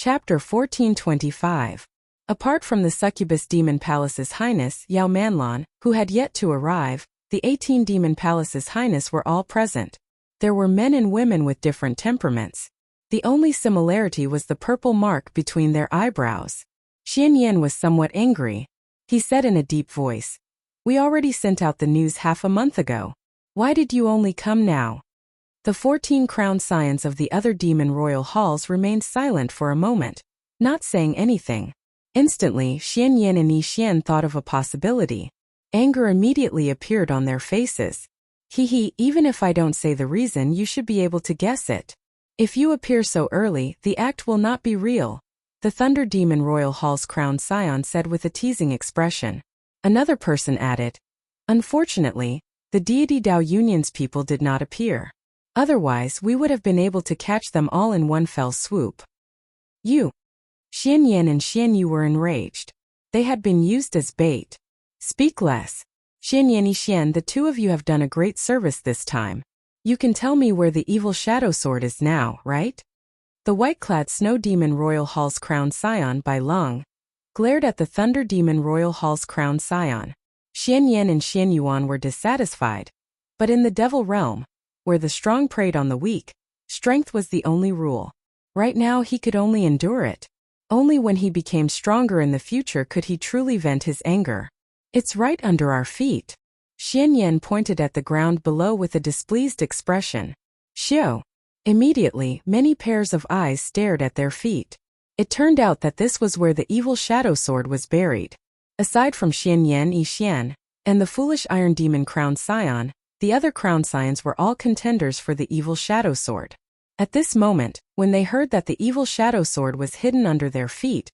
Chapter 1425. Apart from the succubus demon palace's highness, Yao Manlan, who had yet to arrive, the 18 demon palace's highness were all present. There were men and women with different temperaments. The only similarity was the purple mark between their eyebrows. Xian Yan was somewhat angry. He said in a deep voice, "We already sent out the news half a month ago. Why did you only come now?" The 14 crowned scions of the other demon royal halls remained silent for a moment, not saying anything. Instantly, Xian Yan and Yi Xian thought of a possibility. Anger immediately appeared on their faces. Even if I don't say the reason, you should be able to guess it. If you appear so early, the act will not be real, the Thunder Demon Royal Hall's crowned scion said with a teasing expression. Another person added, "Unfortunately, the deity Dao Union's people did not appear. Otherwise, we would have been able to catch them all in one fell swoop." You. Xian Yan and Xian Yu were enraged. They had been used as bait. "Speak less. Xian Yan Yi Xian, the two of you have done a great service this time. You can tell me where the evil shadow sword is now, right?" The white-clad Snow Demon Royal Hall's crowned scion Bai Lung glared at the Thunder Demon Royal Hall's crowned scion. Xian Yan and Xian Yuan were dissatisfied. But in the Devil Realm, where the strong preyed on the weak, strength was the only rule. Right now he could only endure it. Only when he became stronger in the future could he truly vent his anger. "It's right under our feet." Xian Yan pointed at the ground below with a displeased expression. "Xiao." Immediately, many pairs of eyes stared at their feet. It turned out that this was where the evil shadow sword was buried. Aside from Xian Yan Yi Xian and the foolish Iron Demon crowned scion, the other crowned scions were all contenders for the evil shadow sword. At this moment, when they heard that the evil shadow sword was hidden under their feet,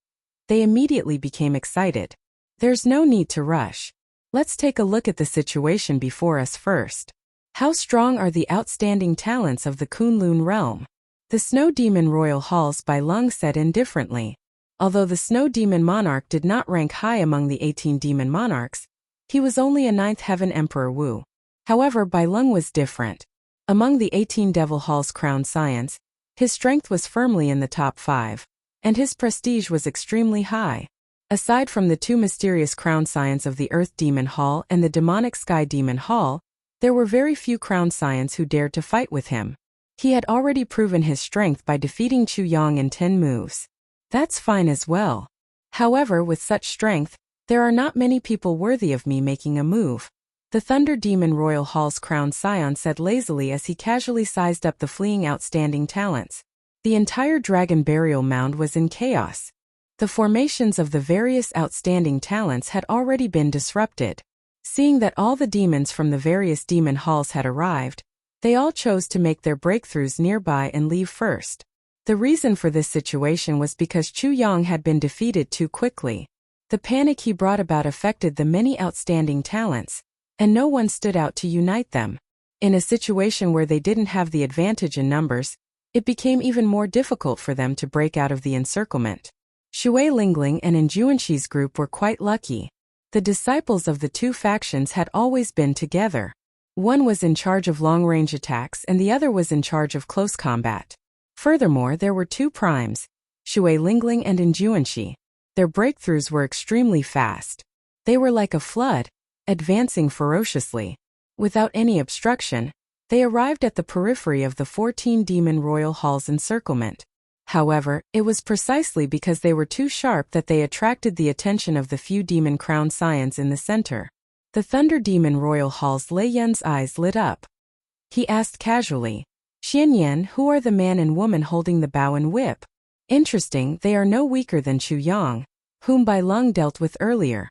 they immediately became excited. There's no need to rush. Let's take a look at the situation before us first. How strong are the outstanding talents of the Kunlun realm? The Snow Demon Royal Halls Bai Lung said indifferently. Although the Snow Demon Monarch did not rank high among the 18 demon monarchs, he was only a 9th Heaven Emperor Wu. However, Bai Lung was different. Among the 18 Devil Hall's crowned scions, his strength was firmly in the top 5, and his prestige was extremely high. Aside from the 2 mysterious crowned scions of the Earth Demon Hall and the demonic Sky Demon Hall, there were very few crowned scions who dared to fight with him. He had already proven his strength by defeating Chu Yang in 10 moves. That's fine as well. However, with such strength, there are not many people worthy of me making a move. The Thunder Demon Royal Hall's crowned scion said lazily as he casually sized up the fleeing outstanding talents. The entire dragon burial mound was in chaos. The formations of the various outstanding talents had already been disrupted. Seeing that all the demons from the various demon halls had arrived, they all chose to make their breakthroughs nearby and leave first. The reason for this situation was because Chu Yang had been defeated too quickly. The panic he brought about affected the many outstanding talents, and no one stood out to unite them. In a situation where they didn't have the advantage in numbers, it became even more difficult for them to break out of the encirclement. Shui Lingling and Injuanshi's group were quite lucky. The disciples of the 2 factions had always been together. One was in charge of long-range attacks and the other was in charge of close combat. Furthermore, there were 2 primes, Shui Lingling and Injuanshi. Their breakthroughs were extremely fast. They were like a flood, advancing ferociously. Without any obstruction, they arrived at the periphery of the 14 Demon Royal Hall's encirclement. However, it was precisely because they were too sharp that they attracted the attention of the few demon crowned scions in the center. The Thunder Demon Royal Hall's Lei Yun's eyes lit up. He asked casually, "Xian Yan, who are the man and woman holding the bow and whip?" Interesting, they are no weaker than Chu Yang, whom Bai Lung dealt with earlier.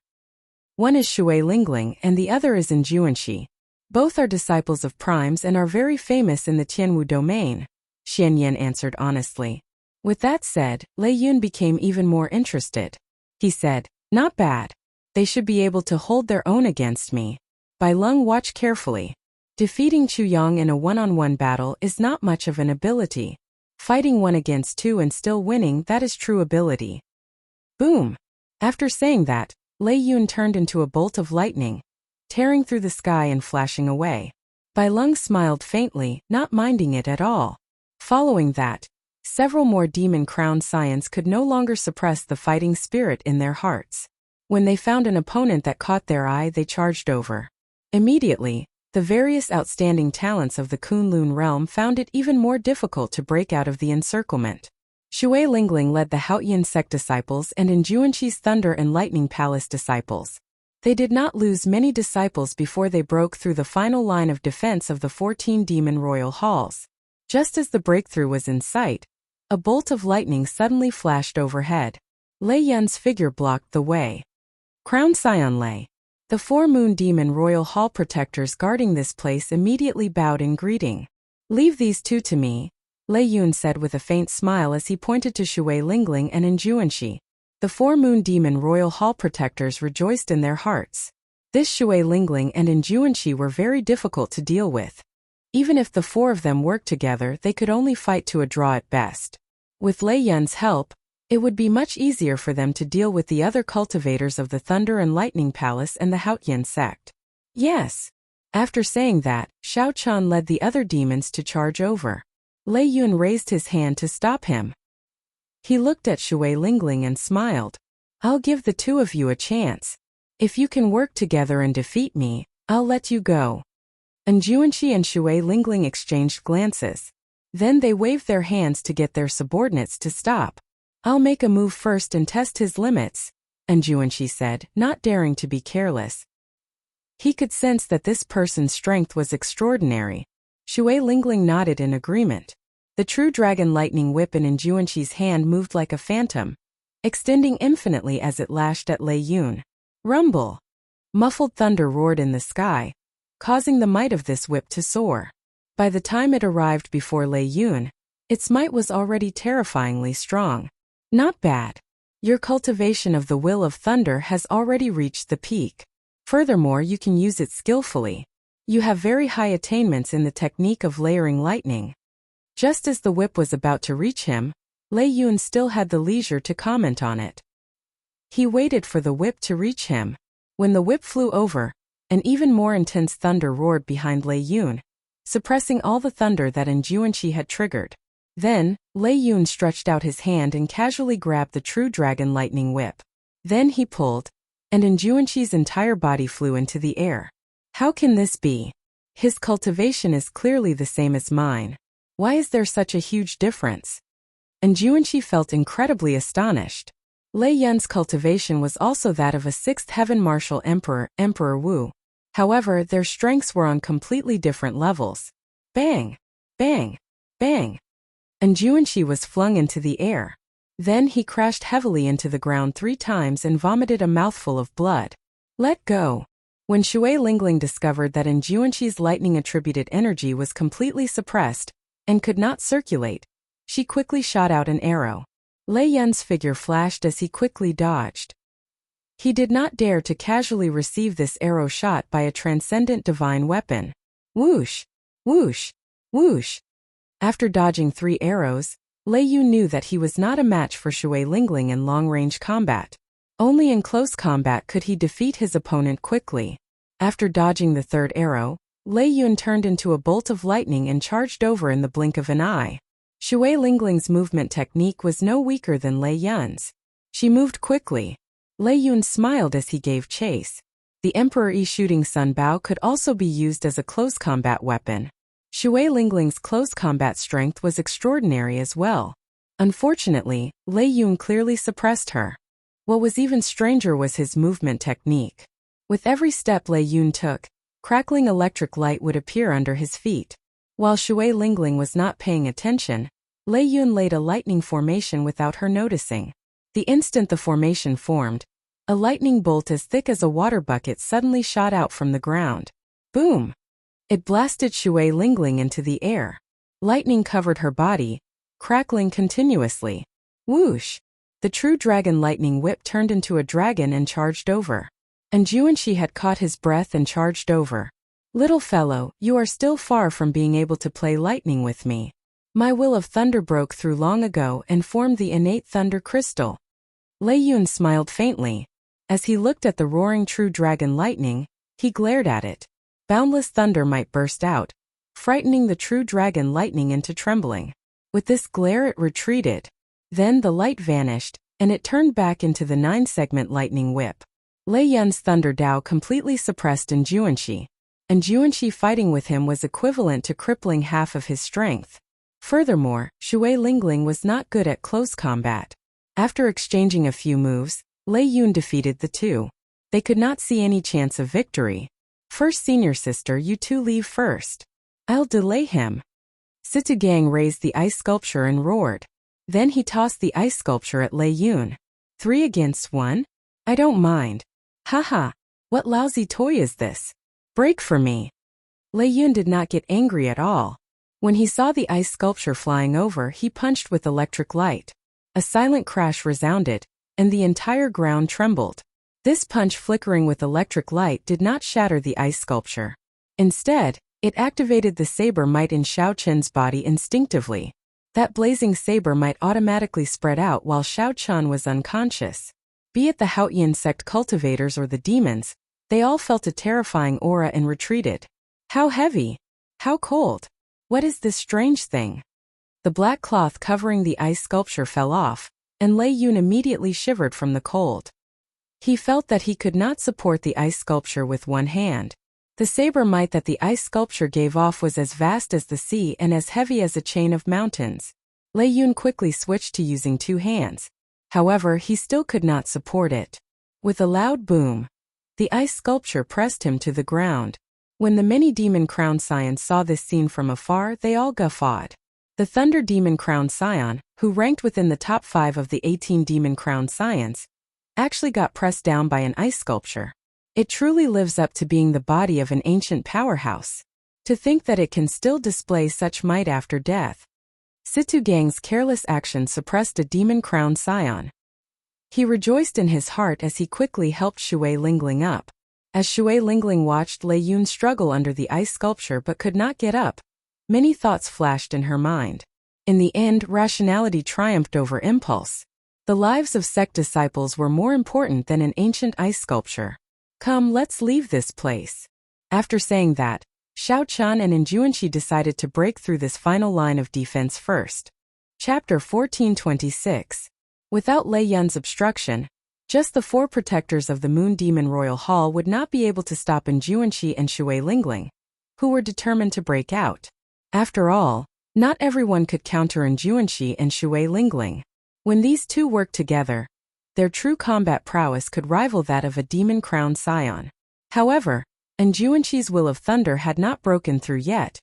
One is Shui Lingling and the other is Injuanshi. Both are disciples of primes and are very famous in the Tianwu domain, Xian Yan answered honestly. With that said, Lei Yun became even more interested. He said, "Not bad. They should be able to hold their own against me." Bai Lung watched carefully. Defeating Chu Yang in a one-on-one battle is not much of an ability. Fighting 1 against 2 and still winning, that is true ability. Boom! After saying that, Lei Yun turned into a bolt of lightning, tearing through the sky and flashing away. Bai Lung smiled faintly, not minding it at all. Following that, Several more demon-crowned scions could no longer suppress the fighting spirit in their hearts. When they found an opponent that caught their eye, they charged over. Immediately, the various outstanding talents of the Kunlun realm found it even more difficult to break out of the encirclement. Shui Lingling led the Haotian sect disciples and Injuanshi's Thunder and Lightning Palace disciples. They did not lose many disciples before they broke through the final line of defense of the 14 demon royal halls. Just as the breakthrough was in sight, a bolt of lightning suddenly flashed overhead. Lei Yun's figure blocked the way. Crown Scion Lei. The 4 Moon Demon Royal Hall protectors guarding this place immediately bowed in greeting. "Leave these two to me," Lei Yun said with a faint smile as he pointed to Shui Lingling and Injuanshi. The 4 Moon Demon Royal Hall protectors rejoiced in their hearts. This Shui Lingling and Injuanshi were very difficult to deal with. Even if the 4 of them worked together, they could only fight to a draw at best. With Lei Yun's help, it would be much easier for them to deal with the other cultivators of the Thunder and Lightning Palace and the Haotian sect. Yes. After saying that, Xiao Chan led the other demons to charge over. Lei Yun raised his hand to stop him. He looked at Shui Lingling and smiled. "I'll give the 2 of you a chance. If you can work together and defeat me, I'll let you go." Injuanshi and Shui Lingling exchanged glances. Then they waved their hands to get their subordinates to stop. "I'll make a move first and test his limits," Injuanshi said, not daring to be careless. He could sense that this person's strength was extraordinary. Shui Lingling nodded in agreement. The true dragon lightning whip in Injuanshi's hand moved like a phantom, extending infinitely as it lashed at Lei Yun. Rumble! Muffled thunder roared in the sky, causing the might of this whip to soar. By the time it arrived before Lei Yun, its might was already terrifyingly strong. "Not bad. Your cultivation of the will of thunder has already reached the peak. Furthermore, you can use it skillfully. You have very high attainments in the technique of layering lightning." Just as the whip was about to reach him, Lei Yun still had the leisure to comment on it. He waited for the whip to reach him. When the whip flew over, an even more intense thunder roared behind Lei Yun, suppressing all the thunder that Injuanshi had triggered. Then, Lei Yun stretched out his hand and casually grabbed the true dragon lightning whip. Then he pulled, and Injuanshi's entire body flew into the air. "How can this be? His cultivation is clearly the same as mine. Why is there such a huge difference?" Injuanshi felt incredibly astonished. Lei Yun's cultivation was also that of a 6th Heaven Martial Emperor, Emperor Wu. However, their strengths were on completely different levels. Bang! Bang! Bang! Injuanshi was flung into the air. Then he crashed heavily into the ground 3 times and vomited a mouthful of blood. "Let go." When Shui Lingling discovered that Injuanshi's lightning-attributed energy was completely suppressed and could not circulate, she quickly shot out an arrow. Lei Yun's figure flashed as he quickly dodged. He did not dare to casually receive this arrow shot by a transcendent divine weapon. Whoosh! Whoosh! Whoosh! After dodging 3 arrows, Lei Yun knew that he was not a match for Shui Lingling in long-range combat. Only in close combat could he defeat his opponent quickly. After dodging the 3rd arrow, Lei Yun turned into a bolt of lightning and charged over in the blink of an eye. Shui Lingling's movement technique was no weaker than Lei Yun's. She moved quickly. Lei Yun smiled as he gave chase. The Emperor Yi shooting Sun Bao could also be used as a close combat weapon. Shui Lingling's close combat strength was extraordinary as well. Unfortunately, Lei Yun clearly suppressed her. What was even stranger was his movement technique. With every step Lei Yun took, crackling electric light would appear under his feet. While Shui Lingling was not paying attention, Lei Yun laid a lightning formation without her noticing. The instant the formation formed, a lightning bolt as thick as a water bucket suddenly shot out from the ground. Boom! It blasted Shui Lingling into the air. Lightning covered her body, crackling continuously. Whoosh! The true dragon lightning whip turned into a dragon and charged over. Injuanshi had caught his breath and charged over. "Little fellow, you are still far from being able to play lightning with me. My will of thunder broke through long ago and formed the innate thunder crystal." Lei Yun smiled faintly. As he looked at the roaring true dragon lightning, he glared at it. Boundless thunder might burst out, frightening the true dragon lightning into trembling. With this glare it retreated. Then the light vanished, and it turned back into the 9-segment lightning whip. Lei Yun's Thunder Dao completely suppressed Enjuanshi, and Juanshi fighting with him was equivalent to crippling half of his strength. Furthermore, Shui Lingling was not good at close combat. After exchanging a few moves, Lei Yun defeated the two. They could not see any chance of victory. First senior sister, you two leave first. I'll delay him. Situ Gang raised the ice sculpture and roared. Then he tossed the ice sculpture at Lei Yun. 3 against 1? I don't mind. Haha, what lousy toy is this? Break for me. Lei Yun did not get angry at all. When he saw the ice sculpture flying over, he punched with electric light. A silent crash resounded, and the entire ground trembled. This punch flickering with electric light did not shatter the ice sculpture. Instead, it activated the saber might in Xiao Chen's body instinctively. That blazing saber might automatically spread out while Xiao Chen was unconscious. Be it the Haotian sect cultivators or the demons, they all felt a terrifying aura and retreated. How heavy! How cold! What is this strange thing? The black cloth covering the ice sculpture fell off, and Lei Yun immediately shivered from the cold. He felt that he could not support the ice sculpture with one hand. The saber might that the ice sculpture gave off was as vast as the sea and as heavy as a chain of mountains. Lei Yun quickly switched to using 2 hands. However, he still could not support it. With a loud boom, the ice sculpture pressed him to the ground. When the many demon crown scions saw this scene from afar, they all guffawed. The Thunder Demon Crown Scion, who ranked within the top 5 of the 18 Demon Crown Scions, actually got pressed down by an ice sculpture. It truly lives up to being the body of an ancient powerhouse. To think that it can still display such might after death. Situ Gang's careless action suppressed a Demon Crown Scion. He rejoiced in his heart as he quickly helped Shui Lingling up. As Shui Lingling watched Lei Yun struggle under the ice sculpture but could not get up, many thoughts flashed in her mind. In the end, rationality triumphed over impulse. The lives of sect disciples were more important than an ancient ice sculpture. Come, let's leave this place. After saying that, Xiao Chen and Enjuanshi decided to break through this final line of defense first. Chapter 1426. Without Lei Yun's obstruction, just the 4 protectors of the Moon Demon Royal Hall would not be able to stop Enjuanshi and Shui Lingling, who were determined to break out. After all, not everyone could counter Enjuanshi and Shui Lingling. When these two worked together, their true combat prowess could rival that of a Demon Crown Scion. However, Enjuanshi's Will of Thunder had not broken through yet,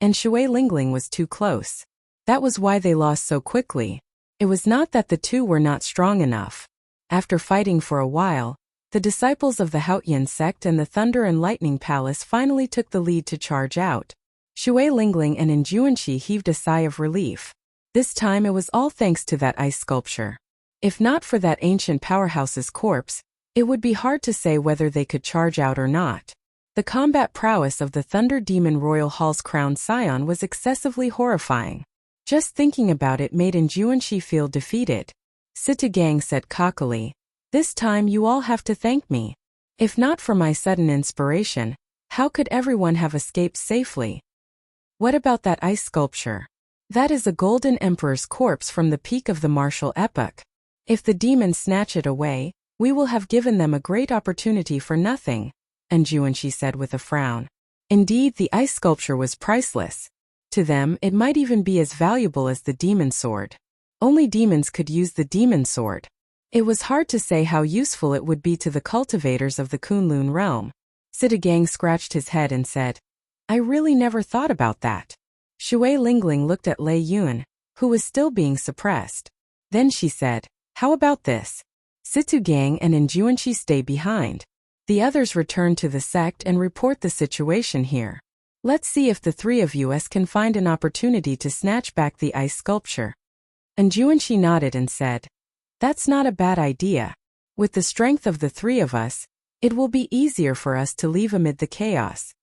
and Shui Lingling was too close. That was why they lost so quickly. It was not that the two were not strong enough. After fighting for a while, the disciples of the Haotian sect and the Thunder and Lightning Palace finally took the lead to charge out. Shui Lingling and Enjuanshi heaved a sigh of relief. This time it was all thanks to that ice sculpture. If not for that ancient powerhouse's corpse, it would be hard to say whether they could charge out or not. The combat prowess of the Thunder Demon Royal Hall's crowned scion was excessively horrifying. Just thinking about it made Enjuanshi feel defeated. Situ Gang said cockily, "This time you all have to thank me. If not for my sudden inspiration, how could everyone have escaped safely?" What about that ice sculpture? That is a golden emperor's corpse from the peak of the martial epoch. If the demons snatch it away, we will have given them a great opportunity for nothing, Enjuanshi said with a frown. Indeed, the ice sculpture was priceless. To them, it might even be as valuable as the demon sword. Only demons could use the demon sword. It was hard to say how useful it would be to the cultivators of the Kunlun realm. Situ Gang scratched his head and said, "I really never thought about that." Shui Lingling looked at Lei Yun, who was still being suppressed. Then she said, "How about this? Situ Gang and Enjuanshi stay behind. The others return to the sect and report the situation here. Let's see if the 3 of us can find an opportunity to snatch back the ice sculpture." Enjuanshi nodded and said, "That's not a bad idea. With the strength of the 3 of us, it will be easier for us to leave amid the chaos."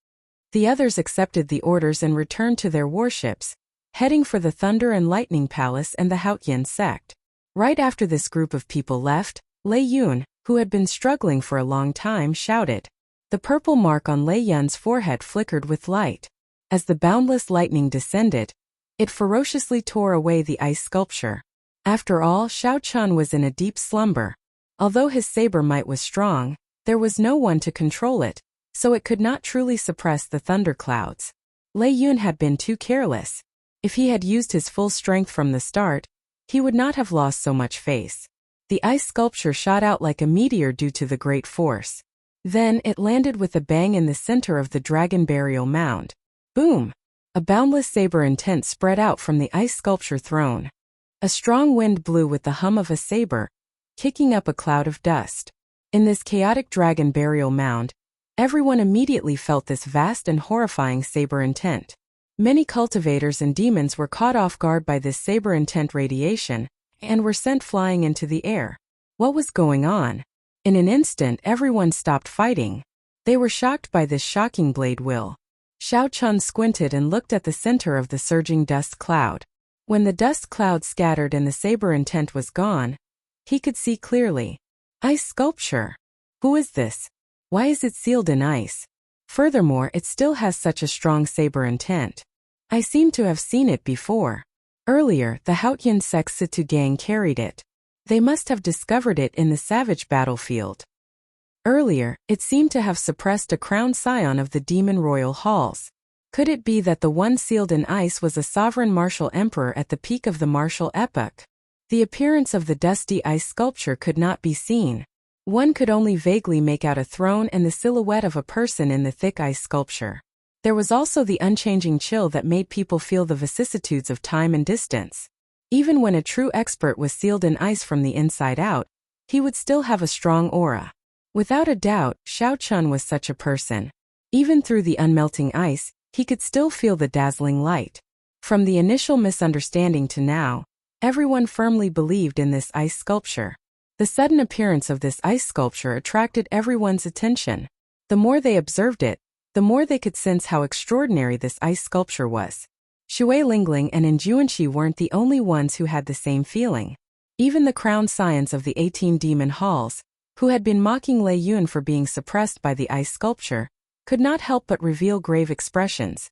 The others accepted the orders and returned to their warships, heading for the Thunder and Lightning Palace and the Haotian sect. Right after this group of people left, Lei Yun, who had been struggling for a long time, shouted. The purple mark on Lei Yun's forehead flickered with light. As the boundless lightning descended, It ferociously tore away the ice sculpture. After all, Xiao Chun was in a deep slumber. Although his saber might was strong, there was no one to control it, so it could not truly suppress the thunderclouds. Lei Yun had been too careless. If he had used his full strength from the start, he would not have lost so much face. The ice sculpture shot out like a meteor due to the great force. Then it landed with a bang in the center of the dragon burial mound. Boom! A boundless saber intent spread out from the ice sculpture throne. A strong wind blew with the hum of a saber, kicking up a cloud of dust. In this chaotic dragon burial mound, everyone immediately felt this vast and horrifying saber intent. Many cultivators and demons were caught off guard by this saber intent radiation, and were sent flying into the air. What was going on? In an instant, everyone stopped fighting. They were shocked by this shocking blade will. Xiao Chun squinted and looked at the center of the surging dust cloud. When the dust cloud scattered and the saber intent was gone, he could see clearly. Ice sculpture. Who is this? Why is it sealed in ice? Furthermore, it still has such a strong saber intent. I seem to have seen it before. Earlier, the Haotian Sexitu gang carried it. They must have discovered it in the savage battlefield. Earlier, it seemed to have suppressed a crowned scion of the demon royal halls. Could it be that the one sealed in ice was a sovereign martial emperor at the peak of the martial epoch? The appearance of the dusty ice sculpture could not be seen. One could only vaguely make out a throne and the silhouette of a person in the thick ice sculpture. There was also the unchanging chill that made people feel the vicissitudes of time and distance. Even when a true expert was sealed in ice from the inside out, he would still have a strong aura. Without a doubt, Xiao Chun was such a person. Even through the unmelting ice, he could still feel the dazzling light. From the initial misunderstanding to now, everyone firmly believed in this ice sculpture. The sudden appearance of this ice sculpture attracted everyone's attention. The more they observed it, the more they could sense how extraordinary this ice sculpture was. Shui Lingling and Injuanshi weren't the only ones who had the same feeling. Even the crowned scions of the 18 demon halls, who had been mocking Lei Yun for being suppressed by the ice sculpture, could not help but reveal grave expressions.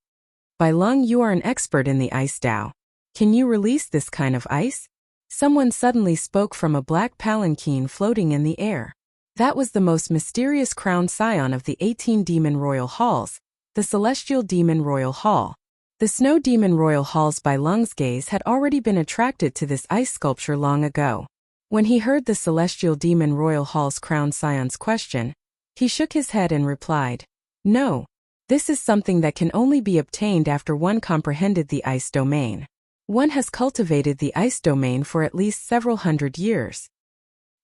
Bai Lung, you are an expert in the ice Dao. Can you release this kind of ice? Someone suddenly spoke from a black palanquin floating in the air. That was the most mysterious crowned scion of the 18 demon royal halls, the celestial demon royal hall. The snow demon royal hall's Bai Lung's gaze had already been attracted to this ice sculpture long ago. When he heard the celestial demon royal hall's crowned scion's question, he shook his head and replied, "No. This is something that can only be obtained after one comprehended the ice domain. One has cultivated the ice domain for at least several hundred years.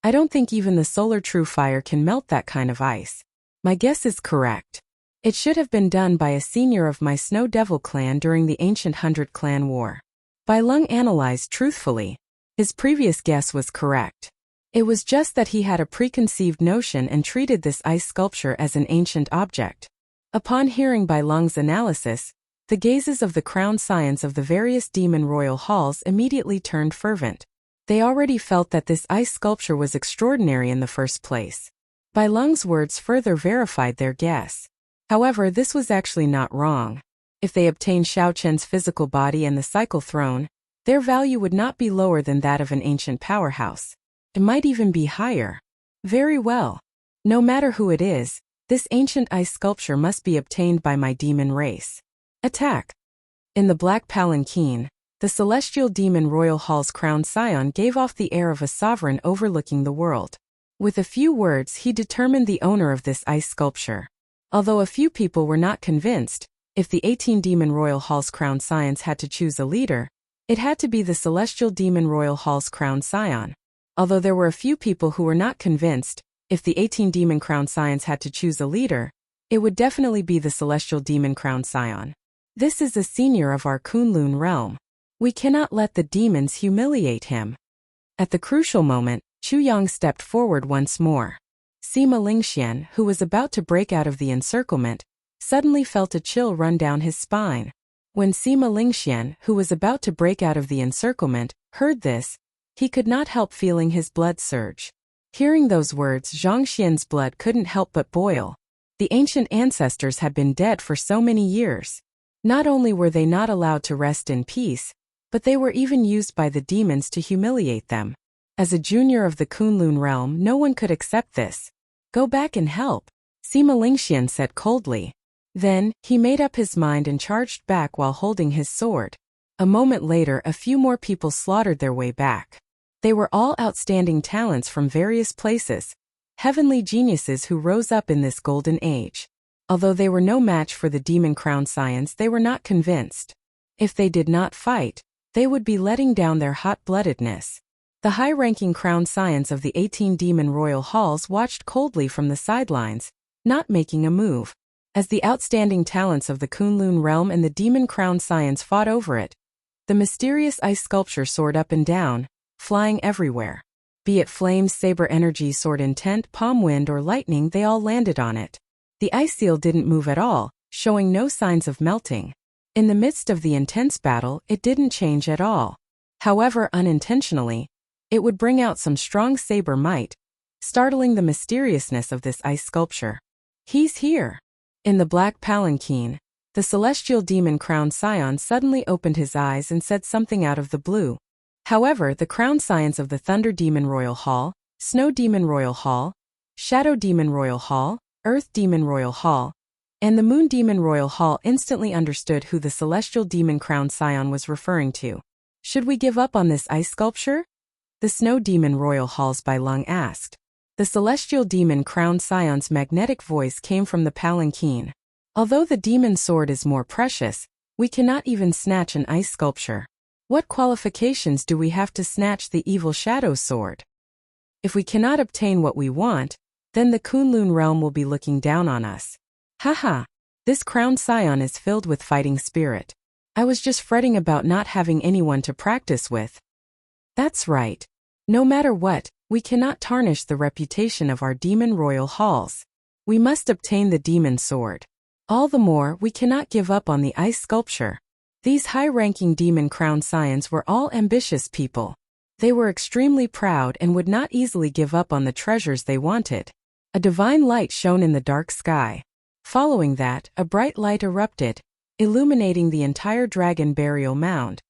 I don't think even the solar true fire can melt that kind of ice. My guess is correct. It should have been done by a senior of my Snow Devil clan during the ancient 100 Clan War." Bai Lung analyzed truthfully. His previous guess was correct. It was just that he had a preconceived notion and treated this ice sculpture as an ancient object. Upon hearing Bai Lung's analysis, the gazes of the crowned scions of the various demon royal halls immediately turned fervent. They already felt that this ice sculpture was extraordinary in the first place. Bai Lung's words further verified their guess. However, this was actually not wrong. If they obtained Xiao Chen's physical body and the cycle throne, their value would not be lower than that of an ancient powerhouse. It might even be higher. Very well. No matter who it is, this ancient ice sculpture must be obtained by my demon race. Attack! In the black palanquin, the celestial demon royal hall's crowned scion gave off the air of a sovereign overlooking the world. With a few words, he determined the owner of this ice sculpture. Although a few people were not convinced, if the 18 demon royal hall's crowned scions had to choose a leader, it had to be the celestial demon royal hall's crowned scion. Although there were a few people who were not convinced, if the 18 demon crowned scions had to choose a leader, it would definitely be the celestial demon crowned scion. This is the senior of our Kunlun realm. We cannot let the demons humiliate him. At the crucial moment, Chu Yang stepped forward once more. Sima Lingxian, who was about to break out of the encirclement, suddenly felt a chill run down his spine. When Sima Lingxian, who was about to break out of the encirclement, heard this, he could not help feeling his blood surge. Hearing those words, Zhang Xian's blood couldn't help but boil. The ancient ancestors had been dead for so many years. Not only were they not allowed to rest in peace, but they were even used by the demons to humiliate them. As a junior of the Kunlun realm, no one could accept this. Go back and help, Sima Lingxian said coldly. Then, he made up his mind and charged back while holding his sword. A moment later, a few more people slaughtered their way back. They were all outstanding talents from various places, heavenly geniuses who rose up in this golden age. Although they were no match for the demon crown scions, they were not convinced. If they did not fight, they would be letting down their hot-bloodedness. The high-ranking crown scions of the 18 demon royal halls watched coldly from the sidelines, not making a move. As the outstanding talents of the Kunlun realm and the demon crown scions fought over it, the mysterious ice sculpture soared up and down, flying everywhere. Be it flames, saber energy, sword intent, palm wind, or lightning, they all landed on it. The ice seal didn't move at all, showing no signs of melting. In the midst of the intense battle, it didn't change at all. However, unintentionally, it would bring out some strong saber might, startling the mysteriousness of this ice sculpture. He's here! In the black palanquin, the celestial demon crown scion suddenly opened his eyes and said something out of the blue. However, the crown scions of the Thunder Demon Royal Hall, Snow Demon Royal Hall, Shadow Demon Royal Hall, Earth Demon Royal Hall, and the Moon Demon Royal Hall instantly understood who the celestial demon crown scion was referring to. Should we give up on this ice sculpture? The Snow Demon Royal Hall's Bai Lung asked. The celestial demon crown scion's magnetic voice came from the palanquin. Although the demon sword is more precious, we cannot even snatch an ice sculpture. What qualifications do we have to snatch the evil shadow sword? If we cannot obtain what we want, then the Kunlun realm will be looking down on us. Haha, this crown scion is filled with fighting spirit. I was just fretting about not having anyone to practice with. That's right. No matter what, we cannot tarnish the reputation of our demon royal halls. We must obtain the demon sword. All the more, we cannot give up on the ice sculpture. These high-ranking demon crown scions were all ambitious people. They were extremely proud and would not easily give up on the treasures they wanted. A divine light shone in the dark sky. Following that, a bright light erupted, illuminating the entire dragon burial mound.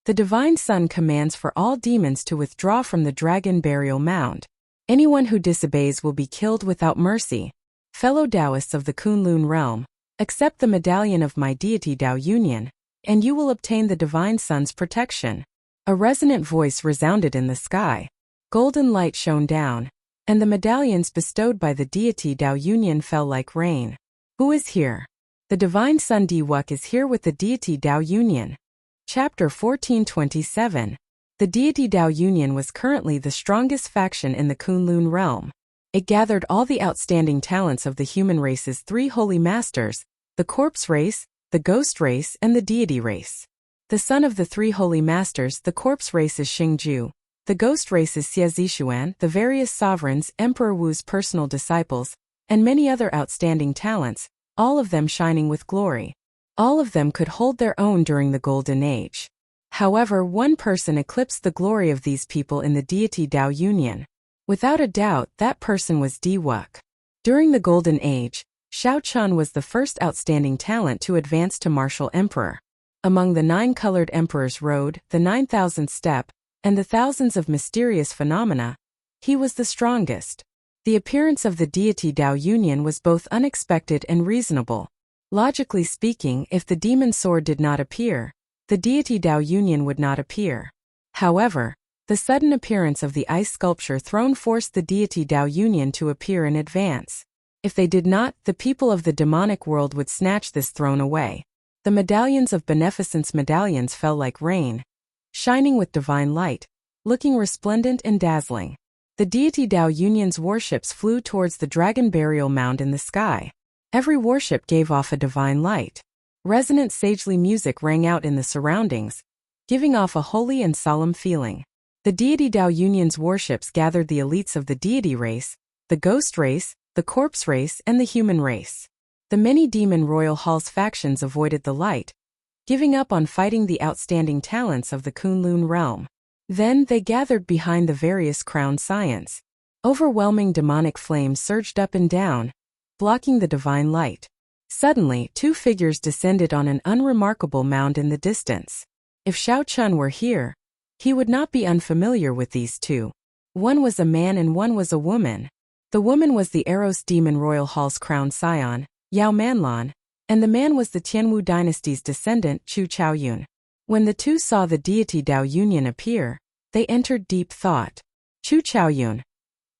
The divine sun commands for all demons to withdraw from the dragon burial mound. Anyone who disobeys will be killed without mercy. Fellow Taoists of the Kunlun realm, accept the medallion of my deity Tao Union, and you will obtain the divine sun's protection. A resonant voice resounded in the sky. Golden light shone down, and the medallions bestowed by the deity Tao Union fell like rain. Who is here? The divine sun Diwuk is here with the deity Tao Union. Chapter 1427. The deity Tao Union was currently the strongest faction in the Kunlun realm. It gathered all the outstanding talents of the human race's three holy masters, the corpse race, the ghost race, and the deity race. The son of the three holy masters, the corpse race is Xingju. The ghost race is Xie Zishuan, the various sovereigns, Emperor Wu's personal disciples, and many other outstanding talents, all of them shining with glory. All of them could hold their own during the Golden Age. However, one person eclipsed the glory of these people in the deity Tao Union. Without a doubt, that person was Diwuk. During the Golden Age, Shao Chun was the first outstanding talent to advance to martial emperor. Among the 9-colored emperor's road, the 9,000th step, and the thousands of mysterious phenomena, he was the strongest. The appearance of the deity Tao Union was both unexpected and reasonable. Logically speaking, if the demon sword did not appear, the deity Tao Union would not appear. However, the sudden appearance of the ice sculpture throne forced the deity Tao Union to appear in advance. If they did not, the people of the demonic world would snatch this throne away. The medallions of beneficence medallions fell like rain, shining with divine light, looking resplendent and dazzling. The deity Tao Union's warships flew towards the dragon burial mound in the sky. Every warship gave off a divine light. Resonant sagely music rang out in the surroundings, giving off a holy and solemn feeling. The deity Tao Union's warships gathered the elites of the deity race, the ghost race, the corpse race, and the human race. The many demon royal halls factions avoided the light, giving up on fighting the outstanding talents of the Kunlun realm. Then they gathered behind the various crown scions. Overwhelming demonic flames surged up and down, blocking the divine light. Suddenly, two figures descended on an unremarkable mound in the distance. If Xiao Chun were here, he would not be unfamiliar with these two. One was a man and one was a woman. The woman was the Eros Demon Royal Hall's crowned scion, Yao Manlan, and the man was the Tianwu dynasty's descendant, Chu Chaoyun. When the two saw the deity Dao Union appear, they entered deep thought. Chu Chaoyun.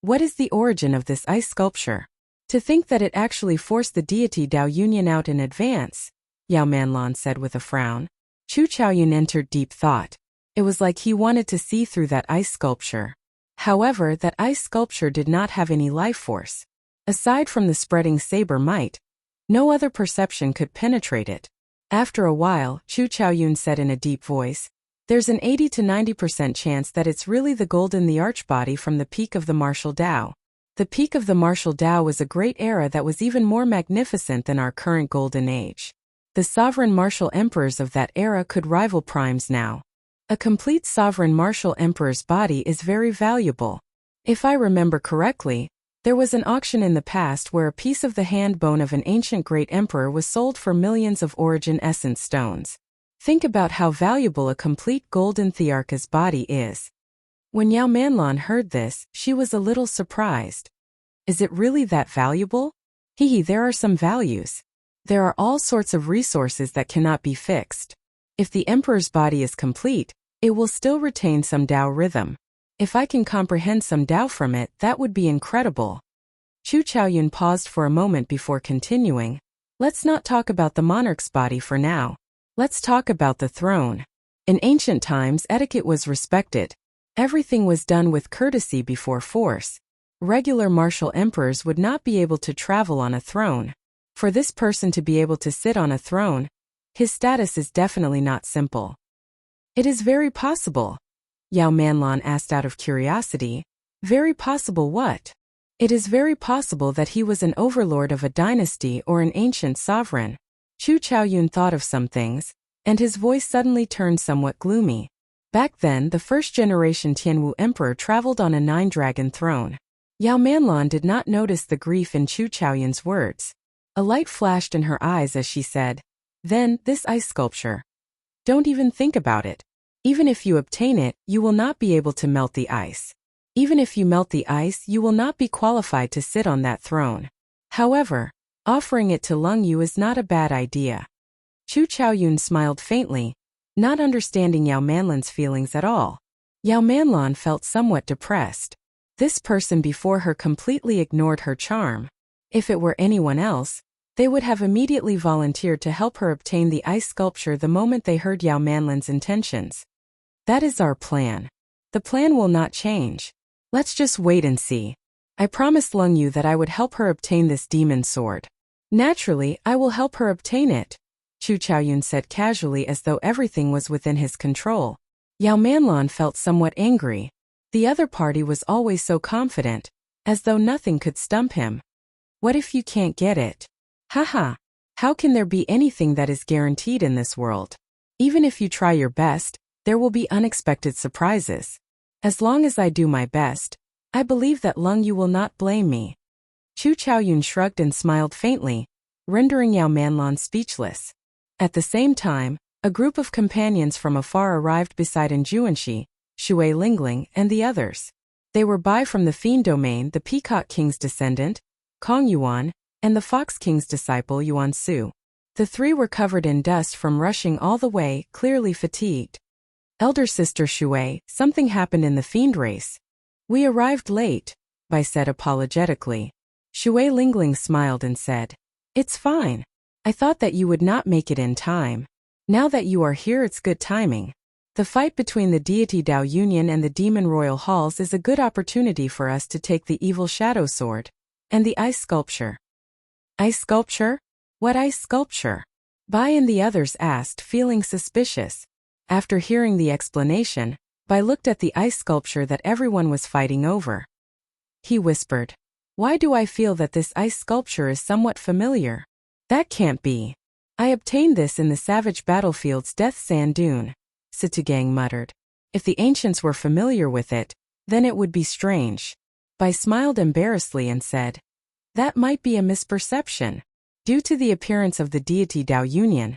What is the origin of this ice sculpture? To think that it actually forced the deity Dao Union out in advance, Yao Manlan said with a frown. Chu Chaoyun entered deep thought. It was like he wanted to see through that ice sculpture. However, that ice sculpture did not have any life force. Aside from the spreading saber might, no other perception could penetrate it. After a while, Chu Chaoyun said in a deep voice, "There's an 80 to 90% chance that it's really the golden the archbody from the peak of the martial Dao. The peak of the martial Dao was a great era that was even more magnificent than our current golden age. The sovereign martial emperors of that era could rival primes now. A complete sovereign martial emperor's body is very valuable. If I remember correctly, there was an auction in the past where a piece of the hand bone of an ancient great emperor was sold for millions of origin essence stones. Think about how valuable a complete golden Thearcha's body is." When Yao Manlan heard this, she was a little surprised. Is it really that valuable? There are some values. There are all sorts of resources that cannot be fixed. If the emperor's body is complete, it will still retain some Dao rhythm. If I can comprehend some Dao from it, that would be incredible. Chu Chaoyun paused for a moment before continuing. Let's not talk about the monarch's body for now. Let's talk about the throne. In ancient times, etiquette was respected. Everything was done with courtesy before force. Regular martial emperors would not be able to travel on a throne. For this person to be able to sit on a throne, his status is definitely not simple. It is very possible. Yao Manlan asked out of curiosity. Very possible what? It is very possible that he was an overlord of a dynasty or an ancient sovereign. Chu Chaoyun thought of some things, and his voice suddenly turned somewhat gloomy. Back then, the first-generation Tianwu emperor traveled on a 9-dragon throne. Yao Manlan did not notice the grief in Chu Chaoyun's words. A light flashed in her eyes as she said, "Then, this ice sculpture. Don't even think about it. Even if you obtain it, you will not be able to melt the ice. Even if you melt the ice, you will not be qualified to sit on that throne. However, offering it to Lung Yu is not a bad idea." Chu Chaoyun smiled faintly, not understanding Yao Manlan's feelings at all. Yao Manlan felt somewhat depressed. This person before her completely ignored her charm. If it were anyone else, they would have immediately volunteered to help her obtain the ice sculpture the moment they heard Yao Manlan's intentions. That is our plan. The plan will not change. Let's just wait and see. I promised Lung Yu that I would help her obtain this demon sword. Naturally, I will help her obtain it, Chu Chaoyun said casually as though everything was within his control. Yao Manlan felt somewhat angry. The other party was always so confident, as though nothing could stump him. What if you can't get it? Haha. How can there be anything that is guaranteed in this world? Even if you try your best, there will be unexpected surprises. As long as I do my best, I believe that Lung Yu will not blame me. Chu Chaoyun shrugged and smiled faintly, rendering Yao Manlan speechless. At the same time, a group of companions from afar arrived beside Anjuanshi, Shui Lingling, and the others. They were Bai from the Fiend Domain, the Peacock King's descendant, Kong Yuan, and the Fox King's disciple Yuan Su. The three were covered in dust from rushing all the way, clearly fatigued. Elder Sister Shui, something happened in the Fiend race. We arrived late, Bai said apologetically. Shui Lingling smiled and said, "It's fine. I thought that you would not make it in time. Now that you are here, it's good timing. The fight between the deity Dao Union and the Demon Royal Halls is a good opportunity for us to take the evil shadow sword and the ice sculpture." Ice sculpture? What ice sculpture? Bai and the others asked, feeling suspicious. After hearing the explanation, Bai looked at the ice sculpture that everyone was fighting over. He whispered, "Why do I feel that this ice sculpture is somewhat familiar? That can't be. I obtained this in the savage battlefield's Death Sand Dune," Situgang muttered. If the ancients were familiar with it, then it would be strange. Bai smiled embarrassedly and said, "That might be a misperception. Due to the appearance of the deity Dao Union,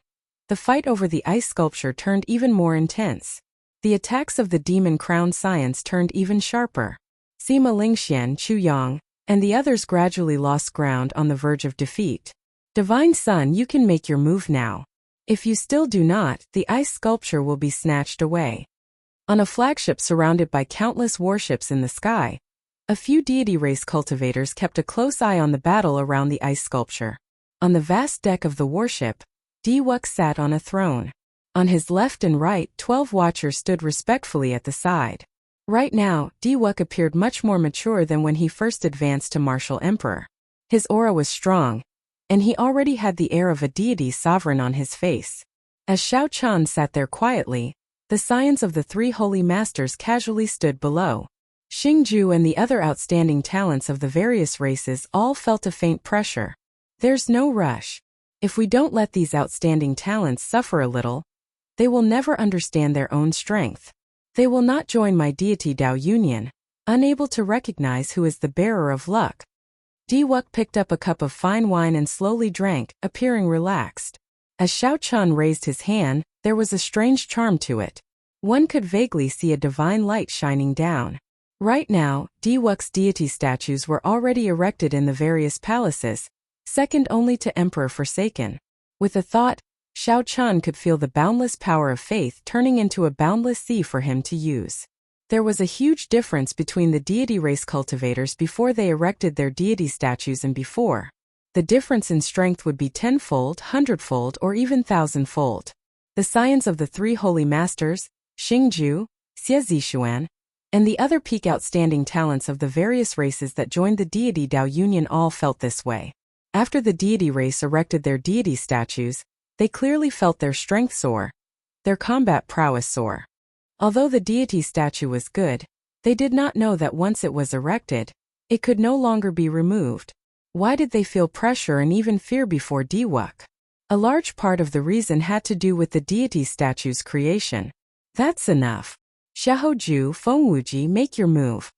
the fight over the ice sculpture turned even more intense. The attacks of the demon crown science turned even sharper. Sima Lingxian, Chu Yang, and the others gradually lost ground on the verge of defeat. Divine Son, you can make your move now. If you still do not, the ice sculpture will be snatched away. On a flagship surrounded by countless warships in the sky, a few deity race cultivators kept a close eye on the battle around the ice sculpture. On the vast deck of the warship, Diwuk sat on a throne. On his left and right, 12 watchers stood respectfully at the side. Right now, Diwuk appeared much more mature than when he first advanced to martial emperor. His aura was strong, and he already had the air of a deity sovereign on his face. As Xiao Chan sat there quietly, the scions of the three holy masters casually stood below. Xingju and the other outstanding talents of the various races all felt a faint pressure. There's no rush. If we don't let these outstanding talents suffer a little, they will never understand their own strength. They will not join my deity Dao Union, unable to recognize who is the bearer of luck. Diwuk picked up a cup of fine wine and slowly drank, appearing relaxed. As Xiao Chan raised his hand, there was a strange charm to it. One could vaguely see a divine light shining down. Right now, Diwuk's deity statues were already erected in the various palaces, second only to Emperor Forsaken. With a thought, Xiao Chan could feel the boundless power of faith turning into a boundless sea for him to use. There was a huge difference between the deity race cultivators before they erected their deity statues and before. The difference in strength would be tenfold, hundredfold, or even thousandfold. The scions of the three holy masters, Xingju, Xie Zishuan, and the other peak outstanding talents of the various races that joined the deity Dao Union all felt this way. After the deity race erected their deity statues, they clearly felt their strength soar, their combat prowess soar. Although the deity statue was good, they did not know that once it was erected, it could no longer be removed. Why did they feel pressure and even fear before Diwuk? A large part of the reason had to do with the deity statue's creation. That's enough. Xiaoju, Fengwuji, make your move.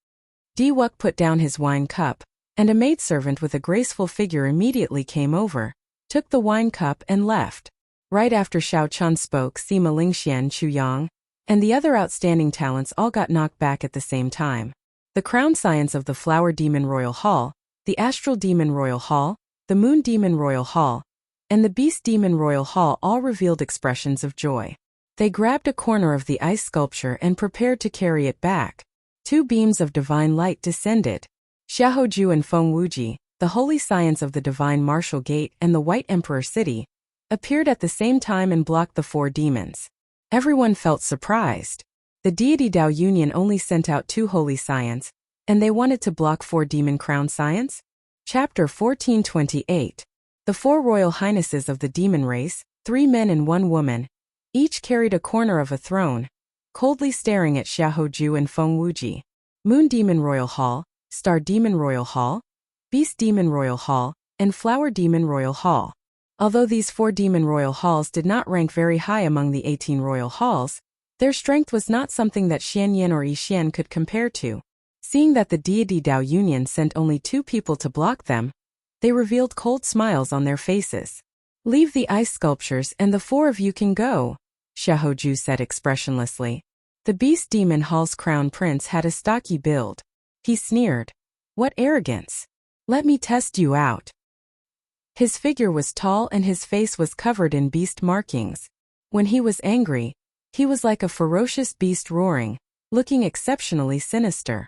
Diwuk put down his wine cup, and a maidservant with a graceful figure immediately came over, took the wine cup and left. Right after Xiao Chan spoke, Sima Lingxian, Chu Yang, and the other outstanding talents all got knocked back at the same time. The crown science of the Flower Demon Royal Hall, the Astral Demon Royal Hall, the Moon Demon Royal Hall, and the Beast Demon Royal Hall all revealed expressions of joy. They grabbed a corner of the ice sculpture and prepared to carry it back. Two beams of divine light descended. Xiaoju and Fengwuji, the holy science of the divine martial gate and the White Emperor City, appeared at the same time and blocked the four demons. Everyone felt surprised. The deity Dao Union only sent out two holy science, and they wanted to block four demon crown science? Chapter 1428. The four royal highnesses of the demon race, 3 men and 1 woman, each carried a corner of a throne, coldly staring at Xiaoju and Fengwuji. Moon Demon Royal Hall, Star Demon Royal Hall, Beast Demon Royal Hall, and Flower Demon Royal Hall. Although these 4 demon royal halls did not rank very high among the 18 royal halls, their strength was not something that Xianyan or Yixian could compare to. Seeing that the deity Dao Union sent only 2 people to block them, they revealed cold smiles on their faces. Leave the ice sculptures and the 4 of you can go, Xiaoju said expressionlessly. The Beast Demon Hall's crown prince had a stocky build. He sneered. What arrogance! Let me test you out. His figure was tall and his face was covered in beast markings. When he was angry, he was like a ferocious beast roaring, looking exceptionally sinister.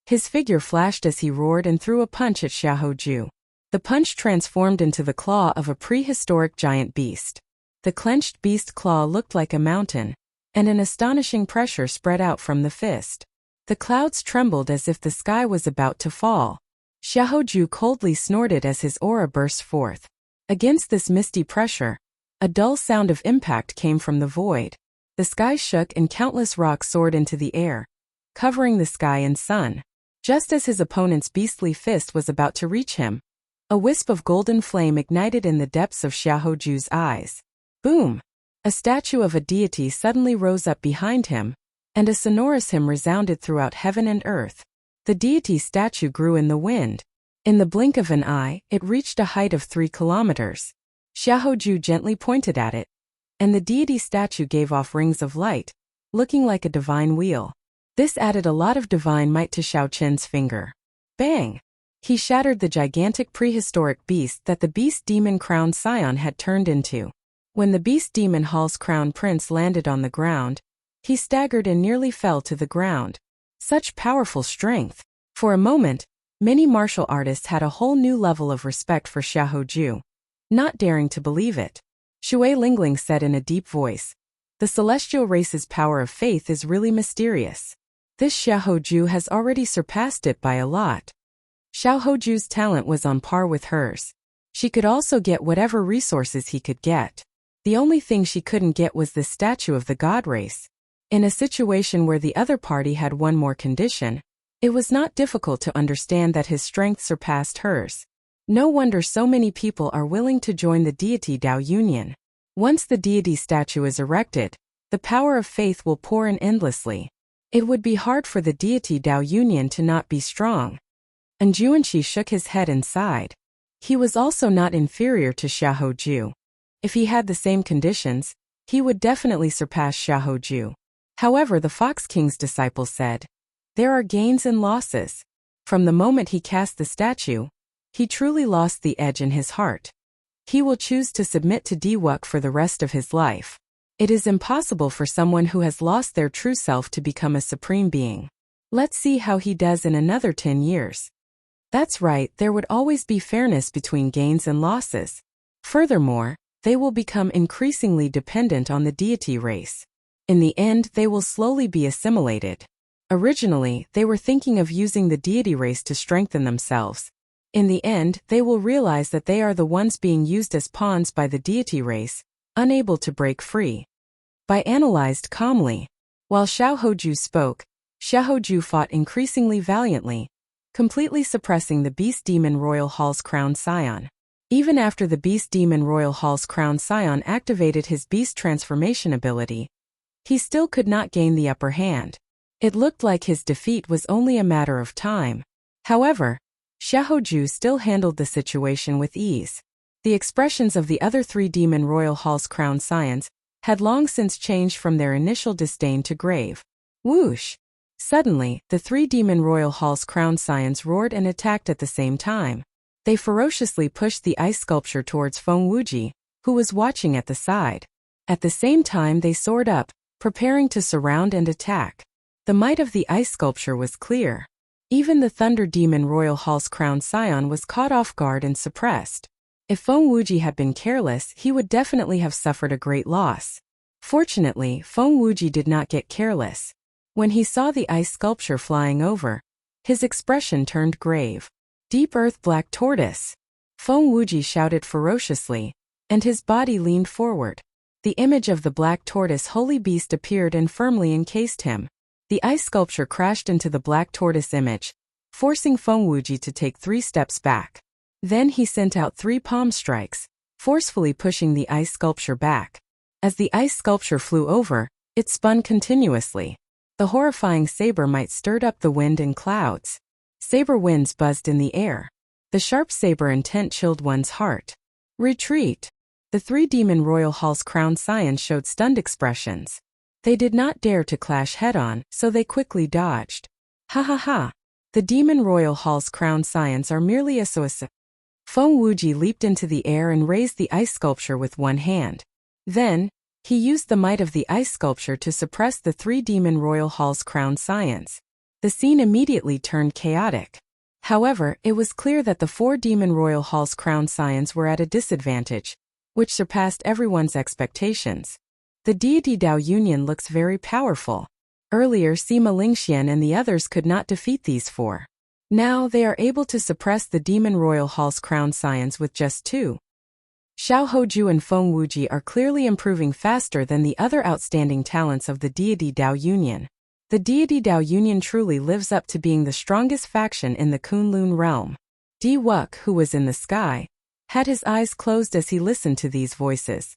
His figure flashed as he roared and threw a punch at Xiaoju. The punch transformed into the claw of a prehistoric giant beast. The clenched beast claw looked like a mountain, and an astonishing pressure spread out from the fist. The clouds trembled as if the sky was about to fall. Xiaoju coldly snorted as his aura burst forth. Against this misty pressure, a dull sound of impact came from the void. The sky shook and countless rocks soared into the air, covering the sky and sun. Just as his opponent's beastly fist was about to reach him, a wisp of golden flame ignited in the depths of Xiaoju's eyes. Boom! A statue of a deity suddenly rose up behind him, and a sonorous hymn resounded throughout heaven and earth. The deity's statue grew in the wind. In the blink of an eye, it reached a height of 3 kilometers. Xiaoju gently pointed at it, and the deity statue gave off rings of light, looking like a divine wheel. This added a lot of divine might to Xiao Qin's finger. Bang! He shattered the gigantic prehistoric beast that the beast demon crowned scion had turned into. When the beast demon Hall's crown prince landed on the ground, he staggered and nearly fell to the ground. Such powerful strength! For a moment, many martial artists had a whole new level of respect for Xiaoju. Not daring to believe it, Shui Lingling said in a deep voice, "The celestial race's power of faith is really mysterious. This Xiaoju has already surpassed it by a lot." Xiaoju's talent was on par with hers. She could also get whatever resources he could get. The only thing she couldn't get was the statue of the god race. In a situation where the other party had one more condition, it was not difficult to understand that his strength surpassed hers. No wonder so many people are willing to join the deity Dao Union. Once the deity statue is erected, the power of faith will pour in endlessly. It would be hard for the deity Dao Union to not be strong. And Juanxi shook his head and sighed. He was also not inferior to Xiaoju. If he had the same conditions, he would definitely surpass Xiaoju. However, the Fox King's disciple said, "There are gains and losses." From the moment he cast the statue, he truly lost the edge in his heart. He will choose to submit to Diwuk for the rest of his life. It is impossible for someone who has lost their true self to become a supreme being. Let's see how he does in another 10 years. That's right, there would always be fairness between gains and losses. Furthermore, they will become increasingly dependent on the deity race. In the end, they will slowly be assimilated. Originally, they were thinking of using the deity race to strengthen themselves. In the end, they will realize that they are the ones being used as pawns by the deity race, unable to break free. Bai analyzed calmly. While Xiaoju spoke, Xiaoju fought increasingly valiantly, completely suppressing the Beast Demon Royal Hall's crowned scion. Even after the Beast Demon Royal Hall's crowned scion activated his beast transformation ability, he still could not gain the upper hand. It looked like his defeat was only a matter of time. However, Xiaoju still handled the situation with ease. The expressions of the other 3 Demon Royal Hall's crowned scions had long since changed from their initial disdain to grave. Whoosh! Suddenly, the 3 Demon Royal Hall's crowned scions roared and attacked at the same time. They ferociously pushed the ice sculpture towards Feng Wuji, who was watching at the side. At the same time they soared up, preparing to surround and attack. The might of the ice sculpture was clear. Even the Thunder Demon Royal Hall's crowned scion was caught off guard and suppressed. If Feng Wuji had been careless, he would definitely have suffered a great loss. Fortunately, Feng Wuji did not get careless. When he saw the ice sculpture flying over, his expression turned grave. Deep Earth Black Tortoise! Feng Wuji shouted ferociously, and his body leaned forward. The image of the black tortoise holy beast appeared and firmly encased him. The ice sculpture crashed into the black tortoise image, forcing Feng Wuji to take 3 steps back. Then he sent out 3 palm strikes, forcefully pushing the ice sculpture back. As the ice sculpture flew over, it spun continuously. The horrifying saber might stirred up the wind and clouds. Saber winds buzzed in the air. The sharp saber intent chilled one's heart. Retreat! The 3 Demon Royal Hall's crowned scions showed stunned expressions. They did not dare to clash head-on, so they quickly dodged. Ha ha ha! The Demon Royal Hall's crowned scions are merely a SOS. Feng Wuji leaped into the air and raised the ice sculpture with one hand. Then, he used the might of the ice sculpture to suppress the 3 Demon Royal Hall's crowned scions. The scene immediately turned chaotic. However, it was clear that the 4 Demon Royal Hall's crowned scions were at a disadvantage, which surpassed everyone's expectations. The deity Dao Union looks very powerful. Earlier, Sima Lingxian and the others could not defeat these 4. Now they are able to suppress the Demon Royal Hall's crowned scions with just 2. Xiaoju and Feng Wuji are clearly improving faster than the other outstanding talents of the deity Dao Union. The deity Dao Union truly lives up to being the strongest faction in the Kunlun realm. Diwuk, who was in the sky, had his eyes closed as he listened to these voices.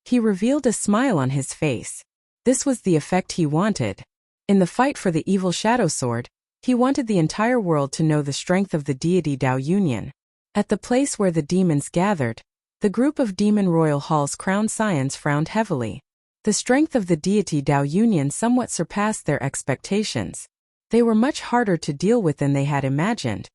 He revealed a smile on his face. This was the effect he wanted. In the fight for the evil shadow sword, He wanted the entire world to know the strength of the deity Dao Union. At the place where the demons gathered, the group of Demon Royal Hall's crowned scions frowned heavily. The strength of the deity Dao Union somewhat surpassed their expectations. They were much harder to deal with than they had imagined.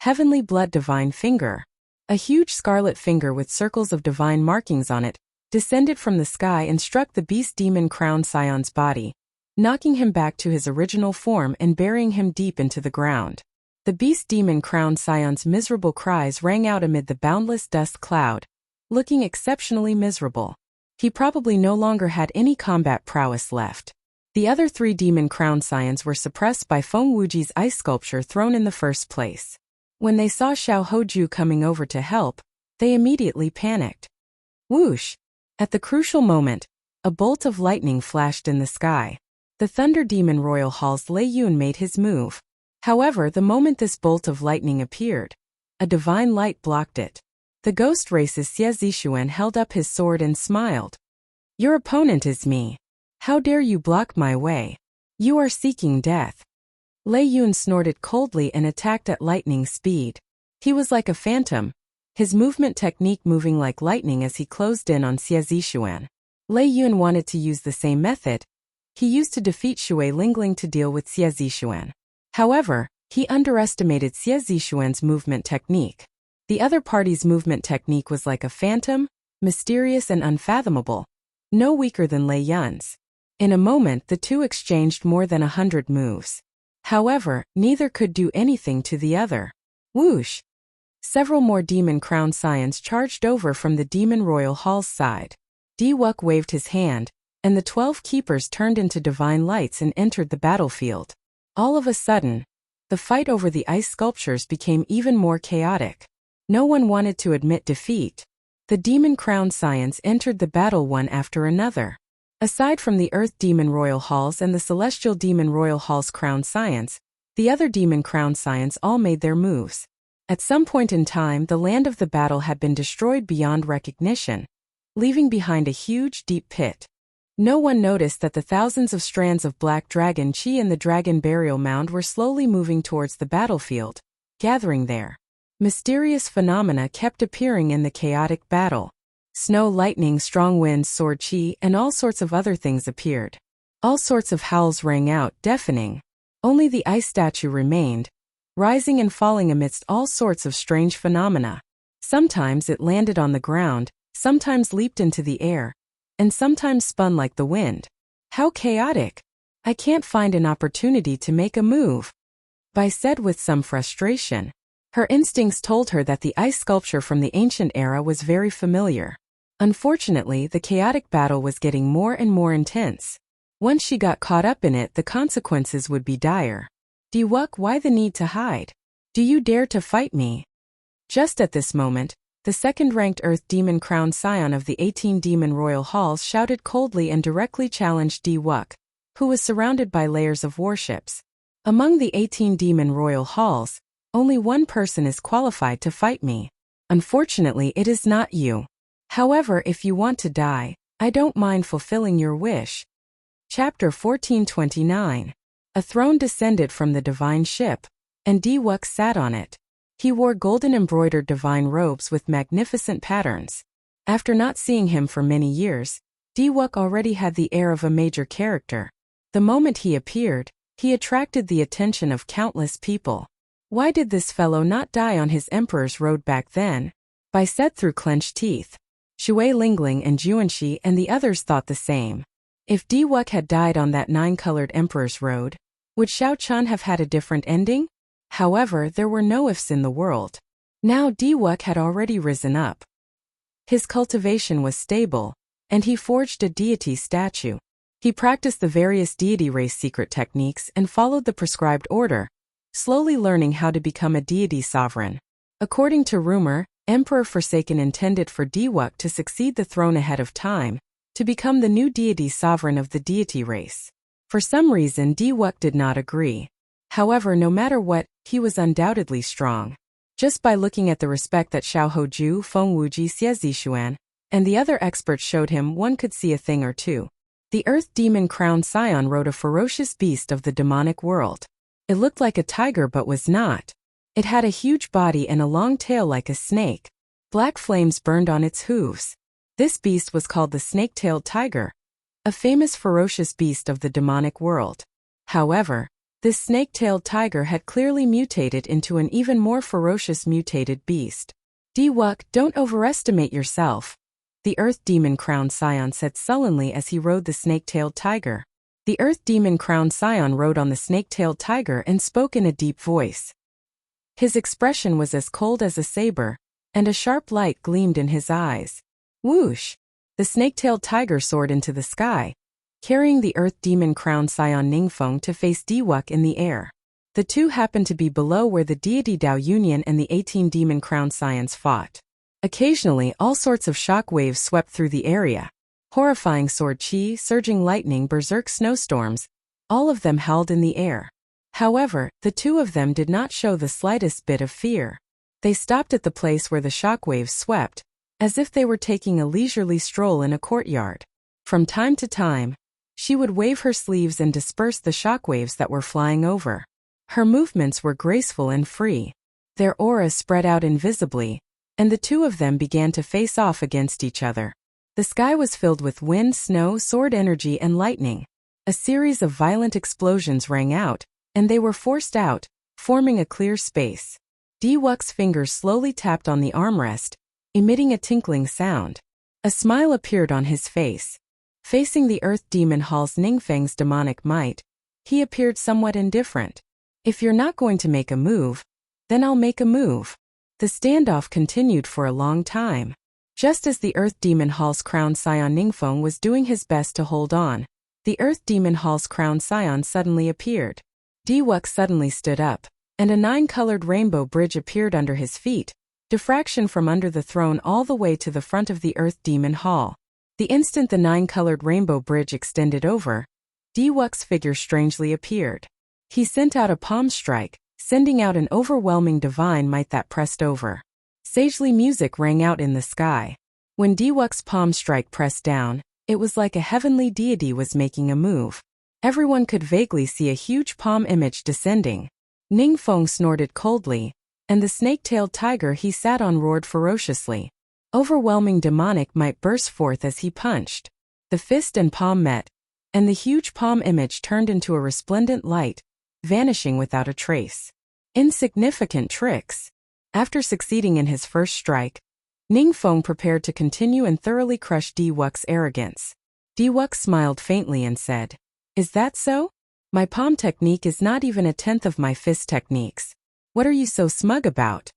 Heavenly Blood Divine Finger. A huge scarlet finger with circles of divine markings on it descended from the sky and struck the beast demon crowned scion's body, knocking him back to his original form and burying him deep into the ground. The beast demon crowned scion's miserable cries rang out amid the boundless dust cloud, looking exceptionally miserable. He probably no longer had any combat prowess left. The other 3 demon crowned scions were suppressed by Feng Wuji's ice sculpture thrown in the first place. When they saw Xiao Hoju coming over to help, they immediately panicked. Whoosh! At the crucial moment, a bolt of lightning flashed in the sky. The Thunder Demon Royal Hall's Lei Yun made his move. However, the moment this bolt of lightning appeared, a divine light blocked it. The ghost race's Xie Zixuan held up his sword and smiled. Your opponent is me. How dare you block my way? You are seeking death. Lei Yun snorted coldly and attacked at lightning speed. He was like a phantom, his movement technique moving like lightning as he closed in on Xie Zixuan. Lei Yun wanted to use the same method he used to defeat Shui Lingling to deal with Xie Zixuan. However, he underestimated Xie Zixuan's movement technique. The other party's movement technique was like a phantom, mysterious and unfathomable, no weaker than Lei Yun's. In a moment, the two exchanged more than 100 moves. However, neither could do anything to the other. Whoosh! Several more demon crowned scions charged over from the Demon Royal Hall's side. Diwuk waved his hand, and the 12 keepers turned into divine lights and entered the battlefield. All of a sudden, the fight over the ice sculptures became even more chaotic. No one wanted to admit defeat. The demon crowned scions entered the battle one after another. Aside from the Earth Demon Royal Halls and the Celestial Demon Royal Hall's crowned scions, the other demon crowned scions all made their moves. At some point in time, the land of the battle had been destroyed beyond recognition, leaving behind a huge, deep pit. No one noticed that the thousands of strands of black dragon chi in the dragon burial mound were slowly moving towards the battlefield, gathering there. Mysterious phenomena kept appearing in the chaotic battle. Snow, lightning, strong winds, sword chi, and all sorts of other things appeared. All sorts of howls rang out, deafening. Only the ice statue remained, rising and falling amidst all sorts of strange phenomena. Sometimes it landed on the ground, sometimes leaped into the air, and sometimes spun like the wind. How chaotic! I can't find an opportunity to make a move, Bai said with some frustration. Her instincts told her that the ice sculpture from the ancient era was very familiar. Unfortunately, the chaotic battle was getting more and more intense. Once she got caught up in it, the consequences would be dire. Diwuk, why the need to hide? Do you dare to fight me? Just at this moment, the second-ranked Earth Demon Crowned Scion of the 18 Demon Royal Halls shouted coldly and directly challenged Diwuk, who was surrounded by layers of warships. Among the 18 Demon Royal Halls, only one person is qualified to fight me. Unfortunately, it is not you. However, if you want to die, I don't mind fulfilling your wish. Chapter 1429. A throne descended from the divine ship, and Diwuk sat on it. He wore golden embroidered divine robes with magnificent patterns. After not seeing him for many years, Diwuk already had the air of a major character. The moment he appeared, he attracted the attention of countless people. Why did this fellow not die on his emperor's road back then? Bai said through clenched teeth. Shui Lingling and Juanxi and the others thought the same. If Diwuk had died on that 9-colored emperor's road, would Xiao Chun have had a different ending? However, there were no ifs in the world. Now Diwuk had already risen up. His cultivation was stable, and he forged a deity statue. He practiced the various deity race secret techniques and followed the prescribed order, slowly learning how to become a deity sovereign. According to rumor, Emperor Forsaken intended for Diwuk to succeed the throne ahead of time, to become the new deity sovereign of the deity race. For some reason, Diwuk did not agree. However, no matter what, he was undoubtedly strong. Just by looking at the respect that Xiao Hoju, Feng Wuji, Xie Zixuan, and the other experts showed him, one could see a thing or two. The Earth Demon Crowned Scion rode a ferocious beast of the demonic world. It looked like a tiger but was not. It had a huge body and a long tail like a snake. Black flames burned on its hooves. This beast was called the snake-tailed tiger, a famous ferocious beast of the demonic world. However, this snake-tailed tiger had clearly mutated into an even more ferocious mutated beast. Diwuk, don't overestimate yourself, the Earth Demon Crowned Scion said sullenly as he rode the snake-tailed tiger. The Earth Demon Crowned Scion rode on the snake-tailed tiger and spoke in a deep voice. His expression was as cold as a saber, and a sharp light gleamed in his eyes. Whoosh! The snake-tailed tiger soared into the sky, carrying the Earth Demon Crowned Scion Ningfeng to face Diwuk in the air. The two happened to be below where the deity Dao Union and the 18 Demon Crowned Scions fought. Occasionally, all sorts of shock waves swept through the area. Horrifying sword chi, surging lightning, berserk snowstorms, all of them howled in the air. However, the two of them did not show the slightest bit of fear. They stopped at the place where the shock waves swept, as if they were taking a leisurely stroll in a courtyard. From time to time, she would wave her sleeves and disperse the shock waves that were flying over. Her movements were graceful and free. Their auras spread out invisibly, and the two of them began to face off against each other. The sky was filled with wind, snow, sword energy, and lightning. A series of violent explosions rang out, and they were forced out, forming a clear space. Diwuk's fingers slowly tapped on the armrest, emitting a tinkling sound. A smile appeared on his face. Facing the Earth Demon Hall's Ningfeng's demonic might, he appeared somewhat indifferent. If you're not going to make a move, then I'll make a move. The standoff continued for a long time. Just as the Earth Demon Hall's Crowned Scion Ningfeng was doing his best to hold on, the Earth Demon Hall's Crowned Scion suddenly appeared. Diwuk suddenly stood up, and a 9-colored rainbow bridge appeared under his feet, diffraction from under the throne all the way to the front of the Earth Demon Hall. The instant the 9-colored rainbow bridge extended over, Diwuk's figure strangely appeared. He sent out a palm strike, sending out an overwhelming divine might that pressed over. Sagely music rang out in the sky. When Diwuk's palm strike pressed down, it was like a heavenly deity was making a move. Everyone could vaguely see a huge palm image descending. Ningfeng snorted coldly, and the snake-tailed tiger he sat on roared ferociously. Overwhelming demonic might burst forth as he punched. The fist and palm met, and the huge palm image turned into a resplendent light, vanishing without a trace. Insignificant tricks. After succeeding in his first strike, Ningfeng prepared to continue and thoroughly crush Diwuk's arrogance. Diwuk smiled faintly and said, "Is that so? My palm technique is not even a tenth of my fist techniques. What are you so smug about?"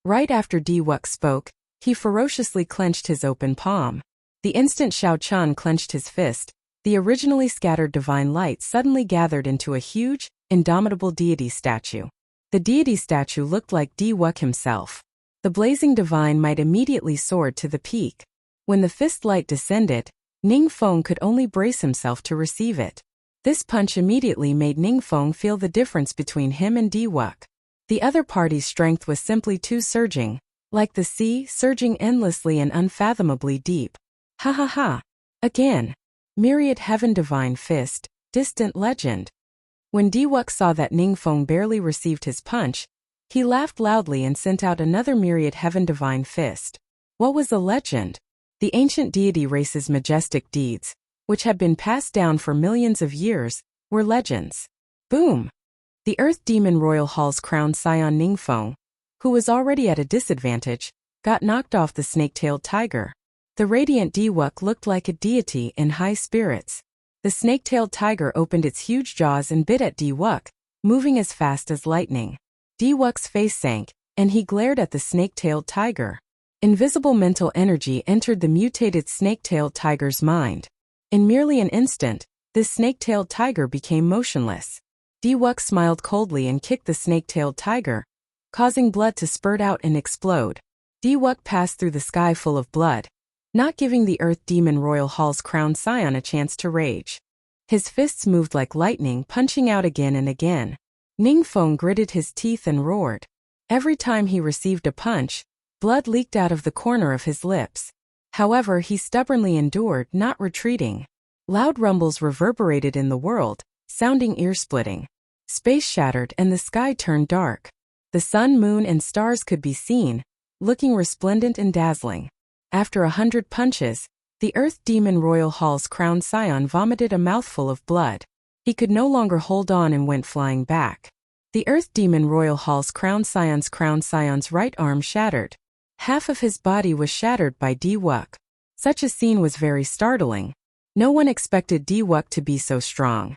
Right after Diwuk spoke, he ferociously clenched his open palm. The instant Xiao Chan clenched his fist, the originally scattered divine light suddenly gathered into a huge, indomitable deity statue. The deity statue looked like Diwuk himself. The blazing divine might immediately soared to the peak. When the fist light descended, Ningfeng could only brace himself to receive it. This punch immediately made Ningfeng feel the difference between him and Diwuk. The other party's strength was simply too surging, like the sea surging endlessly and unfathomably deep. Ha ha ha! Again! Myriad Heaven Divine Fist, distant legend. When Diwuk saw that Ningfeng barely received his punch, he laughed loudly and sent out another Myriad Heaven Divine Fist. What was a legend? The ancient deity race's majestic deeds, which had been passed down for millions of years, were legends. Boom! The Earth Demon Royal Hall's Crowned Scion Ningfeng, who was already at a disadvantage, got knocked off the snake-tailed tiger. The radiant Diwuk looked like a deity in high spirits. The snake-tailed tiger opened its huge jaws and bit at Diwuk, moving as fast as lightning. Diwuk's face sank, and he glared at the snake-tailed tiger. Invisible mental energy entered the mutated snake-tailed tiger's mind. In merely an instant, this snake-tailed tiger became motionless. Diwuk smiled coldly and kicked the snake-tailed tiger, causing blood to spurt out and explode. Diwuk passed through the sky full of blood, not giving the Earth Demon Royal Hall's Crowned Scion a chance to rage. His fists moved like lightning, punching out again and again. Ningfeng gritted his teeth and roared. Every time he received a punch, blood leaked out of the corner of his lips. However, he stubbornly endured, not retreating. Loud rumbles reverberated in the world, sounding ear-splitting. Space shattered and the sky turned dark. The sun, moon, and stars could be seen, looking resplendent and dazzling. After 100 punches, the Earth Demon Royal Hall's crowned scion vomited a mouthful of blood. He could no longer hold on and went flying back. The Earth Demon Royal Hall's crowned scion's right arm shattered. Half of his body was shattered by Wuxia. Such a scene was very startling. No one expected Wuxia to be so strong.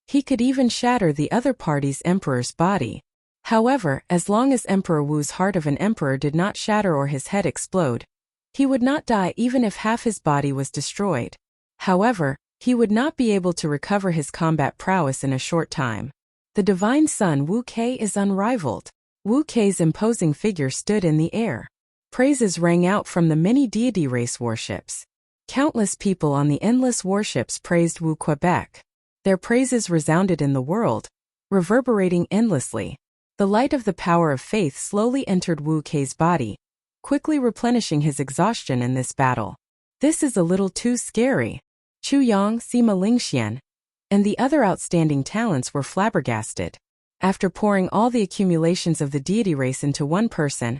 He could even shatter the other party's emperor's body. However, as long as Emperor Wu's heart of an emperor did not shatter or his head explode, he would not die even if half his body was destroyed. However, he would not be able to recover his combat prowess in a short time. The divine son Wu Kei is unrivaled. Wu Kei's imposing figure stood in the air. Praises rang out from the many deity race warships. Countless people on the endless warships praised Wu Quebec. Their praises resounded in the world, reverberating endlessly. The light of the power of faith slowly entered Wu Kei's body, quickly replenishing his exhaustion in this battle. This is a little too scary. Chu Yang, Sima Lingxian, and the other outstanding talents were flabbergasted. After pouring all the accumulations of the deity race into one person,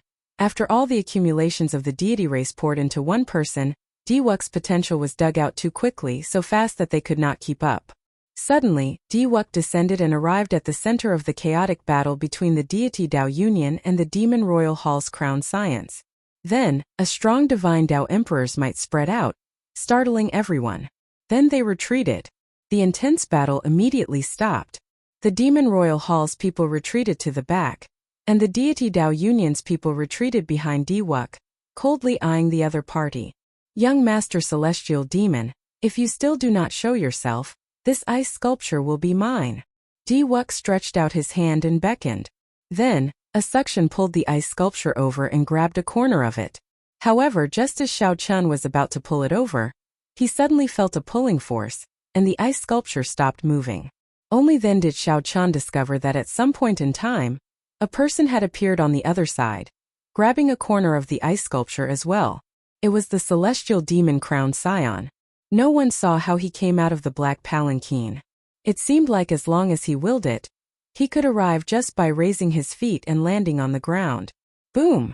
Wuxia's potential was dug out too quickly, so fast that they could not keep up. Suddenly, Wuxia descended and arrived at the center of the chaotic battle between the deity Dao Union and the Demon Royal Hall's crowned scions. Then, a strong divine Dao Emperor's might spread out, startling everyone. Then they retreated. The intense battle immediately stopped. The Demon Royal Hall's people retreated to the back, and the deity Dao Union's people retreated behind Wuxia, coldly eyeing the other party. Young Master Celestial Demon, if you still do not show yourself, this ice sculpture will be mine. Wuxia stretched out his hand and beckoned. Then, a suction pulled the ice sculpture over and grabbed a corner of it. However, just as Xiao Chun was about to pull it over, he suddenly felt a pulling force, and the ice sculpture stopped moving. Only then did Xiao Chun discover that at some point in time, a person had appeared on the other side, grabbing a corner of the ice sculpture as well. It was the celestial demon crowned scion. No one saw how he came out of the black palanquin. It seemed like as long as he willed it, he could arrive just by raising his feet and landing on the ground. Boom!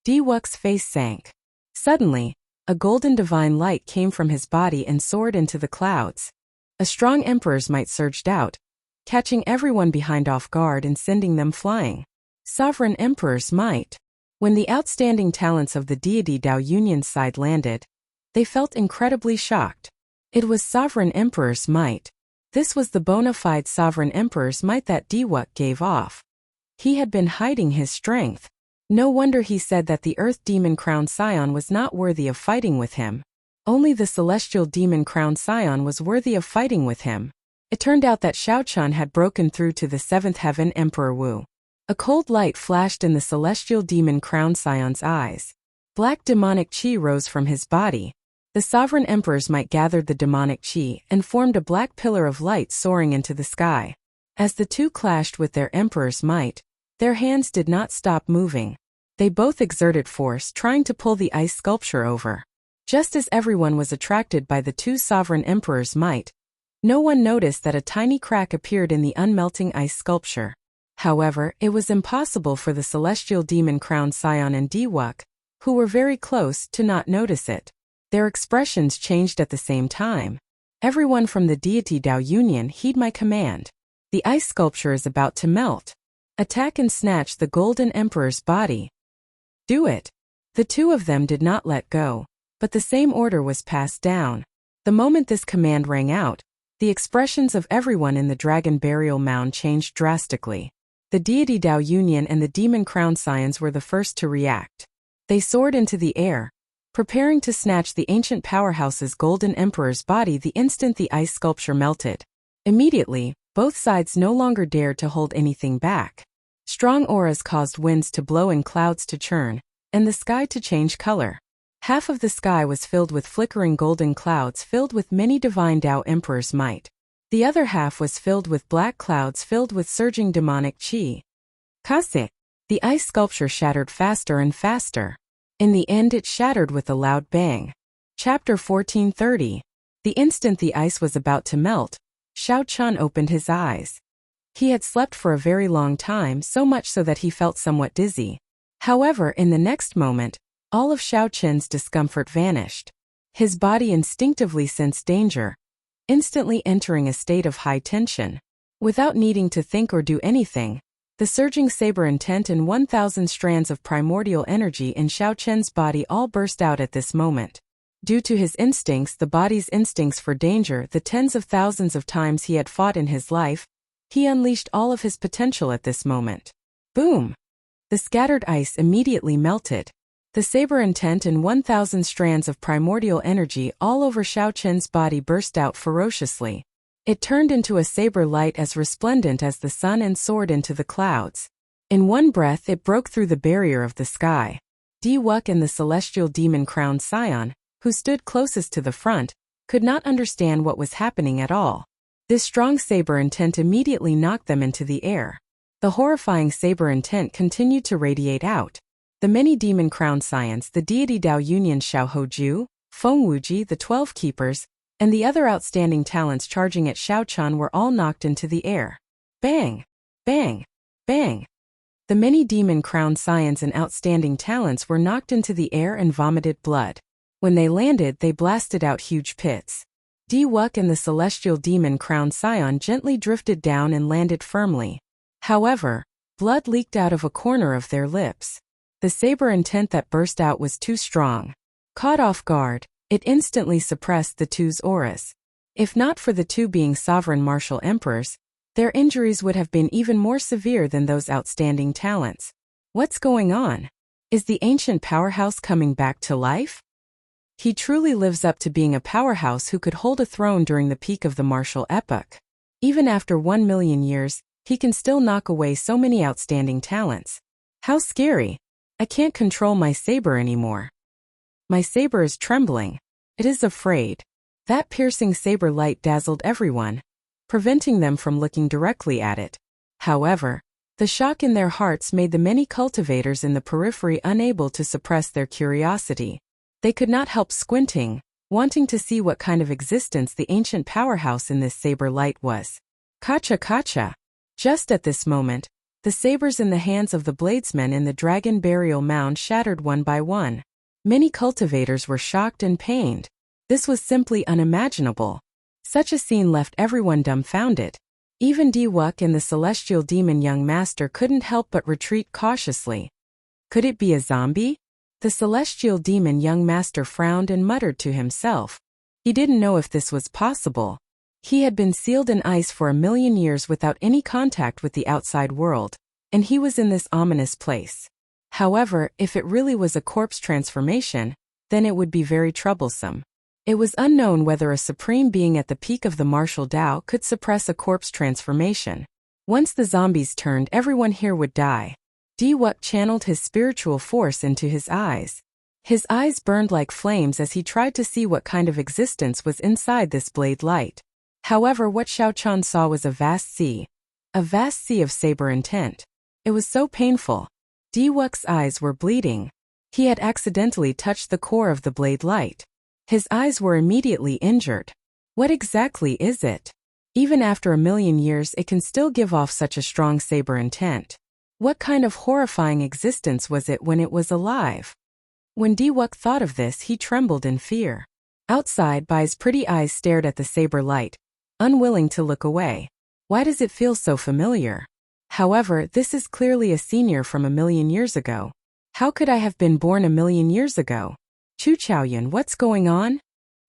Wuxia's face sank. Suddenly, a golden divine light came from his body and soared into the clouds. A strong emperor's might surged out, catching everyone behind off guard and sending them flying. Sovereign Emperor's might. When the outstanding talents of the deity Dao Union's side landed, they felt incredibly shocked. It was Sovereign Emperor's might. This was the bona fide Sovereign Emperor's might that Wuxia gave off. He had been hiding his strength. No wonder he said that the Earth Demon Crowned Scion was not worthy of fighting with him. Only the Celestial Demon Crowned Scion was worthy of fighting with him. It turned out that Xiao Chun had broken through to the seventh heaven Emperor Wu. A cold light flashed in the Celestial Demon Crowned Scion's eyes. Black demonic chi rose from his body. The Sovereign Emperor's might gathered the demonic chi and formed a black pillar of light soaring into the sky. As the two clashed with their Emperor's might, their hands did not stop moving. They both exerted force trying to pull the ice sculpture over. Just as everyone was attracted by the two Sovereign Emperor's might, no one noticed that a tiny crack appeared in the unmelting ice sculpture. However, it was impossible for the Celestial Demon Crowned Scion and Wuxia, who were very close, to not notice it. Their expressions changed at the same time. Everyone from the deity Dao Union, heed my command. The ice sculpture is about to melt. Attack and snatch the Golden Emperor's body. Do it. The two of them did not let go, but the same order was passed down. The moment this command rang out, the expressions of everyone in the Dragon Burial Mound changed drastically. The deity Dao Union and the Demon Crowned Scions were the first to react. They soared into the air, preparing to snatch the ancient powerhouse's Golden Emperor's body the instant the ice sculpture melted. Immediately, both sides no longer dared to hold anything back. Strong auras caused winds to blow and clouds to churn, and the sky to change color. Half of the sky was filled with flickering golden clouds filled with many divine Dao Emperor's might. The other half was filled with black clouds filled with surging demonic chi. Kase! The ice sculpture shattered faster and faster. In the end it shattered with a loud bang. Chapter 1430. The instant the ice was about to melt, Xiao Chun opened his eyes. He had slept for a very long time, so much so that he felt somewhat dizzy. However, in the next moment, all of Xiao Qin's discomfort vanished. His body instinctively sensed danger, instantly entering a state of high tension. Without needing to think or do anything, the surging saber intent and 1,000 strands of primordial energy in Xiao Qin's body all burst out at this moment. Due to his instincts, the body's instincts for danger, the tens of thousands of times he had fought in his life, he unleashed all of his potential at this moment. Boom! The scattered ice immediately melted. The saber intent and 1,000 strands of primordial energy all over Xiao Qin's body burst out ferociously. It turned into a saber light as resplendent as the sun and soared into the clouds. In one breath it broke through the barrier of the sky. Di Wuxia and the celestial demon-crowned scion, who stood closest to the front, could not understand what was happening at all. This strong saber intent immediately knocked them into the air. The horrifying saber intent continued to radiate out. The many demon-crowned scions, the deity Dao Union Xiao Hoju, Feng Wuji, the 12 keepers, and the other outstanding talents charging at Xiao Qin were all knocked into the air. Bang! Bang! Bang! The many demon-crowned scions and outstanding talents were knocked into the air and vomited blood. When they landed, they blasted out huge pits. Di Wuxia and the celestial demon-crowned scion gently drifted down and landed firmly. However, blood leaked out of a corner of their lips. The saber intent that burst out was too strong. Caught off guard, it instantly suppressed the two's auras. If not for the two being sovereign martial emperors, their injuries would have been even more severe than those outstanding talents. What's going on? Is the ancient powerhouse coming back to life? He truly lives up to being a powerhouse who could hold a throne during the peak of the martial epoch. Even after 1 million years, he can still knock away so many outstanding talents. How scary! I can't control my saber anymore. My saber is trembling. It is afraid. That piercing saber light dazzled everyone, preventing them from looking directly at it. However, the shock in their hearts made the many cultivators in the periphery unable to suppress their curiosity. They could not help squinting, wanting to see what kind of existence the ancient powerhouse in this saber light was. Kacha kacha! Just at this moment, the sabers in the hands of the bladesmen in the dragon burial mound shattered one by one. Many cultivators were shocked and pained. This was simply unimaginable. Such a scene left everyone dumbfounded. Even Di Wuxia and the celestial demon young master couldn't help but retreat cautiously. Could it be a zombie? The celestial demon young master frowned and muttered to himself. He didn't know if this was possible. He had been sealed in ice for 1 million years without any contact with the outside world, and he was in this ominous place. However, if it really was a corpse transformation, then it would be very troublesome. It was unknown whether a supreme being at the peak of the martial Tao could suppress a corpse transformation. Once the zombies turned, everyone here would die. Di Wuxia channeled his spiritual force into his eyes. His eyes burned like flames as he tried to see what kind of existence was inside this blade light. However, what Xiao Qin saw was a vast sea of saber intent. It was so painful. Di Wuxia's eyes were bleeding. He had accidentally touched the core of the blade light. His eyes were immediately injured. What exactly is it? Even after 1 million years, it can still give off such a strong saber intent. What kind of horrifying existence was it when it was alive? When Di Wuxia thought of this, he trembled in fear. Outside, Bai's pretty eyes stared at the saber light, unwilling to look away. Why does it feel so familiar? However, this is clearly a senior from 1 million years ago. How could I have been born 1 million years ago? Chu Chaoyun, what's going on?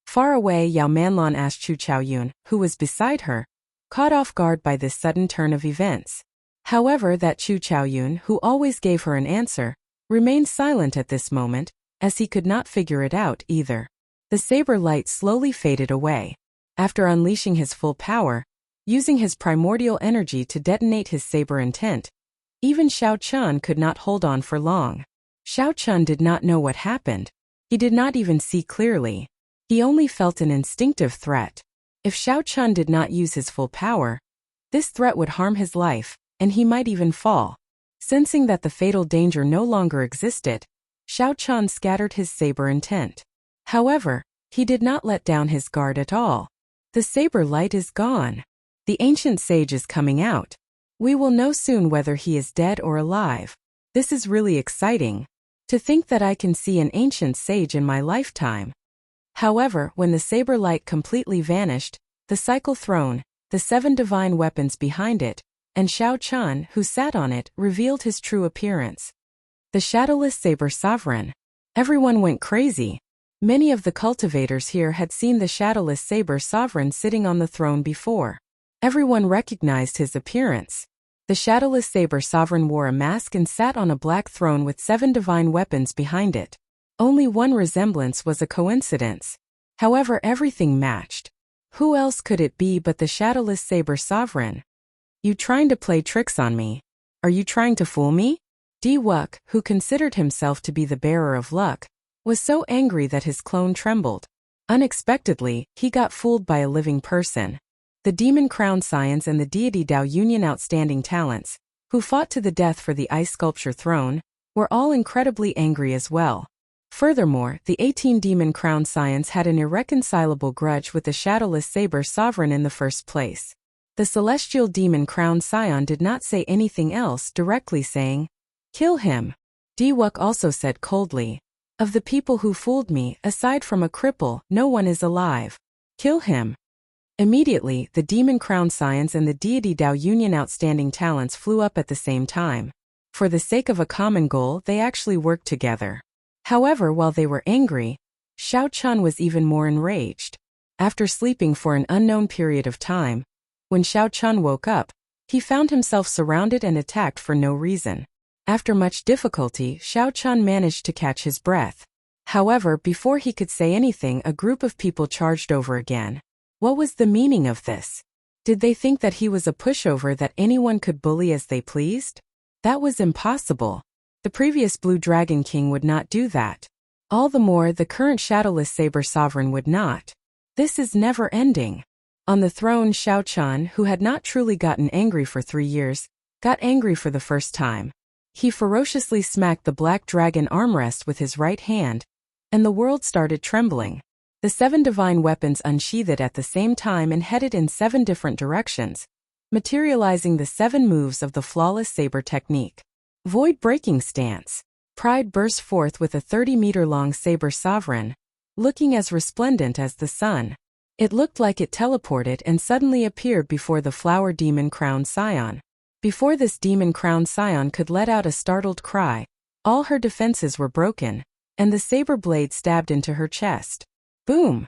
Far away, Yao Manlan asked Chu Chaoyun, who was beside her, caught off guard by this sudden turn of events. However, that Chu Chaoyun, who always gave her an answer, remained silent at this moment, as he could not figure it out either. The saber light slowly faded away. After unleashing his full power, using his primordial energy to detonate his saber intent, even Xiao Qin could not hold on for long. Xiao Qin did not know what happened. He did not even see clearly. He only felt an instinctive threat. If Xiao Qin did not use his full power, this threat would harm his life, and he might even fall. Sensing that the fatal danger no longer existed, Xiao Qin scattered his saber intent. However, he did not let down his guard at all. The saber light is gone. The ancient sage is coming out. We will know soon whether he is dead or alive. This is really exciting. To think that I can see an ancient sage in my lifetime. However, when the saber light completely vanished, the cycle throne, the 7 divine weapons behind it, and Shao Chun, who sat on it, revealed his true appearance. The shadowless saber sovereign. Everyone went crazy. Many of the cultivators here had seen the shadowless saber sovereign sitting on the throne before. Everyone recognized his appearance. The shadowless saber sovereign wore a mask and sat on a black throne with 7 divine weapons behind it. Only one resemblance was a coincidence. However, everything matched. Who else could it be but the shadowless saber sovereign? You trying to play tricks on me? Are you trying to fool me? Wuk, who considered himself to be the bearer of luck, was so angry that his clone trembled. Unexpectedly, he got fooled by a living person. The Demon Crown Scions and the Deity Dao Union Outstanding Talents, who fought to the death for the ice sculpture throne, were all incredibly angry as well. Furthermore, the 18 Demon Crown Scions had an irreconcilable grudge with the shadowless saber sovereign in the first place. The celestial Demon Crown Scion did not say anything else, directly saying, "Kill him." Wuk also said coldly, "Of the people who fooled me, aside from a cripple, no one is alive. Kill him." Immediately, the Demon Crown Scions and the Deity Dao Union Outstanding Talents flew up at the same time. For the sake of a common goal, they actually worked together. However, while they were angry, Shao Chun was even more enraged. After sleeping for an unknown period of time, when Shao Chun woke up, he found himself surrounded and attacked for no reason. After much difficulty, Shao Chun managed to catch his breath. However, before he could say anything, a group of people charged over again. What was the meaning of this? Did they think that he was a pushover that anyone could bully as they pleased? That was impossible. The previous Blue Dragon King would not do that. All the more the current Shadowless Saber Sovereign would not. This is never ending. On the throne, Shao Chun, who had not truly gotten angry for 3 years, got angry for the first time. He ferociously smacked the black dragon armrest with his right hand, and the world started trembling. The 7 divine weapons unsheathed at the same time and headed in 7 different directions, materializing the 7 moves of the flawless saber technique. Void-breaking stance. Pride burst forth with a 30-meter-long saber sovereign, looking as resplendent as the sun. It looked like it teleported and suddenly appeared before the flower demon crown scion. Before this demon crown scion could let out a startled cry, all her defenses were broken, and the saber blade stabbed into her chest. Boom!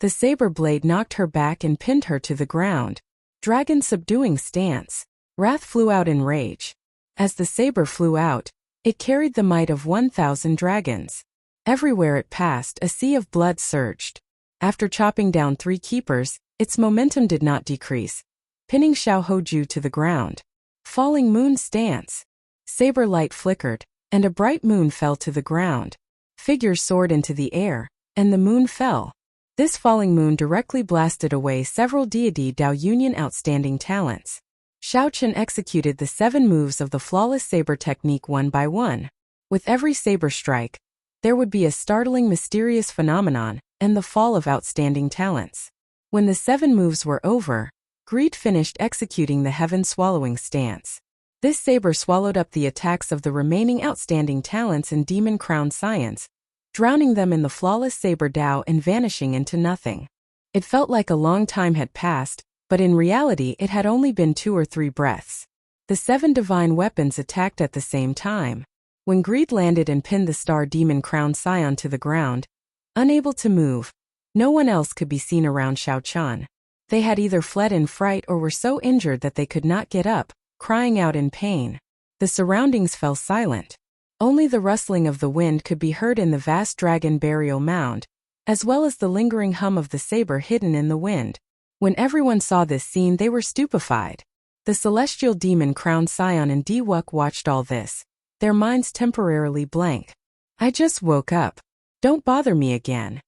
The saber blade knocked her back and pinned her to the ground. Dragon subduing stance. Wrath flew out in rage. As the saber flew out, it carried the might of 1,000 dragons. Everywhere it passed, a sea of blood surged. After chopping down 3 keepers, its momentum did not decrease, pinning Xiao Hoju to the ground. Falling moon stance. Saber light flickered, and a bright moon fell to the ground. Figures soared into the air, and the moon fell. This falling moon directly blasted away several Deity Dao Union Outstanding Talents. Shao Chun executed the 7 moves of the flawless saber technique one by one. With every saber strike, there would be a startling mysterious phenomenon, and the fall of outstanding talents. When the 7 moves were over, Greed finished executing the heaven-swallowing stance. This saber swallowed up the attacks of the remaining outstanding talents and Demon Crown Science, drowning them in the flawless saber Dao and vanishing into nothing. It felt like a long time had passed, but in reality it had only been 2 or 3 breaths. The 7 divine weapons attacked at the same time. When Greed landed and pinned the star Demon Crown Scion to the ground, unable to move, no one else could be seen around Shao Chun. They had either fled in fright or were so injured that they could not get up, crying out in pain. The surroundings fell silent. Only the rustling of the wind could be heard in the vast dragon burial mound, as well as the lingering hum of the saber hidden in the wind. When everyone saw this scene, they were stupefied. The celestial demon Crown Scion and Wuk watched all this, their minds temporarily blank. I just woke up. Don't bother me again.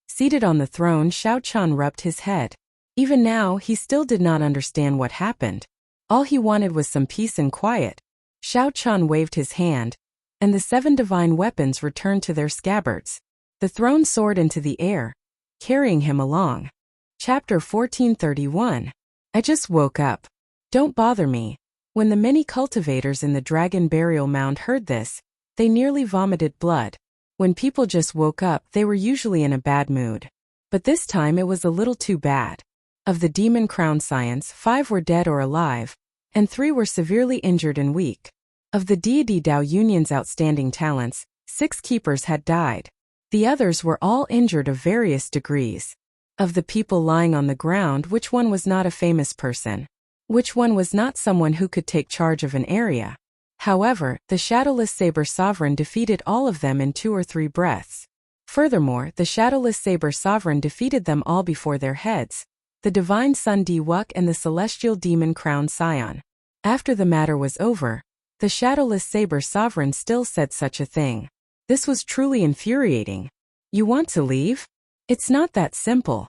Seated on the throne, Shao Chun rubbed his head. Even now, he still did not understand what happened. All he wanted was some peace and quiet. Shao Chun waved his hand, and the 7 divine weapons returned to their scabbards. The throne soared into the air, carrying him along. Chapter 1431. I just woke up. Don't bother me. When the many cultivators in the dragon burial mound heard this, they nearly vomited blood. When people just woke up, they were usually in a bad mood. But this time it was a little too bad. Of the demon crown scions, 5 were dead or alive, and 3 were severely injured and weak. Of the deity Dao Yunyan's outstanding talents, 6 keepers had died. The others were all injured of various degrees. Of the people lying on the ground, which one was not a famous person? Which one was not someone who could take charge of an area? However, the shadowless saber sovereign defeated all of them in 2 or 3 breaths. Furthermore, the shadowless saber sovereign defeated them all before their heads, the divine son Diwuk and the celestial demon crown scion. After the matter was over, the shadowless saber sovereign still said such a thing. This was truly infuriating. You want to leave? It's not that simple.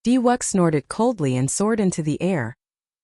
Diwuk snorted coldly and soared into the air,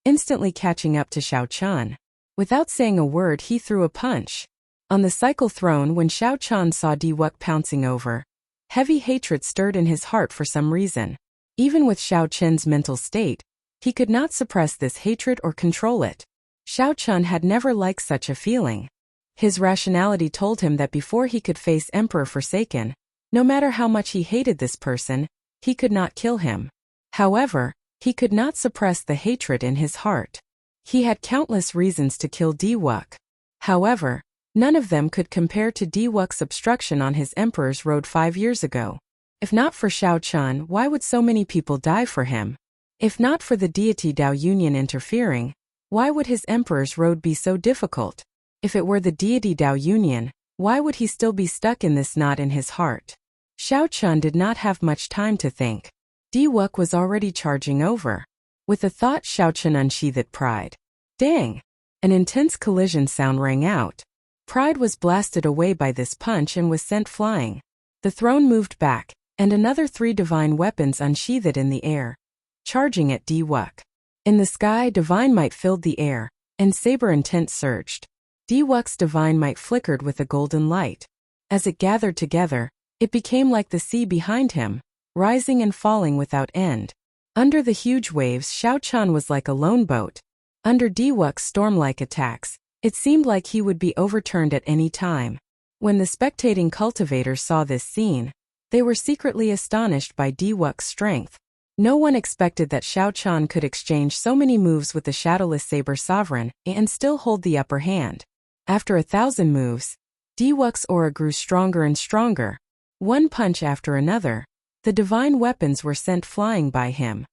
instantly catching up to Xiao Chun. Without saying a word, he threw a punch. On the cycle throne, when Xiao Chun saw Diwuk pouncing over, heavy hatred stirred in his heart for some reason. Even with Xiao Chun's mental state, he could not suppress this hatred or control it. Xiao Chun had never liked such a feeling. His rationality told him that before he could face Emperor Forsaken, no matter how much he hated this person, he could not kill him. However, he could not suppress the hatred in his heart. He had countless reasons to kill Diwuk. However, none of them could compare to Diwuk's obstruction on his emperor's road 5 years ago. If not for Xiao Chun, why would so many people die for him? If not for the deity Dao Yunyan interfering, why would his emperor's road be so difficult? If it were the deity Dao Yunyan, why would he still be stuck in this knot in his heart? Xiao Chun did not have much time to think. Diwuk was already charging over. With the thought, Xiao Chun unsheathed pride. Dang! An intense collision sound rang out. Pride was blasted away by this punch and was sent flying. The throne moved back, and another 3 divine weapons unsheathed in the air, charging at Diwuk. In the sky, divine might filled the air, and saber intent surged. Diwuk's divine might flickered with a golden light. As it gathered together, it became like the sea behind him, rising and falling without end. Under the huge waves, Xiao Chun was like a lone boat. Under Diwuk's storm-like attacks, it seemed like he would be overturned at any time. When the spectating cultivators saw this scene, they were secretly astonished by Diwuk's strength. No one expected that Xiao Chun could exchange so many moves with the shadowless saber sovereign and still hold the upper hand. After 1,000 moves, Diwuk's aura grew stronger and stronger. One punch after another, the divine weapons were sent flying by him.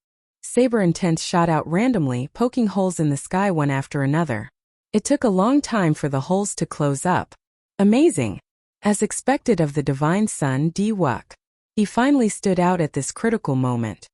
Saber intents shot out randomly, poking holes in the sky one after another. It took a long time for the holes to close up. Amazing! As expected of the divine son Diwuk, he finally stood out at this critical moment.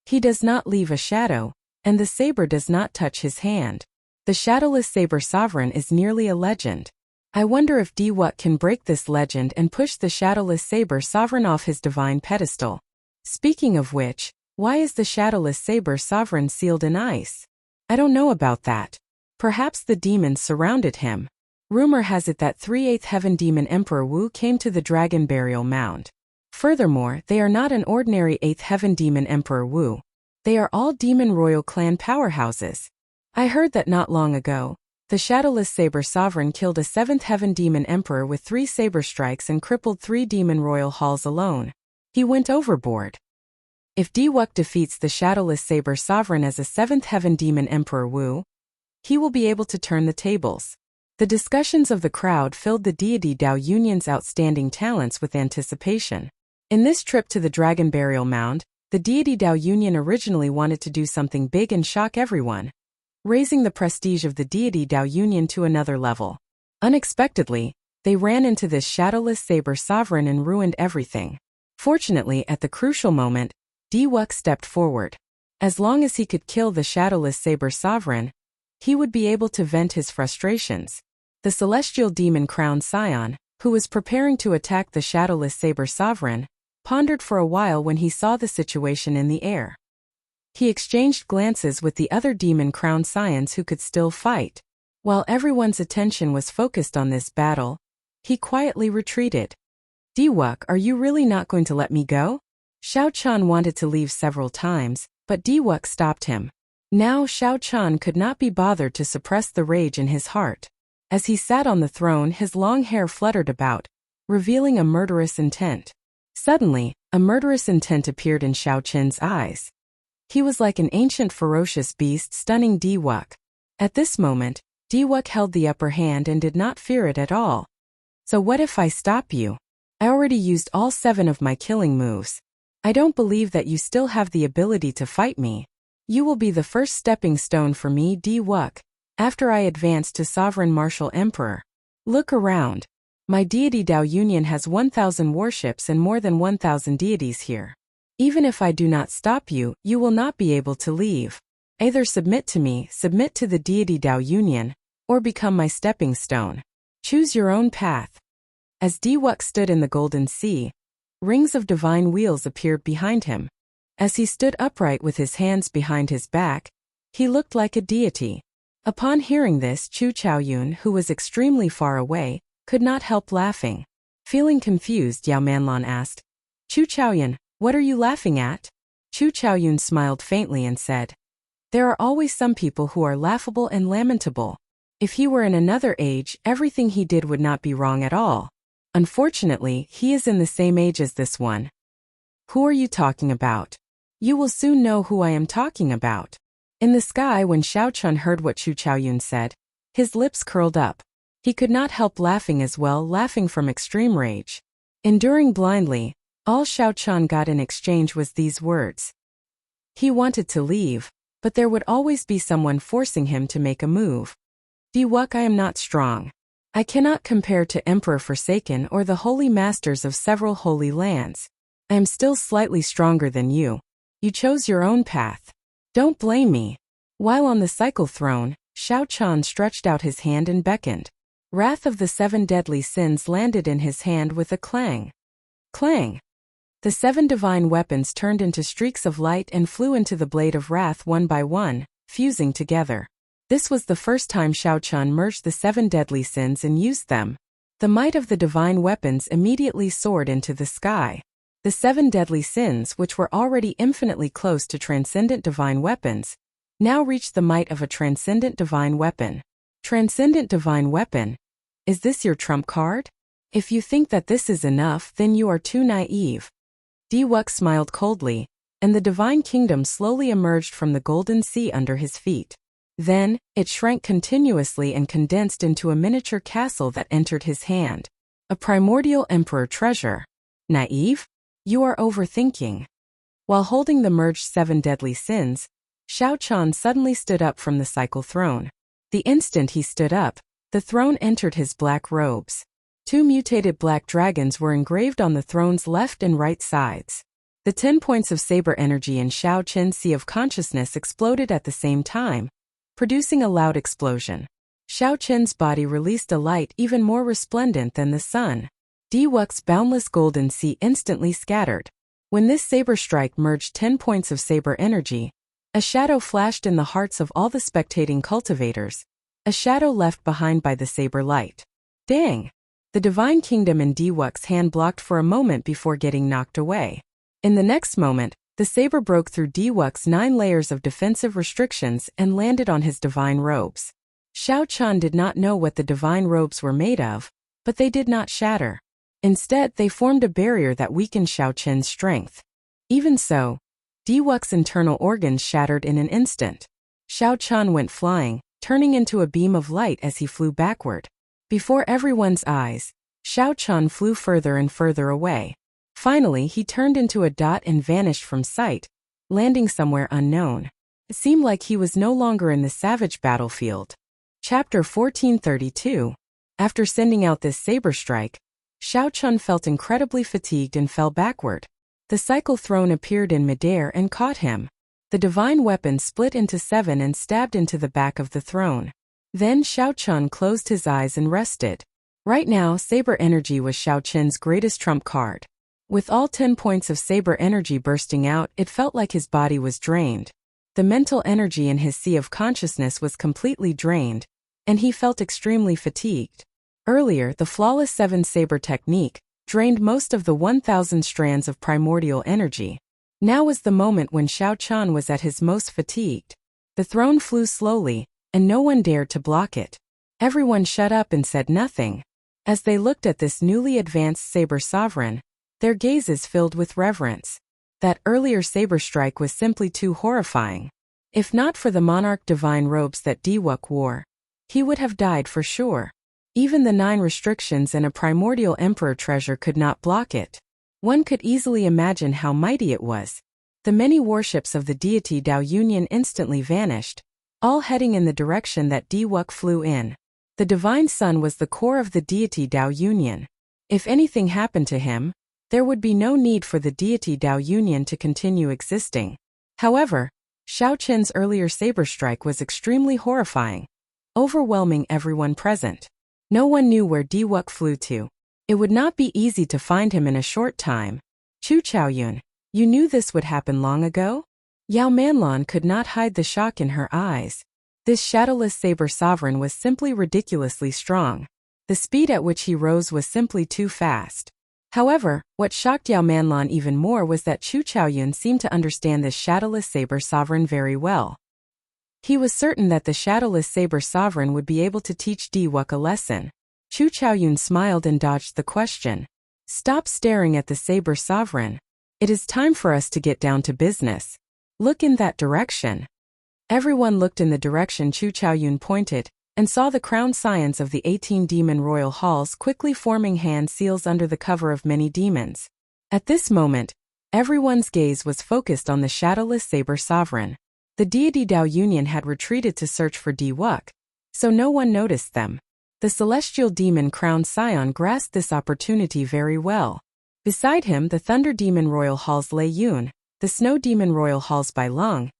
He does not leave a shadow, and the saber does not touch his hand. The shadowless saber sovereign is nearly a legend. I wonder if Diwuk can break this legend and push the shadowless saber sovereign off his divine pedestal. Speaking of which, why is the shadowless saber sovereign sealed in ice? I don't know about that. Perhaps the demons surrounded him. Rumor has it that 3/8 Heaven Demon Emperor Wu came to the Dragon Burial Mound. Furthermore, they are not an ordinary 8th Heaven Demon Emperor Wu. They are all demon royal clan powerhouses. I heard that not long ago, the shadowless saber sovereign killed a 7th Heaven Demon Emperor with 3 saber strikes and crippled 3 demon royal halls alone. He went overboard. If Diwuk defeats the shadowless saber sovereign as a 7th Heaven Demon Emperor Wu, he will be able to turn the tables. The discussions of the crowd filled the deity Dao Yunyan's outstanding talents with anticipation. In this trip to the Dragon Burial Mound, the deity Dao Yunyan originally wanted to do something big and shock everyone, raising the prestige of the deity Dao Yunyan to another level. Unexpectedly, they ran into this shadowless saber sovereign and ruined everything. Fortunately, at the crucial moment, Diwuk stepped forward. As long as he could kill the shadowless saber sovereign, he would be able to vent his frustrations. The celestial demon crown scion, who was preparing to attack the shadowless saber sovereign, pondered for a while when he saw the situation in the air. He exchanged glances with the other demon crown scions who could still fight. While everyone's attention was focused on this battle, he quietly retreated. Diwuk, are you really not going to let me go? Xiao Chun wanted to leave several times, but Diwuk stopped him. Now Xiao Chan could not be bothered to suppress the rage in his heart. As he sat on the throne, his long hair fluttered about, revealing a murderous intent. Suddenly, a murderous intent appeared in Xiao Chen's eyes. He was like an ancient ferocious beast stunning Diwuk. At this moment, Diwuk held the upper hand and did not fear it at all. So what if I stop you? I already used all 7 of my killing moves. I don't believe that you still have the ability to fight me. You will be the first stepping stone for me, Diwuk, after I advance to Sovereign Martial Emperor. Look around. My deity Dao Union has 1,000 warships and more than 1,000 deities here. Even if I do not stop you, you will not be able to leave. Either submit to me, submit to the deity Dao Union, or become my stepping stone. Choose your own path. As Diwuk stood in the Golden Sea, rings of divine wheels appeared behind him. As he stood upright with his hands behind his back, he looked like a deity. Upon hearing this, Chu Chaoyun, who was extremely far away, could not help laughing. Feeling confused, Yao Manlan asked, Chu Chaoyun, what are you laughing at? Chu Chaoyun smiled faintly and said, there are always some people who are laughable and lamentable. If he were in another age, everything he did would not be wrong at all. Unfortunately, he is in the same age as this one. Who are you talking about? You will soon know who I am talking about. In the sky, when Xiao Chun heard what Chu Chaoyun said, his lips curled up. He could not help laughing as well, laughing from extreme rage. Enduring blindly, all Xiao Chun got in exchange was these words. He wanted to leave, but there would always be someone forcing him to make a move. Diwuk, I am not strong. I cannot compare to Emperor Forsaken or the holy masters of several holy lands. I am still slightly stronger than you. You chose your own path. Don't blame me. While on the cycle throne, Xiao Chan stretched out his hand and beckoned. Wrath of the 7 deadly sins landed in his hand with a clang. Clang! The 7 divine weapons turned into streaks of light and flew into the blade of wrath one by one, fusing together. This was the first time Xiao Chun merged the 7 deadly sins and used them. The might of the divine weapons immediately soared into the sky. The 7 deadly sins, which were already infinitely close to transcendent divine weapons, now reached the might of a transcendent divine weapon. Transcendent divine weapon? Is this your trump card? If you think that this is enough, then you are too naive. Diwuk smiled coldly, and the divine kingdom slowly emerged from the golden sea under his feet. Then, it shrank continuously and condensed into a miniature castle that entered his hand. A primordial emperor treasure. Naive? You are overthinking. While holding the merged 7 deadly sins, Xiao Chan suddenly stood up from the cycle throne. The instant he stood up, the throne entered his black robes. 2 mutated black dragons were engraved on the throne's left and right sides. The 10 points of saber energy in Xiao Chen's sea of consciousness exploded at the same time, producing a loud explosion. Xiao Chen's body released a light even more resplendent than the sun. Diwuk's boundless golden sea instantly scattered. When this saber strike merged 10 points of saber energy, a shadow flashed in the hearts of all the spectating cultivators, a shadow left behind by the saber light. Dang! The divine kingdom in Diwuk's hand blocked for a moment before getting knocked away. In the next moment, the saber broke through Diwuk's 9 layers of defensive restrictions and landed on his divine robes. Xiao Chan did not know what the divine robes were made of, but they did not shatter. Instead, they formed a barrier that weakened Xiao Chen's strength. Even so, Diwuk's internal organs shattered in an instant. Xiao Chan went flying, turning into a beam of light as he flew backward. Before everyone's eyes, Xiao Chan flew further and further away. Finally, he turned into a dot and vanished from sight, landing somewhere unknown. It seemed like he was no longer in the savage battlefield. Chapter 1432. After sending out this saber strike, Xiao Chun felt incredibly fatigued and fell backward. The cycle throne appeared in midair and caught him. The divine weapon split into 7 and stabbed into the back of the throne. Then Xiao Chun closed his eyes and rested. Right now, saber energy was Xiao Chen's greatest trump card. With all 10 points of saber energy bursting out, it felt like his body was drained. The mental energy in his sea of consciousness was completely drained, and he felt extremely fatigued. Earlier, the flawless 7 saber technique drained most of the 1,000 strands of primordial energy. Now was the moment when Xiao Chan was at his most fatigued. The throne flew slowly, and no one dared to block it. Everyone shut up and said nothing. As they looked at this newly advanced saber sovereign, their gazes filled with reverence. That earlier saber strike was simply too horrifying. If not for the monarch divine robes that Diwuk wore, he would have died for sure. Even the 9 restrictions and a primordial emperor treasure could not block it. One could easily imagine how mighty it was. The many warships of the deity Dao Union instantly vanished, all heading in the direction that Diwuk flew in. The divine sun was the core of the deity Dao Union. If anything happened to him, there would be no need for the deity Dao Union to continue existing. However, Xiao Qin's earlier saber strike was extremely horrifying, overwhelming everyone present. No one knew where Diwuk flew to. It would not be easy to find him in a short time. Chu Chaoyun, you knew this would happen long ago? Yao Manlan could not hide the shock in her eyes. This shadowless saber sovereign was simply ridiculously strong. The speed at which he rose was simply too fast. However, what shocked Yao Manlan even more was that Chu Chaoyun seemed to understand this shadowless saber sovereign very well. He was certain that the shadowless saber sovereign would be able to teach Diwuk a lesson. Chu Chaoyun smiled and dodged the question. Stop staring at the saber sovereign. It is time for us to get down to business. Look in that direction. Everyone looked in the direction Chu Chaoyun pointed, and saw the crowned scions of the 18 demon royal halls quickly forming hand seals under the cover of many demons. At this moment, everyone's gaze was focused on the shadowless saber sovereign. The deity Dao Union had retreated to search for Diwuk, so no one noticed them. The celestial demon crowned scion grasped this opportunity very well. Beside him, the thunder demon royal halls Lei Yun, the snow demon royal halls Bai Long,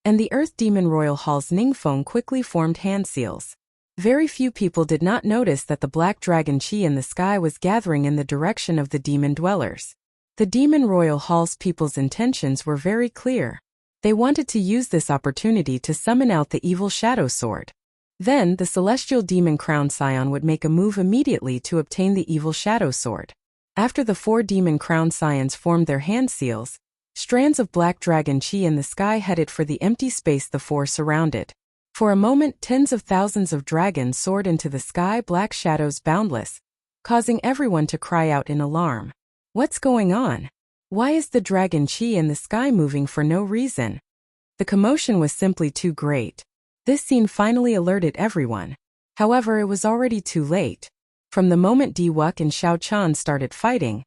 and the earth demon royal halls Ningfeng quickly formed hand seals. Very few people did not notice that the black dragon Qi in the sky was gathering in the direction of the demon dwellers. The demon royal hall's people's intentions were very clear. They wanted to use this opportunity to summon out the evil shadow sword. Then, the celestial demon crowned scion would make a move immediately to obtain the evil shadow sword. After the 4 demon crowned scions formed their hand seals, strands of black dragon Qi in the sky headed for the empty space the 4 surrounded. For a moment, tens of thousands of dragons soared into the sky, black shadows boundless, causing everyone to cry out in alarm. What's going on? Why is the dragon Qi in the sky moving for no reason? The commotion was simply too great. This scene finally alerted everyone. However, it was already too late. From the moment Diwuk and Xiao Chan started fighting,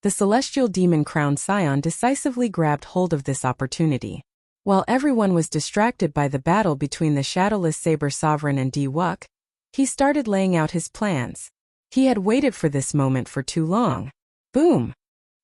the celestial demon crowned scion decisively grabbed hold of this opportunity. While everyone was distracted by the battle between the shadowless saber sovereign and Diwuk, he started laying out his plans. He had waited for this moment for too long. Boom!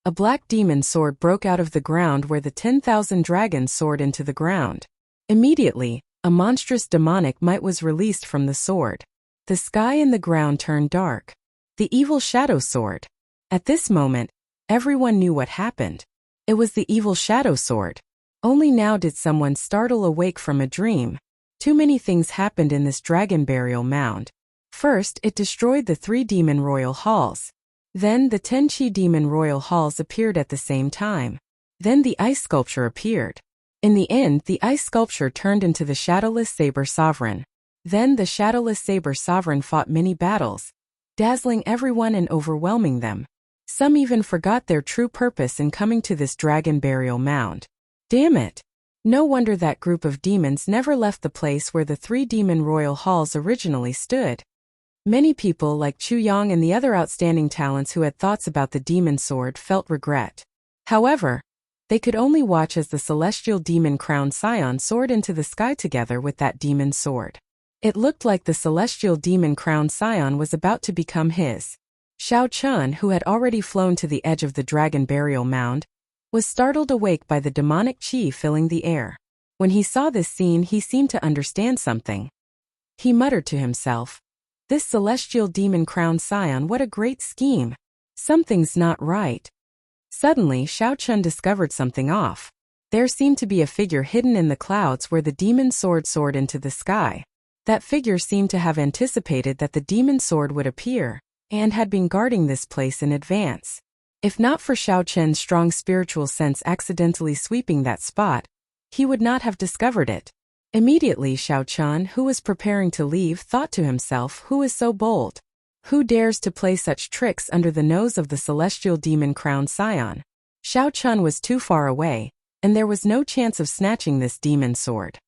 A black demon sword broke out of the ground where the 10,000 dragons soared into the ground. Immediately, a monstrous demonic might was released from the sword. The sky and the ground turned dark. The evil shadow sword. At this moment, everyone knew what happened. It was the evil shadow sword. Only now did someone startle awake from a dream. Too many things happened in this dragon burial mound. First, it destroyed the 3 demon royal halls. Then the 10 Qi demon royal halls appeared at the same time. Then the ice sculpture appeared. In the end, the ice sculpture turned into the shadowless saber sovereign. Then the shadowless saber sovereign fought many battles, dazzling everyone and overwhelming them. Some even forgot their true purpose in coming to this dragon burial mound. Damn it! No wonder that group of demons never left the place where the 3 demon royal halls originally stood. Many people like Chu Yang and the other outstanding talents who had thoughts about the demon sword felt regret. However, they could only watch as the celestial demon crowned scion soared into the sky together with that demon sword. It looked like the celestial demon crowned scion was about to become his. Xiao Chun, who had already flown to the edge of the dragon burial mound, was startled awake by the demonic qi filling the air. When he saw this scene, he seemed to understand something. He muttered to himself, "This celestial demon crowned scion, what a great scheme. Something's not right." Suddenly, Xiao Chun discovered something off. There seemed to be a figure hidden in the clouds where the demon sword soared into the sky. That figure seemed to have anticipated that the demon sword would appear, and had been guarding this place in advance. If not for Xiao Chen's strong spiritual sense accidentally sweeping that spot, he would not have discovered it. Immediately Xiao Chun, who was preparing to leave, thought to himself, who is so bold? Who dares to play such tricks under the nose of the celestial demon-crowned scion? Xiao Chun was too far away, and there was no chance of snatching this demon sword.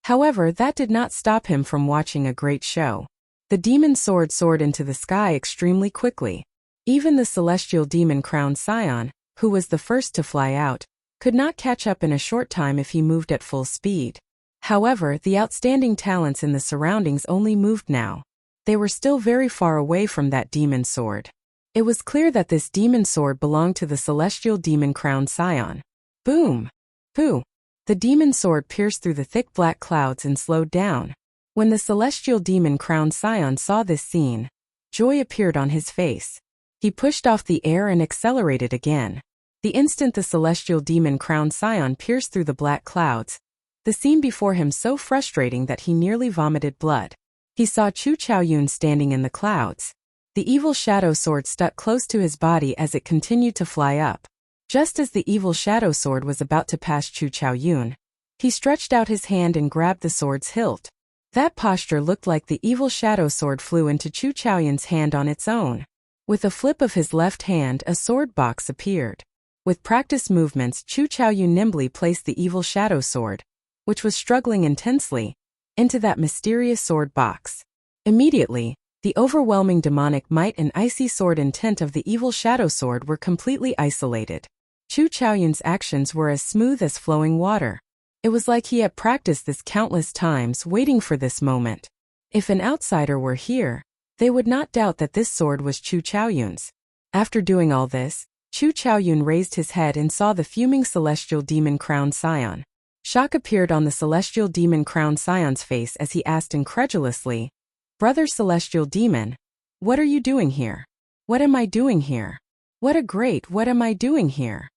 However, that did not stop him from watching a great show. The demon sword soared into the sky extremely quickly. Even the celestial demon-crowned scion, who was the first to fly out, could not catch up in a short time if he moved at full speed. However, the outstanding talents in the surroundings only moved now. They were still very far away from that demon sword. It was clear that this demon sword belonged to the celestial demon-crowned scion. Boom! Pooh! The demon sword pierced through the thick black clouds and slowed down. When the celestial demon-crowned scion saw this scene, joy appeared on his face. He pushed off the air and accelerated again. The instant the celestial demon-crowned scion pierced through the black clouds, the scene before him so frustrating that he nearly vomited blood. He saw Chu Chaoyun standing in the clouds. The evil shadow sword stuck close to his body as it continued to fly up. Just as the evil shadow sword was about to pass Chu Chaoyun, he stretched out his hand and grabbed the sword's hilt. That posture looked like the evil shadow sword flew into Chu Chaoyun's hand on its own. With a flip of his left hand, a sword box appeared. With practiced movements, Chu Chaoyun nimbly placed the evil shadow sword, which was struggling intensely, into that mysterious sword box. Immediately, the overwhelming demonic might and icy sword intent of the evil shadow sword were completely isolated. Chu Chaoyun's actions were as smooth as flowing water. It was like he had practiced this countless times, waiting for this moment. If an outsider were here, they would not doubt that this sword was Chu Chaoyun's. After doing all this, Chu Chaoyun raised his head and saw the fuming celestial demon-crowned scion. Shock appeared on the celestial demon-crowned scion's face as he asked incredulously, "Brother celestial demon, what are you doing here? What am I doing here? What am I doing here?"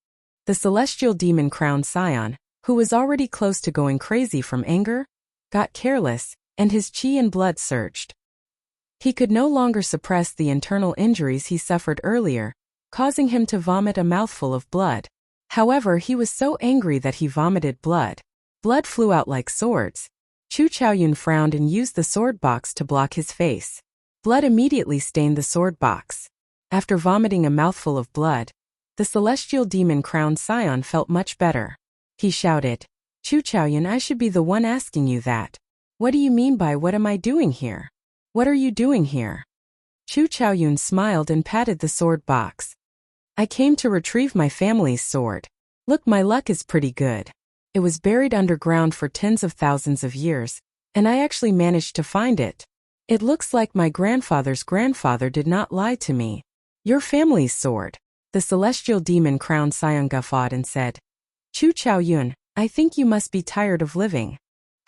The celestial demon-crowned scion, who was already close to going crazy from anger, got careless, and his chi and blood surged. He could no longer suppress the internal injuries he suffered earlier, causing him to vomit a mouthful of blood. However, he was so angry that he vomited blood. Blood flew out like swords. Chu Chaoyun frowned and used the sword box to block his face. Blood immediately stained the sword box. After vomiting a mouthful of blood, the celestial demon-crowned scion felt much better. He shouted, "Chu Chaoyun, I should be the one asking you that. What do you mean by what am I doing here? What are you doing here?" Chu Chaoyun smiled and patted the sword box. "I came to retrieve my family's sword. Look, my luck is pretty good. It was buried underground for tens of thousands of years, and I actually managed to find it. It looks like my grandfather's grandfather did not lie to me. Your family's sword." The celestial demon-crowned scion guffawed and said, "Chu Chaoyun, I think you must be tired of living.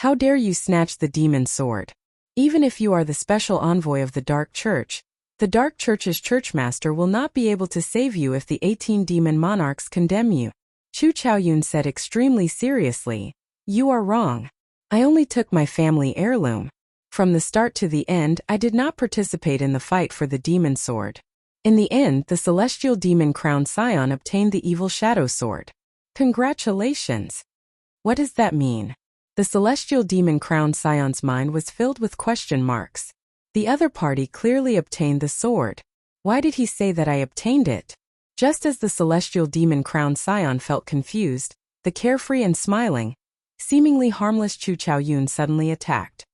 How dare you snatch the demon sword? Even if you are the special envoy of the Dark Church, the Dark Church's churchmaster will not be able to save you if the 18 demon monarchs condemn you." Chu Chaoyun said extremely seriously, "You are wrong. I only took my family heirloom. From the start to the end, I did not participate in the fight for the demon sword. In the end, the celestial demon-crowned scion obtained the evil shadow sword. Congratulations! What does that mean?" The celestial demon-crowned scion's mind was filled with question marks. The other party clearly obtained the sword. Why did he say that I obtained it? Just as the celestial demon-crowned scion felt confused, the carefree and smiling, seemingly harmless Chu Chaoyun suddenly attacked.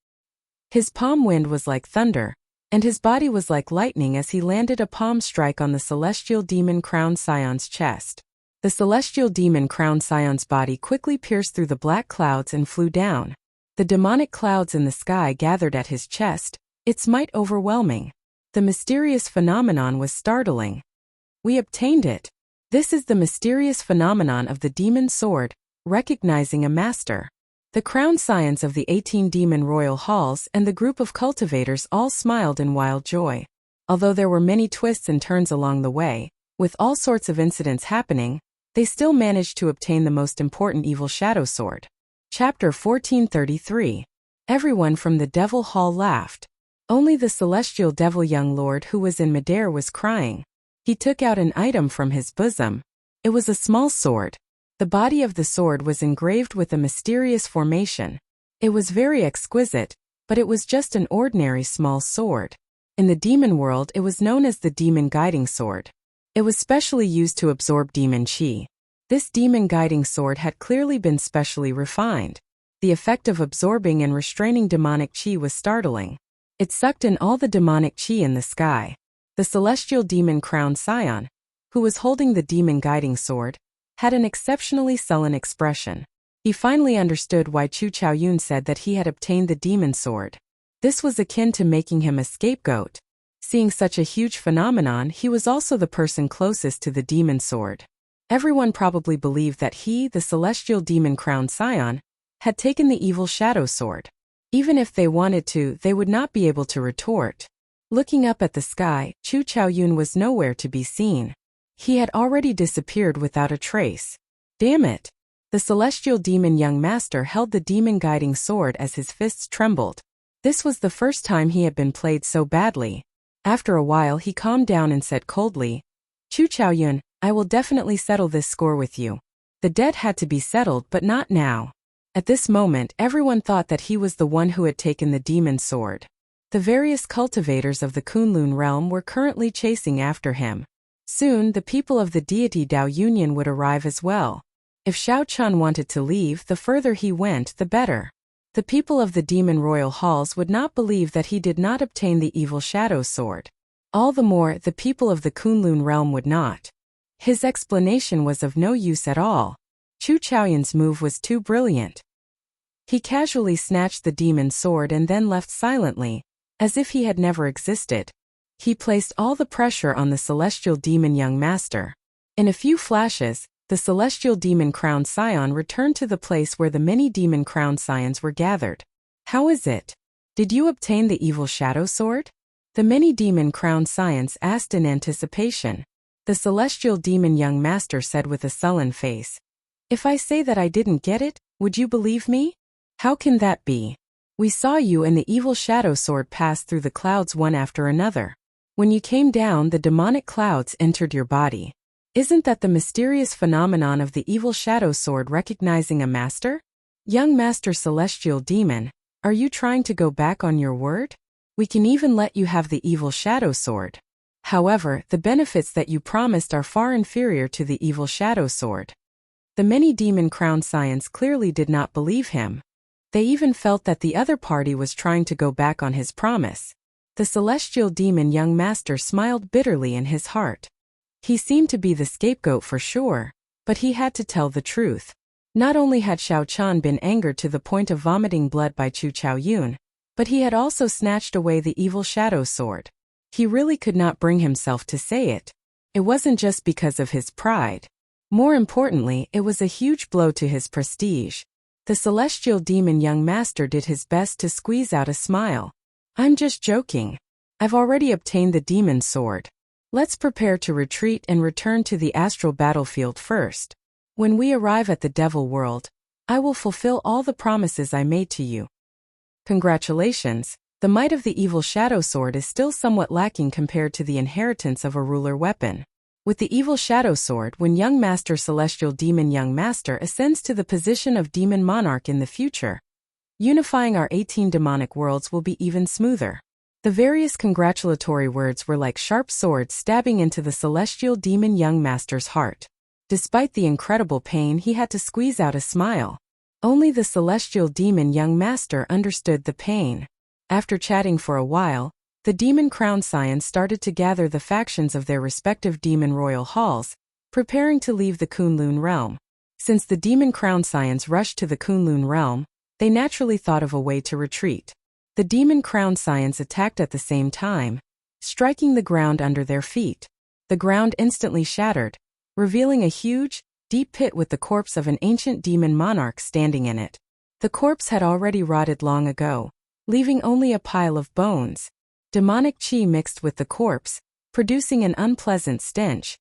His palm wind was like thunder, and his body was like lightning as he landed a palm strike on the celestial demon-crowned scion's chest. The celestial demon-crowned scion's body quickly pierced through the black clouds and flew down. The demonic clouds in the sky gathered at his chest, its might overwhelming. The mysterious phenomenon was startling. "We obtained it. This is the mysterious phenomenon of the demon sword, recognizing a master." The crowned scions of the 18 demon royal halls and the group of cultivators all smiled in wild joy. Although there were many twists and turns along the way, with all sorts of incidents happening, they still managed to obtain the most important evil shadow sword. Chapter 1433. Everyone from the Devil Hall laughed. Only the celestial devil young lord who was in midair was crying. He took out an item from his bosom. It was a small sword. The body of the sword was engraved with a mysterious formation. It was very exquisite, but it was just an ordinary small sword. In the demon world, it was known as the demon guiding sword. It was specially used to absorb demon chi. This demon guiding sword had clearly been specially refined. The effect of absorbing and restraining demonic chi was startling. It sucked in all the demonic chi in the sky. The celestial demon crowned scion, who was holding the demon guiding sword, had an exceptionally sullen expression. He finally understood why Chu Chaoyun said that he had obtained the demon sword. This was akin to making him a scapegoat. Seeing such a huge phenomenon, he was also the person closest to the demon sword. Everyone probably believed that he, the celestial demon crowned scion, had taken the evil shadow sword. Even if they wanted to, they would not be able to retort. Looking up at the sky, Chu Chaoyun was nowhere to be seen. He had already disappeared without a trace. Damn it! The celestial demon young master held the demon guiding sword as his fists trembled. This was the first time he had been played so badly. After a while he calmed down and said coldly, "Chu Chaoyun, I will definitely settle this score with you." The debt had to be settled, but not now. At this moment everyone thought that he was the one who had taken the demon sword. The various cultivators of the Kunlun realm were currently chasing after him. Soon the people of the deity Dao Union would arrive as well. If Xiao Chun wanted to leave, the further he went, the better. The people of the demon royal halls would not believe that he did not obtain the evil shadow sword. All the more, the people of the Kunlun realm would not. His explanation was of no use at all. Chu Chaoyun's move was too brilliant. He casually snatched the demon sword and then left silently, as if he had never existed. He placed all the pressure on the celestial demon young master. In a few flashes, the celestial demon crowned scion returned to the place where the many demon crowned scions were gathered. "How is it? Did you obtain the evil shadow sword?" The many demon crowned scions asked in anticipation. The celestial demon young master said with a sullen face, "If I say that I didn't get it, would you believe me? How can that be? We saw you and the evil shadow sword pass through the clouds one after another. When you came down, the demonic clouds entered your body. Isn't that the mysterious phenomenon of the evil shadow sword recognizing a master? Young master celestial demon, are you trying to go back on your word? We can even let you have the evil shadow sword. However, the benefits that you promised are far inferior to the evil shadow sword." The many demon crowned scions clearly did not believe him. They even felt that the other party was trying to go back on his promise. The celestial demon young master smiled bitterly in his heart. He seemed to be the scapegoat for sure, but he had to tell the truth. Not only had Xiao Chan been angered to the point of vomiting blood by Chu Chaoyun, but he had also snatched away the evil shadow sword. He really could not bring himself to say it. It wasn't just because of his pride. More importantly, it was a huge blow to his prestige. The celestial demon young master did his best to squeeze out a smile. "I'm just joking. I've already obtained the demon sword. Let's prepare to retreat and return to the astral battlefield first. When we arrive at the devil world, I will fulfill all the promises I made to you." Congratulations, the might of the evil shadow sword is still somewhat lacking compared to the inheritance of a ruler weapon. With the evil shadow sword, when young master celestial demon young master ascends to the position of demon monarch in the future, unifying our 18 demonic worlds will be even smoother. The various congratulatory words were like sharp swords stabbing into the celestial demon young master's heart. Despite the incredible pain, he had to squeeze out a smile. Only the celestial demon young master understood the pain. After chatting for a while, the demon crowned scions started to gather the factions of their respective demon royal halls, preparing to leave the Kunlun realm. Since the demon crowned scions rushed to the Kunlun realm, they naturally thought of a way to retreat. The demon crowned scions attacked at the same time, striking the ground under their feet. The ground instantly shattered, revealing a huge, deep pit with the corpse of an ancient demon monarch standing in it. The corpse had already rotted long ago, leaving only a pile of bones. Demonic chi mixed with the corpse, producing an unpleasant stench.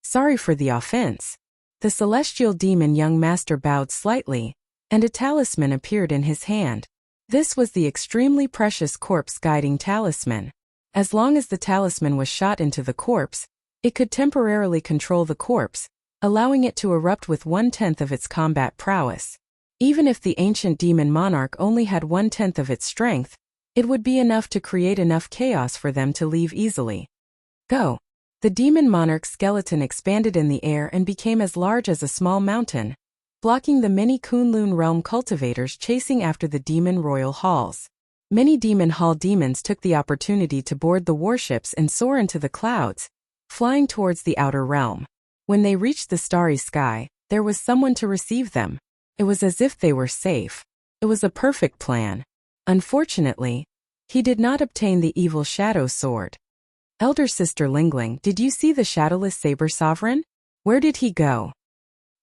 "Sorry for the offense." The celestial demon young master bowed slightly, and a talisman appeared in his hand. This was the extremely precious corpse guiding talisman. As long as the talisman was shot into the corpse, it could temporarily control the corpse, allowing it to erupt with 1/10 of its combat prowess. Even if the ancient demon monarch only had 1/10 of its strength, it would be enough to create enough chaos for them to leave easily. Go! The demon monarch's skeleton expanded in the air and became as large as a small mountain, blocking the many Kunlun realm cultivators chasing after the demon royal halls. Many demon hall demons took the opportunity to board the warships and soar into the clouds, flying towards the outer realm. When they reached the starry sky, there was someone to receive them. It was as if they were safe. It was a perfect plan. Unfortunately, he did not obtain the evil shadow sword. Elder Sister Lingling, did you see the shadowless saber sovereign? Where did he go?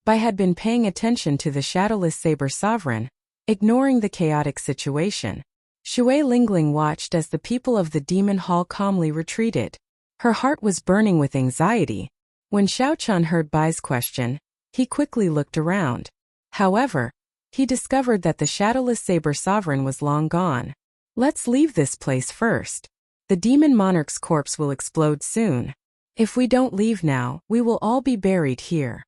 Bai had been paying attention to the shadowless saber sovereign, ignoring the chaotic situation. Shui Lingling watched as the people of the demon hall calmly retreated. Her heart was burning with anxiety. When Xiao Chun heard Bai's question, he quickly looked around. However, he discovered that the shadowless saber sovereign was long gone. Let's leave this place first. The demon monarch's corpse will explode soon. If we don't leave now, we will all be buried here.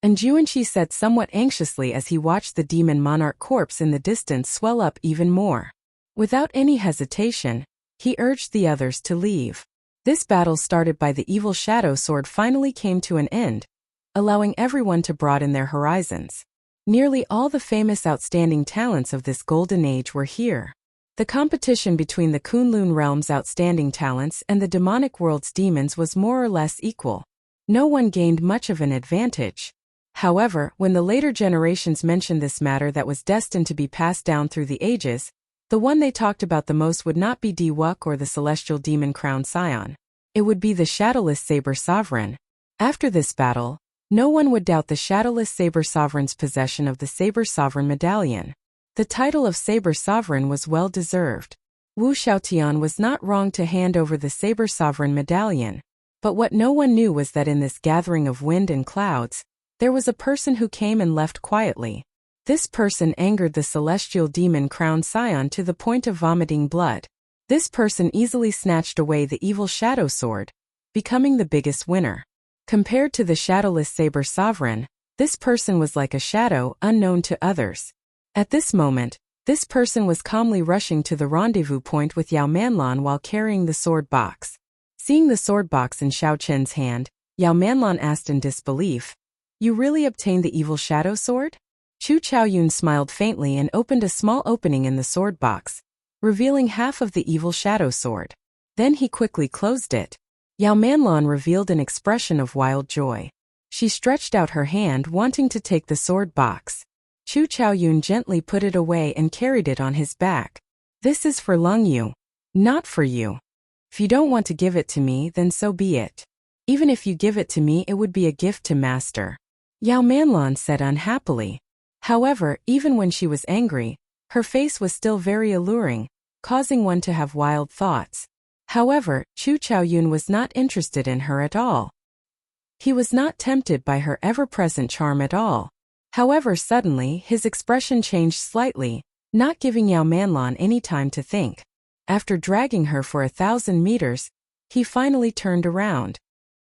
And Juanqi said somewhat anxiously as he watched the demon monarch corpse in the distance swell up even more. Without any hesitation, he urged the others to leave. This battle started by the evil shadow sword finally came to an end, allowing everyone to broaden their horizons. Nearly all the famous outstanding talents of this golden age were here. The competition between the Kunlun realm's outstanding talents and the demonic world's demons was more or less equal. No one gained much of an advantage. However, when the later generations mentioned this matter that was destined to be passed down through the ages, the one they talked about the most would not be Diwuk or the celestial demon crown scion. It would be the shadowless saber sovereign. After this battle, no one would doubt the shadowless saber sovereign's possession of the saber sovereign medallion. The title of saber sovereign was well deserved. Wu Xiaotian was not wrong to hand over the saber sovereign medallion, but what no one knew was that in this gathering of wind and clouds, there was a person who came and left quietly. This person angered the celestial demon crown scion to the point of vomiting blood. This person easily snatched away the evil shadow sword, becoming the biggest winner. Compared to the shadowless saber sovereign, this person was like a shadow unknown to others. At this moment, this person was calmly rushing to the rendezvous point with Yao Manlan while carrying the sword box. Seeing the sword box in Xiao Chen's hand, Yao Manlan asked in disbelief, "You really obtained the evil shadow sword?" Chu Chaoyun smiled faintly and opened a small opening in the sword box, revealing half of the evil shadow sword. Then he quickly closed it. Yao Manlan revealed an expression of wild joy. She stretched out her hand wanting to take the sword box. Chu Chaoyun gently put it away and carried it on his back. "This is for Lung Yu, not for you. If you don't want to give it to me, then so be it. Even if you give it to me, it would be a gift to Master," Yao Manlan said unhappily. However, even when she was angry, her face was still very alluring, causing one to have wild thoughts. However, Chu Chaoyun was not interested in her at all. He was not tempted by her ever-present charm at all. However, suddenly, his expression changed slightly, not giving Yao Manlan any time to think. After dragging her for 1,000 meters, he finally turned around.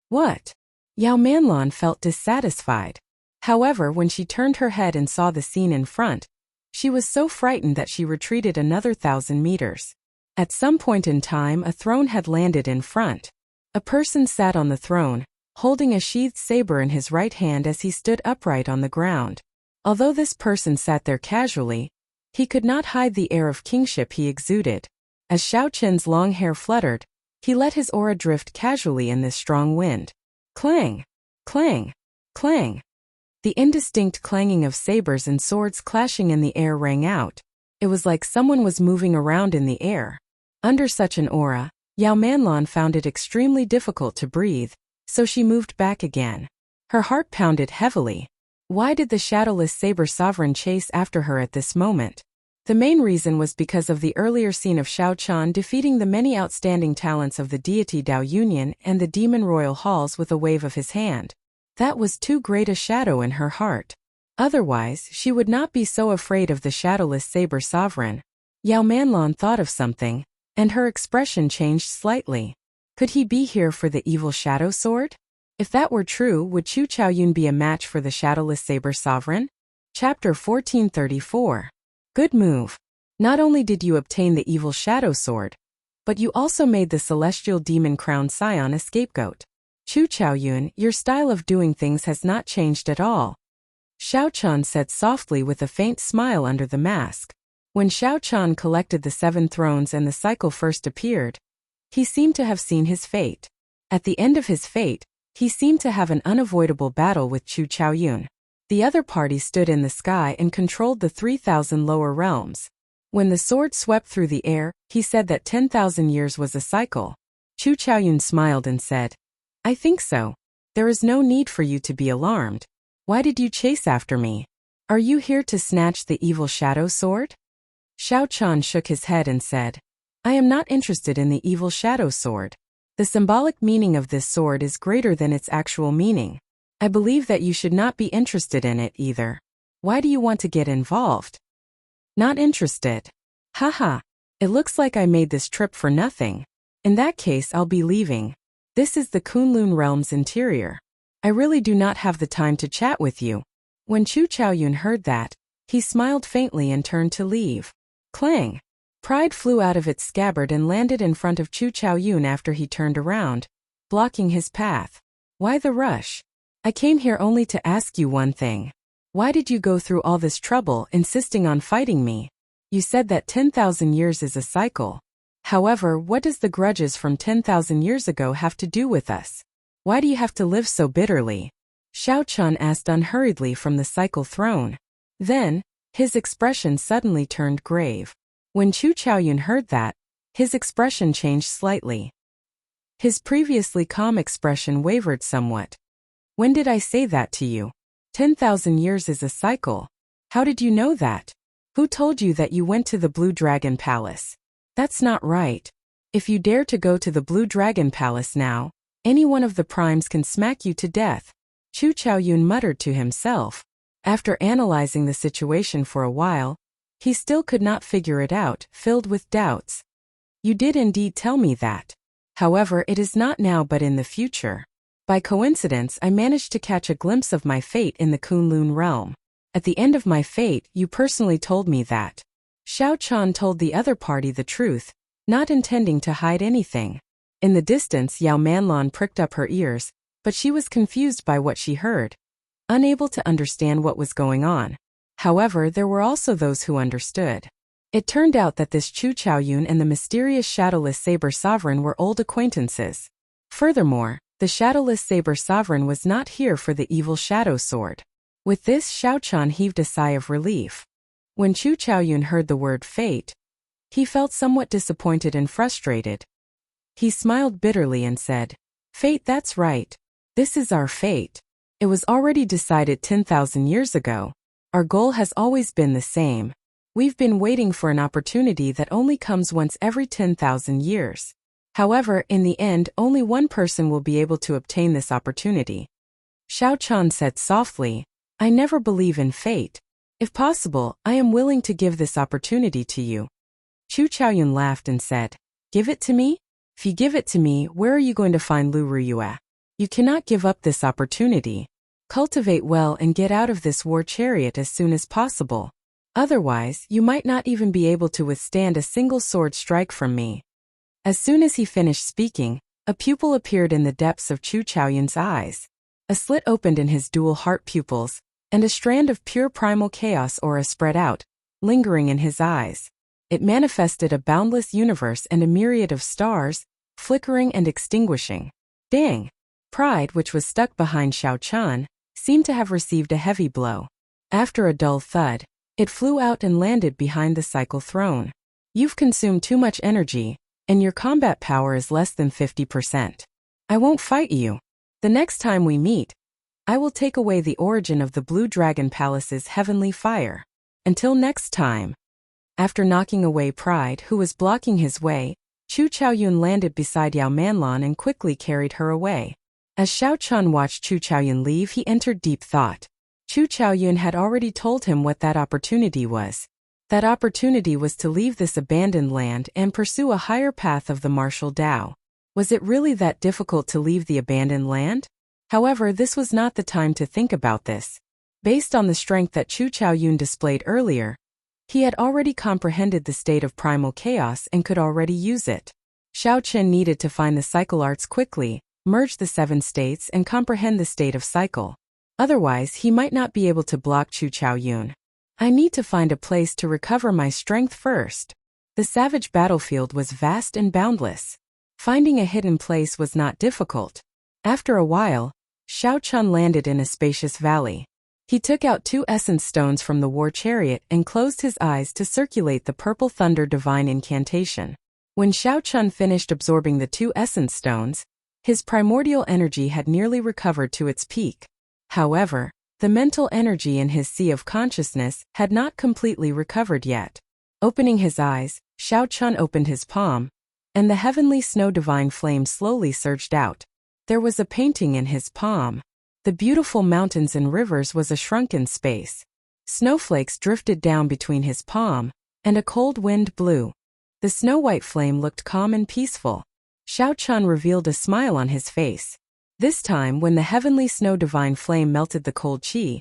What? Yao Manlan felt dissatisfied. However, when she turned her head and saw the scene in front, she was so frightened that she retreated another 1,000 meters. At some point in time, a throne had landed in front. A person sat on the throne, holding a sheathed saber in his right hand as he stood upright on the ground. Although this person sat there casually, he could not hide the air of kingship he exuded. As Xiao Chen's long hair fluttered, he let his aura drift casually in this strong wind. Clang! Clang! Clang! The indistinct clanging of sabers and swords clashing in the air rang out. It was like someone was moving around in the air. Under such an aura, Yao Manlan found it extremely difficult to breathe, so she moved back again. Her heart pounded heavily. Why did the shadowless saber sovereign chase after her at this moment? The main reason was because of the earlier scene of Xiao Chan defeating the many outstanding talents of the deity Dao Union and the demon royal halls with a wave of his hand. That was too great a shadow in her heart. Otherwise, she would not be so afraid of the shadowless saber sovereign. Yao Manlan thought of something, and her expression changed slightly. Could he be here for the evil shadow sword? If that were true, would Chu Chaoyun be a match for the shadowless saber sovereign? Chapter 1434. Good move. Not only did you obtain the evil shadow sword, but you also made the celestial demon crown scion a scapegoat. Chu Chaoyun, your style of doing things has not changed at all, Xiao Chan said softly with a faint smile under the mask. When Xiao Chan collected the 7 thrones and the cycle first appeared, he seemed to have seen his fate. At the end of his fate, he seemed to have an unavoidable battle with Chu Chaoyun. The other party stood in the sky and controlled the 3,000 lower realms. When the sword swept through the air, he said that 10,000 years was a cycle. Chu Chaoyun smiled and said, I think so. There is no need for you to be alarmed. Why did you chase after me? Are you here to snatch the evil shadow sword? Xiao Chan shook his head and said, I am not interested in the evil shadow sword. The symbolic meaning of this sword is greater than its actual meaning. I believe that you should not be interested in it either. Why do you want to get involved? Not interested. Haha. It looks like I made this trip for nothing. In that case, I'll be leaving. This is the Kunlun realm's interior. I really do not have the time to chat with you. When Chu Chaoyun heard that, he smiled faintly and turned to leave. Clang! Pride flew out of its scabbard and landed in front of Chu Chaoyun after he turned around, blocking his path. Why the rush? I came here only to ask you one thing. Why did you go through all this trouble insisting on fighting me? You said that 10,000 years is a cycle. However, what does the grudges from 10,000 years ago have to do with us? Why do you have to live so bitterly? Xiao Chan asked unhurriedly from the cycle throne. Then, his expression suddenly turned grave. When Chu Chaoyun heard that, his expression changed slightly. His previously calm expression wavered somewhat. When did I say that to you? 10,000 years is a cycle. How did you know that? Who told you that you went to the Blue Dragon Palace? That's not right. If you dare to go to the Blue Dragon Palace now, any one of the primes can smack you to death. Chu Chaoyun muttered to himself. After analyzing the situation for a while, he still could not figure it out, filled with doubts. You did indeed tell me that. However, it is not now but in the future. By coincidence, I managed to catch a glimpse of my fate in the Kunlun realm. At the end of my fate, you personally told me that. Xiao Chan told the other party the truth, not intending to hide anything. In the distance, Yao Manlan pricked up her ears, but she was confused by what she heard, unable to understand what was going on. However, there were also those who understood. It turned out that this Chu Chaoyun and the mysterious shadowless saber sovereign were old acquaintances. Furthermore, the shadowless saber sovereign was not here for the evil shadow sword. With this, Xiao Chan heaved a sigh of relief. When Chu Chaoyun heard the word fate, he felt somewhat disappointed and frustrated. He smiled bitterly and said, Fate, that's right. This is our fate. It was already decided 10,000 years ago. Our goal has always been the same. We've been waiting for an opportunity that only comes once every 10,000 years. However, in the end, only one person will be able to obtain this opportunity. Xiao Chan said softly, I never believe in fate. If possible, I am willing to give this opportunity to you. Chu Chaoyun laughed and said, Give it to me? If you give it to me, where are you going to find Lu Ruyue? You cannot give up this opportunity. Cultivate well and get out of this war chariot as soon as possible. Otherwise, you might not even be able to withstand a single sword strike from me. As soon as he finished speaking, a pupil appeared in the depths of Chu Chaoyun's eyes. A slit opened in his dual heart pupils, and a strand of pure primal chaos aura spread out, lingering in his eyes. It manifested a boundless universe and a myriad of stars, flickering and extinguishing. Dang! Pride, which was stuck behind Xiao Chan, seemed to have received a heavy blow. After a dull thud, it flew out and landed behind the cycle throne. You've consumed too much energy, and your combat power is less than 50%. I won't fight you. The next time we meet, I will take away the origin of the Blue Dragon Palace's heavenly fire. Until next time. After knocking away Pride, who was blocking his way, Chu Chaoyun landed beside Yao Manlan and quickly carried her away. As Xiao Chan watched Chu Chaoyun leave, he entered deep thought. Chu Chaoyun had already told him what that opportunity was. That opportunity was to leave this abandoned land and pursue a higher path of the martial Tao. Was it really that difficult to leave the abandoned land? However, this was not the time to think about this. Based on the strength that Chu Chaoyun displayed earlier, he had already comprehended the state of primal chaos and could already use it. Xiao Qin needed to find the cycle arts quickly, merge the 7 states and comprehend the state of cycle. Otherwise, he might not be able to block Chu Chaoyun. I need to find a place to recover my strength first. The savage battlefield was vast and boundless. Finding a hidden place was not difficult. After a while, Xiao Chun landed in a spacious valley. He took out 2 essence stones from the war chariot and closed his eyes to circulate the purple thunder divine incantation. When Xiao Chun finished absorbing the 2 essence stones, his primordial energy had nearly recovered to its peak. However, the mental energy in his sea of consciousness had not completely recovered yet. Opening his eyes, Xiao Chun opened his palm, and the heavenly snow divine flame slowly surged out. There was a painting in his palm. The beautiful mountains and rivers was a shrunken space. Snowflakes drifted down between his palm, and a cold wind blew. The snow-white flame looked calm and peaceful. Xiao Chun revealed a smile on his face. This time, when the heavenly snow divine flame melted the cold qi,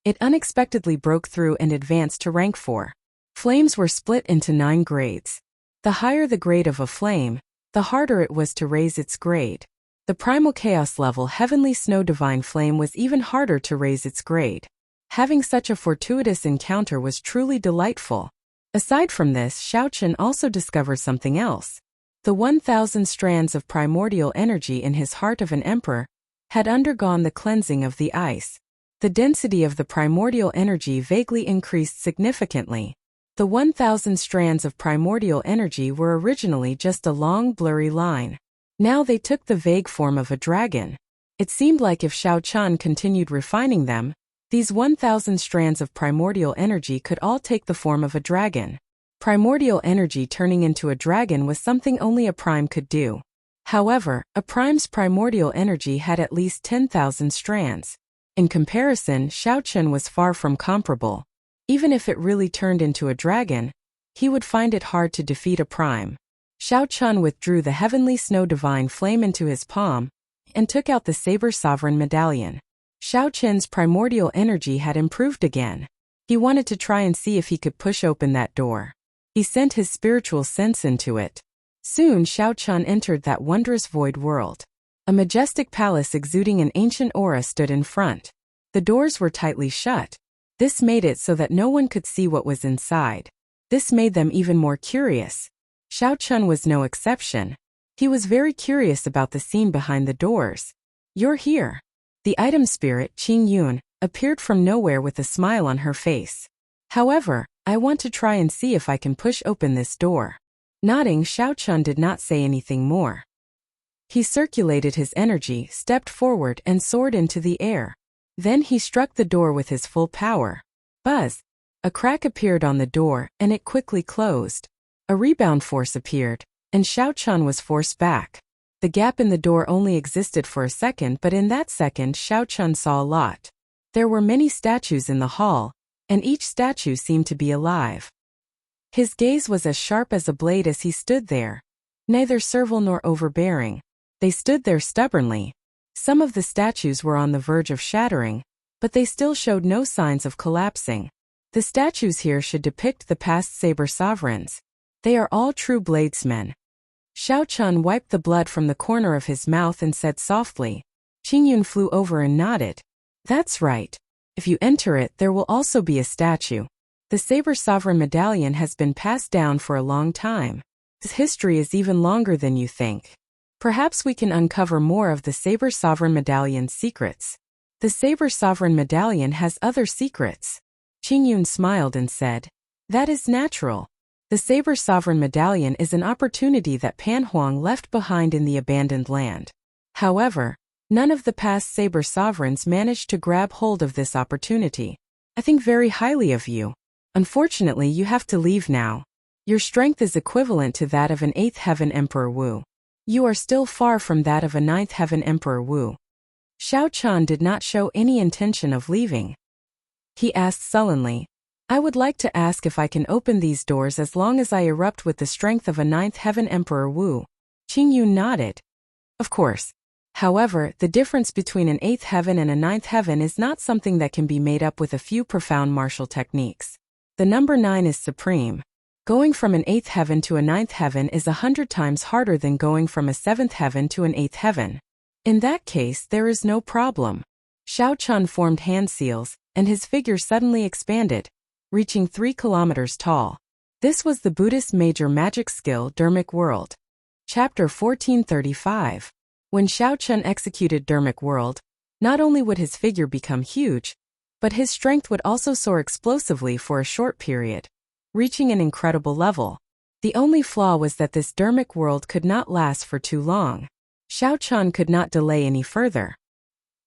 it unexpectedly broke through and advanced to rank 4. Flames were split into 9 grades. The higher the grade of a flame, the harder it was to raise its grade. The primal chaos level heavenly snow divine flame was even harder to raise its grade. Having such a fortuitous encounter was truly delightful. Aside from this, Xiao Chun also discovered something else. The 1,000 strands of primordial energy in his heart of an emperor had undergone the cleansing of the ice. The density of the primordial energy vaguely increased significantly. The 1,000 strands of primordial energy were originally just a long, blurry line. Now they took the vague form of a dragon. It seemed like if Xiao Chun continued refining them, these 1,000 strands of primordial energy could all take the form of a dragon. Primordial energy turning into a dragon was something only a prime could do. However, a prime's primordial energy had at least 10,000 strands. In comparison, Xiao Chun was far from comparable. Even if it really turned into a dragon, he would find it hard to defeat a prime. Xiao Chun withdrew the heavenly snow divine flame into his palm and took out the saber sovereign medallion. Xiao Chun's primordial energy had improved again. He wanted to try and see if he could push open that door. He sent his spiritual sense into it. Soon Xiao Chun entered that wondrous void world. A majestic palace exuding an ancient aura stood in front. The doors were tightly shut. This made it so that no one could see what was inside. This made them even more curious. Xiao Chun was no exception. He was very curious about the scene behind the doors. "You're here." The item spirit, Qing Yun, appeared from nowhere with a smile on her face. "However, I want to try and see if I can push open this door." Nodding, Xiao Chun did not say anything more. He circulated his energy, stepped forward and soared into the air. Then he struck the door with his full power. Buzz! A crack appeared on the door, and it quickly closed. A rebound force appeared, and Xiao Chun was forced back. The gap in the door only existed for a second, but in that second Xiao Chun saw a lot. There were many statues in the hall, and each statue seemed to be alive. His gaze was as sharp as a blade as he stood there. Neither servile nor overbearing. They stood there stubbornly. Some of the statues were on the verge of shattering, but they still showed no signs of collapsing. The statues here should depict the past saber sovereigns. They are all true bladesmen. Xiao Chun wiped the blood from the corner of his mouth and said softly. Qingyun flew over and nodded. "That's right. If you enter it, there will also be a statue. The saber sovereign medallion has been passed down for a long time. Its history is even longer than you think. Perhaps we can uncover more of the saber sovereign medallion's secrets." "The saber sovereign medallion has other secrets." Qingyun smiled and said. "That is natural. The saber sovereign medallion is an opportunity that Pan Huang left behind in the abandoned land. However, none of the past saber sovereigns managed to grab hold of this opportunity. I think very highly of you. Unfortunately, you have to leave now. Your strength is equivalent to that of an 8th Heaven Emperor Wu. You are still far from that of a 9th Heaven Emperor Wu." Xiao Chun did not show any intention of leaving. He asked sullenly, "I would like to ask if I can open these doors as long as I erupt with the strength of a 9th Heaven Emperor Wu." Qingyun nodded. "Of course. However, the difference between an 8th heaven and a 9th heaven is not something that can be made up with a few profound martial techniques. The number 9 is supreme. Going from an 8th heaven to a 9th heaven is 100 times harder than going from a 7th heaven to an 8th heaven. In that case, there is no problem. Xiao Chun formed hand seals, and his figure suddenly expanded, reaching 3 kilometers tall. This was the Buddhist major magic skill Dermic World. Chapter 1435. When Xiao Chun executed Dermic World, not only would his figure become huge, but his strength would also soar explosively for a short period, reaching an incredible level. The only flaw was that this Dermic World could not last for too long. Xiao Chun could not delay any further.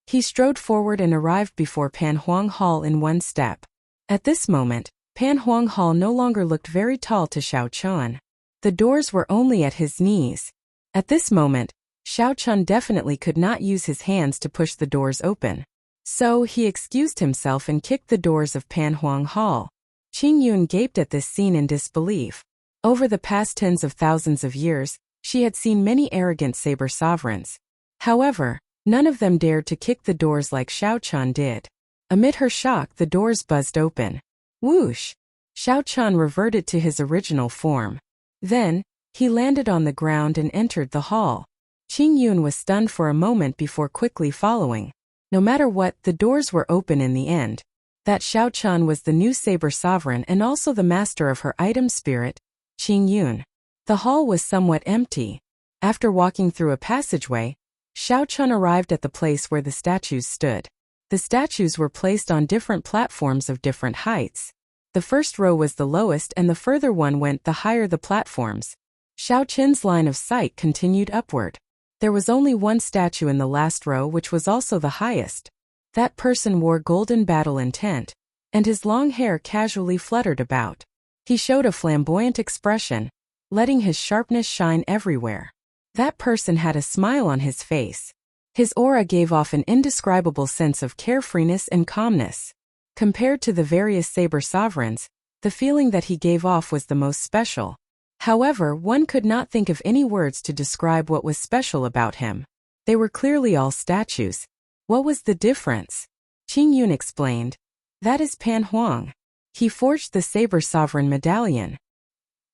He strode forward and arrived before Pan Huang Hall in one step. At this moment, Pan Huang Hall no longer looked very tall to Xiao Chun. The doors were only at his knees. At this moment, Xiao Chun definitely could not use his hands to push the doors open. So he excused himself and kicked the doors of Pan Huang Hall. Qing Yun gaped at this scene in disbelief. Over the past tens of thousands of years, she had seen many arrogant saber sovereigns. However, none of them dared to kick the doors like Xiao Chun did. Amid her shock, the doors buzzed open. Whoosh! Xiao Chun reverted to his original form. Then, he landed on the ground and entered the hall. Qing Yun was stunned for a moment before quickly following. No matter what, the doors were open in the end. That Xiao Chun was the new saber sovereign and also the master of her item spirit, Qing Yun. The hall was somewhat empty. After walking through a passageway, Xiao Chun arrived at the place where the statues stood. The statues were placed on different platforms of different heights. The first row was the lowest and the further one went the higher the platforms. Xiao Chun's line of sight continued upward. There was only one statue in the last row which was also the highest. That person wore golden battle intent, and his long hair casually fluttered about. He showed a flamboyant expression, letting his sharpness shine everywhere. That person had a smile on his face. His aura gave off an indescribable sense of carefreeness and calmness. Compared to the various saber sovereigns, the feeling that he gave off was the most special. However, one could not think of any words to describe what was special about him. They were clearly all statues. What was the difference? Qing Yun explained. That is Pan Huang. He forged the saber sovereign medallion.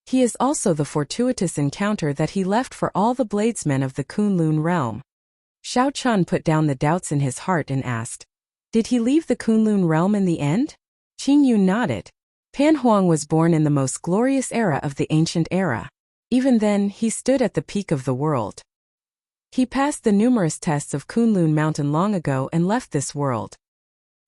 He is also the fortuitous encounter that he left for all the bladesmen of the Kunlun realm. Xiao Chun put down the doubts in his heart and asked, did he leave the Kunlun realm in the end? Qing Yun nodded. Pan Huang was born in the most glorious era of the ancient era. Even then, he stood at the peak of the world. He passed the numerous tests of Kunlun Mountain long ago and left this world.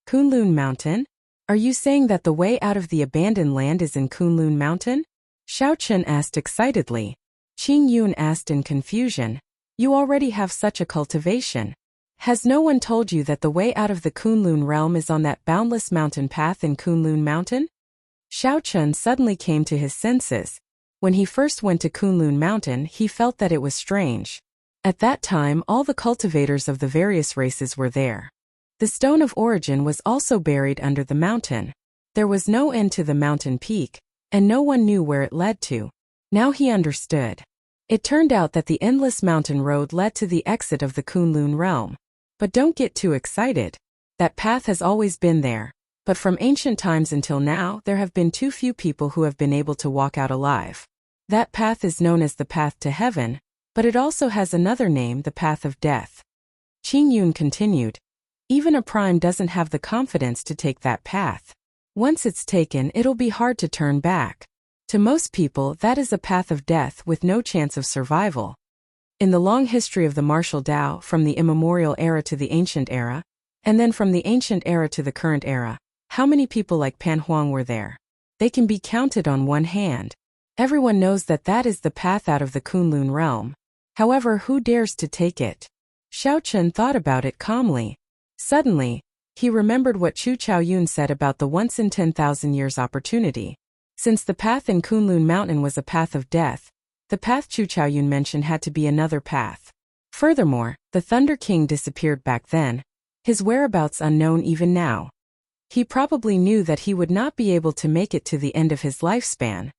Kunlun Mountain? Are you saying that the way out of the abandoned land is in Kunlun Mountain? Xiao Chun asked excitedly. Qing Yun asked in confusion. You already have such a cultivation. Has no one told you that the way out of the Kunlun realm is on that boundless mountain path in Kunlun Mountain? Xiao Chun suddenly came to his senses. When he first went to Kunlun Mountain, he felt that it was strange. At that time, all the cultivators of the various races were there. The stone of origin was also buried under the mountain. There was no end to the mountain peak, and no one knew where it led to. Now he understood. It turned out that the endless mountain road led to the exit of the Kunlun realm. But don't get too excited. That path has always been there. But from ancient times until now, there have been too few people who have been able to walk out alive. That path is known as the path to heaven, but it also has another name, the path of death. Qing Yun continued. Even a prime doesn't have the confidence to take that path. Once it's taken, it'll be hard to turn back. To most people, that is a path of death with no chance of survival. In the long history of the martial Tao, from the immemorial era to the ancient era, and then from the ancient era to the current era, how many people like Pan Huang were there? They can be counted on one hand. Everyone knows that that is the path out of the Kunlun realm. However, who dares to take it? Xiao Chun thought about it calmly. Suddenly, he remembered what Chu Chaoyun said about the once in 10,000 years opportunity. Since the path in Kunlun Mountain was a path of death, the path Chu Chaoyun mentioned had to be another path. Furthermore, the Thunder King disappeared back then, his whereabouts unknown even now. He probably knew that he would not be able to make it to the end of his lifespan.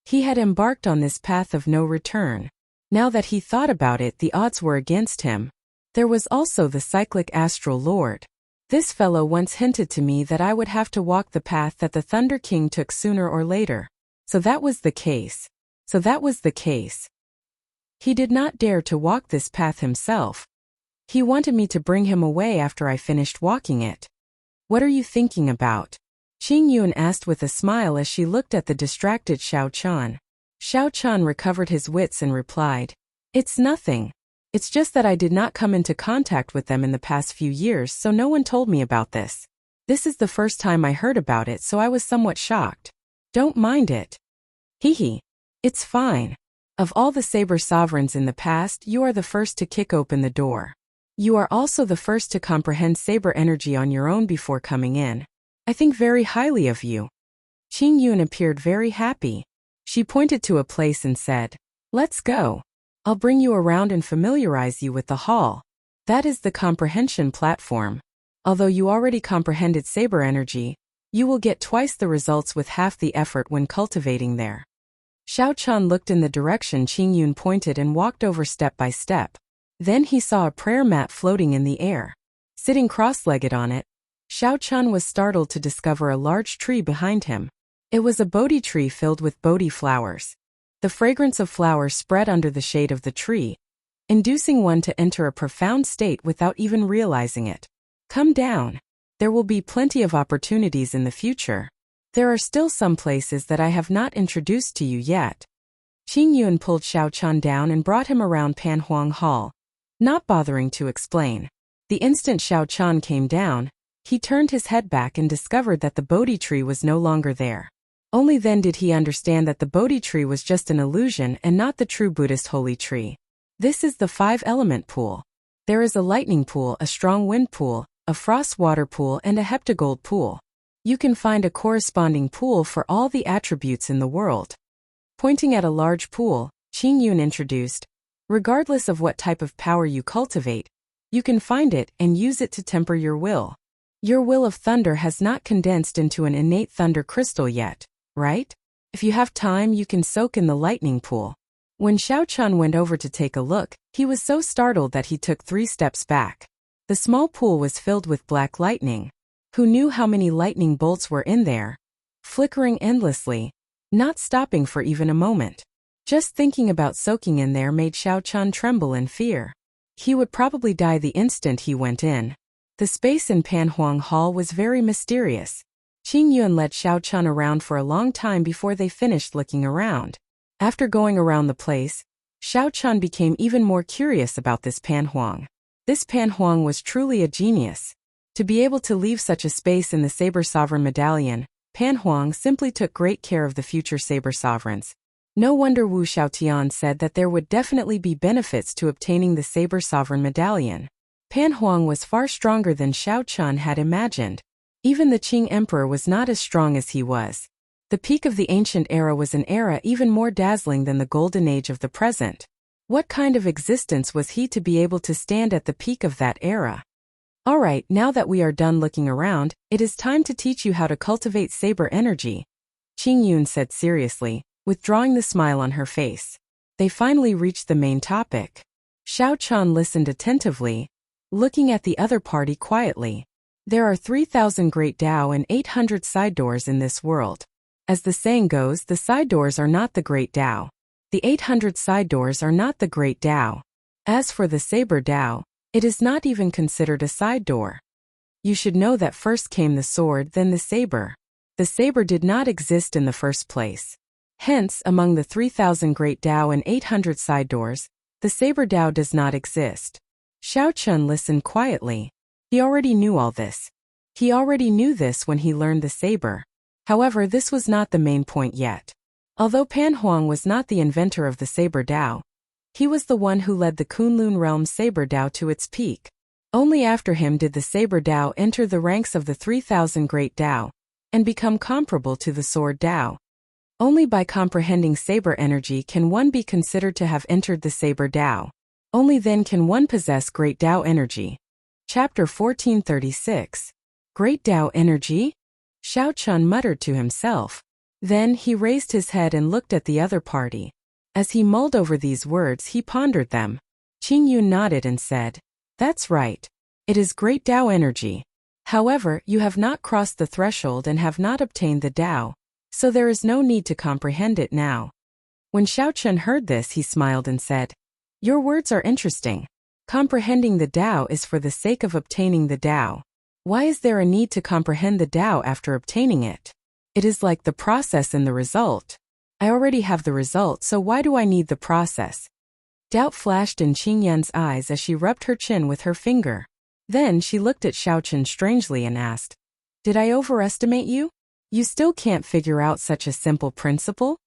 He had embarked on this path of no return. Now that he thought about it, the odds were against him. There was also the cyclic astral lord. This fellow once hinted to me that I would have to walk the path that the Thunder King took sooner or later. So that was the case. He did not dare to walk this path himself. He wanted me to bring him away after I finished walking it. What are you thinking about? Qing Yun asked with a smile as she looked at the distracted Xiao Chan. Xiao Chan recovered his wits and replied, "It's nothing. It's just that I did not come into contact with them in the past few years, so no one told me about this. This is the first time I heard about it, so I was somewhat shocked. Don't mind it. Hee. It's fine. Of all the Saber Sovereigns in the past, you are the first to kick open the door. You are also the first to comprehend Saber energy on your own before coming in. I think very highly of you." Qing Yun appeared very happy. She pointed to a place and said, "Let's go. I'll bring you around and familiarize you with the hall. That is the comprehension platform. Although you already comprehended Saber energy, you will get twice the results with half the effort when cultivating there." Xiao Chan looked in the direction Qing Yun pointed and walked over step by step. Then he saw a prayer mat floating in the air. Sitting cross-legged on it, Xiao Chan was startled to discover a large tree behind him. It was a Bodhi tree filled with Bodhi flowers. The fragrance of flowers spread under the shade of the tree, inducing one to enter a profound state without even realizing it. "Come down. There will be plenty of opportunities in the future. There are still some places that I have not introduced to you yet." Qing Yun pulled Xiao Chan down and brought him around Pan Huang Hall, not bothering to explain. The instant Xiao Chan came down, he turned his head back and discovered that the Bodhi tree was no longer there. Only then did he understand that the Bodhi tree was just an illusion and not the true Buddhist holy tree. This is the 5-element pool. There is a lightning pool, a strong wind pool, a frost water pool, and a heptagold pool. You can find a corresponding pool for all the attributes in the world. Pointing at a large pool, Qing Yun introduced, "Regardless of what type of power you cultivate, you can find it and use it to temper your will. Your will of thunder has not condensed into an innate thunder crystal yet, right? If you have time, you can soak in the lightning pool." When Xiao Chan went over to take a look, he was so startled that he took 3 steps back. The small pool was filled with black lightning. Who knew how many lightning bolts were in there? Flickering endlessly, not stopping for even a moment. Just thinking about soaking in there made Xiao Chan tremble in fear. He would probably die the instant he went in. The space in Pan Huang Hall was very mysterious. Qing Yun led Xiao Chan around for a long time before they finished looking around. After going around the place, Xiao Chan became even more curious about this Pan Huang. This Pan Huang was truly a genius. To be able to leave such a space in the Saber Sovereign Medallion, Pan Huang simply took great care of the future Saber Sovereigns. No wonder Wu Xiaotian said that there would definitely be benefits to obtaining the Saber Sovereign Medallion. Pan Huang was far stronger than Xiao Chan had imagined. Even the Qing Emperor was not as strong as he was. The peak of the ancient era was an era even more dazzling than the golden age of the present. What kind of existence was he to be able to stand at the peak of that era? "Alright, now that we are done looking around, it is time to teach you how to cultivate Saber energy," Qing Yun said seriously, withdrawing the smile on her face. They finally reached the main topic. Xiao Chan listened attentively, looking at the other party quietly. There are 3,000 great Tao and 800 side doors in this world. As the saying goes, the side doors are not the great Tao. The 800 side doors are not the great Tao. As for the Saber Tao, it is not even considered a side door. You should know that first came the sword, then the saber. The saber did not exist in the first place. Hence, among the 3,000 great Tao and 800 side doors, the Saber Tao does not exist. Xiao Chun listened quietly. He already knew all this. He already knew this when he learned the saber. However, this was not the main point yet. Although Pan Huang was not the inventor of the Saber Tao, he was the one who led the Kunlun realm Saber Tao to its peak. Only after him did the Saber Tao enter the ranks of the 3,000 great Tao, and become comparable to the Sword Tao. Only by comprehending saber energy can one be considered to have entered the Saber Tao. Only then can one possess Great Tao energy. Chapter 1436. Great Tao energy? Xiao Chun muttered to himself. Then he raised his head and looked at the other party. As he mulled over these words, he pondered them. Qing Yun nodded and said, That's right. It is great Tao energy. However, you have not crossed the threshold and have not obtained the Tao, so there is no need to comprehend it now. When Xiaochun heard this, he smiled and said, Your words are interesting. Comprehending the Tao is for the sake of obtaining the Tao. Why is there a need to comprehend the Tao after obtaining it? It is like the process and the result. I already have the result, so why do I need the process? Doubt flashed in Qingyun's eyes as she rubbed her chin with her finger. Then she looked at Xiaochun strangely and asked, Did I overestimate you? You still can't figure out such a simple principle?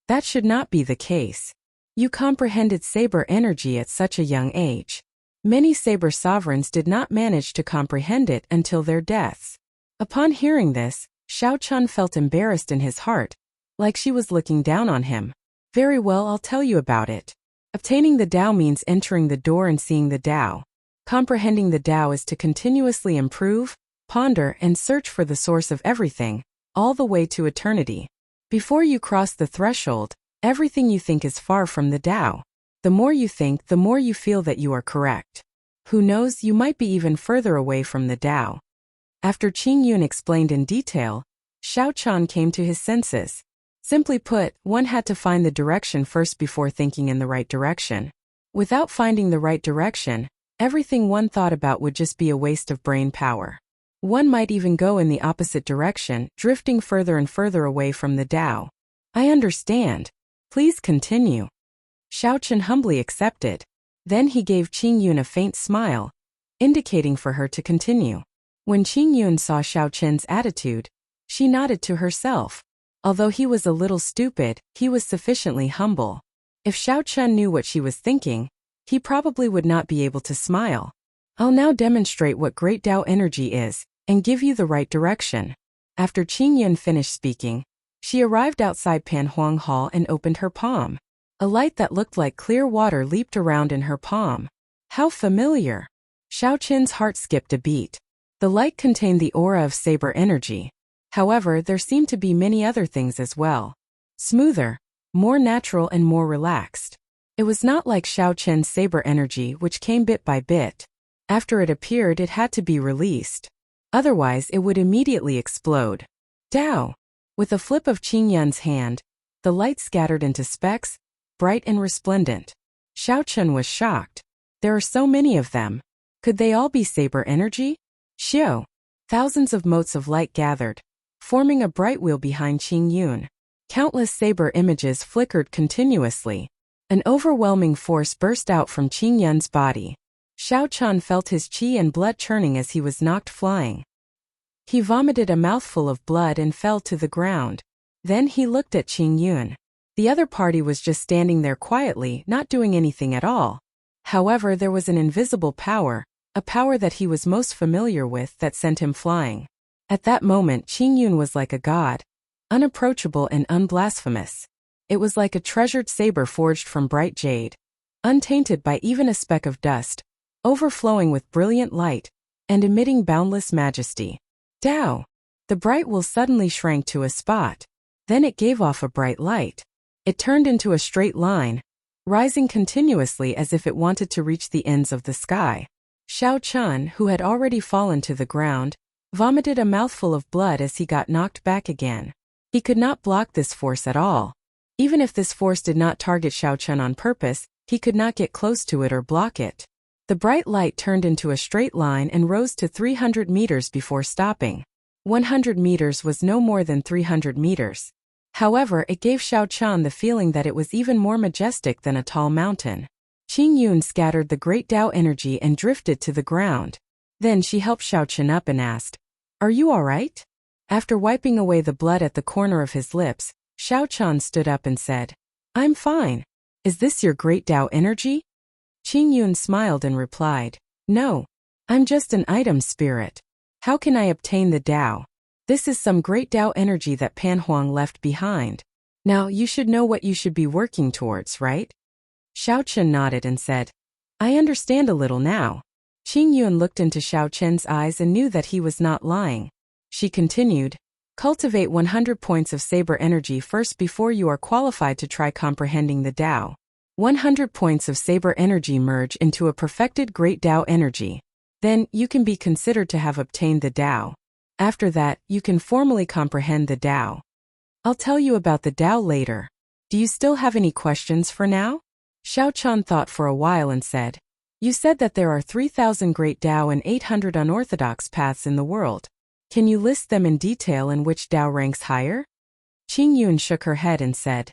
That should not be the case. You comprehended saber energy at such a young age. Many saber sovereigns did not manage to comprehend it until their deaths. Upon hearing this, Xiaochun felt embarrassed in his heart, like she was looking down on him. Very well, I'll tell you about it. Obtaining the Tao means entering the door and seeing the Tao. Comprehending the Tao is to continuously improve, ponder, and search for the source of everything, all the way to eternity. Before you cross the threshold, everything you think is far from the Tao. The more you think, the more you feel that you are correct. Who knows, you might be even further away from the Tao. After Qingyun explained in detail, Xiaochun came to his senses. Simply put, one had to find the direction first before thinking in the right direction. Without finding the right direction, everything one thought about would just be a waste of brain power. One might even go in the opposite direction, drifting further and further away from the Tao. I understand. Please continue. Xiaochun humbly accepted. Then he gave Qingyun a faint smile, indicating for her to continue. When Qingyun saw Xiaochun's attitude, she nodded to herself. Although he was a little stupid, he was sufficiently humble. If Xiaochun knew what she was thinking, he probably would not be able to smile. I'll now demonstrate what great Tao energy is, and give you the right direction. After Qingyun finished speaking, she arrived outside Panhuang Hall and opened her palm. A light that looked like clear water leaped around in her palm. How familiar! Xiaochun's heart skipped a beat. The light contained the aura of saber energy. However, there seemed to be many other things as well. Smoother, more natural and more relaxed. It was not like Xiaochun's saber energy, which came bit by bit. After it appeared, it had to be released. Otherwise, it would immediately explode. Tao! With a flip of Qingyun's hand, the light scattered into specks, bright and resplendent. Xiaochun was shocked. There are so many of them. Could they all be saber energy? Xiao! Thousands of motes of light gathered, forming a bright wheel behind Qingyun. Countless saber images flickered continuously. An overwhelming force burst out from Qingyun's body. Xiaochun felt his qi and blood churning as he was knocked flying. He vomited a mouthful of blood and fell to the ground. Then he looked at Qingyun. The other party was just standing there quietly, not doing anything at all. However, there was an invisible power, a power that he was most familiar with, that sent him flying. At that moment, Qingyun was like a god, unapproachable and unblasphemous. It was like a treasured saber forged from bright jade, untainted by even a speck of dust, overflowing with brilliant light, and emitting boundless majesty. Tao! The bright wheel suddenly shrank to a spot. Then it gave off a bright light. It turned into a straight line, rising continuously as if it wanted to reach the ends of the sky. Xiaochun, who had already fallen to the ground, vomited a mouthful of blood as he got knocked back again. He could not block this force at all. Even if this force did not target Xiaochun on purpose, he could not get close to it or block it. The bright light turned into a straight line and rose to 300 meters before stopping. 100 meters was no more than 300 meters. However, it gave Xiaochun the feeling that it was even more majestic than a tall mountain. Qingyun scattered the great Tao energy and drifted to the ground. Then she helped Xiaochun up and asked, "Are you all right?" After wiping away the blood at the corner of his lips, Xiaochun stood up and said, "I'm fine. Is this your great Tao energy?" Qingyun smiled and replied, "No. I'm just an item spirit. How can I obtain the Tao? This is some great Tao energy that Panhuang left behind. Now you should know what you should be working towards, right?" Xiaochun nodded and said, "I understand a little now." Qingyun looked into Xiaochun's eyes and knew that he was not lying. She continued, "Cultivate 100 points of saber energy first before you are qualified to try comprehending the Tao. 100 points of saber energy merge into a perfected great Tao energy. Then, you can be considered to have obtained the Tao. After that, you can formally comprehend the Tao. I'll tell you about the Tao later. Do you still have any questions for now? Xiao Chan thought for a while and said, You said that there are 3,000 great Tao and 800 unorthodox paths in the world. Can you list them in detail and which Tao ranks higher? Qing Yun shook her head and said,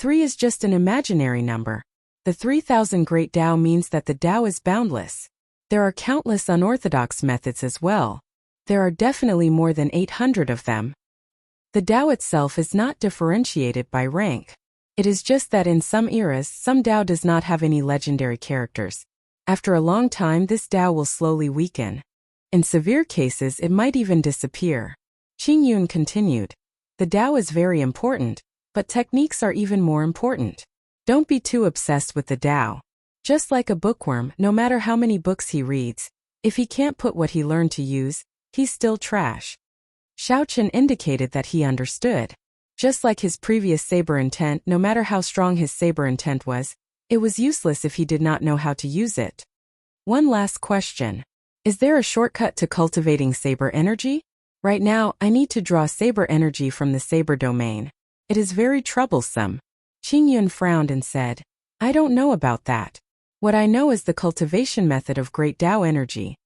3 is just an imaginary number. The 3,000 great Tao means that the Tao is boundless. There are countless unorthodox methods as well. There are definitely more than 800 of them. The Tao itself is not differentiated by rank. It is just that in some eras, some Tao does not have any legendary characters. After a long time, this Tao will slowly weaken. In severe cases, it might even disappear. Qing Yun continued, The Tao is very important, but techniques are even more important. Don't be too obsessed with the Tao. Just like a bookworm, no matter how many books he reads, if he can't put what he learned to use, he's still trash. Xiao Chen indicated that he understood. Just like his previous saber intent, no matter how strong his saber intent was, it was useless if he did not know how to use it. One last question. Is there a shortcut to cultivating saber energy? Right now, I need to draw saber energy from the saber domain. It is very troublesome. Qing Yun frowned and said, I don't know about that. What I know is the cultivation method of great Tao energy.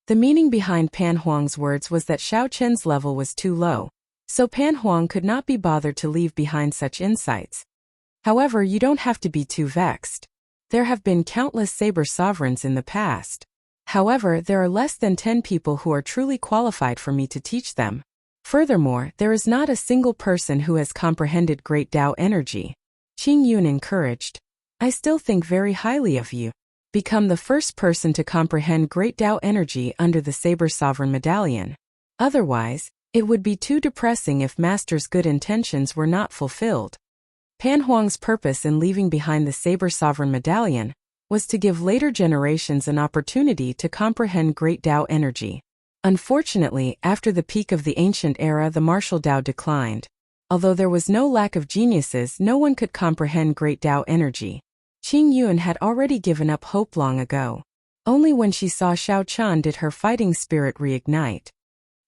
The meaning behind Pan Huang's words was that Xiao Chen's level was too low, so Pan Huang could not be bothered to leave behind such insights. However, you don't have to be too vexed. There have been countless saber sovereigns in the past. However, there are less than 10 people who are truly qualified for me to teach them. Furthermore, there is not a single person who has comprehended great Tao energy. Qing Yun encouraged. I still think very highly of you. Become the first person to comprehend great Tao energy under the Saber Sovereign Medallion. Otherwise, it would be too depressing if Master's good intentions were not fulfilled. Pan Huang's purpose in leaving behind the Saber Sovereign Medallion was to give later generations an opportunity to comprehend great Tao energy. Unfortunately, after the peak of the ancient era, the martial Tao declined. Although there was no lack of geniuses, no one could comprehend great Tao energy. Qing Yun had already given up hope long ago. Only when she saw Xiao Chan did her fighting spirit reignite.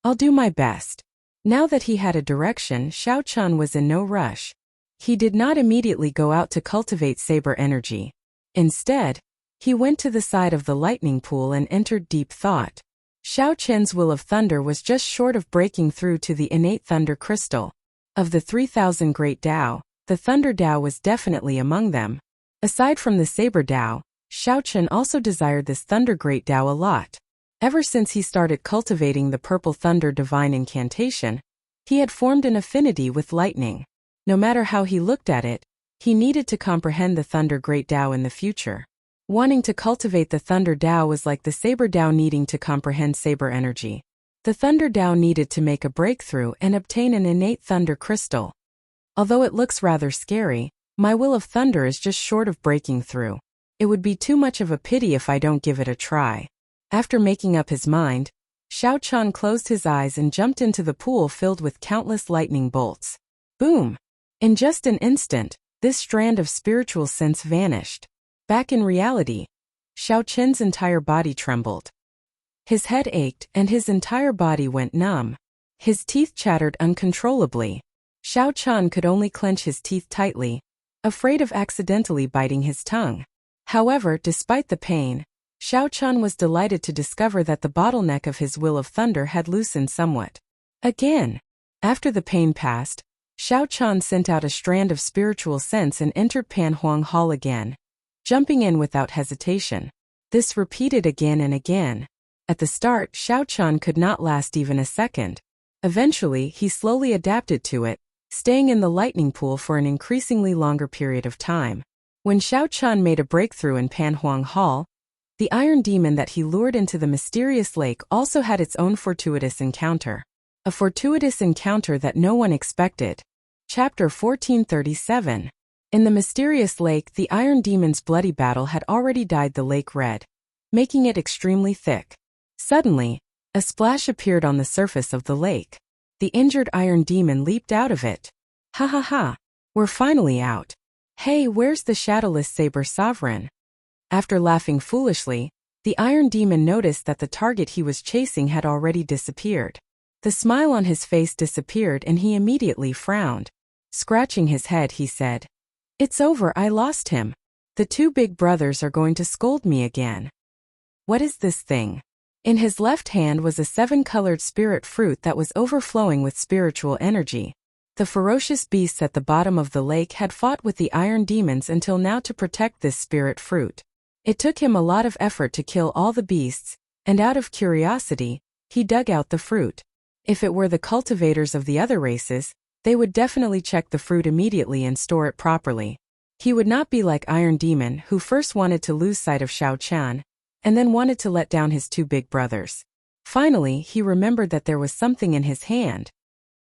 I'll do my best. Now that he had a direction, Xiao Chan was in no rush. He did not immediately go out to cultivate saber energy. Instead, he went to the side of the lightning pool and entered deep thought. Xiao Chen's will of thunder was just short of breaking through to the innate thunder crystal. Of the 3,000 great Tao, the thunder Tao was definitely among them. Aside from the saber Tao, Xiao Chen also desired this thunder great Tao a lot. Ever since he started cultivating the purple thunder divine incantation, he had formed an affinity with lightning. No matter how he looked at it, he needed to comprehend the thunder great Tao in the future. Wanting to cultivate the thunder Tao was like the saber Tao needing to comprehend saber energy. The thunder Tao needed to make a breakthrough and obtain an innate thunder crystal. Although it looks rather scary, my will of thunder is just short of breaking through. It would be too much of a pity if I don't give it a try. After making up his mind, Xiao Chan closed his eyes and jumped into the pool filled with countless lightning bolts. Boom! In just an instant, this strand of spiritual sense vanished. Back in reality, Xiao Chen's entire body trembled. His head ached and his entire body went numb. His teeth chattered uncontrollably. Xiao Chan could only clench his teeth tightly, afraid of accidentally biting his tongue. However, despite the pain, Xiao Chan was delighted to discover that the bottleneck of his will of thunder had loosened somewhat. Again, after the pain passed, Xiao Chan sent out a strand of spiritual sense and entered Pan Huang Hall again, jumping in without hesitation. This repeated again and again. At the start, Xiao Chan could not last even a second. Eventually, he slowly adapted to it, staying in the lightning pool for an increasingly longer period of time. When Xiao Chan made a breakthrough in Pan Huang Hall, the iron demon that he lured into the mysterious lake also had its own fortuitous encounter. A fortuitous encounter that no one expected. Chapter 1437. In the mysterious lake, the iron demon's bloody battle had already dyed the lake red, making it extremely thick. Suddenly, a splash appeared on the surface of the lake. The injured iron demon leaped out of it. Ha ha ha! We're finally out. "Hey, where's the shadowless saber sovereign?" After laughing foolishly, the Iron Demon noticed that the target he was chasing had already disappeared. The smile on his face disappeared and he immediately frowned. Scratching his head, he said, "It's over, I lost him. The two big brothers are going to scold me again." What is this thing? In his left hand was a 7-colored spirit fruit that was overflowing with spiritual energy. The ferocious beasts at the bottom of the lake had fought with the iron demons until now to protect this spirit fruit. It took him a lot of effort to kill all the beasts, and out of curiosity, he dug out the fruit. If it were the cultivators of the other races, they would definitely check the fruit immediately and store it properly. He would not be like Iron Demon, who first wanted to lose sight of Xiao Chan, and then wanted to let down his two big brothers. Finally, he remembered that there was something in his hand.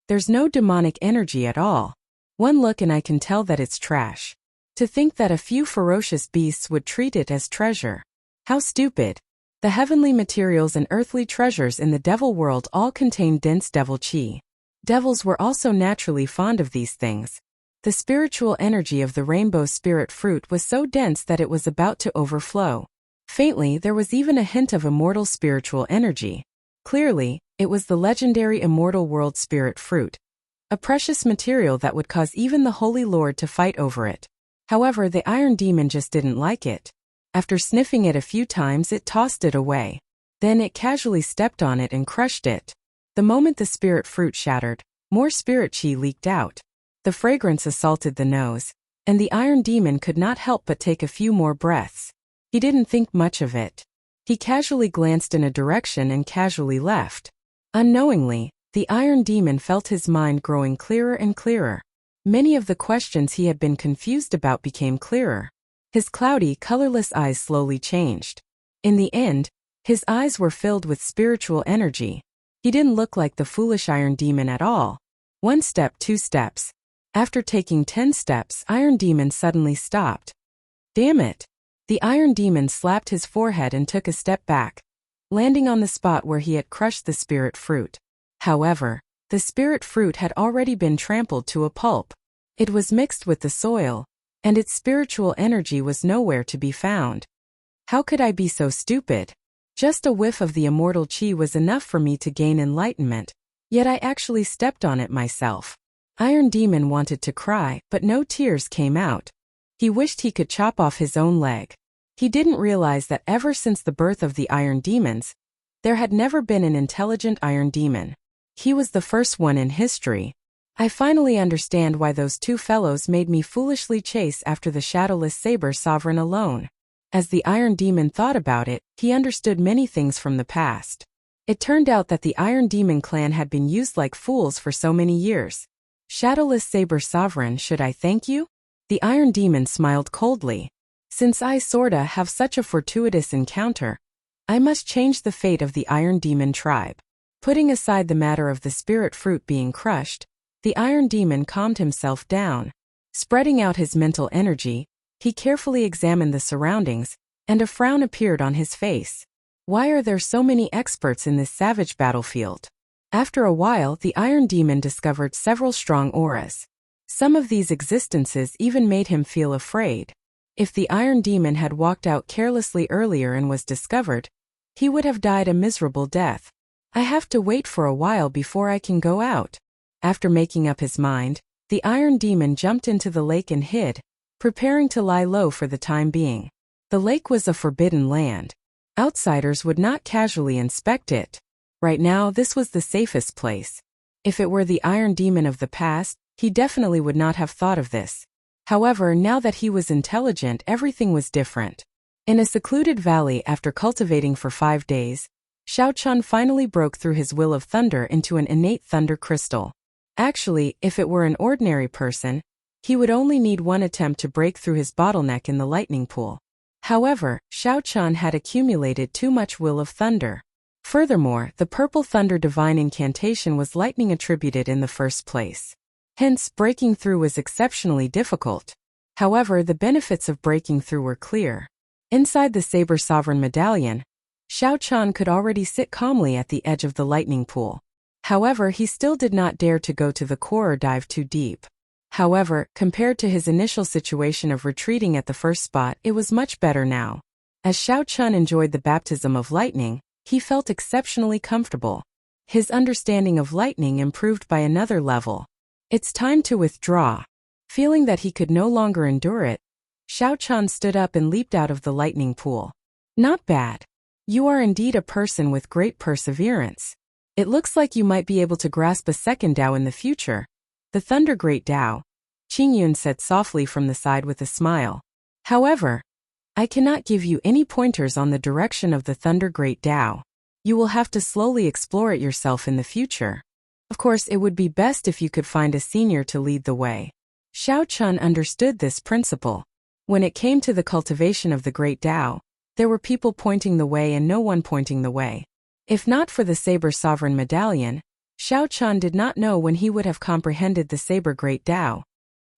There's no demonic energy at all. One look and I can tell that it's trash. To think that a few ferocious beasts would treat it as treasure. How stupid. The heavenly materials and earthly treasures in the devil world all contain dense devil chi. Devils were also naturally fond of these things. The spiritual energy of the rainbow spirit fruit was so dense that it was about to overflow. Faintly, there was even a hint of immortal spiritual energy. Clearly, it was the legendary immortal world spirit fruit, a precious material that would cause even the Holy Lord to fight over it. However, the Iron Demon just didn't like it. After sniffing it a few times, it tossed it away. Then it casually stepped on it and crushed it. The moment the spirit fruit shattered, more spirit chi leaked out. The fragrance assaulted the nose, and the Iron Demon could not help but take a few more breaths. He didn't think much of it. He casually glanced in a direction and casually left. Unknowingly, the Iron Demon felt his mind growing clearer and clearer. Many of the questions he had been confused about became clearer. His cloudy, colorless eyes slowly changed. In the end, his eyes were filled with spiritual energy. He didn't look like the foolish Iron Demon at all. 1 step, 2 steps. After taking 10 steps, Iron Demon suddenly stopped. Damn it! The Iron Demon slapped his forehead and took a step back, landing on the spot where he had crushed the spirit fruit. However, the spirit fruit had already been trampled to a pulp. It was mixed with the soil, and its spiritual energy was nowhere to be found. How could I be so stupid? Just a whiff of the immortal chi was enough for me to gain enlightenment, yet I actually stepped on it myself. Iron Demon wanted to cry, but no tears came out. He wished he could chop off his own leg. He didn't realize that ever since the birth of the Iron Demons, there had never been an intelligent Iron Demon. He was the first one in history. I finally understand why those two fellows made me foolishly chase after the shadowless saber sovereign alone. As the Iron Demon thought about it, he understood many things from the past. It turned out that the Iron Demon clan had been used like fools for so many years. Shadowless saber sovereign, should I thank you? The Iron Demon smiled coldly. Since I sorta have such a fortuitous encounter, I must change the fate of the Iron Demon tribe. Putting aside the matter of the spirit fruit being crushed, the Iron Demon calmed himself down. Spreading out his mental energy, he carefully examined the surroundings, and a frown appeared on his face. Why are there so many experts in this savage battlefield? After a while, the Iron Demon discovered several strong auras. Some of these existences even made him feel afraid. If the Iron Demon had walked out carelessly earlier and was discovered, he would have died a miserable death. I have to wait for a while before I can go out. After making up his mind, the Iron Demon jumped into the lake and hid, preparing to lie low for the time being. The lake was a forbidden land. Outsiders would not casually inspect it. Right now, this was the safest place. If it were the Iron Demon of the past, he definitely would not have thought of this. However, now that he was intelligent, everything was different. In a secluded valley after cultivating for 5 days, Xiao Chun finally broke through his will of thunder into an innate thunder crystal. Actually, if it were an ordinary person, he would only need one attempt to break through his bottleneck in the lightning pool. However, Xiao Chun had accumulated too much will of thunder. Furthermore, the purple thunder divine incantation was lightning attributed in the first place. Hence, breaking through was exceptionally difficult. However, the benefits of breaking through were clear. Inside the Saber Sovereign Medallion, Xiao Chun could already sit calmly at the edge of the lightning pool. However, he still did not dare to go to the core or dive too deep. However, compared to his initial situation of retreating at the first spot, it was much better now. As Xiao Chun enjoyed the baptism of lightning, he felt exceptionally comfortable. His understanding of lightning improved by another level. It's time to withdraw. Feeling that he could no longer endure it, Xiao Chun stood up and leaped out of the lightning pool. Not bad. You are indeed a person with great perseverance. It looks like you might be able to grasp a second Tao in the future. The Thunder Great Tao, Qingyun said softly from the side with a smile. However, I cannot give you any pointers on the direction of the Thunder Great Tao. You will have to slowly explore it yourself in the future. Of course, it would be best if you could find a senior to lead the way. Xiao Chun understood this principle. When it came to the cultivation of the Great Tao, there were people pointing the way and no one pointing the way. If not for the Saber Sovereign Medallion, Xiao Chun did not know when he would have comprehended the Saber Great Tao.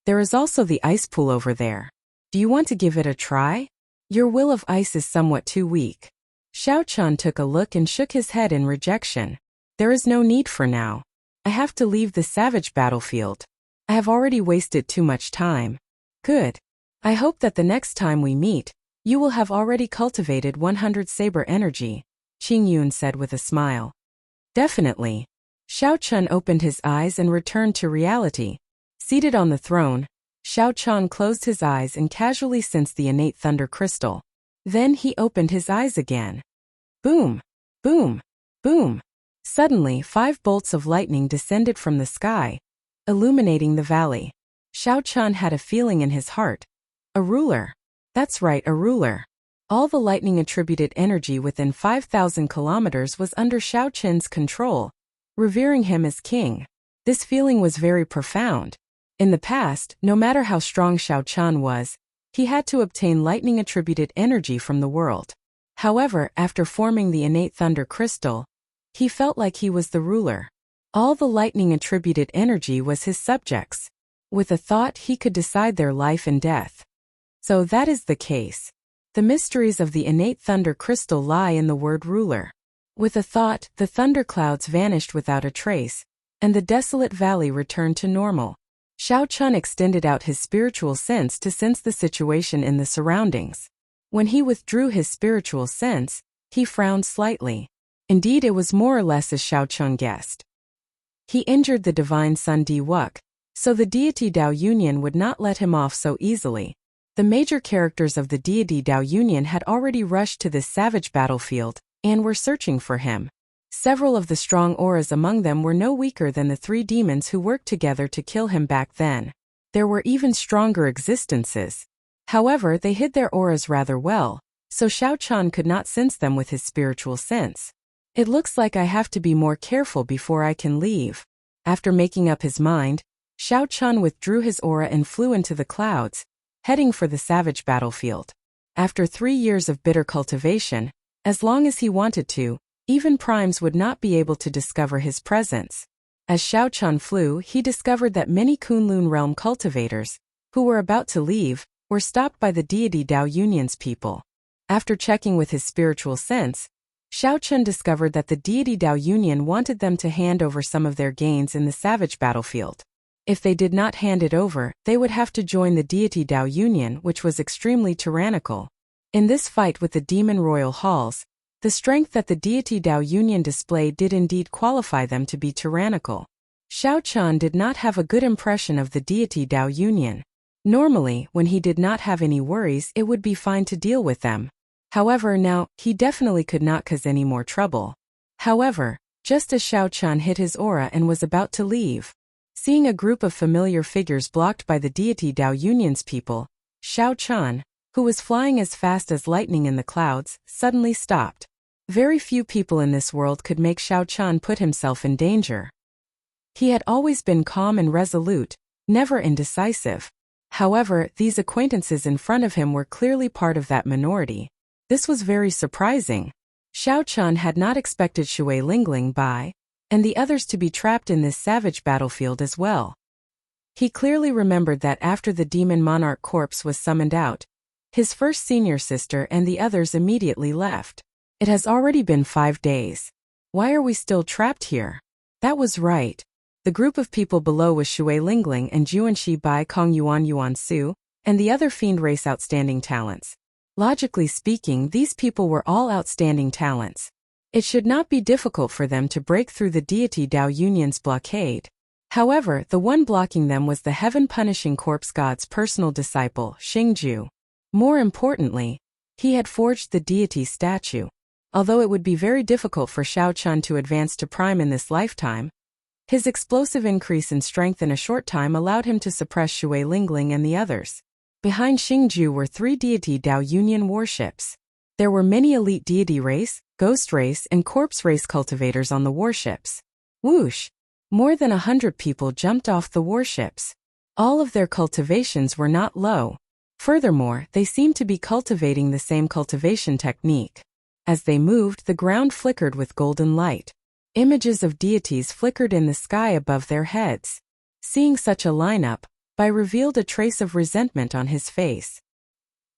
There is also the ice pool over there. Do you want to give it a try? Your will of ice is somewhat too weak. Xiao Chun took a look and shook his head in rejection. There is no need for now. I have to leave the savage battlefield. I have already wasted too much time. Good. I hope that the next time we meet, you will have already cultivated 100 saber energy, Qingyun said with a smile. Definitely. Xiao Chun opened his eyes and returned to reality. Seated on the throne, Xiao Chun closed his eyes and casually sensed the innate thunder crystal. Then he opened his eyes again. Boom! Boom! Boom! Suddenly 5 bolts of lightning descended from the sky, illuminating the valley. Xiao Chun had a feeling in his heart. A ruler. That's right, a ruler. All the lightning-attributed energy within 5,000 kilometers was under Xiao Chun's control, revering him as king. This feeling was very profound. In the past, no matter how strong Xiao Chun was, he had to obtain lightning-attributed energy from the world. However, after forming the innate thunder crystal, he felt like he was the ruler. All the lightning-attributed energy was his subjects. With a thought, he could decide their life and death. So that is the case. The mysteries of the innate thunder crystal lie in the word ruler. With a thought, the thunderclouds vanished without a trace, and the desolate valley returned to normal. Xiao Chun extended out his spiritual sense to sense the situation in the surroundings. When he withdrew his spiritual sense, he frowned slightly. Indeed, it was more or less as Xiao Chun guessed. He injured the divine son Di Wuk, so the deity Dao Union would not let him off so easily. The major characters of the deity Dao Union had already rushed to this savage battlefield, and were searching for him. Several of the strong auras among them were no weaker than the 3 demons who worked together to kill him back then. There were even stronger existences. However, they hid their auras rather well, so Xiao Chun could not sense them with his spiritual sense. It looks like I have to be more careful before I can leave. After making up his mind, Xiao Chun withdrew his aura and flew into the clouds, heading for the savage battlefield. After 3 years of bitter cultivation, as long as he wanted to, even primes would not be able to discover his presence. As Xiao Chun flew, he discovered that many Kunlun realm cultivators, who were about to leave, were stopped by the deity Dao Union's people. After checking with his spiritual sense, Xiao Chun discovered that the deity Dao Union wanted them to hand over some of their gains in the savage battlefield. If they did not hand it over, they would have to join the deity Dao Union, which was extremely tyrannical. In this fight with the demon royal halls, the strength that the deity Dao Union displayed did indeed qualify them to be tyrannical. Xiao Chun did not have a good impression of the deity Dao Union. Normally, when he did not have any worries, it would be fine to deal with them. However, now, he definitely could not cause any more trouble. However, just as Xiao Chun hit his aura and was about to leave, seeing a group of familiar figures blocked by the deity Dao Union's people, Xiao Chun, who was flying as fast as lightning in the clouds, suddenly stopped. Very few people in this world could make Xiao Chun put himself in danger. He had always been calm and resolute, never indecisive. However, these acquaintances in front of him were clearly part of that minority. This was very surprising. Xiao Chun had not expected Shui Lingling Bai and the others to be trapped in this savage battlefield as well. He clearly remembered that after the demon monarch corpse was summoned out, his first senior sister and the others immediately left. It has already been 5 days. Why are we still trapped here? That was right. The group of people below was Shui Lingling and Juanxi Bai Kong Yuan Su, and the other fiend race outstanding talents. Logically speaking, these people were all outstanding talents. It should not be difficult for them to break through the deity Dao Yunyan's blockade. However, the one blocking them was the heaven-punishing corpse god's personal disciple, Xingju. More importantly, he had forged the deity's statue. Although it would be very difficult for Xiao Chun to advance to prime in this lifetime, his explosive increase in strength in a short time allowed him to suppress Shui Lingling and the others. Behind Xingju were 3 deity Dao Yunyan warships. There were many elite deity race, ghost race, and corpse race cultivators on the warships. Whoosh! More than 100 people jumped off the warships. All of their cultivations were not low. Furthermore, they seemed to be cultivating the same cultivation technique. As they moved, the ground flickered with golden light. Images of deities flickered in the sky above their heads. Seeing such a lineup, Bai revealed a trace of resentment on his face.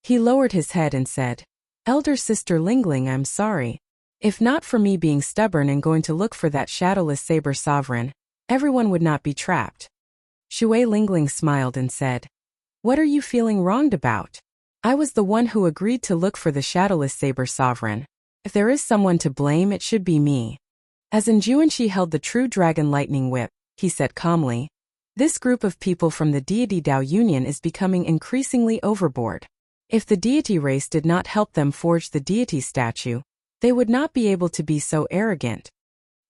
He lowered his head and said, "Elder Sister Lingling, I'm sorry. If not for me being stubborn and going to look for that shadowless saber sovereign, everyone would not be trapped." Shui Lingling smiled and said, "What are you feeling wronged about? I was the one who agreed to look for the shadowless saber sovereign. If there is someone to blame, it should be me." As Juanxi held the true dragon lightning whip, he said calmly, "This group of people from the deity Dao Yunyan is becoming increasingly overboard. If the deity race did not help them forge the deity statue, they would not be able to be so arrogant."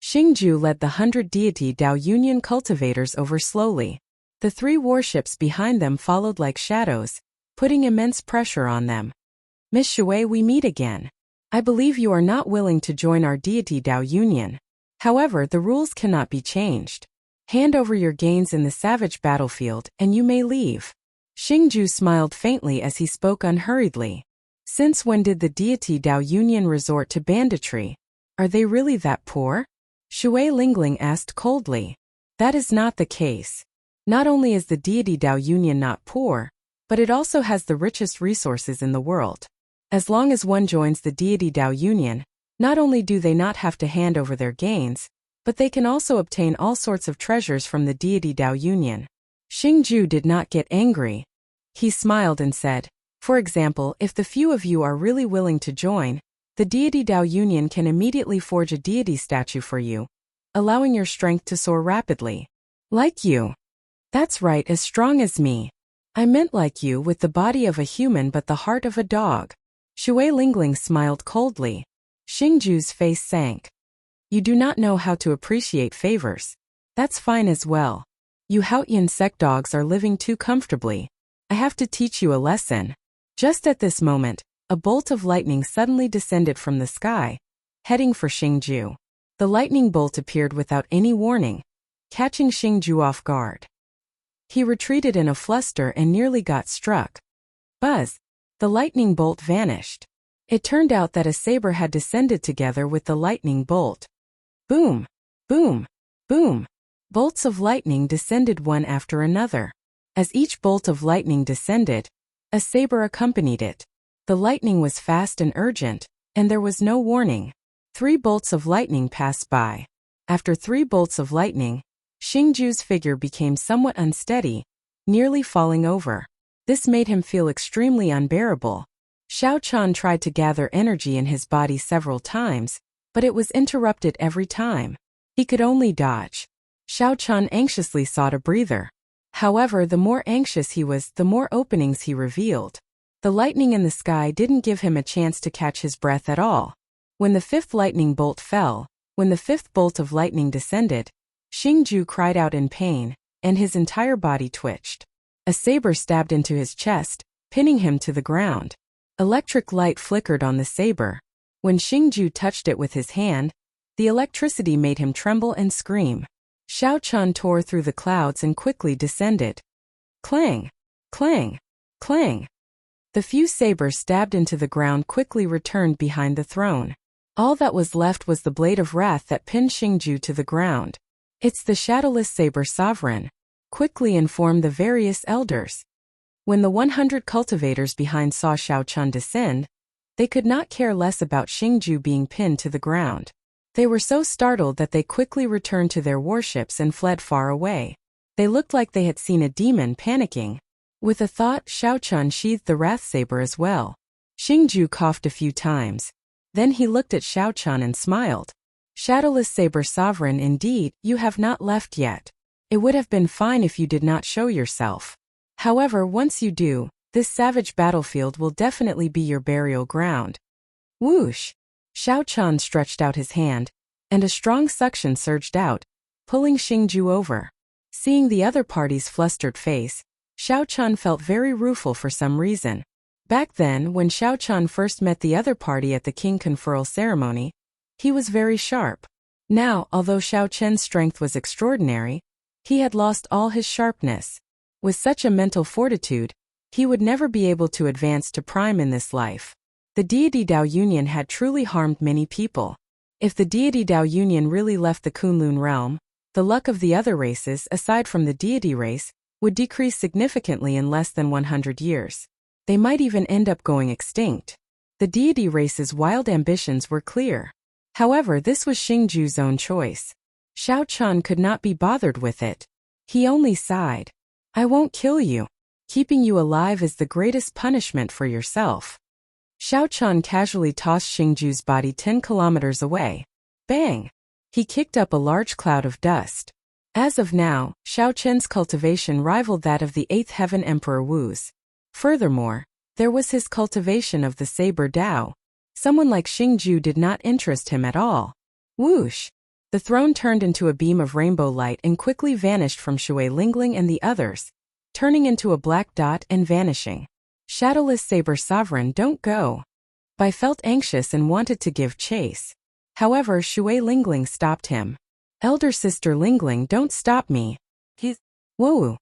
Xingju led the 100 deity Dao Yunyan cultivators over slowly. The 3 warships behind them followed like shadows, putting immense pressure on them. "Miss Shui, we meet again. I believe you are not willing to join our deity Dao Yunyan. However, the rules cannot be changed. Hand over your gains in the savage battlefield, and you may leave." Xingju smiled faintly as he spoke unhurriedly. "Since when did the deity Dao Yunyan resort to banditry? Are they really that poor?" Shui Lingling asked coldly. "That is not the case. Not only is the deity Dao Yunyan not poor, but it also has the richest resources in the world. As long as one joins the deity Dao Yunyan, not only do they not have to hand over their gains, but they can also obtain all sorts of treasures from the deity Dao Yunyan." Xingju did not get angry. He smiled and said, "For example, if the few of you are really willing to join, the deity Dao Yunyan can immediately forge a deity statue for you, allowing your strength to soar rapidly. Like you." "That's right, as strong as me. I meant like you, with the body of a human but the heart of a dog." Shui Lingling smiled coldly. Xingju's face sank. "You do not know how to appreciate favors. That's fine as well. You Haotian sect dogs are living too comfortably. I have to teach you a lesson." Just at this moment, a bolt of lightning suddenly descended from the sky, heading for Xingju. The lightning bolt appeared without any warning, catching Xingju off guard. He retreated in a fluster and nearly got struck. Buzz! The lightning bolt vanished. It turned out that a saber had descended together with the lightning bolt. Boom! Boom! Boom! Bolts of lightning descended one after another. As each bolt of lightning descended, a saber accompanied it. The lightning was fast and urgent, and there was no warning. 3 bolts of lightning passed by. After 3 bolts of lightning, Xingju's figure became somewhat unsteady, nearly falling over. This made him feel extremely unbearable. Xiao Chan tried to gather energy in his body several times, but it was interrupted every time. He could only dodge. Xiao Chan anxiously sought a breather. However, the more anxious he was, the more openings he revealed. The lightning in the sky didn't give him a chance to catch his breath at all. When the 5th lightning bolt fell, when the 5th bolt of lightning descended, Xingju cried out in pain, and his entire body twitched. A saber stabbed into his chest, pinning him to the ground. Electric light flickered on the saber. When Xingju touched it with his hand, the electricity made him tremble and scream. Xiao Chun tore through the clouds and quickly descended. Clang! Clang! Clang! The few sabers stabbed into the ground quickly returned behind the throne. All that was left was the blade of wrath that pinned Xingju to the ground. "It's the shadowless saber sovereign," quickly informed the various elders. When the 100 cultivators behind saw Xiao Chun descend, they could not care less about Xingju being pinned to the ground. They were so startled that they quickly returned to their warships and fled far away. They looked like they had seen a demon panicking. With a thought, Xiao Chun sheathed the wrath saber as well. Xingju coughed a few times. Then he looked at Xiao Chun and smiled. Shadowless Saber Sovereign, indeed, you have not left yet. It would have been fine if you did not show yourself. However, once you do, this savage battlefield will definitely be your burial ground. Whoosh! Xiao Chun stretched out his hand, and a strong suction surged out, pulling Xingju over. Seeing the other party's flustered face, Xiao Chun felt very rueful for some reason. Back then, when Xiao Chun first met the other party at the king conferral ceremony, he was very sharp. Now, although Xiao Chen's strength was extraordinary, he had lost all his sharpness. With such a mental fortitude, he would never be able to advance to prime in this life. The deity Dao Union had truly harmed many people. If the deity Dao Union really left the Kunlun realm, the luck of the other races, aside from the deity race, would decrease significantly in less than 100 years. They might even end up going extinct. The deity race's wild ambitions were clear. However, this was Xingju's own choice. Xiao Chun could not be bothered with it. He only sighed. I won't kill you. Keeping you alive is the greatest punishment for yourself. Xiao Chun casually tossed Xingju's body 10 kilometers away. Bang! He kicked up a large cloud of dust. As of now, Xiao Chen's cultivation rivaled that of the 8th Heaven Emperor Wu's. Furthermore, there was his cultivation of the Saber Dao. Someone like Xingju did not interest him at all. Whoosh! The throne turned into a beam of rainbow light and quickly vanished from Shui Lingling and the others, turning into a black dot and vanishing. Shadowless Saber Sovereign, don't go. Bai felt anxious and wanted to give chase. However, Shui Lingling stopped him. Elder Sister Lingling, don't stop me. Whoa!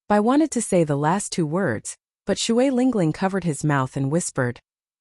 Bai wanted to say the last 2 words, but Shui Lingling covered his mouth and whispered,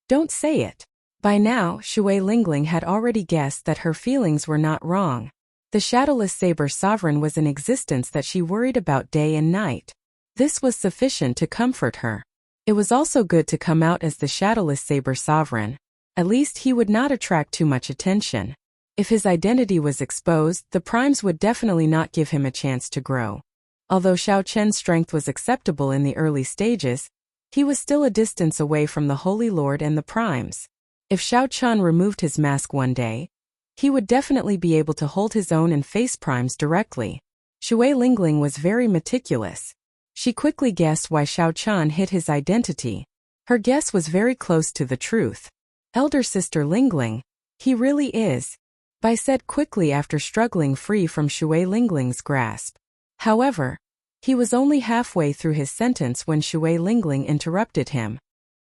don't say it. By now, Shui Lingling had already guessed that her feelings were not wrong. The Shadowless Saber Sovereign was an existence that she worried about day and night. This was sufficient to comfort her. It was also good to come out as the Shadowless Saber Sovereign. At least he would not attract too much attention. If his identity was exposed, the primes would definitely not give him a chance to grow. Although Xiao Chen's strength was acceptable in the early stages, he was still a distance away from the Holy Lord and the primes. If Xiao Chun removed his mask one day, he would definitely be able to hold his own and face primes directly. Shui Lingling was very meticulous. She quickly guessed why Xiao Chun hid his identity. Her guess was very close to the truth. Elder Sister Lingling, he really is, Bai said quickly after struggling free from Shui Lingling's grasp. However, he was only halfway through his sentence when Shui Lingling interrupted him.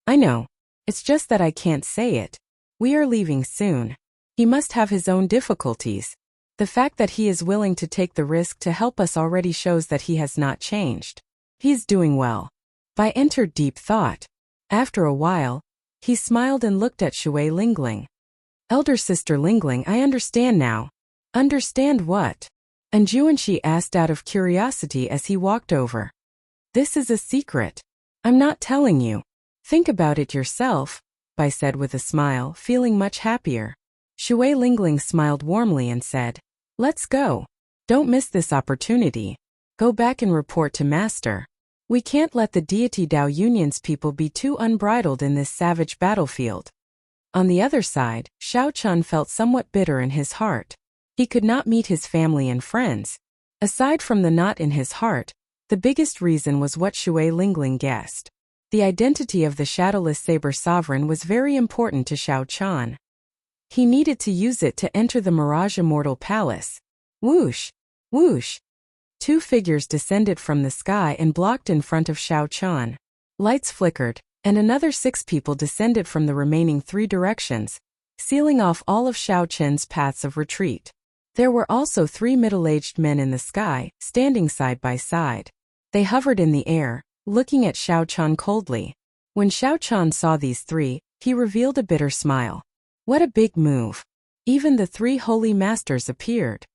I know. It's just that I can't say it. We are leaving soon. He must have his own difficulties. The fact that he is willing to take the risk to help us already shows that he has not changed. He's doing well. Bai entered deep thought. After a while, he smiled and looked at Shui Lingling. Elder Sister Lingling, I understand now. Understand what? And Juanxi asked out of curiosity as he walked over. This is a secret. I'm not telling you. Think about it yourself, Bai said with a smile, feeling much happier. Shui Lingling smiled warmly and said, let's go. Don't miss this opportunity. Go back and report to Master. We can't let the deity Dao Union's people be too unbridled in this savage battlefield. On the other side, Xiao Chun felt somewhat bitter in his heart. He could not meet his family and friends. Aside from the knot in his heart, the biggest reason was what Shui Lingling guessed. The identity of the Shadowless Saber Sovereign was very important to Xiao Chun. He needed to use it to enter the Mirage Immortal Palace. Whoosh! Whoosh! 2 figures descended from the sky and blocked in front of Xiao Chun. Lights flickered, and another 6 people descended from the remaining 3 directions, sealing off all of Xiao Chen's paths of retreat. There were also 3 middle-aged men in the sky, standing side by side. They hovered in the air, looking at Xiao Chun coldly. When Xiao Chun saw these 3, he revealed a bitter smile. What a big move. Even the 3 holy masters appeared.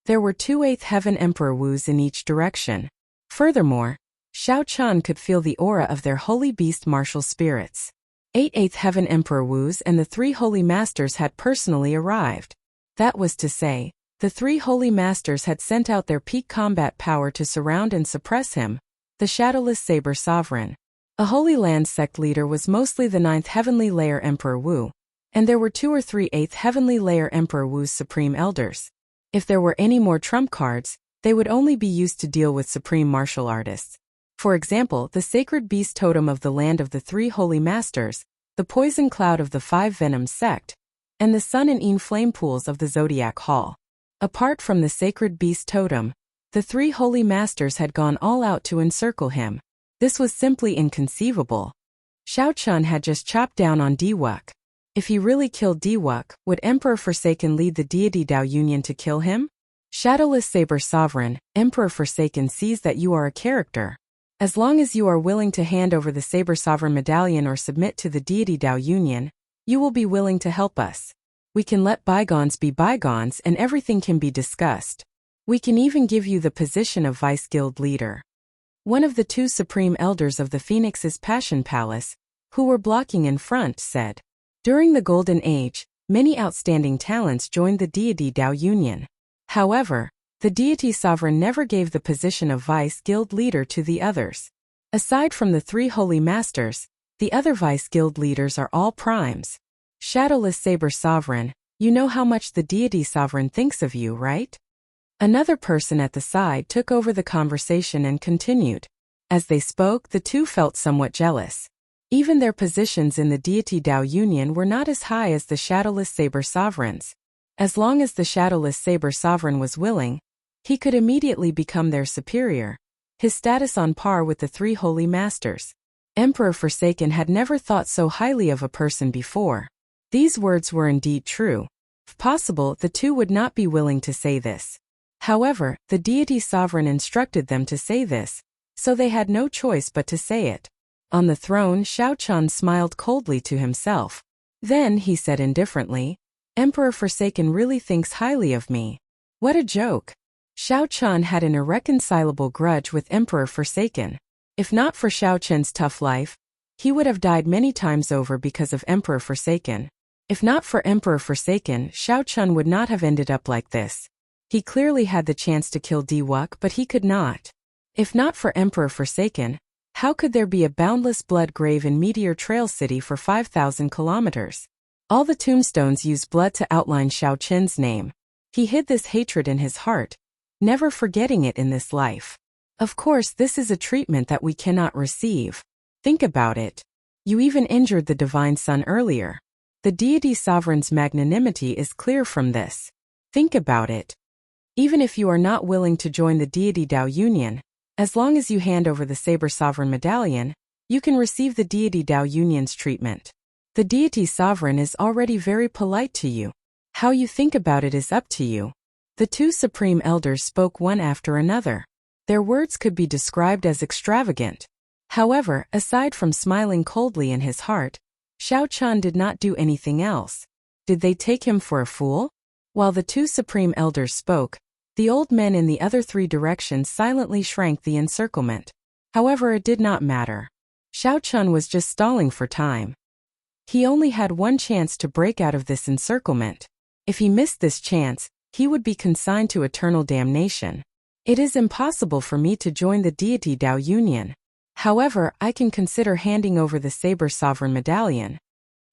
There were 2 8th Heaven Emperor Wus in each direction. Furthermore, Xiao Chun could feel the aura of their holy beast martial spirits. 8th Heaven Emperor Wus and the 3 holy masters had personally arrived. That was to say, the three holy masters had sent out their peak combat power to surround and suppress him, the shadowless saber sovereign. A Holy Land sect leader was mostly the 9th heavenly layer Emperor Wu, and there were 2 or 3 8th heavenly layer Emperor Wu's supreme elders. If there were any more trump cards, they would only be used to deal with supreme martial artists. For example, the sacred beast totem of the land of the 3 holy masters, the poison cloud of the 5 venoms sect, and the sun and Yin flame pools of the zodiac hall. Apart from the sacred beast totem, the 3 holy masters had gone all out to encircle him. This was simply inconceivable. Shao Chun had just chopped down on Diwuk. If he really killed Diwuk, would Emperor Forsaken lead the deity Dao Union to kill him? Shadowless Saber Sovereign, Emperor Forsaken sees that you are a character. As long as you are willing to hand over the Saber Sovereign medallion or submit to the deity Dao Union, you will be willing to help us. We can let bygones be bygones and everything can be discussed. We can even give you the position of Vice Guild leader. One of the 2 supreme elders of the Phoenix's Passion Palace, who were blocking in front, said, "During the Golden Age, many outstanding talents joined the deity Dao Union. However, the deity sovereign never gave the position of Vice Guild leader to the others. Aside from the 3 holy masters, the other Vice Guild leaders are all primes. Shadowless Saber Sovereign, you know how much the deity sovereign thinks of you, right?" Another person at the side took over the conversation and continued. As they spoke, the 2 felt somewhat jealous. Even their positions in the deity Dao Union were not as high as the Shadowless Saber Sovereign's. As long as the Shadowless Saber Sovereign was willing, he could immediately become their superior, his status on par with the 3 holy masters. Emperor Forsaken had never thought so highly of a person before. These words were indeed true. If possible, the 2 would not be willing to say this. However, the deity sovereign instructed them to say this, so they had no choice but to say it. On the throne, Shao Chun smiled coldly to himself. Then he said indifferently, "Emperor Forsaken really thinks highly of me. What a joke." Shao Chun had an irreconcilable grudge with Emperor Forsaken. If not for Shao Chun's tough life, he would have died many times over because of Emperor Forsaken. If not for Emperor Forsaken, Shao Chun would not have ended up like this. He clearly had the chance to kill Diwuk, but he could not. If not for Emperor Forsaken, how could there be a boundless blood grave in Meteor Trail City for 5,000 kilometers? All the tombstones used blood to outline Shao Chun's name. He hid this hatred in his heart, never forgetting it in this life. Of course, this is a treatment that we cannot receive. Think about it. You even injured the Divine Sun earlier. The deity sovereign's magnanimity is clear from this. Think about it. Even if you are not willing to join the deity Dao Union, as long as you hand over the Saber Sovereign medallion, you can receive the deity Dao Union's treatment. The deity sovereign is already very polite to you. How you think about it is up to you. The 2 supreme elders spoke one after another. Their words could be described as extravagant. However, aside from smiling coldly in his heart, Shao Chun did not do anything else. Did they take him for a fool? While the 2 supreme elders spoke, the old men in the other 3 directions silently shrank the encirclement. However, it did not matter. Shao Chun was just stalling for time. He only had one chance to break out of this encirclement. If he missed this chance, he would be consigned to eternal damnation. It is impossible for me to join the deity Dao Union. However, I can consider handing over the Saber Sovereign medallion.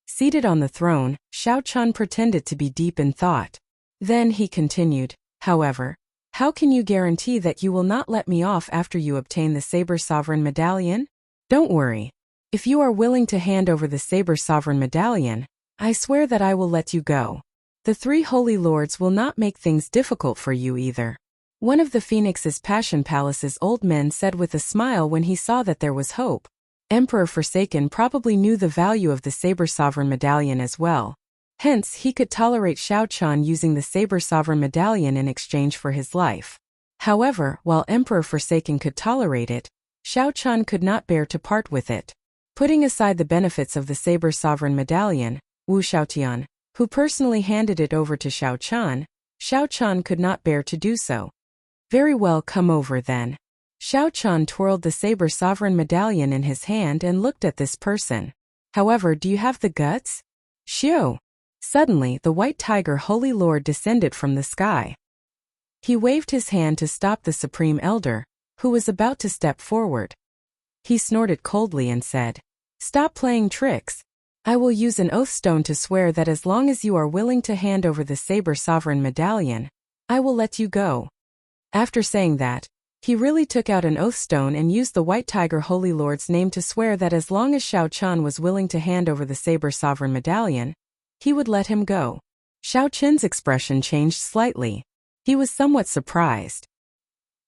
Seated on the throne, Shao Chun pretended to be deep in thought. Then he continued, "However, how can you guarantee that you will not let me off after you obtain the Saber Sovereign medallion? Don't worry. If you are willing to hand over the Saber Sovereign medallion, I swear that I will let you go. The 3 holy lords will not make things difficult for you either." One of the Phoenix's Passion Palace's old men said with a smile when he saw that there was hope. Emperor Forsaken probably knew the value of the Saber Sovereign medallion as well. Hence, he could tolerate Shao Chun using the Saber Sovereign medallion in exchange for his life. However, while Emperor Forsaken could tolerate it, Shao Chun could not bear to part with it. Putting aside the benefits of the Saber Sovereign medallion, Wu Xiaotian, who personally handed it over to Shao Chun could not bear to do so. "Very well, come over then." Shao Chun twirled the Saber Sovereign medallion in his hand and looked at this person. "However, do you have the guts?" "Xiu." Suddenly, the white tiger Holy Lord descended from the sky. He waved his hand to stop the Supreme Elder, who was about to step forward. He snorted coldly and said, "Stop playing tricks. I will use an oath stone to swear that as long as you are willing to hand over the Saber Sovereign Medallion, I will let you go." After saying that, he really took out an oath stone and used the White Tiger Holy Lord's name to swear that as long as Xiao Qian was willing to hand over the Saber Sovereign Medallion, he would let him go. Xiao Qian's expression changed slightly. He was somewhat surprised.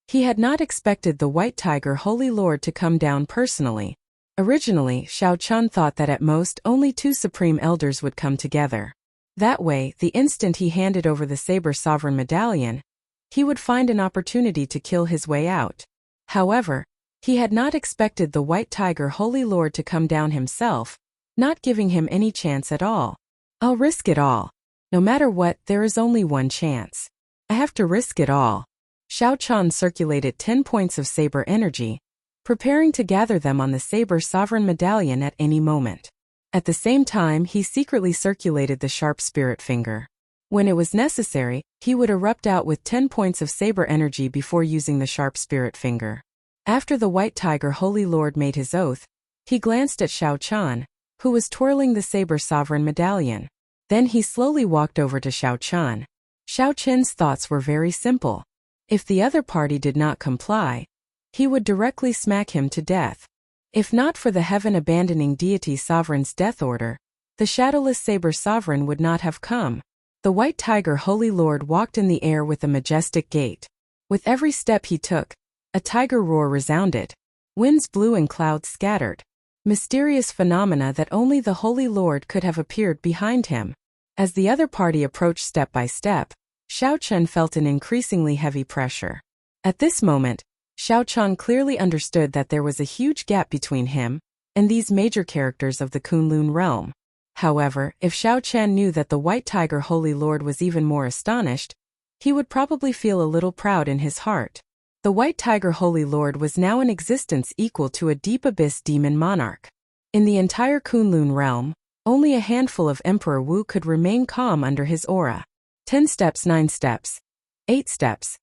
He had not expected the White Tiger Holy Lord to come down personally. Originally, Xiao Qian thought that at most only 2 Supreme Elders would come together. That way, the instant he handed over the Saber Sovereign Medallion, he would find an opportunity to kill his way out. However, he had not expected the White Tiger Holy Lord to come down himself, not giving him any chance at all. "I'll risk it all. No matter what, there is only one chance. I have to risk it all." Xiao Qian circulated 10 points of saber energy, preparing to gather them on the Saber Sovereign Medallion at any moment. At the same time, he secretly circulated the sharp spirit finger. When it was necessary, he would erupt out with 10 points of saber energy before using the sharp spirit finger. After the White Tiger Holy Lord made his oath, he glanced at Xiao Qian, who was twirling the Saber Sovereign Medallion. Then he slowly walked over to Xiao Qian. Xiao Qian's thoughts were very simple. If the other party did not comply, he would directly smack him to death. If not for the heaven-abandoning deity sovereign's death order, the shadowless Saber Sovereign would not have come. The White Tiger Holy Lord walked in the air with a majestic gait. With every step he took, a tiger roar resounded. Winds blew and clouds scattered. Mysterious phenomena that only the Holy Lord could have appeared behind him. As the other party approached step by step, Xiao Qian felt an increasingly heavy pressure. At this moment, Xiao Qian clearly understood that there was a huge gap between him and these major characters of the Kunlun realm. However, if Xiao Qian knew that the White Tiger Holy Lord was even more astonished, he would probably feel a little proud in his heart. The White Tiger Holy Lord was now in existence equal to a deep abyss demon monarch. In the entire Kunlun realm, only a handful of Emperor Wu could remain calm under his aura. 10 steps, 9 steps, 8 steps.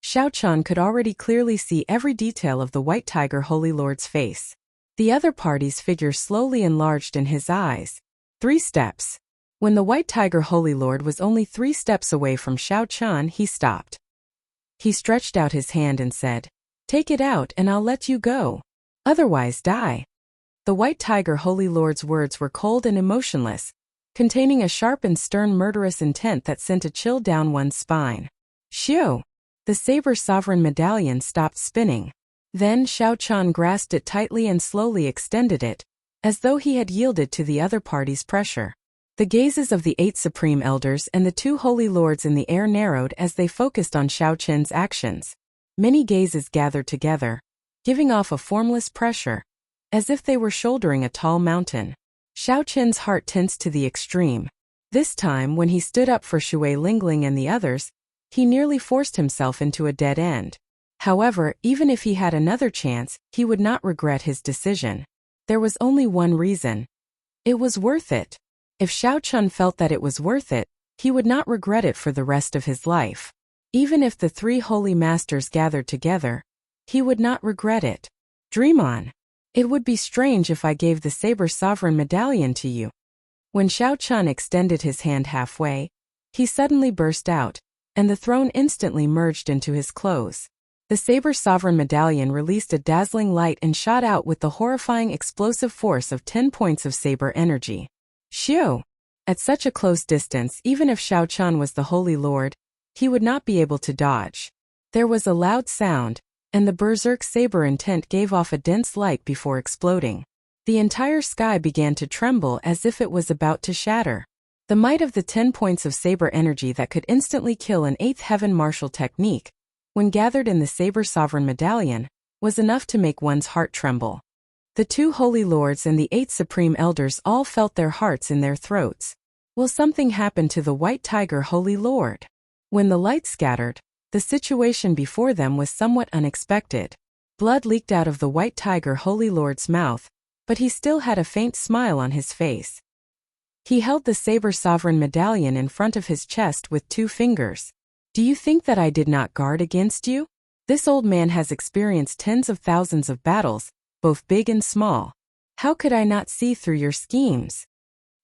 Xiao Qian could already clearly see every detail of the White Tiger Holy Lord's face. The other party's figure slowly enlarged in his eyes. 3 steps. When the White Tiger Holy Lord was only 3 steps away from Xiao Qian, he stopped. He stretched out his hand and said, "Take it out and I'll let you go. Otherwise die." The White Tiger Holy Lord's words were cold and emotionless, containing a sharp and stern murderous intent that sent a chill down one's spine. Xiu! The Saber Sovereign Medallion stopped spinning. Then Xiao Qian grasped it tightly and slowly extended it, as though he had yielded to the other party's pressure. The gazes of the 8 Supreme Elders and the 2 Holy Lords in the air narrowed as they focused on Xiao Qian's actions. Many gazes gathered together, giving off a formless pressure, as if they were shouldering a tall mountain. Xiao Qian's heart tensed to the extreme. This time, when he stood up for Shui Lingling and the others, he nearly forced himself into a dead end. However, even if he had another chance, he would not regret his decision. There was only one reason. It was worth it. If Xiao Qian felt that it was worth it, he would not regret it for the rest of his life. Even if the 3 holy masters gathered together, he would not regret it. Dream on. It would be strange if I gave the Saber Sovereign Medallion to you. When Xiao Qian extended his hand halfway, he suddenly burst out, and the throne instantly merged into his clothes. The Saber Sovereign Medallion released a dazzling light and shot out with the horrifying explosive force of 10 points of saber energy. Xiu! At such a close distance, even if Xiao Qian was the Holy Lord, he would not be able to dodge. There was a loud sound, and the berserk saber intent gave off a dense light before exploding. The entire sky began to tremble as if it was about to shatter. The might of the 10 points of saber energy that could instantly kill an 8th heaven martial technique, when gathered in the Saber Sovereign Medallion, was enough to make one's heart tremble. The 2 Holy Lords and the 8 Supreme Elders all felt their hearts in their throats. Will something happen to the White Tiger Holy Lord? When the light scattered, the situation before them was somewhat unexpected. Blood leaked out of the White Tiger Holy Lord's mouth, but he still had a faint smile on his face. He held the Saber Sovereign medallion in front of his chest with 2 fingers. Do you think that I did not guard against you? This old man has experienced tens of thousands of battles, both big and small. How could I not see through your schemes?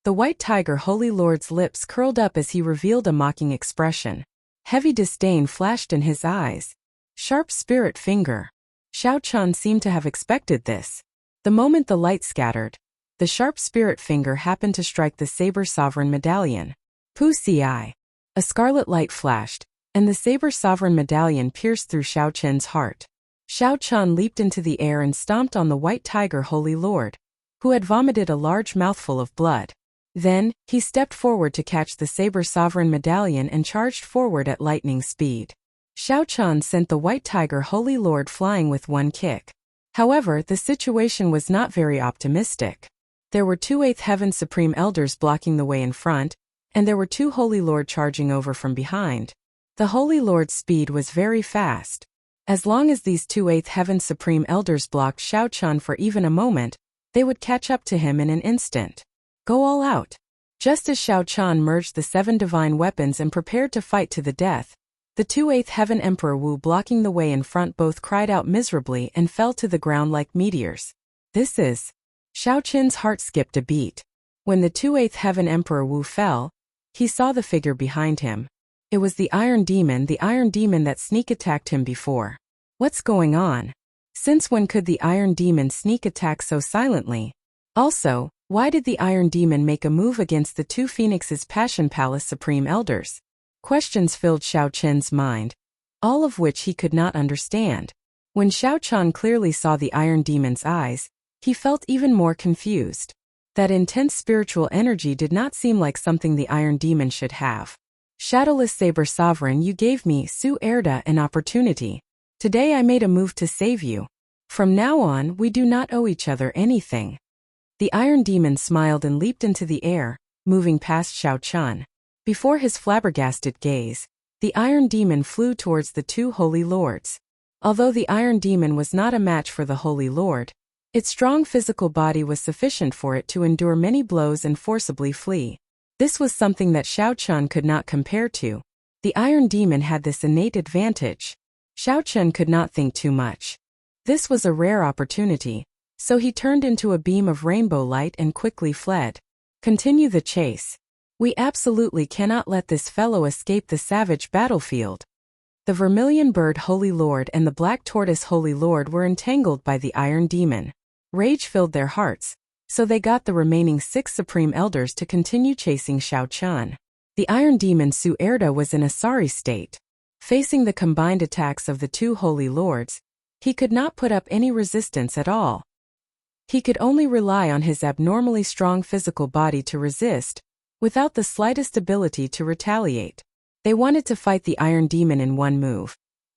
The White Tiger Holy Lord's lips curled up as he revealed a mocking expression. Heavy disdain flashed in his eyes. Sharp spirit finger. Xiao Chun seemed to have expected this. The moment the light scattered, the sharp spirit finger happened to strike the Saber Sovereign medallion. Pussy-eye. A scarlet light flashed, and the Saber Sovereign medallion pierced through Xiao Chun's heart. Xiao Chun leaped into the air and stomped on the White Tiger Holy Lord, who had vomited a large mouthful of blood. Then, he stepped forward to catch the Saber Sovereign medallion and charged forward at lightning speed. Xiao Chun sent the White Tiger Holy Lord flying with 1 kick. However, the situation was not very optimistic. There were 2 Eighth Heaven Supreme Elders blocking the way in front, and there were 2 Holy Lord charging over from behind. The Holy Lord's speed was very fast. As long as these 2 Eighth Heaven Supreme Elders blocked Xiao Chun for even a moment, they would catch up to him in an instant. Go all out. Just as Xiao Chun merged the 7 divine weapons and prepared to fight to the death, the 2 Eighth Heaven Emperor Wu blocking the way in front both cried out miserably and fell to the ground like meteors. This is... Xiao Chun's heart skipped a beat. When the 2 Eighth Heaven Emperor Wu fell, he saw the figure behind him. It was the Iron Demon that sneak attacked him before. What's going on? Since when could the Iron Demon sneak attack so silently? Also, why did the Iron Demon make a move against the 2 Phoenix's Passion Palace Supreme Elders? Questions filled Xiao Chun's mind, all of which he could not understand. When Xiao Chun clearly saw the Iron Demon's eyes, he felt even more confused. That intense spiritual energy did not seem like something the Iron Demon should have. Shadowless Saber Sovereign, you gave me, Su Erda, an opportunity. Today I made a move to save you. From now on, we do not owe each other anything. The Iron Demon smiled and leaped into the air, moving past Xiao Chun. Before his flabbergasted gaze, the Iron Demon flew towards the 2 Holy Lords. Although the Iron Demon was not a match for the Holy Lord, its strong physical body was sufficient for it to endure many blows and forcibly flee. This was something that Xiao Chun could not compare to. The Iron Demon had this innate advantage. Xiao Chun could not think too much. This was a rare opportunity, so he turned into a beam of rainbow light and quickly fled. Continue the chase. We absolutely cannot let this fellow escape the savage battlefield. The Vermilion Bird Holy Lord and the Black Tortoise Holy Lord were entangled by the Iron Demon. Rage filled their hearts, so they got the remaining 6 Supreme Elders to continue chasing Xiao Chun. The Iron Demon Su Erda was in a sorry state. Facing the combined attacks of the 2 Holy Lords, he could not put up any resistance at all. He could only rely on his abnormally strong physical body to resist, without the slightest ability to retaliate. They wanted to fight the Iron Demon in one move,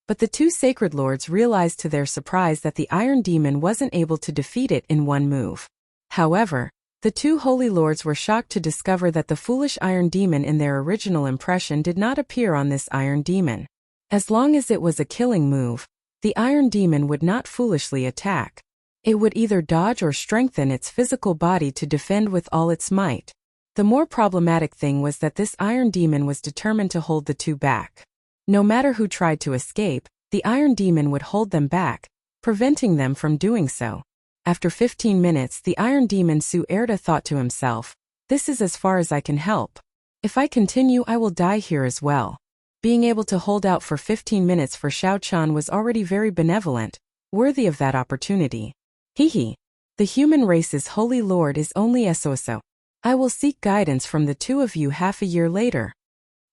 but the 2 Sacred Lords realized to their surprise that the Iron Demon wasn't able to defeat it in one move. However, the 2 Holy Lords were shocked to discover that the foolish Iron Demon in their original impression did not appear on this Iron Demon. As long as it was a killing move, the Iron Demon would not foolishly attack. It would either dodge or strengthen its physical body to defend with all its might. The more problematic thing was that this Iron Demon was determined to hold the 2 back. No matter who tried to escape, the Iron Demon would hold them back, preventing them from doing so. After 15 minutes, the Iron Demon Su Erda thought to himself, this is as far as I can help. If I continue, I will die here as well. Being able to hold out for 15 minutes for Xiao Chun was already very benevolent, worthy of that opportunity. Hehe. The human race's Holy Lord is only so. I will seek guidance from the 2 of you half a year later.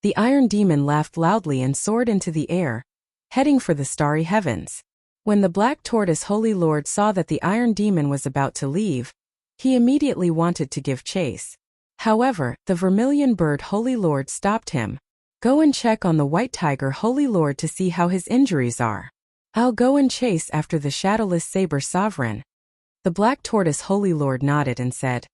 The Iron Demon laughed loudly and soared into the air, heading for the starry heavens. When the Black Tortoise Holy Lord saw that the Iron Demon was about to leave, he immediately wanted to give chase. However, the Vermilion Bird Holy Lord stopped him. Go and check on the White Tiger Holy Lord to see how his injuries are. I'll go and chase after the Shadowless Saber Sovereign. The Black Tortoise Holy Lord nodded and said,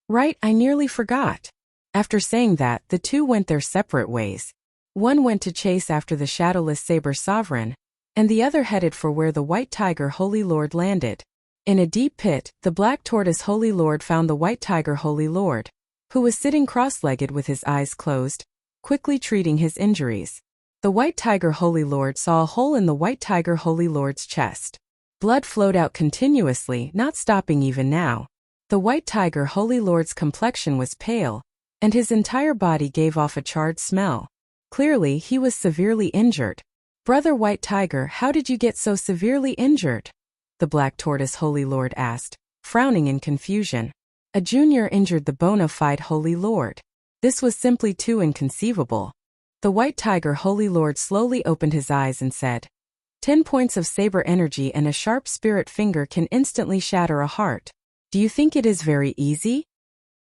Right, I nearly forgot. After saying that, the 2 went their separate ways. One went to chase after the Shadowless Saber Sovereign, and the other headed for where the White Tiger Holy Lord landed. In a deep pit, the Black Tortoise Holy Lord found the White Tiger Holy Lord, who was sitting cross-legged with his eyes closed, quickly treating his injuries. The White Tiger Holy Lord saw a hole in the White Tiger Holy Lord's chest. Blood flowed out continuously, not stopping even now. The White Tiger Holy Lord's complexion was pale, and his entire body gave off a charred smell. Clearly, he was severely injured. "Brother White Tiger, how did you get so severely injured?" the Black Tortoise Holy Lord asked, frowning in confusion. A junior injured the bona fide Holy Lord. This was simply too inconceivable. The White Tiger Holy Lord slowly opened his eyes and said, 10 points of saber energy and a sharp spirit finger can instantly shatter a heart. Do you think it is very easy?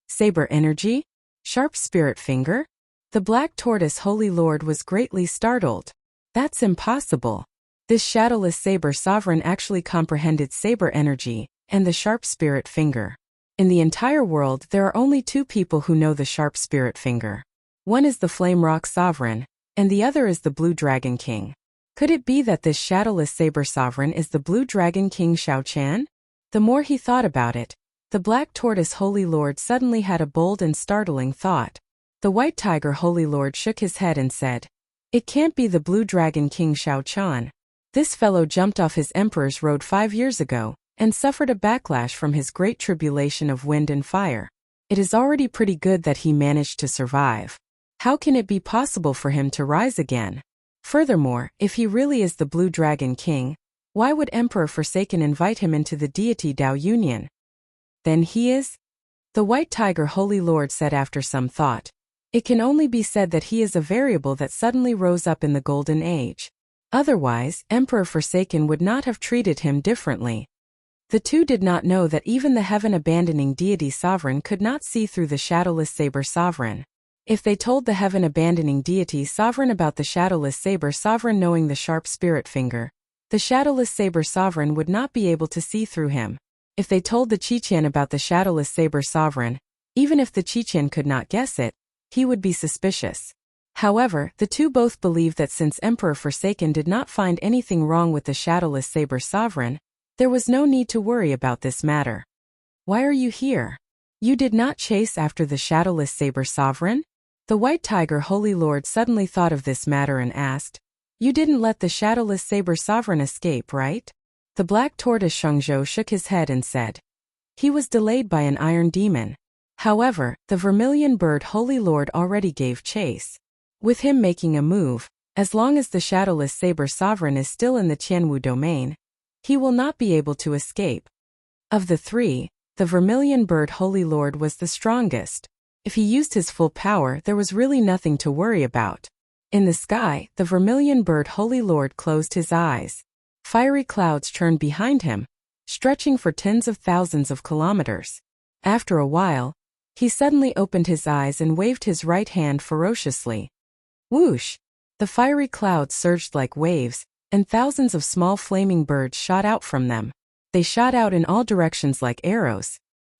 Saber energy? Sharp spirit finger? The Black Tortoise Holy Lord was greatly startled. That's impossible. This shadowless saber sovereign actually comprehended saber energy and the sharp spirit finger. In the entire world, there are only 2 people who know the sharp spirit finger. One is the Flame Rock Sovereign, and the other is the Blue Dragon King. Could it be that this shadowless saber sovereign is the Blue Dragon King Shao Chan? The more he thought about it, the Black Tortoise Holy Lord suddenly had a bold and startling thought. The White Tiger Holy Lord shook his head and said, "It can't be the Blue Dragon King Shao Chan. This fellow jumped off his Emperor's Road 5 years ago, and suffered a backlash from his great tribulation of wind and fire. It is already pretty good that he managed to survive. How can it be possible for him to rise again? Furthermore, if he really is the Blue Dragon King, why would Emperor Forsaken invite him into the deity Dao Union? Then he is?" the White Tiger Holy Lord said after some thought. "It can only be said that he is a variable that suddenly rose up in the Golden Age. Otherwise, Emperor Forsaken would not have treated him differently." The two did not know that even the heaven-abandoning deity sovereign could not see through the shadowless saber sovereign. If they told the heaven-abandoning deity sovereign about the shadowless saber sovereign knowing the sharp spirit finger, the shadowless saber sovereign would not be able to see through him. If they told the Chichen about the shadowless saber sovereign, even if the Chichen could not guess it, he would be suspicious. However, the two both believed that since Emperor Forsaken did not find anything wrong with the shadowless saber sovereign, there was no need to worry about this matter. "Why are you here? You did not chase after the shadowless saber sovereign?" The White Tiger Holy Lord suddenly thought of this matter and asked, "You didn't let the shadowless saber sovereign escape, right?" The Black Tortoise Shengzhou shook his head and said, "He was delayed by an iron demon. However, the Vermilion Bird Holy Lord already gave chase. With him making a move, as long as the shadowless saber sovereign is still in the Qianwu domain, he will not be able to escape. Of the 3, the Vermilion Bird Holy Lord was the strongest. If he used his full power, there was really nothing to worry about. In the sky, the Vermilion Bird Holy Lord closed his eyes. Fiery clouds churned behind him, stretching for tens of thousands of kilometers. After a while, he suddenly opened his eyes and waved his right hand ferociously. Whoosh! The fiery clouds surged like waves, and thousands of small flaming birds shot out from them. They shot out in all directions like arrows.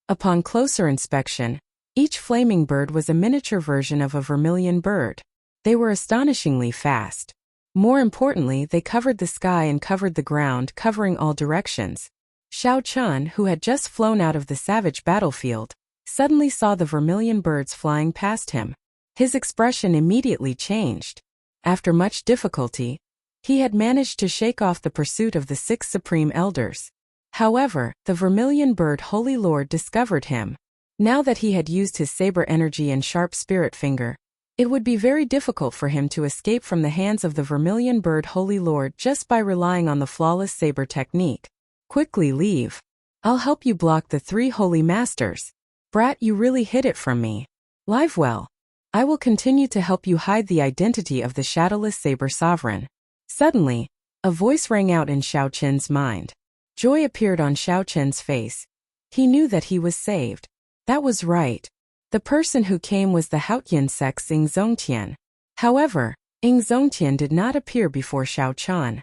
Upon closer inspection, each flaming bird was a miniature version of a vermilion bird. They were astonishingly fast. More importantly, they covered the sky and covered the ground, covering all directions. Shao Chun, who had just flown out of the savage battlefield, suddenly saw the vermilion birds flying past him. His expression immediately changed. After much difficulty, he had managed to shake off the pursuit of the 6 supreme elders. However, the Vermilion Bird Holy Lord discovered him. Now that he had used his saber energy and sharp spirit finger, it would be very difficult for him to escape from the hands of the Vermilion Bird Holy Lord just by relying on the flawless saber technique. "Quickly leave. I'll help you block the 3 holy masters. Brat, you really hid it from me. Live well. I will continue to help you hide the identity of the shadowless saber sovereign." Suddenly, a voice rang out in Shao Chen's mind. Joy appeared on Shao Chen's face. He knew that he was saved. That was right. The person who came was the Haotian sect's Ing Zongtian. However, Ing Zongtian did not appear before Shao Chan.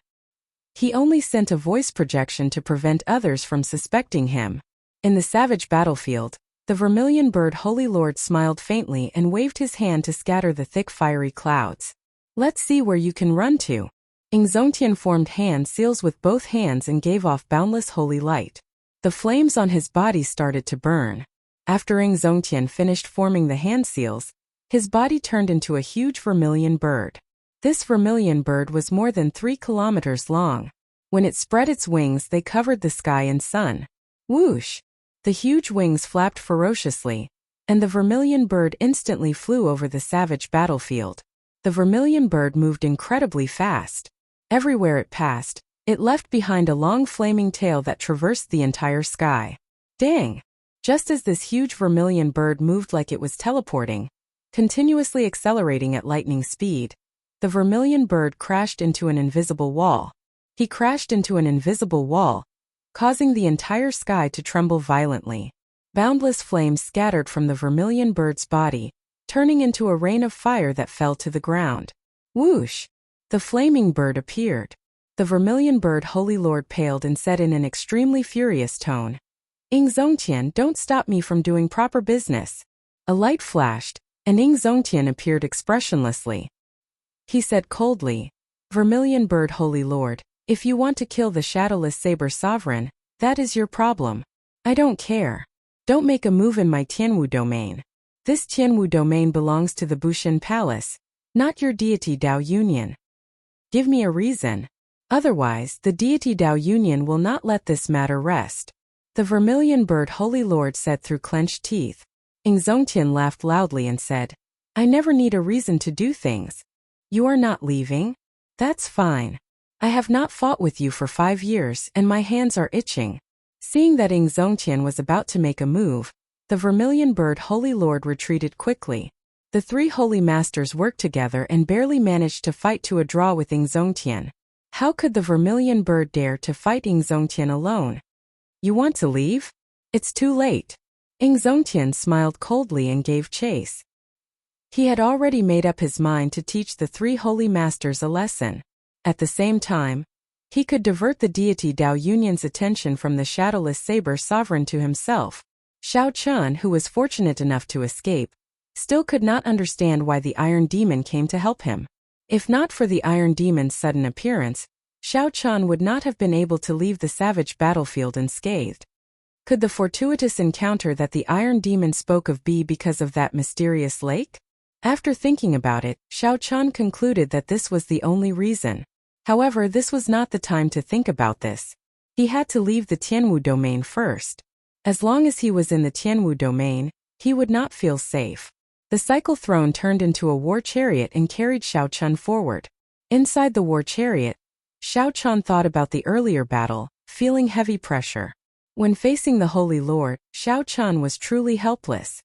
He only sent a voice projection to prevent others from suspecting him. In the savage battlefield, the Vermilion Bird Holy Lord smiled faintly and waved his hand to scatter the thick fiery clouds. "Let's see where you can run to." Ing Zongtian formed hand seals with both hands and gave off boundless holy light. The flames on his body started to burn. After Ing Zongtian finished forming the hand seals, his body turned into a huge vermilion bird. This vermilion bird was more than 3 kilometers long. When it spread its wings, they covered the sky and sun. Whoosh! The huge wings flapped ferociously, and the vermilion bird instantly flew over the savage battlefield. The vermilion bird moved incredibly fast. Everywhere it passed, it left behind a long flaming tail that traversed the entire sky. Dang! Just as this huge vermilion bird moved like it was teleporting, continuously accelerating at lightning speed, the vermilion bird crashed into an invisible wall. He crashed into an invisible wall, causing the entire sky to tremble violently. Boundless flames scattered from the vermilion bird's body, turning into a rain of fire that fell to the ground. Whoosh! The flaming bird appeared. The vermilion bird Holy Lord paled and said in an extremely furious tone, "Ing Zongtian, don't stop me from doing proper business." A light flashed, and Ing Zongtian appeared expressionlessly. He said coldly, "Vermilion bird Holy Lord, if you want to kill the shadowless saber sovereign, that is your problem. I don't care. Don't make a move in my Tianwu domain. This Tianwu domain belongs to the Bushin Palace, not your deity Dao Union. Give me a reason. Otherwise, the deity Dao Union will not let this matter rest." The vermilion bird Holy Lord said through clenched teeth. Ing Zongtian laughed loudly and said, "I never need a reason to do things. You are not leaving? That's fine. I have not fought with you for 5 years and my hands are itching." Seeing that Ing Zongtian was about to make a move, the vermilion bird Holy Lord retreated quickly. The 3 holy masters worked together and barely managed to fight to a draw with Ing Zongtian. How could the vermilion bird dare to fight Ing Zongtian alone? "You want to leave? It's too late." Ing Zongtian smiled coldly and gave chase. He had already made up his mind to teach the 3 holy masters a lesson. At the same time, he could divert the deity Dao Union's attention from the shadowless saber sovereign to himself. Xiao Chun, who was fortunate enough to escape, still could not understand why the Iron Demon came to help him. If not for the Iron Demon's sudden appearance, Xiao Chun would not have been able to leave the savage battlefield unscathed. Could the fortuitous encounter that the Iron Demon spoke of be because of that mysterious lake? After thinking about it, Xiao Chun concluded that this was the only reason. However, this was not the time to think about this. He had to leave the Tianwu domain first. As long as he was in the Tianwu domain, he would not feel safe. The cycle throne turned into a war chariot and carried Xiao Chun forward. Inside the war chariot, Xiao Chun thought about the earlier battle, feeling heavy pressure. When facing the Holy Lord, Xiao Chun was truly helpless.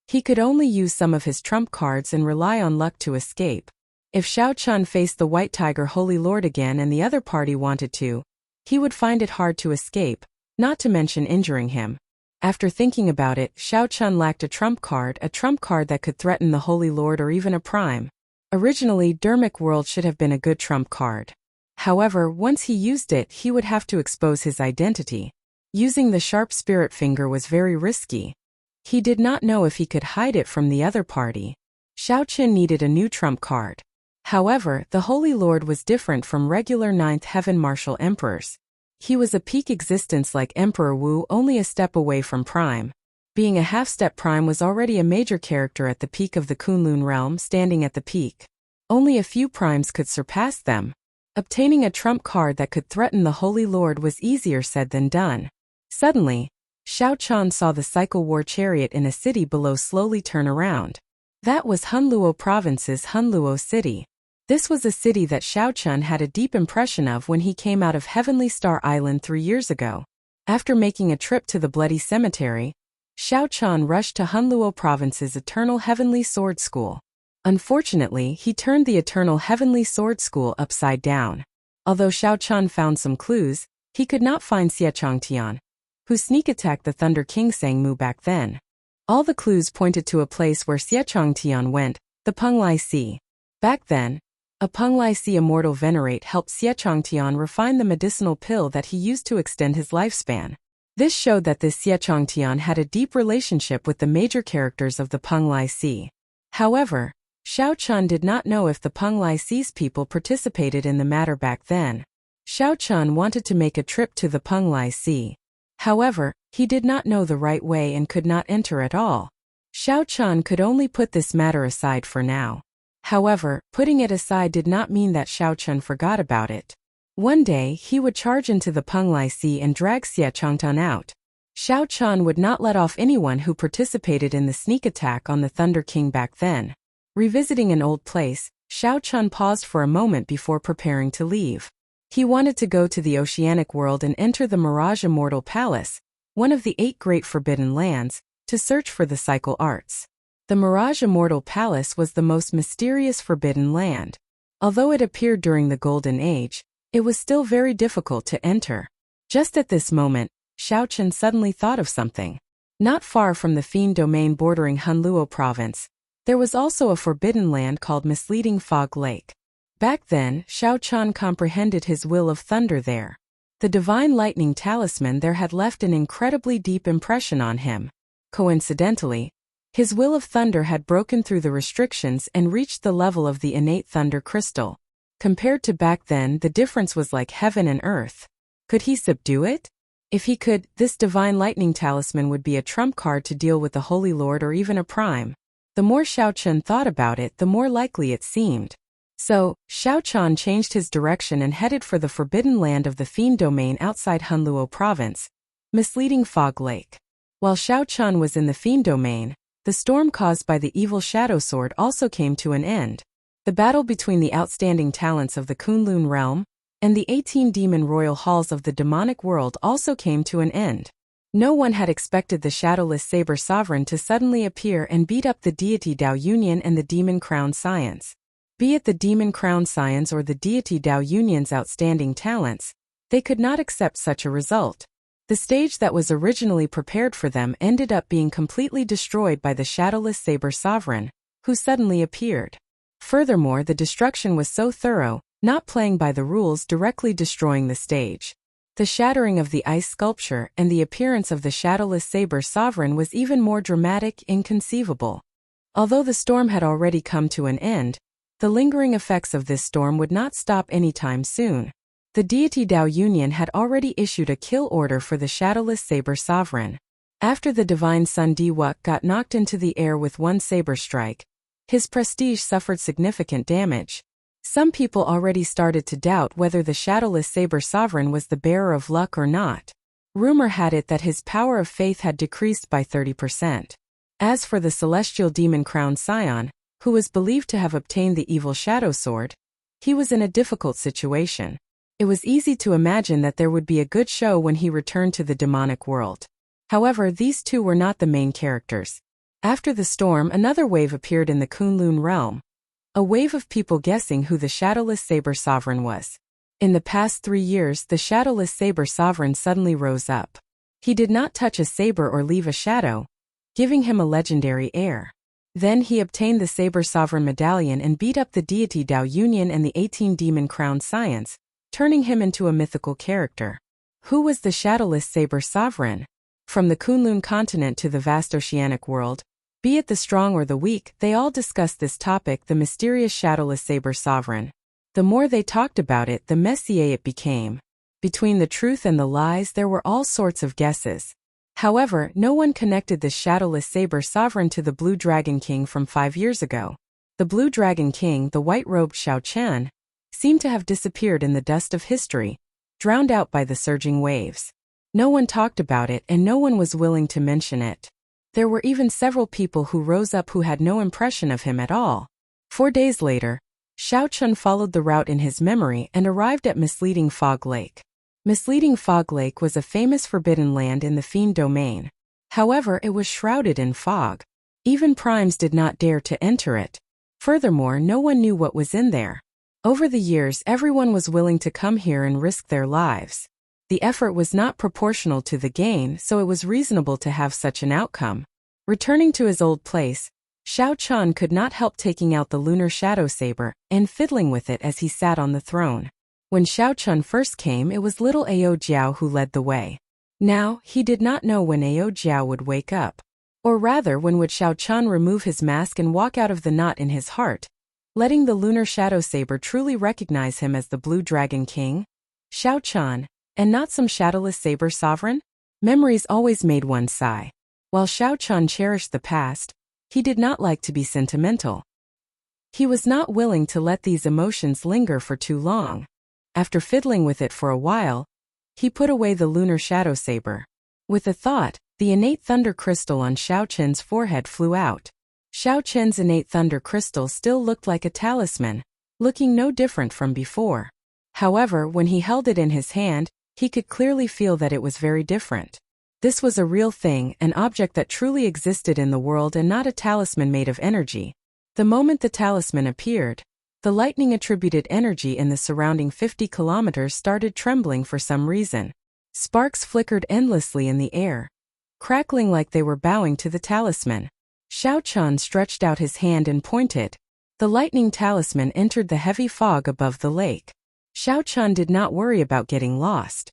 He could only use some of his trump cards and rely on luck to escape. If Xiao Chun faced the White Tiger Holy Lord again and the other party wanted to, he would find it hard to escape, not to mention injuring him. After thinking about it, Xiao Chun lacked a trump card that could threaten the Holy Lord or even a prime. Originally, Dermic World should have been a good trump card. However, once he used it, he would have to expose his identity. Using the sharp spirit finger was very risky. He did not know if he could hide it from the other party. Xiao Chun needed a new trump card. However, the Holy Lord was different from regular 9th Heaven Martial Emperors. He was a peak existence like Emperor Wu, only a step away from Prime. Being a half-step Prime was already a major character at the peak of the Kunlun realm, standing at the peak. Only a few Primes could surpass them. Obtaining a trump card that could threaten the Holy Lord was easier said than done. Suddenly, Xiao Chun saw the cycle war chariot in a city below slowly turn around. That was Hunluo Province's Hunluo City. This was a city that Xiao Chun had a deep impression of when he came out of Heavenly Star Island 3 years ago. After making a trip to the Bloody Cemetery, Xiao Chun rushed to Hunluo Province's Eternal Heavenly Sword School. Unfortunately, he turned the Eternal Heavenly Sword School upside down. Although Xiao Chun found some clues, he could not find Xie Changtian, who sneak attacked the Thunder King Sangmu back then. All the clues pointed to a place where Xie Changtian went, the Penglai Sea. Back then, a Penglai Sea Immortal Venerate helped Xie Changtian refine the medicinal pill that he used to extend his lifespan. This showed that this Xie Changtian had a deep relationship with the major characters of the Penglai Sea. However, Xiao Chun did not know if the Penglai Sea's people participated in the matter back then. Xiao Chun wanted to make a trip to the Penglai Sea. However, He did not know the right way and could not enter at all. Xiao Chun could only put this matter aside for now. However, putting it aside did not mean that Xiao Chun forgot about it. One day, he would charge into the Penglai Sea and drag Xie Changtan out. Xiao Chun would not let off anyone who participated in the sneak attack on the Thunder King back then. Revisiting an old place, Xiao Chun paused for a moment before preparing to leave. He wanted to go to the oceanic world and enter the Mirage Immortal Palace, one of the 8 great forbidden lands, to search for the cycle arts. The Mirage Immortal Palace was the most mysterious forbidden land. Although it appeared during the Golden Age, it was still very difficult to enter. Just at this moment, Xiao Chun suddenly thought of something. Not far from the Fiend domain bordering Hunluo province, there was also a forbidden land called Misleading Fog Lake. Back then, Xiao Chun comprehended his will of thunder there. The divine lightning talisman there had left an incredibly deep impression on him. Coincidentally, his will of thunder had broken through the restrictions and reached the level of the innate thunder crystal. Compared to back then, the difference was like heaven and earth. Could he subdue it? If he could, this divine lightning talisman would be a trump card to deal with the Holy Lord or even a prime. The more Xiao Chun thought about it, the more likely it seemed. So, Xiao Chun changed his direction and headed for the forbidden land of the Fiend domain outside Hunluo province, Misleading Fog Lake. While Xiao Chun was in the Fiend domain, the storm caused by the evil Shadow Sword also came to an end. The battle between the outstanding talents of the Kunlun realm and the 18 demon royal halls of the demonic world also came to an end. No one had expected the shadowless saber sovereign to suddenly appear and beat up the deity Dao Union and the demon crown scions. Be it the demon crown scions or the deity Dao Union's outstanding talents, they could not accept such a result. The stage that was originally prepared for them ended up being completely destroyed by the shadowless saber sovereign, who suddenly appeared. Furthermore, the destruction was so thorough, not playing by the rules, directly destroying the stage. The shattering of the ice sculpture and the appearance of the shadowless saber sovereign was even more dramatic, inconceivable. Although the storm had already come to an end, the lingering effects of this storm would not stop anytime soon. The deity Dao Union had already issued a kill order for the shadowless saber sovereign. After the divine son Diwuk got knocked into the air with one saber strike, his prestige suffered significant damage. Some people already started to doubt whether the shadowless saber sovereign was the bearer of luck or not. Rumor had it that his power of faith had decreased by 30%. As for the celestial demon crown scion, who was believed to have obtained the evil shadow sword, he was in a difficult situation. It was easy to imagine that there would be a good show when he returned to the demonic world. However, these two were not the main characters. After the storm, another wave appeared in the Kunlun realm. A wave of people guessing who the shadowless saber sovereign was. In the past 3 years, the shadowless saber sovereign suddenly rose up. He did not touch a saber or leave a shadow, giving him a legendary air. Then he obtained the saber sovereign medallion and beat up the deity Dao Union and the 18 demon crown scions, turning him into a mythical character. Who was the shadowless saber sovereign? From the Kunlun continent to the vast oceanic world, be it the strong or the weak, they all discussed this topic, the mysterious shadowless saber sovereign. The more they talked about it, the messier it became. Between the truth and the lies, there were all sorts of guesses. However, no one connected the shadowless saber sovereign to the Blue Dragon King from 5 years ago. The Blue Dragon King, the white-robed Xiao Chen, seemed to have disappeared in the dust of history, drowned out by the surging waves. No one talked about it and no one was willing to mention it. There were even several people who rose up who had no impression of him at all. 4 days later, Xiao Chun followed the route in his memory and arrived at Misleading Fog Lake. Misleading Fog Lake was a famous forbidden land in the Fiend domain. However, it was shrouded in fog. Even primes did not dare to enter it. Furthermore, no one knew what was in there. Over the years, everyone was willing to come here and risk their lives. The effort was not proportional to the gain, so it was reasonable to have such an outcome. Returning to his old place, Xiao Chun could not help taking out the lunar shadow saber and fiddling with it as he sat on the throne. When Xiao Chun first came, it was little Ao Jiao who led the way. Now, he did not know when Ao Jiao would wake up. Or rather, when would Xiao Chun remove his mask and walk out of the knot in his heart, letting the lunar shadow saber truly recognize him as the Blue Dragon King? Xiao Chun, and not some shadowless saber sovereign? Memories always made one sigh. While Xiao Qian cherished the past, he did not like to be sentimental. He was not willing to let these emotions linger for too long. After fiddling with it for a while, he put away the lunar shadow saber. With a thought, the innate thunder crystal on Xiao Qian's forehead flew out. Xiao Qian's innate thunder crystal still looked like a talisman, looking no different from before. However, when he held it in his hand, he could clearly feel that it was very different. This was a real thing, an object that truly existed in the world and not a talisman made of energy. The moment the talisman appeared, the lightning-attributed energy in the surrounding 50 kilometers started trembling for some reason. Sparks flickered endlessly in the air, crackling like they were bowing to the talisman. Xiao Qian stretched out his hand and pointed. The lightning talisman entered the heavy fog above the lake. Xiao Qian did not worry about getting lost.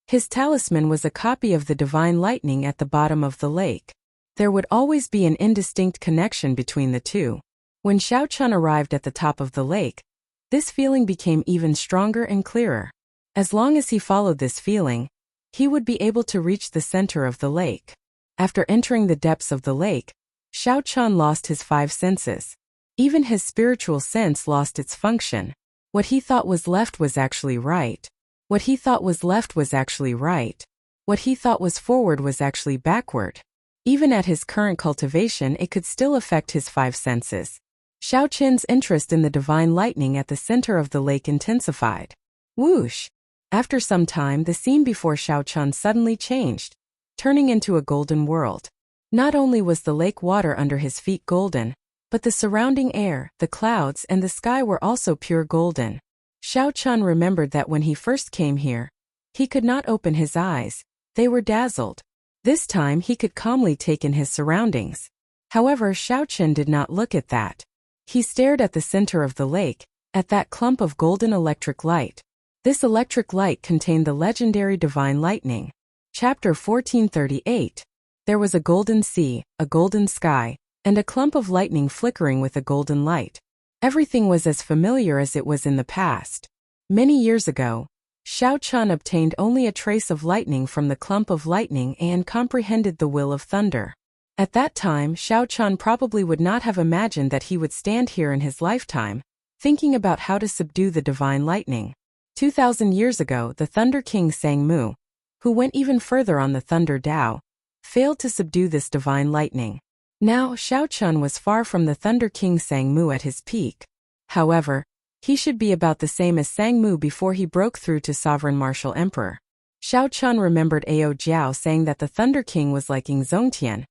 His talisman was a copy of the divine lightning at the bottom of the lake. There would always be an indistinct connection between the two. When Xiao Qian arrived at the top of the lake, this feeling became even stronger and clearer. As long as he followed this feeling, he would be able to reach the center of the lake. After entering the depths of the lake, Xiao Qian lost his 5 senses. Even his spiritual sense lost its function. What he thought was left was actually right. What he thought was left was actually right. What he thought was forward was actually backward. Even at his current cultivation, it could still affect his 5 senses. Xiao Qian's interest in the divine lightning at the center of the lake intensified. Whoosh! After some time, the scene before Xiao Qian suddenly changed, turning into a golden world. Not only was the lake water under his feet golden, but the surrounding air, the clouds, and the sky were also pure golden. Xiao Qian remembered that when he first came here, he could not open his eyes. They were dazzled. This time he could calmly take in his surroundings. However, Xiao Qian did not look at that. He stared at the center of the lake, at that clump of golden electric light. This electric light contained the legendary divine lightning. Chapter 1438. There was a golden sea, a golden sky, and a clump of lightning flickering with a golden light. Everything was as familiar as it was in the past. Many years ago, Xiao Qian obtained only a trace of lightning from the clump of lightning and comprehended the will of thunder. At that time, Xiao Qian probably would not have imagined that he would stand here in his lifetime, thinking about how to subdue the divine lightning. 2,000 years ago, the Thunder King Sang Mu, who went even further on the Thunder Tao, failed to subdue this divine lightning. Now, Xiao Qian was far from the Thunder King Sang Mu at his peak. However, he should be about the same as Sang Mu before he broke through to Sovereign Martial Emperor. Xiao Qian remembered Ao Jiao saying that the Thunder King was like Ying Zongtian,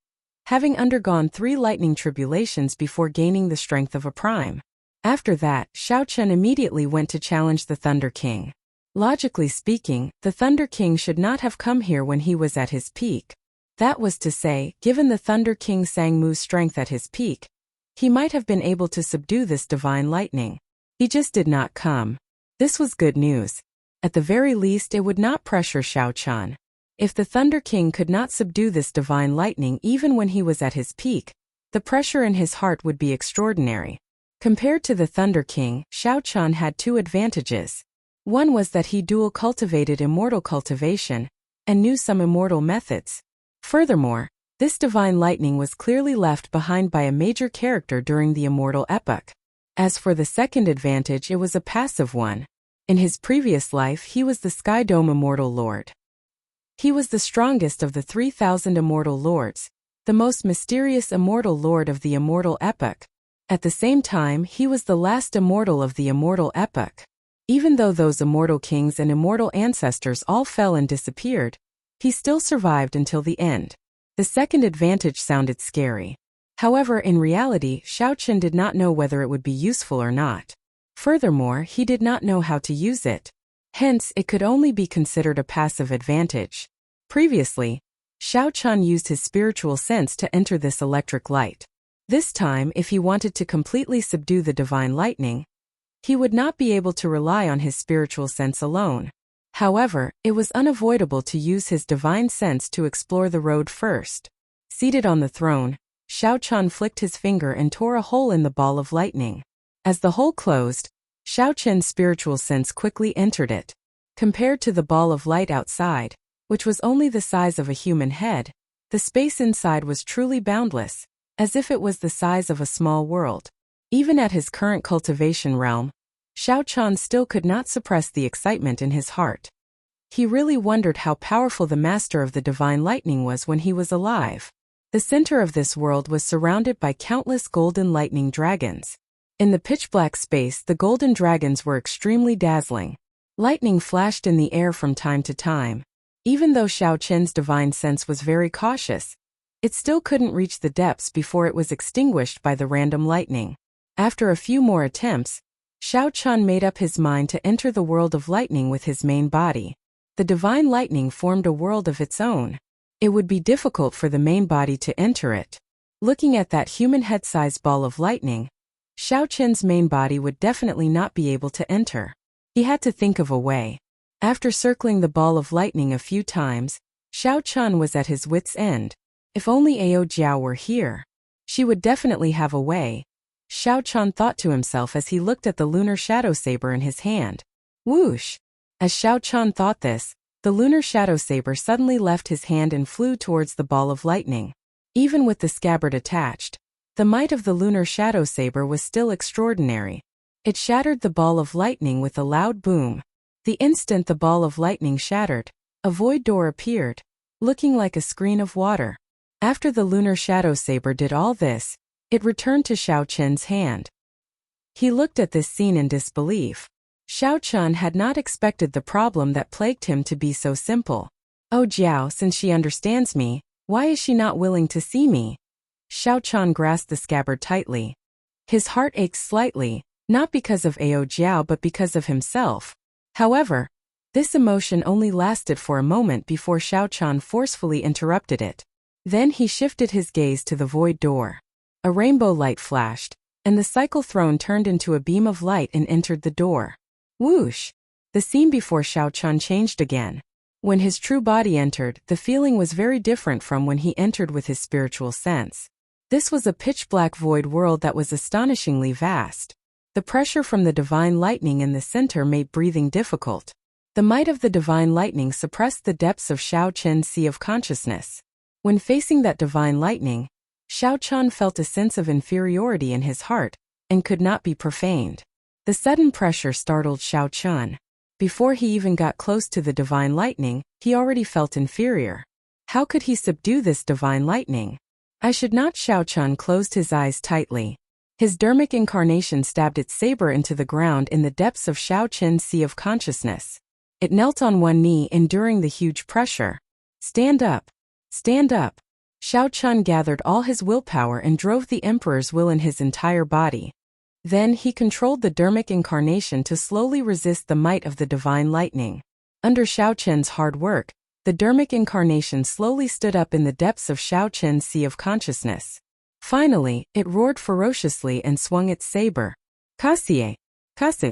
having undergone 3 lightning tribulations before gaining the strength of a prime. After that, Xiao Qian immediately went to challenge the Thunder King. Logically speaking, the Thunder King should not have come here when he was at his peak. That was to say, given the Thunder King Sang Mu's strength at his peak, he might have been able to subdue this divine lightning. He just did not come. This was good news. At the very least, it would not pressure Xiao Qian. If the Thunder King could not subdue this divine lightning even when he was at his peak, the pressure in his heart would be extraordinary. Compared to the Thunder King, Xiao Qian had 2 advantages. One was that he dual cultivated immortal cultivation and knew some immortal methods. Furthermore, this divine lightning was clearly left behind by a major character during the immortal epoch. As for the second advantage, it was a passive one. In his previous life, he was the Sky Dome Immortal Lord. He was the strongest of the 3,000 immortal lords, the most mysterious immortal lord of the immortal epoch. At the same time, he was the last immortal of the immortal epoch. Even though those immortal kings and immortal ancestors all fell and disappeared, he still survived until the end. The second advantage sounded scary. However, in reality, Xiao Qian did not know whether it would be useful or not. Furthermore, he did not know how to use it. Hence, it could only be considered a passive advantage. Previously, Xiao Qian used his spiritual sense to enter this electric light. This time, if he wanted to completely subdue the divine lightning, he would not be able to rely on his spiritual sense alone. However, it was unavoidable to use his divine sense to explore the road first. Seated on the throne, Xiao Qian flicked his finger and tore a hole in the ball of lightning. As the hole closed, Xiao Qian's spiritual sense quickly entered it. Compared to the ball of light outside, which was only the size of a human head, the space inside was truly boundless, as if it was the size of a small world. Even at his current cultivation realm, Xiao Chan still could not suppress the excitement in his heart. He really wondered how powerful the master of the divine lightning was when he was alive. The center of this world was surrounded by countless golden lightning dragons. In the pitch-black space, the golden dragons were extremely dazzling. Lightning flashed in the air from time to time. Even though Xiao Chen's divine sense was very cautious, it still couldn't reach the depths before it was extinguished by the random lightning. After a few more attempts, Xiao Chen made up his mind to enter the world of lightning with his main body. The divine lightning formed a world of its own. It would be difficult for the main body to enter it. Looking at that human head-sized ball of lightning, Xiao Chen's main body would definitely not be able to enter. He had to think of a way. After circling the ball of lightning a few times, Xiao Chen was at his wit's end. If only Ao Jiao were here. She would definitely have a way, Xiao Chen thought to himself as he looked at the lunar shadow saber in his hand. Whoosh! As Xiao Chen thought this, the lunar shadow saber suddenly left his hand and flew towards the ball of lightning. Even with the scabbard attached, the might of the lunar shadow saber was still extraordinary. It shattered the ball of lightning with a loud boom. The instant the ball of lightning shattered, a void door appeared, looking like a screen of water. After the lunar shadow saber did all this, it returned to Xiao Chen's hand. He looked at this scene in disbelief. Xiao Chen had not expected the problem that plagued him to be so simple. Oh Jiao, since she understands me, why is she not willing to see me? Xiao Chen grasped the scabbard tightly. His heart ached slightly, not because of Ao Jiao but because of himself. However, this emotion only lasted for a moment before Xiao Chen forcefully interrupted it. Then he shifted his gaze to the void door. A rainbow light flashed, and the cycle throne turned into a beam of light and entered the door. Whoosh! The scene before Xiao Chen changed again. When his true body entered, the feeling was very different from when he entered with his spiritual sense. This was a pitch-black void world that was astonishingly vast. The pressure from the divine lightning in the center made breathing difficult. The might of the divine lightning suppressed the depths of Xiao Chen's sea of consciousness. When facing that divine lightning, Xiao Chen felt a sense of inferiority in his heart, and could not be profaned. The sudden pressure startled Xiao Chen. Before he even got close to the divine lightning, he already felt inferior. How could he subdue this divine lightning? I should not. Xiao Chen closed his eyes tightly. His dermic incarnation stabbed its saber into the ground in the depths of Xiao Chen's sea of consciousness. It knelt on one knee, enduring the huge pressure. Stand up! Stand up! Xiao Chen gathered all his willpower and drove the emperor's will in his entire body. Then he controlled the dermic incarnation to slowly resist the might of the divine lightning. Under Xiao Chen's hard work, the dermic incarnation slowly stood up in the depths of Xiao Chen's sea of consciousness. Finally, it roared ferociously and swung its saber. Kasie! Kasu!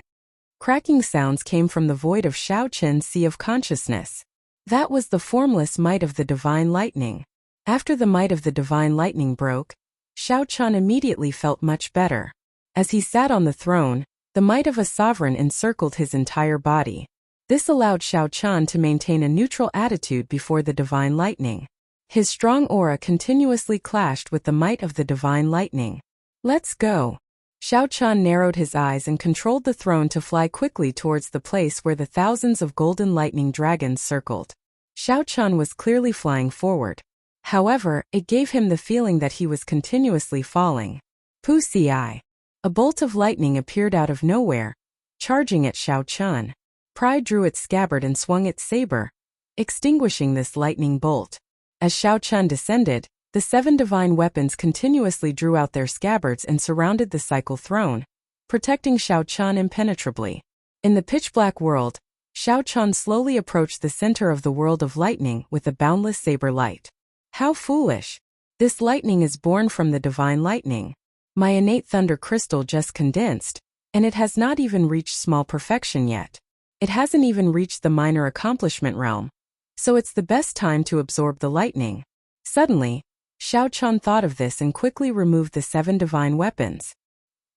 Cracking sounds came from the void of Xiao Chen's sea of consciousness. That was the formless might of the divine lightning. After the might of the divine lightning broke, Xiao Chen immediately felt much better. As he sat on the throne, the might of a sovereign encircled his entire body. This allowed Xiao Chen to maintain a neutral attitude before the divine lightning. His strong aura continuously clashed with the might of the divine lightning. Let's go! Xiao Chen narrowed his eyes and controlled the throne to fly quickly towards the place where the thousands of golden lightning dragons circled. Xiao Chen was clearly flying forward. However, it gave him the feeling that he was continuously falling. Pusi! A bolt of lightning appeared out of nowhere, charging at Xiao Chen. Pride drew its scabbard and swung its saber, extinguishing this lightning bolt. As Xiao Chen descended, the 7 divine weapons continuously drew out their scabbards and surrounded the cycle throne, protecting Xiao Chen impenetrably. In the pitch-black world, Xiao Chen slowly approached the center of the world of lightning with a boundless saber light. How foolish! This lightning is born from the divine lightning. My innate thunder crystal just condensed, and it has not even reached small perfection yet. It hasn't even reached the minor accomplishment realm. So it's the best time to absorb the lightning. Suddenly, Xiao Chen thought of this and quickly removed the 7 divine weapons.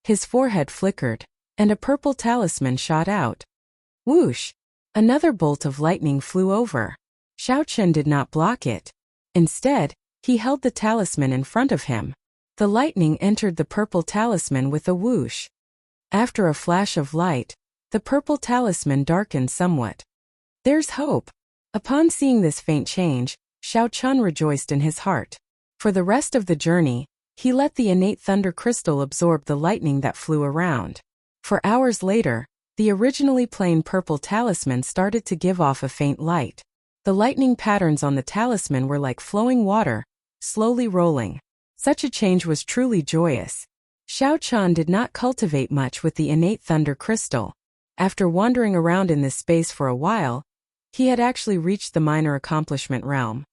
His forehead flickered, and a purple talisman shot out. Whoosh! Another bolt of lightning flew over. Xiao Chun did not block it. Instead, he held the talisman in front of him. The lightning entered the purple talisman with a whoosh. After a flash of light, the purple talisman darkened somewhat. There's hope. Upon seeing this faint change, Xiao Chun rejoiced in his heart. For the rest of the journey, he let the innate thunder crystal absorb the lightning that flew around. For hours later, the originally plain purple talisman started to give off a faint light. The lightning patterns on the talisman were like flowing water, slowly rolling. Such a change was truly joyous. Xiao Chun did not cultivate much with the innate thunder crystal. After wandering around in this space for a while, he had actually reached the minor accomplishment realm.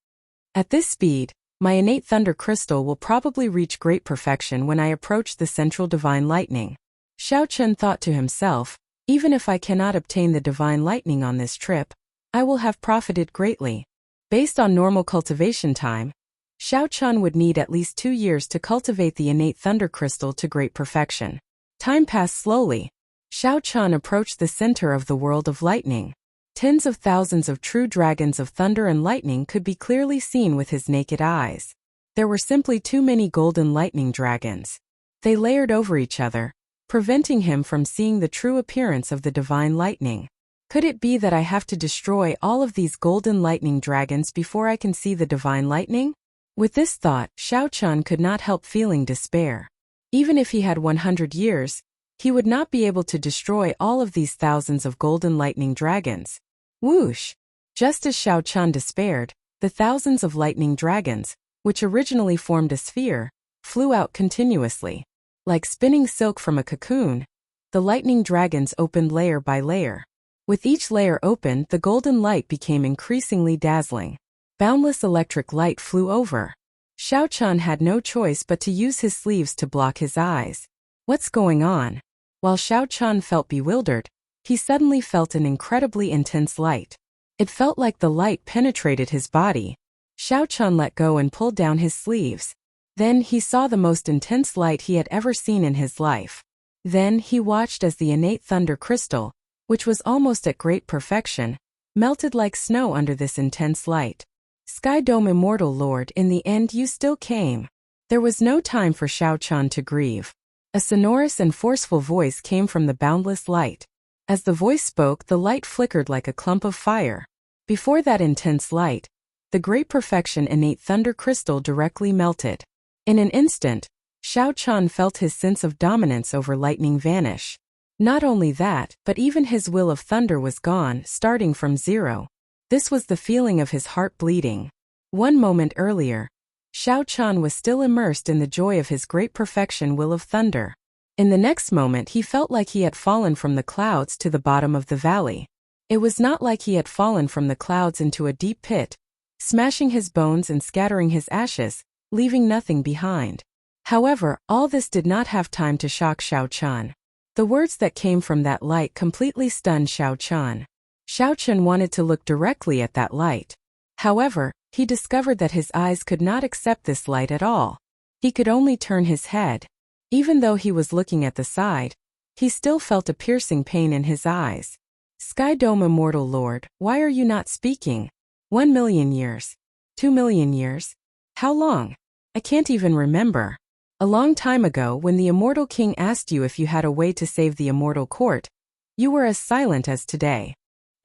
At this speed, my innate thunder crystal will probably reach great perfection when I approach the central divine lightning. Xiao Chun thought to himself, even if I cannot obtain the divine lightning on this trip, I will have profited greatly. Based on normal cultivation time, Xiao Chun would need at least 2 years to cultivate the innate thunder crystal to great perfection. Time passed slowly. Xiao Chun approached the center of the world of lightning. Tens of thousands of true dragons of thunder and lightning could be clearly seen with his naked eyes. There were simply too many golden lightning dragons. They layered over each other, preventing him from seeing the true appearance of the divine lightning. Could it be that I have to destroy all of these golden lightning dragons before I can see the divine lightning? With this thought, Xiao Chun could not help feeling despair. Even if he had 100 years, he would not be able to destroy all of these thousands of golden lightning dragons. Whoosh! Just as Xiao Chun despaired, the thousands of lightning dragons, which originally formed a sphere, flew out continuously. Like spinning silk from a cocoon, the lightning dragons opened layer by layer. With each layer opened, the golden light became increasingly dazzling. Boundless electric light flew over. Xiao Chun had no choice but to use his sleeves to block his eyes. What's going on? While Xiao Chun felt bewildered, he suddenly felt an incredibly intense light. It felt like the light penetrated his body. Xiao Chun let go and pulled down his sleeves. Then he saw the most intense light he had ever seen in his life. Then he watched as the innate thunder crystal, which was almost at great perfection, melted like snow under this intense light. Sky Dome Immortal Lord, in the end you still came. There was no time for Xiao Chun to grieve. A sonorous and forceful voice came from the boundless light. As the voice spoke, the light flickered like a clump of fire. Before that intense light, the great perfection innate thunder crystal directly melted. In an instant, Xiao Chun felt his sense of dominance over lightning vanish. Not only that, but even his will of thunder was gone, starting from zero. This was the feeling of his heart bleeding. 1 moment earlier, Xiao Chun was still immersed in the joy of his great perfection will of thunder. In the next moment he felt like he had fallen from the clouds to the bottom of the valley. It was not like he had fallen from the clouds into a deep pit, smashing his bones and scattering his ashes, leaving nothing behind. However, all this did not have time to shock Xiao Chun. The words that came from that light completely stunned Xiao Chun. Xiao Chun wanted to look directly at that light. However, he discovered that his eyes could not accept this light at all. He could only turn his head. Even though he was looking at the side, he still felt a piercing pain in his eyes. Sky Dome Immortal Lord, why are you not speaking? 1 million years. 2 million years? How long? I can't even remember. A long time ago, when the Immortal King asked you if you had a way to save the Immortal Court, you were as silent as today.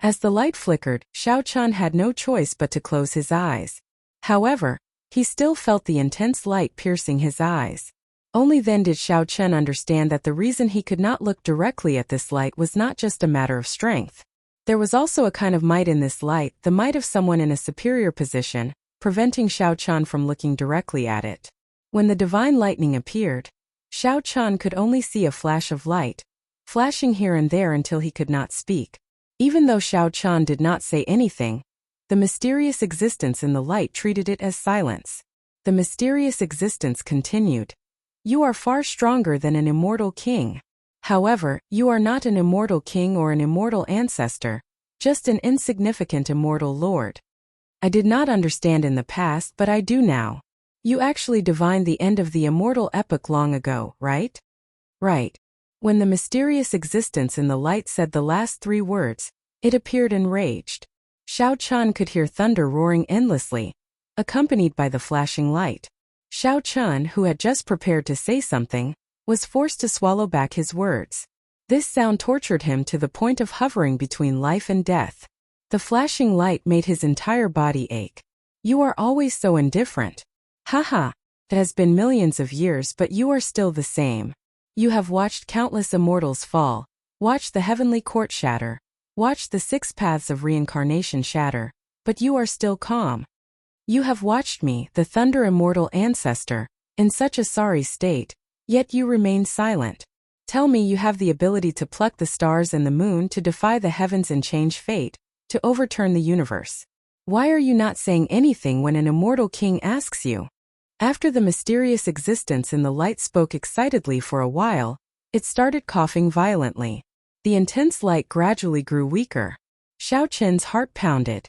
As the light flickered, Xiao Chun had no choice but to close his eyes. However, he still felt the intense light piercing his eyes. Only then did Xiao Chun understand that the reason he could not look directly at this light was not just a matter of strength. There was also a kind of might in this light, the might of someone in a superior position, preventing Xiao Chun from looking directly at it. When the divine lightning appeared, Xiao Chun could only see a flash of light, flashing here and there until he could not speak. Even though Xiao Chun did not say anything, the mysterious existence in the light treated it as silence. The mysterious existence continued. You are far stronger than an immortal king. However, you are not an immortal king or an immortal ancestor, just an insignificant immortal lord. I did not understand in the past, but I do now. You actually divined the end of the immortal epoch long ago, right? Right. When the mysterious existence in the light said the last 3 words, it appeared enraged. Xiao Chun could hear thunder roaring endlessly, accompanied by the flashing light. Xiao Chun, who had just prepared to say something, was forced to swallow back his words. This sound tortured him to the point of hovering between life and death. The flashing light made his entire body ache. You are always so indifferent. Haha, it has been millions of years but you are still the same. You have watched countless immortals fall, watched the heavenly court shatter, watched the 6 paths of reincarnation shatter, but you are still calm. You have watched me, the Thunder Immortal Ancestor, in such a sorry state, yet you remain silent. Tell me you have the ability to pluck the stars and the moon to defy the heavens and change fate, to overturn the universe. Why are you not saying anything when an immortal king asks you? After the mysterious existence in the light spoke excitedly for a while, it started coughing violently. The intense light gradually grew weaker. Xiao Qin's heart pounded.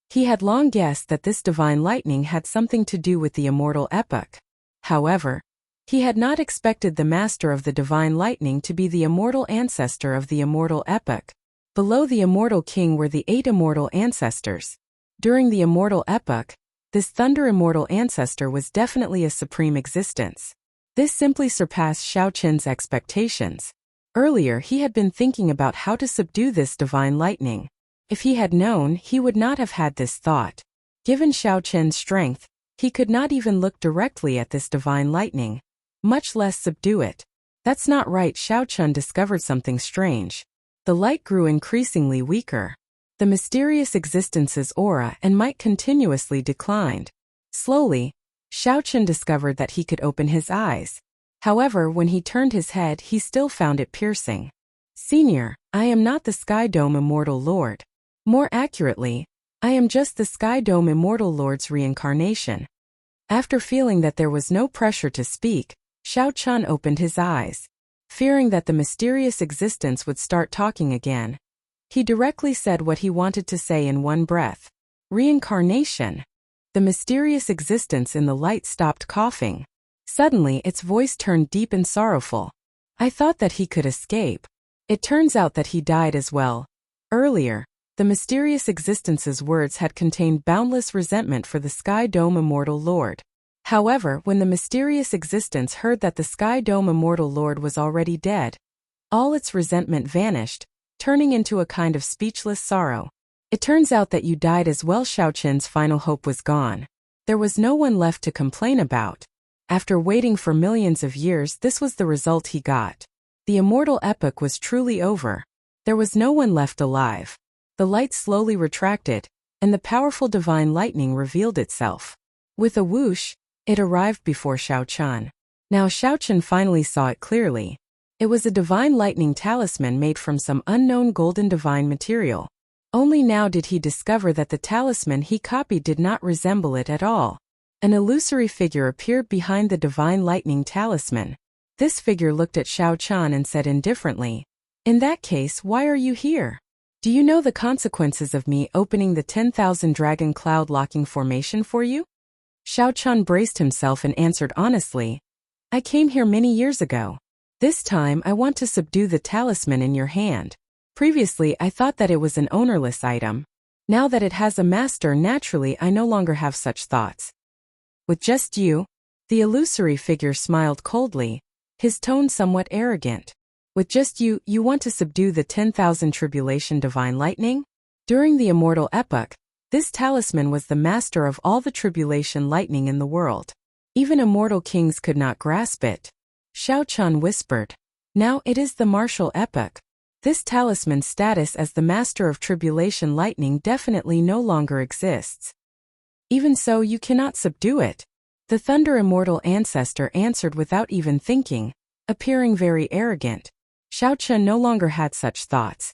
He had long guessed that this divine lightning had something to do with the immortal epoch. However, he had not expected the master of the divine lightning to be the immortal ancestor of the immortal epoch. Below the immortal king were the 8 immortal ancestors. During the immortal epoch, this thunder immortal ancestor was definitely a supreme existence. This simply surpassed Xiao Qin's expectations. Earlier he had been thinking about how to subdue this divine lightning. If he had known, he would not have had this thought. Given Xiao Qin's strength, he could not even look directly at this divine lightning, much less subdue it. That's not right. Xiao Qin discovered something strange. The light grew increasingly weaker. The mysterious existence's aura and might continuously declined. Slowly, Xiao Qin discovered that he could open his eyes. However, when he turned his head, he still found it piercing. Senior, I am not the Sky Dome Immortal Lord. More accurately, I am just the Sky Dome Immortal Lord's reincarnation. After feeling that there was no pressure to speak, Xiao Qin opened his eyes. Fearing that the mysterious existence would start talking again, he directly said what he wanted to say in one breath. Reincarnation. The mysterious existence in the light stopped coughing. Suddenly its voice turned deep and sorrowful. I thought that he could escape. It turns out that he died as well. Earlier, the mysterious existence's words had contained boundless resentment for the Sky Dome Immortal Lord. However, when the mysterious existence heard that the Sky Dome Immortal Lord was already dead, all its resentment vanished, turning into a kind of speechless sorrow. It turns out that you died as well. Xiao Qin's final hope was gone. There was no one left to complain about. After waiting for millions of years, this was the result he got. The immortal epoch was truly over. There was no one left alive. The light slowly retracted, and the powerful divine lightning revealed itself. With a whoosh, it arrived before Xiao Qin. Now Xiao Qin finally saw it clearly. It was a divine lightning talisman made from some unknown golden divine material. Only now did he discover that the talisman he copied did not resemble it at all. An illusory figure appeared behind the divine lightning talisman. This figure looked at Xiao Qin and said indifferently, "In that case, why are you here? Do you know the consequences of me opening the 10,000 dragon cloud locking formation for you?" Xiao Qin braced himself and answered honestly, "I came here many years ago. This time I want to subdue the talisman in your hand. Previously I thought that it was an ownerless item. Now that it has a master, naturally I no longer have such thoughts." "With just you?" The illusory figure smiled coldly, his tone somewhat arrogant. "With just you, you want to subdue the 10,000 tribulation divine lightning?" During the immortal epoch, this talisman was the master of all the tribulation lightning in the world. Even immortal kings could not grasp it. Xiao Qin whispered, "Now it is the martial epoch. This talisman's status as the master of tribulation lightning definitely no longer exists. Even so, you cannot subdue it." The Thunder Immortal Ancestor answered without even thinking, appearing very arrogant. Xiao Qin no longer had such thoughts.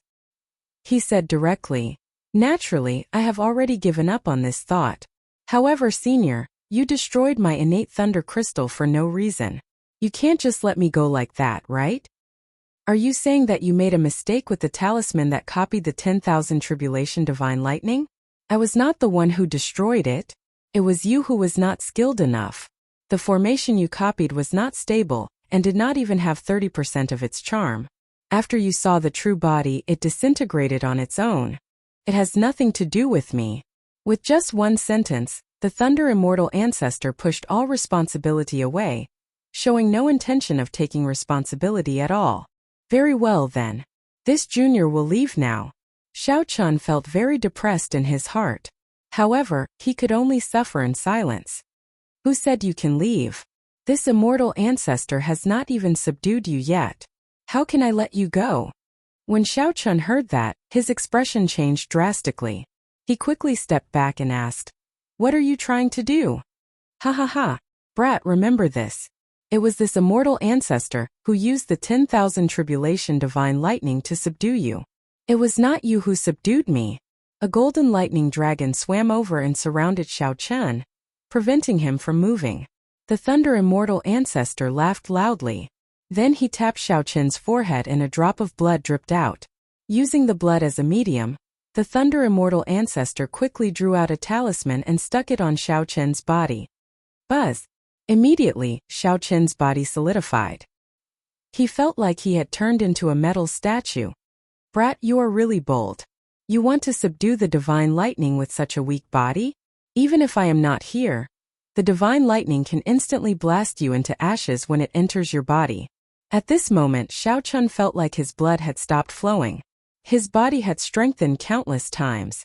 He said directly, "Naturally, I have already given up on this thought. However, Senior, you destroyed my innate thunder crystal for no reason. You can't just let me go like that, right? Are you saying that you made a mistake with the talisman that copied the 10,000 tribulation divine lightning? I was not the one who destroyed it. It was you who was not skilled enough. The formation you copied was not stable, and did not even have 30% of its charm. After you saw the true body, it disintegrated on its own. It has nothing to do with me. With just one sentence, the Thunder Immortal ancestor pushed all responsibility away, showing no intention of taking responsibility at all. Very well then. This junior will leave now. Xiao Chun felt very depressed in his heart. However, he could only suffer in silence. Who said you can leave? This immortal ancestor has not even subdued you yet. How can I let you go? When Xiao Chun heard that, his expression changed drastically. He quickly stepped back and asked, "What are you trying to do?" "Ha ha ha. Brat, remember this. It was this immortal ancestor who used the 10,000 tribulation divine lightning to subdue you. It was not you who subdued me." A golden lightning dragon swam over and surrounded Xiao Chun, preventing him from moving. The Thunder Immortal ancestor laughed loudly. Then he tapped Xiao Chun's forehead and a drop of blood dripped out. Using the blood as a medium, the Thunder Immortal ancestor quickly drew out a talisman and stuck it on Xiao Chun's body. Buzz! Immediately, Xiao Chun's body solidified. He felt like he had turned into a metal statue. Brat, you are really bold. You want to subdue the divine lightning with such a weak body? Even if I am not here, the divine lightning can instantly blast you into ashes when it enters your body. At this moment, Xiao Chun felt like his blood had stopped flowing. His body had strengthened countless times.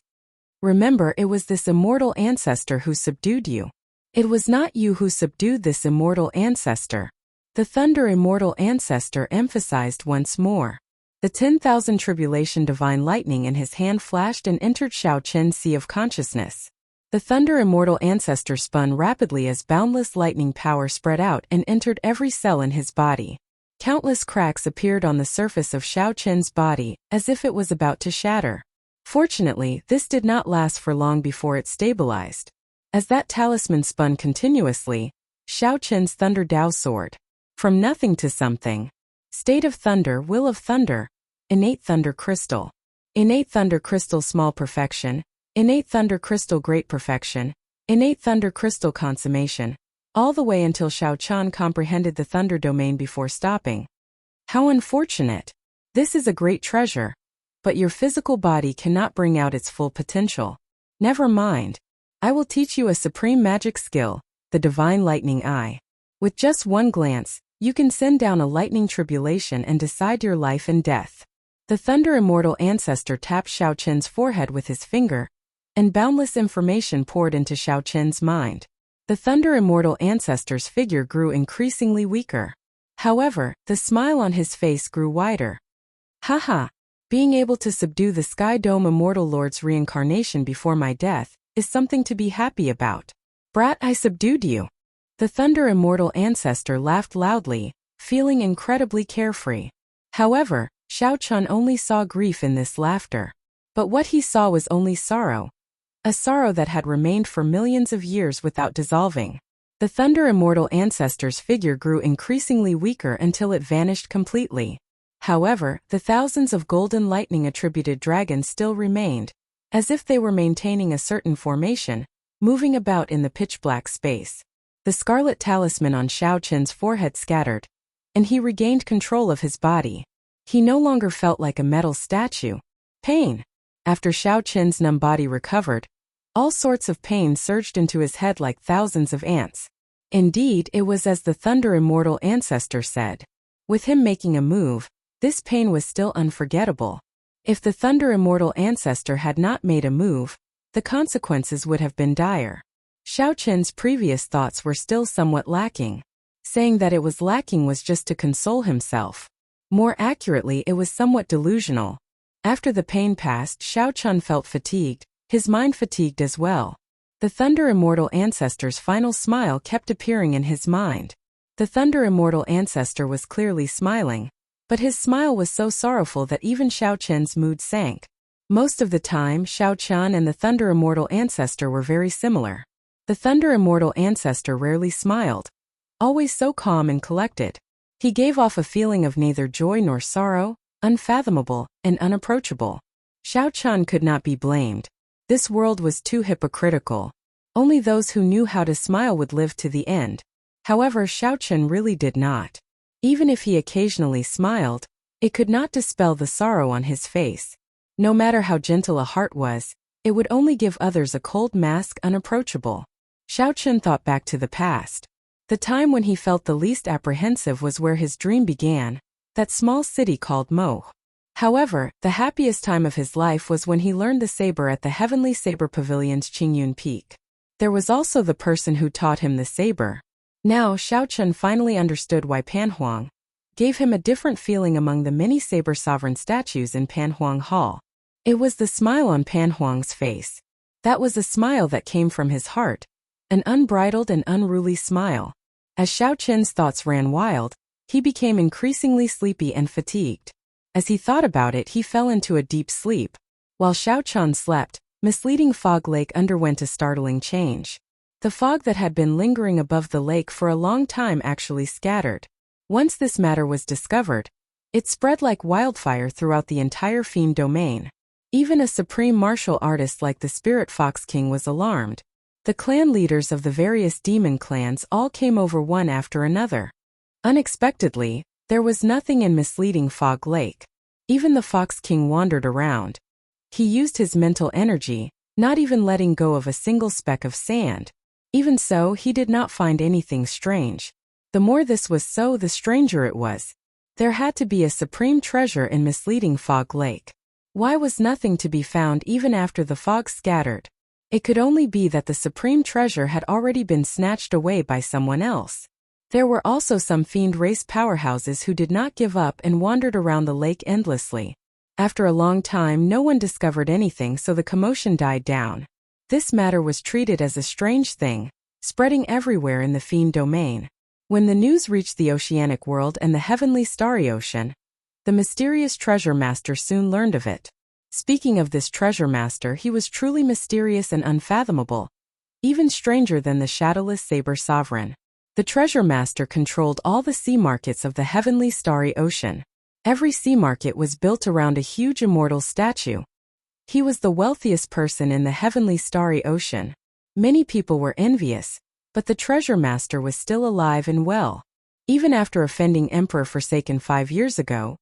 Remember, it was this immortal ancestor who subdued you. It was not you who subdued this immortal ancestor. The Thunder Immortal ancestor emphasized once more. The 10,000 tribulation divine lightning in his hand flashed and entered Xiao Chun's sea of consciousness. The Thunder Immortal ancestor spun rapidly as boundless lightning power spread out and entered every cell in his body. Countless cracks appeared on the surface of Xiao Chun's body, as if it was about to shatter. Fortunately, this did not last for long before it stabilized. As that talisman spun continuously, Xiao Chun's Thunder Dao soared. From nothing to something. State of Thunder, Will of Thunder. Innate Thunder Crystal. Innate Thunder Crystal Small Perfection. Innate Thunder Crystal Great Perfection. Innate Thunder Crystal Consummation. All the way until Xiao Chun comprehended the Thunder Domain before stopping. How unfortunate. This is a great treasure. But your physical body cannot bring out its full potential. Never mind. I will teach you a supreme magic skill, the Divine Lightning Eye. With just one glance, you can send down a lightning tribulation and decide your life and death. The Thunder Immortal ancestor tapped Xiao Chun's forehead with his finger, and boundless information poured into Xiao Chun's mind. The Thunder Immortal ancestor's figure grew increasingly weaker. However, the smile on his face grew wider. Haha! Being able to subdue the Sky Dome Immortal Lord's reincarnation before my death is something to be happy about. Brat, I subdued you. The Thunder Immortal ancestor laughed loudly, feeling incredibly carefree. However, Xiao Chun only saw grief in this laughter. But what he saw was only sorrow. A sorrow that had remained for millions of years without dissolving. The Thunder Immortal ancestor's figure grew increasingly weaker until it vanished completely. However, the thousands of golden lightning-attributed dragons still remained, as if they were maintaining a certain formation, moving about in the pitch-black space. The scarlet talisman on Xiao Chun's forehead scattered, and he regained control of his body. He no longer felt like a metal statue. Pain. After Xiao Chun's numb body recovered, all sorts of pain surged into his head like thousands of ants. Indeed, it was as the Thunder Immortal ancestor said. With him making a move, this pain was still unforgettable. If the Thunder Immortal ancestor had not made a move, the consequences would have been dire. Xiao Chun's previous thoughts were still somewhat lacking. Saying that it was lacking was just to console himself. More accurately, it was somewhat delusional. After the pain passed, Xiao Chun felt fatigued, his mind fatigued as well. The Thunder Immortal ancestor's final smile kept appearing in his mind. The Thunder Immortal ancestor was clearly smiling, but his smile was so sorrowful that even Xiao Chun's mood sank. Most of the time, Xiao Chun and the Thunder Immortal ancestor were very similar. The Thunder Immortal ancestor rarely smiled, always so calm and collected. He gave off a feeling of neither joy nor sorrow, unfathomable and unapproachable. Xiao Chun could not be blamed. This world was too hypocritical. Only those who knew how to smile would live to the end. However, Xiao Chun really did not. Even if he occasionally smiled, it could not dispel the sorrow on his face. No matter how gentle a heart was, it would only give others a cold mask unapproachable. Xiao Chun thought back to the past. The time when he felt the least apprehensive was where his dream began, that small city called Mo. However, the happiest time of his life was when he learned the saber at the Heavenly Saber Pavilion's Qingyun Peak. There was also the person who taught him the saber. Now Xiao Chun finally understood why Panhuang gave him a different feeling among the many saber sovereign statues in Panhuang Hall. It was the smile on Panhuang's face. That was a smile that came from his heart, an unbridled and unruly smile. As Xiao Chun's thoughts ran wild, he became increasingly sleepy and fatigued. As he thought about it, he fell into a deep sleep. While Xiao Chun slept, misleading fog lake underwent a startling change. The fog that had been lingering above the lake for a long time actually scattered. Once this matter was discovered, it spread like wildfire throughout the entire fiend domain. Even a supreme martial artist like the Spirit Fox King was alarmed. The clan leaders of the various demon clans all came over one after another. Unexpectedly, there was nothing in misleading Fog Lake. Even the Fox King wandered around. He used his mental energy, not even letting go of a single speck of sand. Even so, he did not find anything strange. The more this was so, the stranger it was. There had to be a supreme treasure in misleading Fog Lake. Why was nothing to be found even after the fog scattered? It could only be that the supreme treasure had already been snatched away by someone else. There were also some fiend race powerhouses who did not give up and wandered around the lake endlessly. After a long time, no one discovered anything, so the commotion died down. This matter was treated as a strange thing, spreading everywhere in the fiend domain. When the news reached the oceanic world and the heavenly starry ocean, the mysterious treasure master soon learned of it. Speaking of this treasure master, he was truly mysterious and unfathomable, even stranger than the shadowless saber sovereign. The treasure master controlled all the sea markets of the heavenly starry ocean. Every sea market was built around a huge immortal statue. He was the wealthiest person in the heavenly starry ocean. Many people were envious, but the treasure master was still alive and well. Even after offending Emperor Forsaken 5 years ago,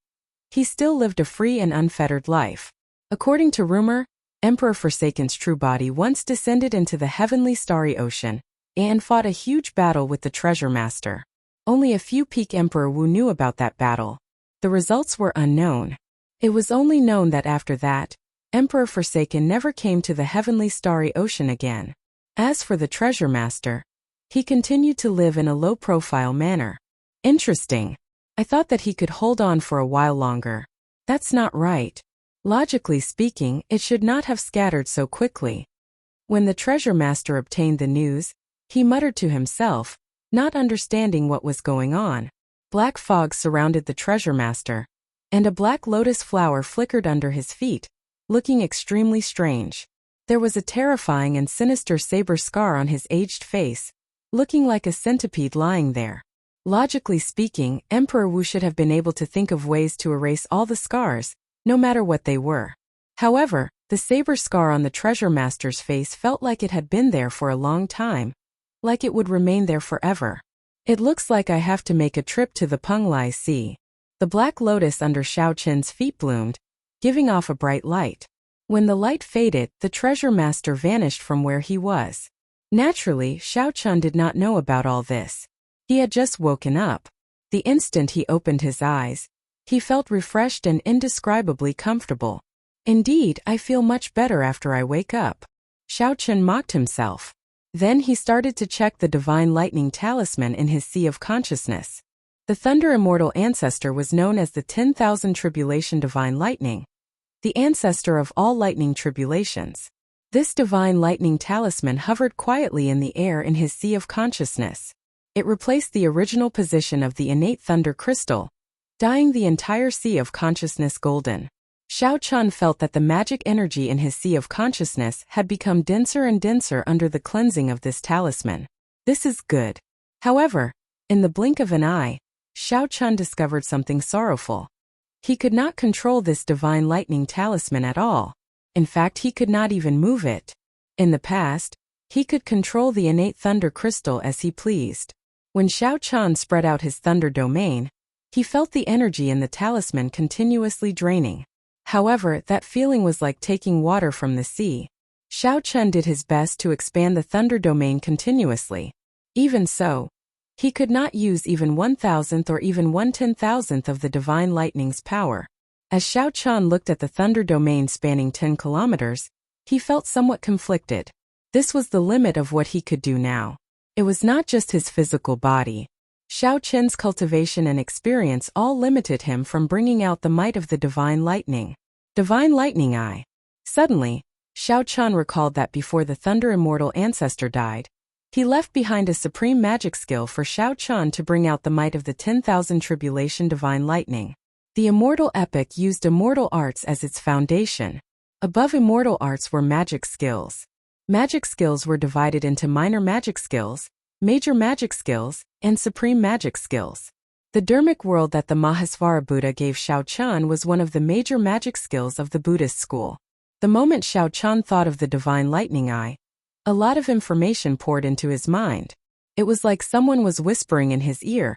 he still lived a free and unfettered life. According to rumor, Emperor Forsaken's true body once descended into the heavenly starry ocean and fought a huge battle with the treasure master. Only a few peak Emperor Wu knew about that battle. The results were unknown. It was only known that after that, Emperor Forsaken never came to the heavenly starry ocean again. As for the treasure master, he continued to live in a low-profile manner. Interesting. I thought that he could hold on for a while longer. That's not right. Logically speaking, it should not have scattered so quickly. When the treasure master obtained the news, he muttered to himself, not understanding what was going on. Black fog surrounded the treasure master, and a black lotus flower flickered under his feet, looking extremely strange. There was a terrifying and sinister saber scar on his aged face, looking like a centipede lying there. Logically speaking, Emperor Wu should have been able to think of ways to erase all the scars, no matter what they were. However, the saber scar on the treasure master's face felt like it had been there for a long time, like it would remain there forever. It looks like I have to make a trip to the Penglai Sea. The black lotus under Xiao Chun's feet bloomed, giving off a bright light. When the light faded, the treasure master vanished from where he was. Naturally, Xiao Chun did not know about all this. He had just woken up. The instant he opened his eyes, he felt refreshed and indescribably comfortable. Indeed, I feel much better after I wake up. Xiao Chun mocked himself. Then he started to check the divine lightning talisman in his sea of consciousness. The Thunder Immortal ancestor was known as the 10,000 Tribulation Divine Lightning, the ancestor of all lightning tribulations. This divine lightning talisman hovered quietly in the air in his sea of consciousness. It replaced the original position of the innate thunder crystal, dyeing the entire sea of consciousness golden. Xiao Chun felt that the magic energy in his sea of consciousness had become denser and denser under the cleansing of this talisman. This is good. However, in the blink of an eye, Xiao Chun discovered something sorrowful. He could not control this divine lightning talisman at all. In fact, he could not even move it. In the past, he could control the innate thunder crystal as he pleased. When Xiao Chun spread out his thunder domain, he felt the energy in the talisman continuously draining. However, that feeling was like taking water from the sea. Xiao Chun did his best to expand the thunder domain continuously. Even so, he could not use even 1,000th or even 1/10,000th of the divine lightning's power. As Xiao Chun looked at the thunder domain spanning 10 kilometers, he felt somewhat conflicted. This was the limit of what he could do now. It was not just his physical body. Xiao Chun's cultivation and experience all limited him from bringing out the might of the divine lightning. Divine lightning eye. Suddenly, Xiao Chun recalled that before the Thunder Immortal ancestor died, he left behind a supreme magic skill for Xiao Chun to bring out the might of the 10,000 tribulation divine lightning. The Immortal epic used immortal arts as its foundation. Above immortal arts were magic skills. Magic skills were divided into minor magic skills, major magic skills, and supreme magic skills. The Dharmic world that the Mahasvara Buddha gave Xiao Chun was one of the major magic skills of the Buddhist school. The moment Xiao Chun thought of the divine lightning eye, a lot of information poured into his mind. It was like someone was whispering in his ear,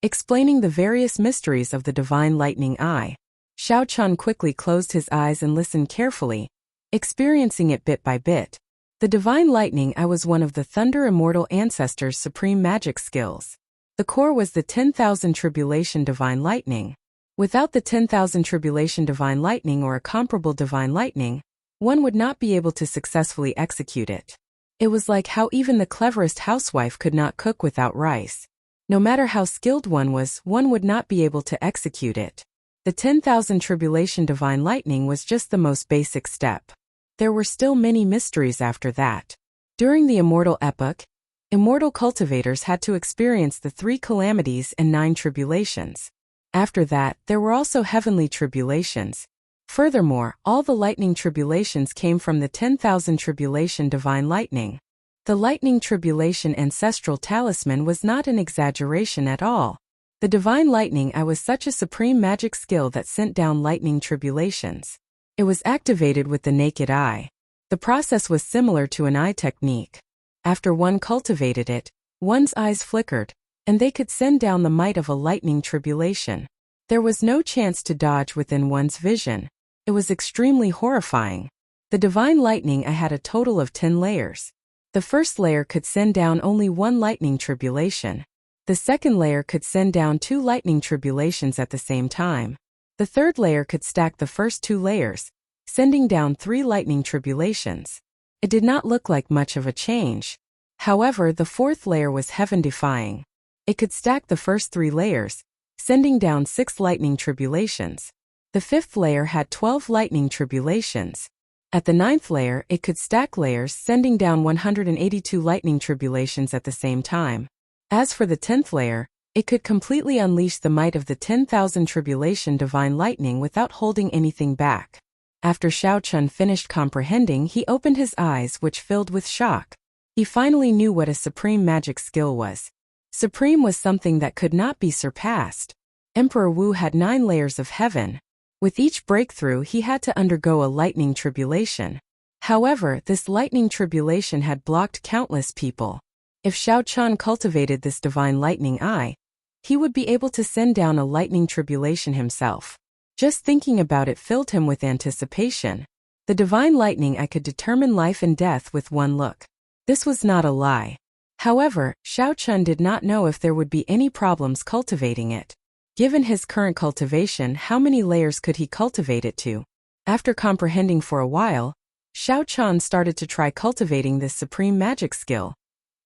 explaining the various mysteries of the divine lightning eye. Xiao Chun quickly closed his eyes and listened carefully, experiencing it bit by bit. The divine lightning eye was one of the Thunder Immortal ancestors' supreme magic skills. The core was the 10,000 tribulation divine lightning. Without the 10,000 tribulation divine lightning or a comparable divine lightning, one would not be able to successfully execute it. It was like how even the cleverest housewife could not cook without rice. No matter how skilled one would not be able to execute it. The 10,000 tribulation divine lightning was just the most basic step. There were still many mysteries after that. During the Immortal epoch, immortal cultivators had to experience the 3 calamities and 9 tribulations. After that, there were also heavenly tribulations. Furthermore, all the lightning tribulations came from the 10,000 tribulation divine lightning. The lightning tribulation ancestral talisman was not an exaggeration at all. The divine lightning eye was such a supreme magic skill that sent down lightning tribulations. It was activated with the naked eye. The process was similar to an eye technique. After one cultivated it, one's eyes flickered, and they could send down the might of a lightning tribulation. There was no chance to dodge within one's vision. It was extremely horrifying. The divine lightning eye had a total of 10 layers. The first layer could send down only 1 lightning tribulation. The second layer could send down 2 lightning tribulations at the same time. The third layer could stack the first 2 layers, sending down 3 lightning tribulations. It did not look like much of a change. However, the fourth layer was heaven-defying. It could stack the first 3 layers, sending down 6 lightning tribulations. The fifth layer had 12 lightning tribulations. At the 9th layer, it could stack layers, sending down 182 lightning tribulations at the same time. As for the 10th layer, it could completely unleash the might of the 10,000 tribulation divine lightning without holding anything back. After Xiao Chun finished comprehending, he opened his eyes, which filled with shock. He finally knew what a supreme magic skill was. Supreme was something that could not be surpassed. Emperor Wu had 9 layers of heaven. With each breakthrough, he had to undergo a lightning tribulation. However, this lightning tribulation had blocked countless people. If Xiao Chun cultivated this divine lightning eye, he would be able to send down a lightning tribulation himself. Just thinking about it filled him with anticipation. The divine lightning eye could determine life and death with one look. This was not a lie. However, Xiao Chun did not know if there would be any problems cultivating it. Given his current cultivation, how many layers could he cultivate it to? After comprehending for a while, Xiao Chun started to try cultivating this supreme magic skill,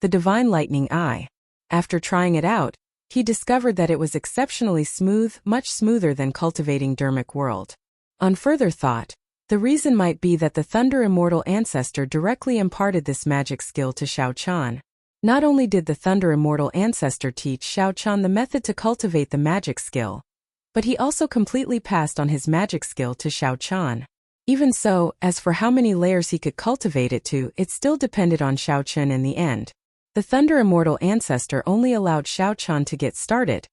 the divine lightning eye. After trying it out, he discovered that it was exceptionally smooth, much smoother than cultivating Dharmic world. On further thought, the reason might be that the Thunder Immortal ancestor directly imparted this magic skill to Xiao Chun. Not only did the Thunder Immortal ancestor teach Xiao Chun the method to cultivate the magic skill, but he also completely passed on his magic skill to Xiao Chun. Even so, as for how many layers he could cultivate it to, it still depended on Xiao Chun in the end. The Thunder Immortal ancestor only allowed Xiao Chun to get started,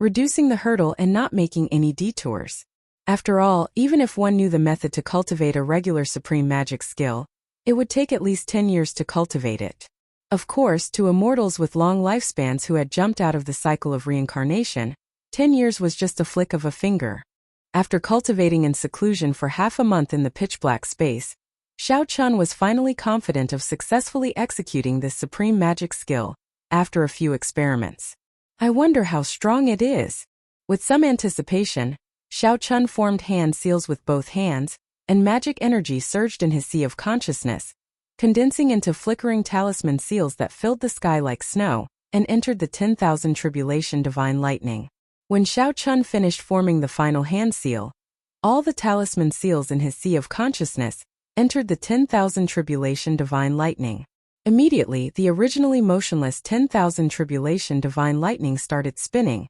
reducing the hurdle and not making any detours. After all, even if one knew the method to cultivate a regular supreme magic skill, it would take at least 10 years to cultivate it. Of course, to immortals with long lifespans who had jumped out of the cycle of reincarnation, 10 years was just a flick of a finger. After cultivating in seclusion for half a month in the pitch-black space, Xiao Chun was finally confident of successfully executing this supreme magic skill, after a few experiments. I wonder how strong it is. With some anticipation, Xiao Chun formed hand seals with both hands, and magic energy surged in his sea of consciousness, condensing into flickering talisman seals that filled the sky like snow, and entered the 10,000 tribulation divine lightning. When Xiao Chun finished forming the final hand seal, all the talisman seals in his sea of consciousness entered the 10,000 tribulation divine lightning. Immediately, the originally motionless 10,000 tribulation divine lightning started spinning,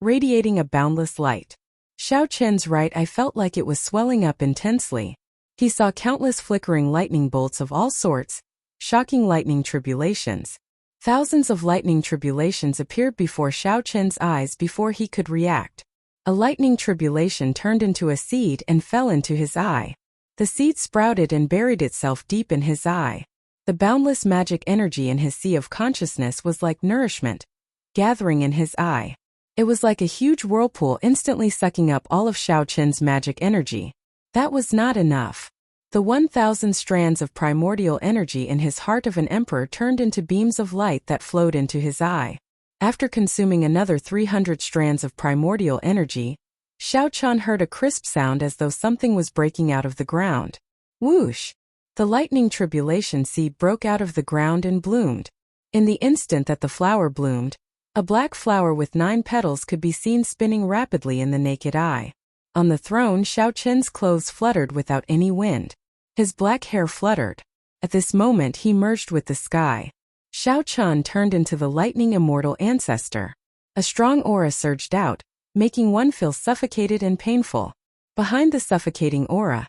radiating a boundless light. Xiao Chen's right eye felt like it was swelling up intensely. He saw countless flickering lightning bolts of all sorts, shocking lightning tribulations. Thousands of lightning tribulations appeared before Xiao Chen's eyes before he could react. A lightning tribulation turned into a seed and fell into his eye. The seed sprouted and buried itself deep in his eye. The boundless magic energy in his sea of consciousness was like nourishment, gathering in his eye. It was like a huge whirlpool instantly sucking up all of Xiao Chen's magic energy. That was not enough. The 1,000 strands of primordial energy in his heart of an emperor turned into beams of light that flowed into his eye. After consuming another 300 strands of primordial energy, Xiao Chun heard a crisp sound as though something was breaking out of the ground. Whoosh! The lightning tribulation seed broke out of the ground and bloomed. In the instant that the flower bloomed, a black flower with 9 petals could be seen spinning rapidly in the naked eye. On the throne, Xiao Chen's clothes fluttered without any wind. His black hair fluttered. At this moment he merged with the sky. Xiao Chun turned into the lightning immortal ancestor. A strong aura surged out, making one feel suffocated and painful. Behind the suffocating aura,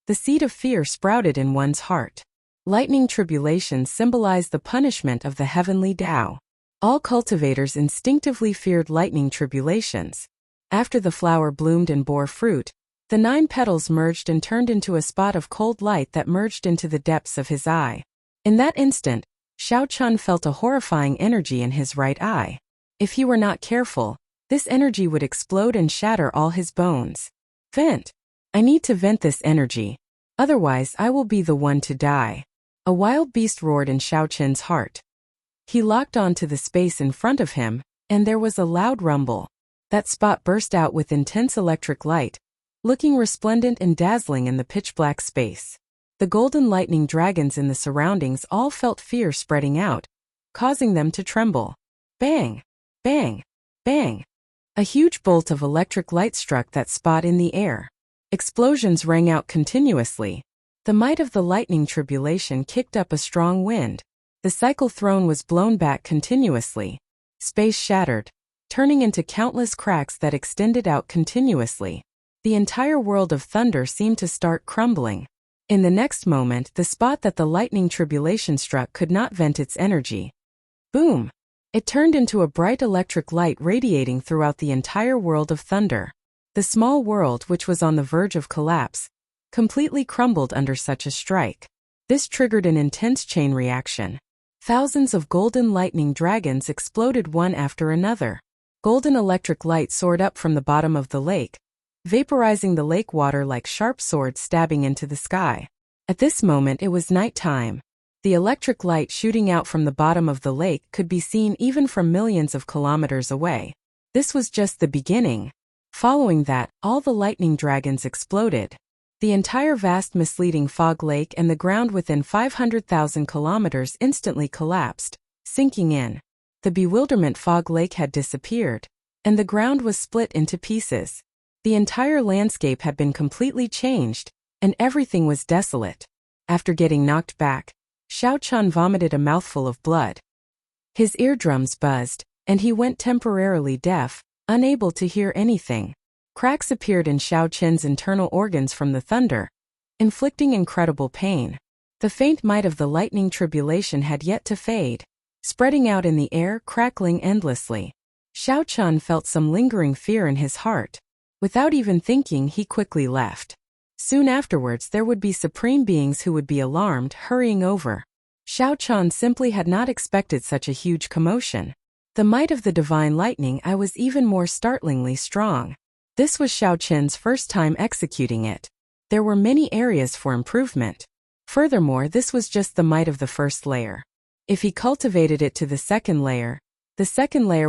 the seed of fear sprouted in one's heart. Lightning tribulations symbolized the punishment of the heavenly Tao. All cultivators instinctively feared lightning tribulations. After the flower bloomed and bore fruit, the 9 petals merged and turned into a spot of cold light that merged into the depths of his eye. In that instant, Xiao Chun felt a horrifying energy in his right eye. If he were not careful, this energy would explode and shatter all his bones. Vent! I need to vent this energy. Otherwise I will be the one to die. A wild beast roared in Xiao Chen's heart. He locked onto the space in front of him, and there was a loud rumble. That spot burst out with intense electric light, looking resplendent and dazzling in the pitch-black space. The golden lightning dragons in the surroundings all felt fear spreading out, causing them to tremble. Bang! Bang! Bang! A huge bolt of electric light struck that spot in the air. Explosions rang out continuously. The might of the lightning tribulation kicked up a strong wind. The cycle throne was blown back continuously. Space shattered, turning into countless cracks that extended out continuously. The entire world of thunder seemed to start crumbling. In the next moment, the spot that the lightning tribulation struck could not vent its energy. Boom! It turned into a bright electric light radiating throughout the entire world of thunder. The small world, which was on the verge of collapse, completely crumbled under such a strike. This triggered an intense chain reaction. Thousands of golden lightning dragons exploded one after another. Golden electric light soared up from the bottom of the lake, vaporizing the lake water like sharp swords stabbing into the sky. At this moment it was night time. The electric light shooting out from the bottom of the lake could be seen even from millions of kilometers away. This was just the beginning. Following that, all the lightning dragons exploded. The entire vast misleading fog lake and the ground within 500,000 kilometers instantly collapsed, sinking in. The bewilderment fog lake had disappeared, and the ground was split into pieces. The entire landscape had been completely changed, and everything was desolate. After getting knocked back, Xiao Chun vomited a mouthful of blood. His eardrums buzzed, and he went temporarily deaf, unable to hear anything. Cracks appeared in Xiao Chen's internal organs from the thunder, inflicting incredible pain. The faint might of the lightning tribulation had yet to fade, spreading out in the air, crackling endlessly. Xiao Chun felt some lingering fear in his heart. Without even thinking, he quickly left. Soon afterwards there would be supreme beings who would be alarmed, hurrying over. Xiao Chun simply had not expected such a huge commotion. The might of the divine lightning eye was even more startlingly strong. This was Xiao Qin's first time executing it. There were many areas for improvement. Furthermore, this was just the might of the first layer. If he cultivated it to the second layer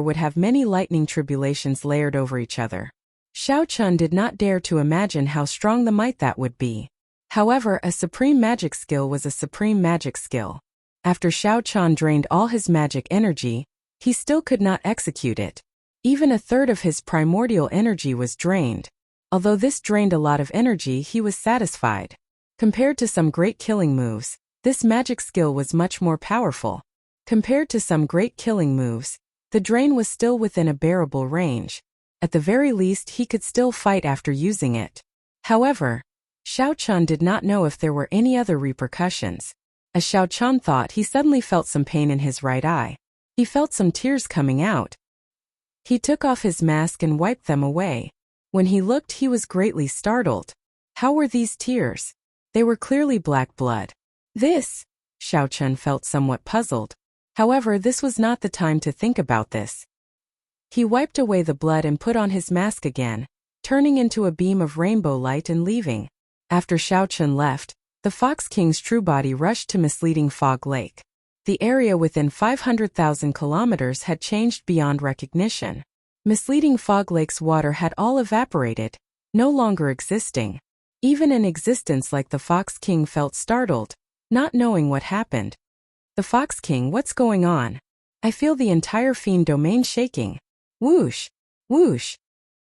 would have many lightning tribulations layered over each other. Xiao Qin did not dare to imagine how strong the might that would be. However, a supreme magic skill was a supreme magic skill. After Xiao Qin drained all his magic energy, he still could not execute it. Even a third of his primordial energy was drained. Although this drained a lot of energy, he was satisfied. Compared to some great killing moves, this magic skill was much more powerful. Compared to some great killing moves, the drain was still within a bearable range. At the very least, he could still fight after using it. However, Xiao Qin did not know if there were any other repercussions. As Xiao Qin thought, he suddenly felt some pain in his right eye. He felt some tears coming out. He took off his mask and wiped them away. When he looked, he was greatly startled. How were these tears? They were clearly black blood. This? Xiao Qin felt somewhat puzzled. However, this was not the time to think about this. He wiped away the blood and put on his mask again, turning into a beam of rainbow light and leaving. After Xiao Qin left, the Fox King's true body rushed to Misleading Fog Lake. The area within 500,000 kilometers had changed beyond recognition. Misleading Fog Lake's water had all evaporated, no longer existing. Even an existence like the Fox King felt startled, not knowing what happened. The Fox King, what's going on? I feel the entire fiend domain shaking. Whoosh! Whoosh!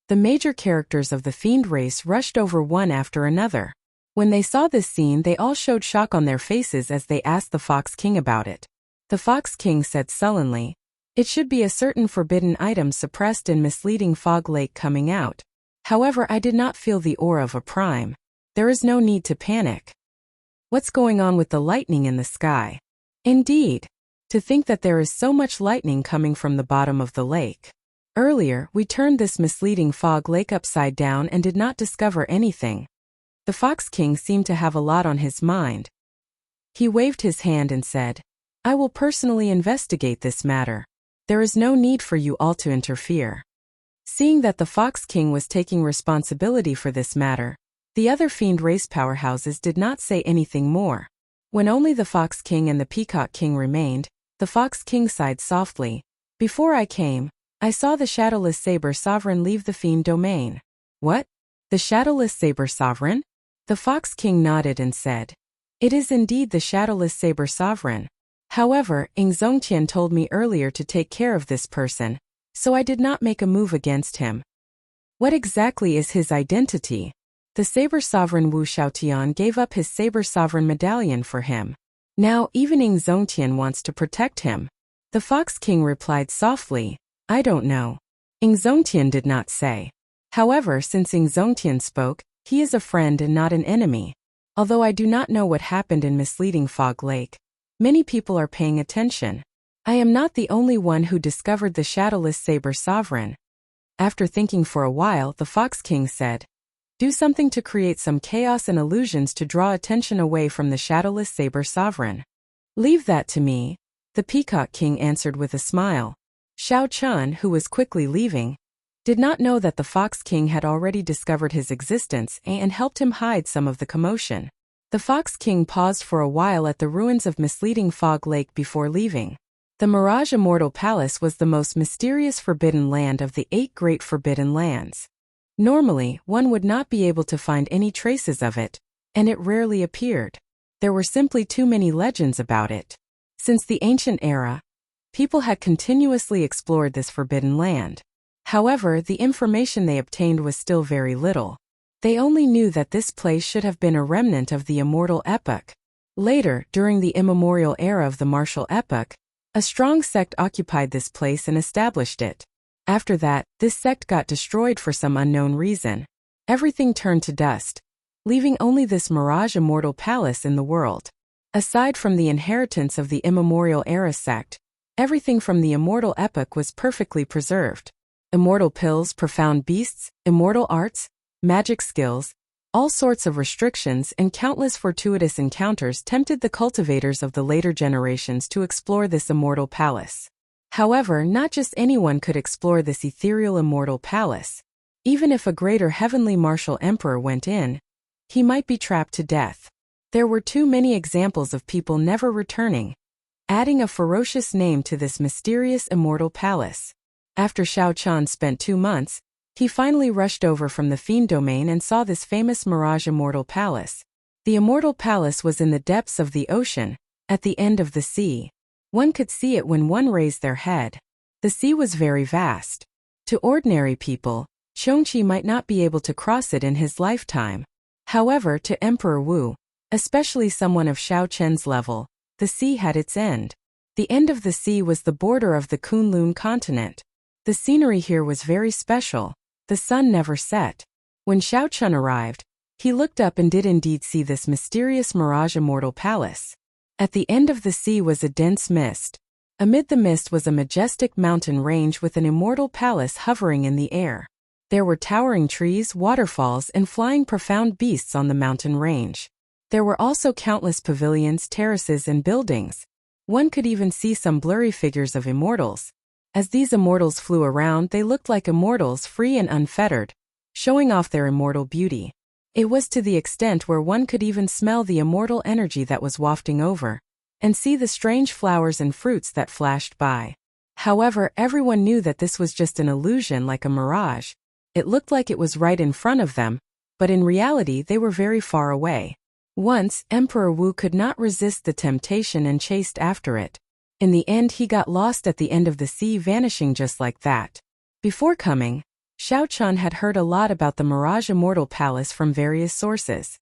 The major characters of the fiend race rushed over one after another. When they saw this scene, they all showed shock on their faces as they asked the Fox King about it. The Fox King said sullenly, "It should be a certain forbidden item suppressed in Misleading Fog Lake coming out. However, I did not feel the aura of a prime. There is no need to panic. What's going on with the lightning in the sky? Indeed. To think that there is so much lightning coming from the bottom of the lake. Earlier, we turned this Misleading Fog Lake upside down and did not discover anything." The Fox King seemed to have a lot on his mind. He waved his hand and said, "I will personally investigate this matter. There is no need for you all to interfere." Seeing that the Fox King was taking responsibility for this matter, the other fiend race powerhouses did not say anything more. When only the Fox King and the Peacock King remained, the Fox King sighed softly. "Before I came, I saw the Shadowless Saber Sovereign leave the fiend domain." "What? The Shadowless Saber Sovereign?" The Fox King nodded and said, "It is indeed the Shadowless Saber Sovereign. However, Zongtian told me earlier to take care of this person, so I did not make a move against him." "What exactly is his identity?" The Saber Sovereign Wu Xiaotian gave up his Saber Sovereign medallion for him. Now even Zongtian wants to protect him. The Fox King replied softly, "I don't know." Zongtian did not say. However, since Zongtian spoke, he is a friend and not an enemy. Although I do not know what happened in Misleading Fog Lake, many people are paying attention. I am not the only one who discovered the Shadowless Saber Sovereign. After thinking for a while, the Fox King said, "Do something to create some chaos and illusions to draw attention away from the Shadowless Saber Sovereign." "Leave that to me," the Peacock King answered with a smile. Xiao Qin, who was quickly leaving, did not know that the Fox King had already discovered his existence and helped him hide some of the commotion. The Fox King paused for a while at the ruins of Misleading Fog Lake before leaving. The Mirage Immortal Palace was the most mysterious forbidden land of the 8 great forbidden lands. Normally, one would not be able to find any traces of it, and it rarely appeared. There were simply too many legends about it. Since the ancient era, people had continuously explored this forbidden land. However, the information they obtained was still very little. They only knew that this place should have been a remnant of the Immortal epoch. Later, during the immemorial era of the Martial epoch, a strong sect occupied this place and established it. After that, this sect got destroyed for some unknown reason. Everything turned to dust, leaving only this Mirage Immortal Palace in the world. Aside from the inheritance of the immemorial era sect, everything from the Immortal epoch was perfectly preserved. Immortal pills, profound beasts, immortal arts, magic skills, all sorts of restrictions and countless fortuitous encounters tempted the cultivators of the later generations to explore this immortal palace. However, not just anyone could explore this ethereal immortal palace. Even if a greater heavenly martial emperor went in, he might be trapped to death. There were too many examples of people never returning, adding a ferocious name to this mysterious immortal palace. After Xiao Chan spent 2 months, he finally rushed over from the Fiend Domain and saw this famous Mirage Immortal Palace. The Immortal Palace was in the depths of the ocean, at the end of the sea. One could see it when one raised their head. The sea was very vast. To ordinary people, Qiongqi might not be able to cross it in his lifetime. However, to Emperor Wu, especially someone of Xiao Chen's level, the sea had its end. The end of the sea was the border of the Kunlun continent. The scenery here was very special. The sun never set. When Xiao Chen arrived, he looked up and did indeed see this mysterious Mirage Immortal Palace. At the end of the sea was a dense mist. Amid the mist was a majestic mountain range with an immortal palace hovering in the air. There were towering trees, waterfalls, and flying profound beasts on the mountain range. There were also countless pavilions, terraces, and buildings. One could even see some blurry figures of immortals. As these immortals flew around, they looked like immortals, free and unfettered, showing off their immortal beauty. It was to the extent where one could even smell the immortal energy that was wafting over, and see the strange flowers and fruits that flashed by. However, everyone knew that this was just an illusion, like a mirage. It looked like it was right in front of them, but in reality they were very far away. Once, Emperor Wu could not resist the temptation and chased after it. In the end he got lost at the end of the sea, vanishing just like that. Before coming, Xiao Chan had heard a lot about the Mirage Immortal Palace from various sources.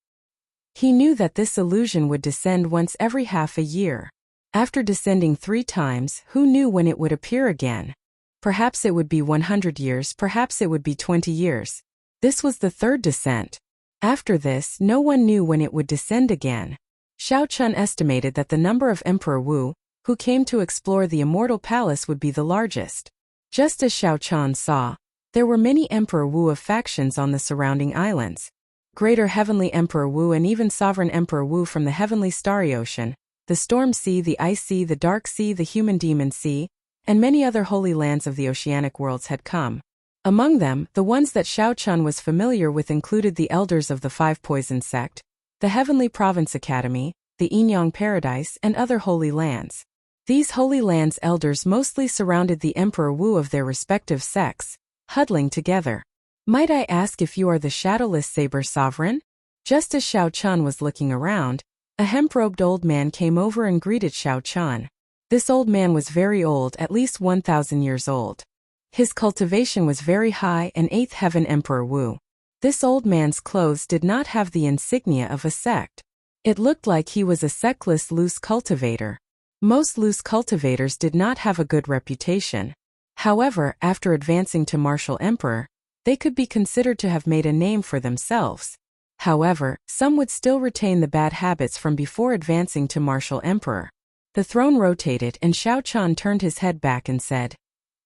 He knew that this illusion would descend once every half a year. After descending 3 times, who knew when it would appear again? Perhaps it would be 100 years, perhaps it would be 20 years. This was the 3rd descent. After this, no one knew when it would descend again. Xiao Chun estimated that the number of Emperor Wu, who came to explore the Immortal Palace, would be the largest. Just as Xiao Chan saw, there were many Emperor Wu of factions on the surrounding islands. Greater Heavenly Emperor Wu and even Sovereign Emperor Wu from the Heavenly Starry Ocean, the Storm Sea, the Ice Sea, the Dark Sea, the Human Demon Sea, and many other holy lands of the oceanic worlds had come. Among them, the ones that Xiao Chun was familiar with included the Elders of the Five Poison Sect, the Heavenly Province Academy, the Yinyang Paradise, and other holy lands. These holy lands' elders mostly surrounded the Emperor Wu of their respective sects, huddling together. Might I ask if you are the Shadowless Saber Sovereign? Just as Xiao Chun was looking around, a hemp-robed old man came over and greeted Xiao Chun. This old man was very old, at least 1,000 years old. His cultivation was very high, and 8th Heaven Emperor Wu. This old man's clothes did not have the insignia of a sect. It looked like he was a sectless loose cultivator. Most loose cultivators did not have a good reputation. However, after advancing to Martial Emperor, they could be considered to have made a name for themselves. However, some would still retain the bad habits from before advancing to Martial Emperor. The throne rotated and Xiao Chun turned his head back and said,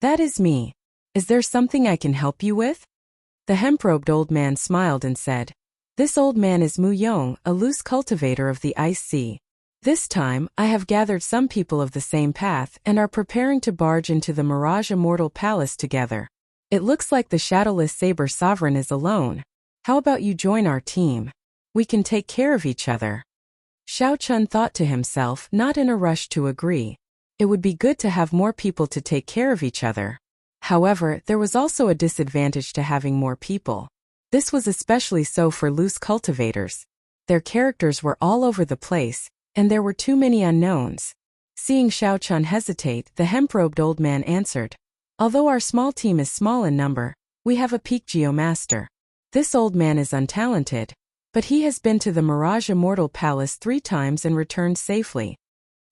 "That is me. Is there something I can help you with?" The hemp-robed old man smiled and said, "This old man is Mu Yong, a loose cultivator of the Ice Sea. This time, I have gathered some people of the same path and are preparing to barge into the Mirage Immortal Palace together. It looks like the Shadowless Saber Sovereign is alone. How about you join our team? We can take care of each other." Xiao Chun thought to himself, not in a rush to agree. It would be good to have more people to take care of each other. However, there was also a disadvantage to having more people. This was especially so for loose cultivators. Their characters were all over the place, and there were too many unknowns. Seeing Xiao Chun hesitate, the hemp-robed old man answered, "Although our small team is small in number, we have a peak geomaster. This old man is untalented, but he has been to the Mirage Immortal Palace 3 times and returned safely."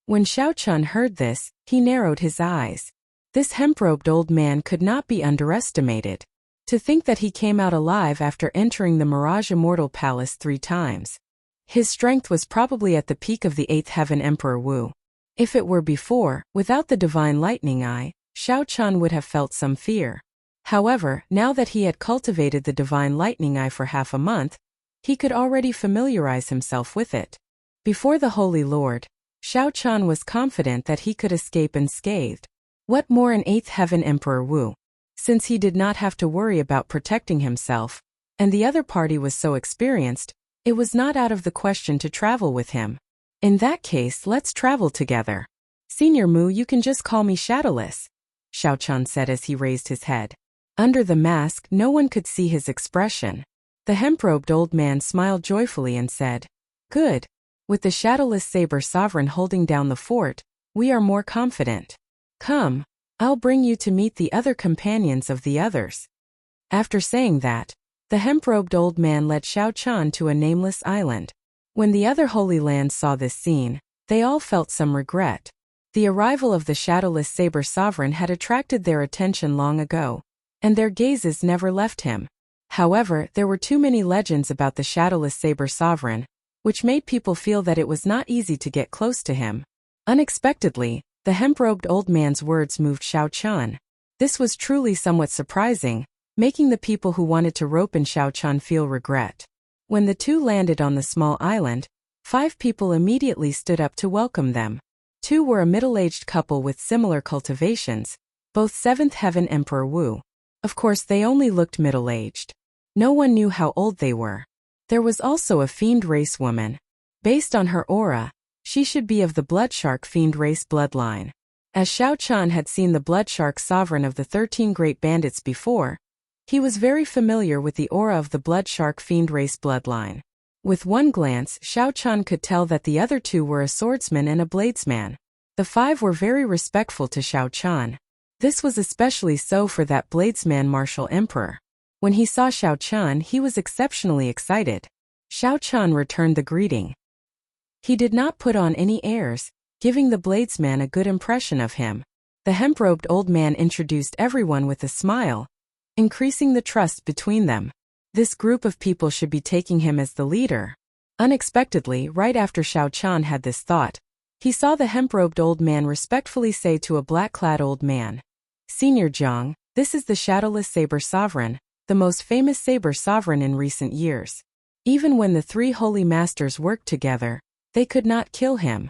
When Xiao Chun heard this, he narrowed his eyes. This hemp-robed old man could not be underestimated. To think that he came out alive after entering the Mirage Immortal Palace 3 times. His strength was probably at the peak of the 8th Heaven Emperor Wu. If it were before, without the Divine Lightning Eye, Xiao Chun would have felt some fear. However, now that he had cultivated the Divine Lightning Eye for half a month, he could already familiarize himself with it. Before the Holy Lord, Xiao Chun was confident that he could escape unscathed. What more an 8th Heaven Emperor Wu? Since he did not have to worry about protecting himself, and the other party was so experienced, it was not out of the question to travel with him. In that case, let's travel together. Senior Mu, you can just call me Shadowless, Xiaochan said as he raised his head. Under the mask, no one could see his expression. The hemp-robed old man smiled joyfully and said, "Good. With the Shadowless Saber Sovereign holding down the fort, we are more confident. Come, I'll bring you to meet the other companions of the others." After saying that, the hemp-robed old man led Xiaochan to a nameless island. When the other Holy Lands saw this scene, they all felt some regret. The arrival of the Shadowless Saber Sovereign had attracted their attention long ago, and their gazes never left him. However, there were too many legends about the Shadowless Saber Sovereign, which made people feel that it was not easy to get close to him. Unexpectedly, the hemp-robed old man's words moved Xiaochan. This was truly somewhat surprising, making the people who wanted to rope in Xiaochan feel regret. When the two landed on the small island, 5 people immediately stood up to welcome them. 2 were a middle-aged couple with similar cultivations, both 7th Heaven Emperor Wu. Of course, they only looked middle-aged. No one knew how old they were. There was also a fiend race woman. Based on her aura, she should be of the Bloodshark fiend race bloodline. As Xiaochan had seen the Bloodshark sovereign of the 13 Great Bandits before, he was very familiar with the aura of the Bloodshark fiend race bloodline. With one glance, Xiaochan could tell that the other 2 were a swordsman and a bladesman. The 5 were very respectful to Xiaochan. This was especially so for that bladesman martial emperor. When he saw Xiaochan, he was exceptionally excited. Xiaochan returned the greeting. He did not put on any airs, giving the bladesman a good impression of him. The hemp-robed old man introduced everyone with a smile, increasing the trust between them. This group of people should be taking him as the leader. Unexpectedly, right after Xiaochan had this thought, he saw the hemp-robed old man respectfully say to a black-clad old man, "Senior Jiang, this is the Shadowless Saber Sovereign, the most famous saber sovereign in recent years. Even when the 3 holy masters worked together, they could not kill him."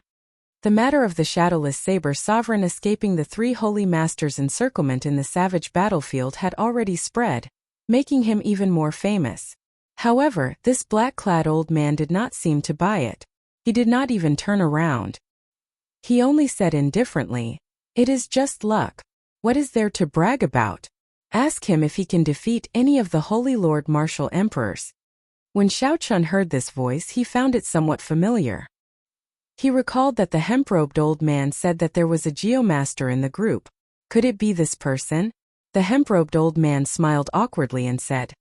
The matter of the Shadowless Saber Sovereign escaping the 3 holy masters' encirclement in the savage battlefield had already spread, making him even more famous. However, this black-clad old man did not seem to buy it. He did not even turn around. He only said indifferently, "It is just luck. What is there to brag about? Ask him if he can defeat any of the Holy Lord Martial Emperors." When Xiaochan heard this voice, he found it somewhat familiar. He recalled that the hemp-robed old man said that there was a geomaster in the group. Could it be this person? The hemp-robed old man smiled awkwardly and said,